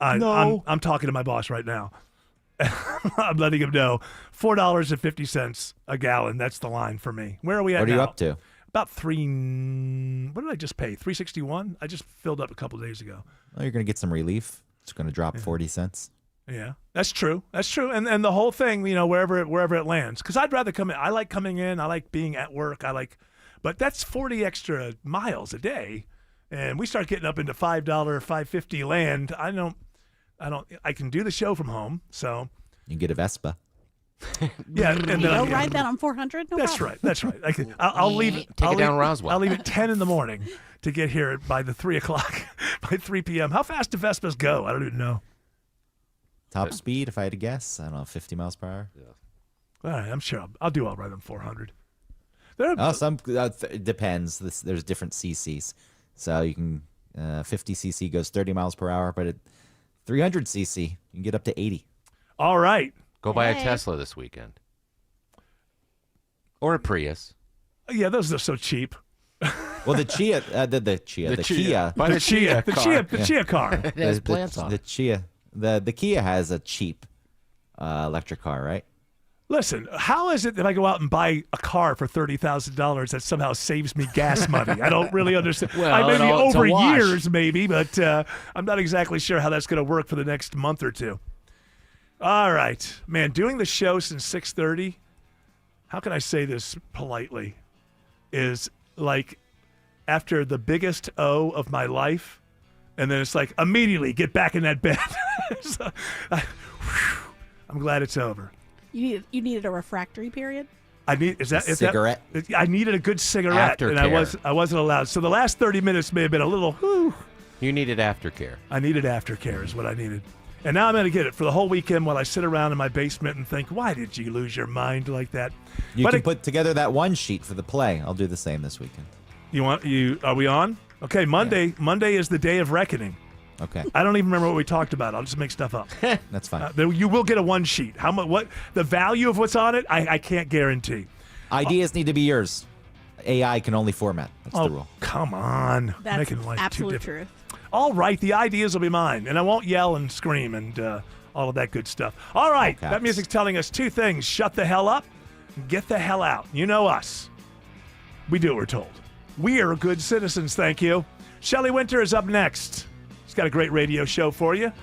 Speaker 11: No.
Speaker 15: I'm talking to my boss right now. I'm letting him know. $4.50 a gallon. That's the line for me. Where are we at now?
Speaker 30: What are you up to?
Speaker 15: About what did I just pay? $3.61? I just filled up a couple of days ago.
Speaker 30: Well, you're going to get some relief. It's going to drop 40 cents.
Speaker 15: Yeah, that's true. That's true. And the whole thing, wherever it lands. Because I'd rather come in. I like coming in. I like being at work. But that's 40 extra miles a day. And we start getting up into $5, $5.50 land. I can do the show from home. So
Speaker 30: you can get a Vespa.
Speaker 15: Yeah, and then
Speaker 8: ride that on 400. No
Speaker 15: that's
Speaker 8: problem.
Speaker 15: right. That's right. I'll leave it.
Speaker 3: Take it down Roswell.
Speaker 15: I'll leave it 10 in the morning to get here by the 3 o'clock by 3 p.m. How fast do Vespas go? I don't even know.
Speaker 30: Top speed, if I had to guess, I don't know, 50 miles per hour.
Speaker 15: All right, I'm sure I'll do all right on 400.
Speaker 30: It depends. There's different CCs. So you can 50 cc goes 30 miles per hour, but at 300 cc you can get up to 80.
Speaker 15: All right.
Speaker 3: Go buy a Tesla this weekend. Or a Prius.
Speaker 15: Yeah, those are so cheap.
Speaker 30: Well, the Kia.
Speaker 3: Buy the Chia
Speaker 15: car.
Speaker 30: The Kia has a cheap electric car, right?
Speaker 15: Listen, how is it that I go out and buy a car for $30,000 that somehow saves me gas money? I don't really understand.
Speaker 3: Well,
Speaker 15: maybe
Speaker 3: it's a
Speaker 15: over
Speaker 3: wash.
Speaker 15: years, maybe, but I'm not exactly sure how that's going to work for the next month or two. All right, man, doing the show since 6:30, how can I say this politely, is like after the biggest O of my life, and then it's like immediately get back in that bed. So, I'm glad it's over.
Speaker 8: You needed a refractory period?
Speaker 15: I needed a good cigarette, and
Speaker 3: Aftercare.
Speaker 15: I wasn't allowed. So the last 30 minutes may have been a little. Whew.
Speaker 3: You needed aftercare.
Speaker 15: I needed aftercare is what I needed, and now I'm going to get it for the whole weekend while I sit around in my basement and think, why did you lose your mind like that?
Speaker 30: You can put together that one sheet for the play. I'll do the same this weekend.
Speaker 15: Are we on? Okay, Monday. Monday is the day of reckoning.
Speaker 30: Okay.
Speaker 15: I don't even remember what we talked about. I'll just make stuff up.
Speaker 30: That's fine.
Speaker 15: You will get a one sheet. How much? What the value of what's on it? I can't guarantee.
Speaker 30: Ideas need to be yours. AI can only format. That's the rule.
Speaker 15: Come on.
Speaker 8: That's
Speaker 15: Making life too
Speaker 8: absolute
Speaker 15: difficult.
Speaker 8: truth.
Speaker 15: All right, the ideas will be mine, and I won't yell and scream and all of that good stuff. All right, that music's telling us two things: shut the hell up, and get the hell out. You know us. We do what we're told. We are good citizens, thank you. Shelley Winter is up next. She's got a great radio show for you.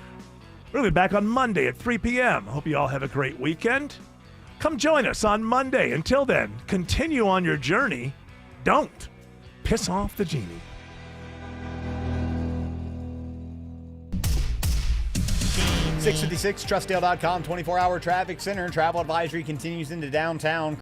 Speaker 15: We'll be back on Monday at 3 p.m. Hope you all have a great weekend. Come join us on Monday. Until then, continue on your journey. Don't piss off the genie.
Speaker 6: .656, trustdale.com, 24-hour traffic center. Travel advisory continues into downtown.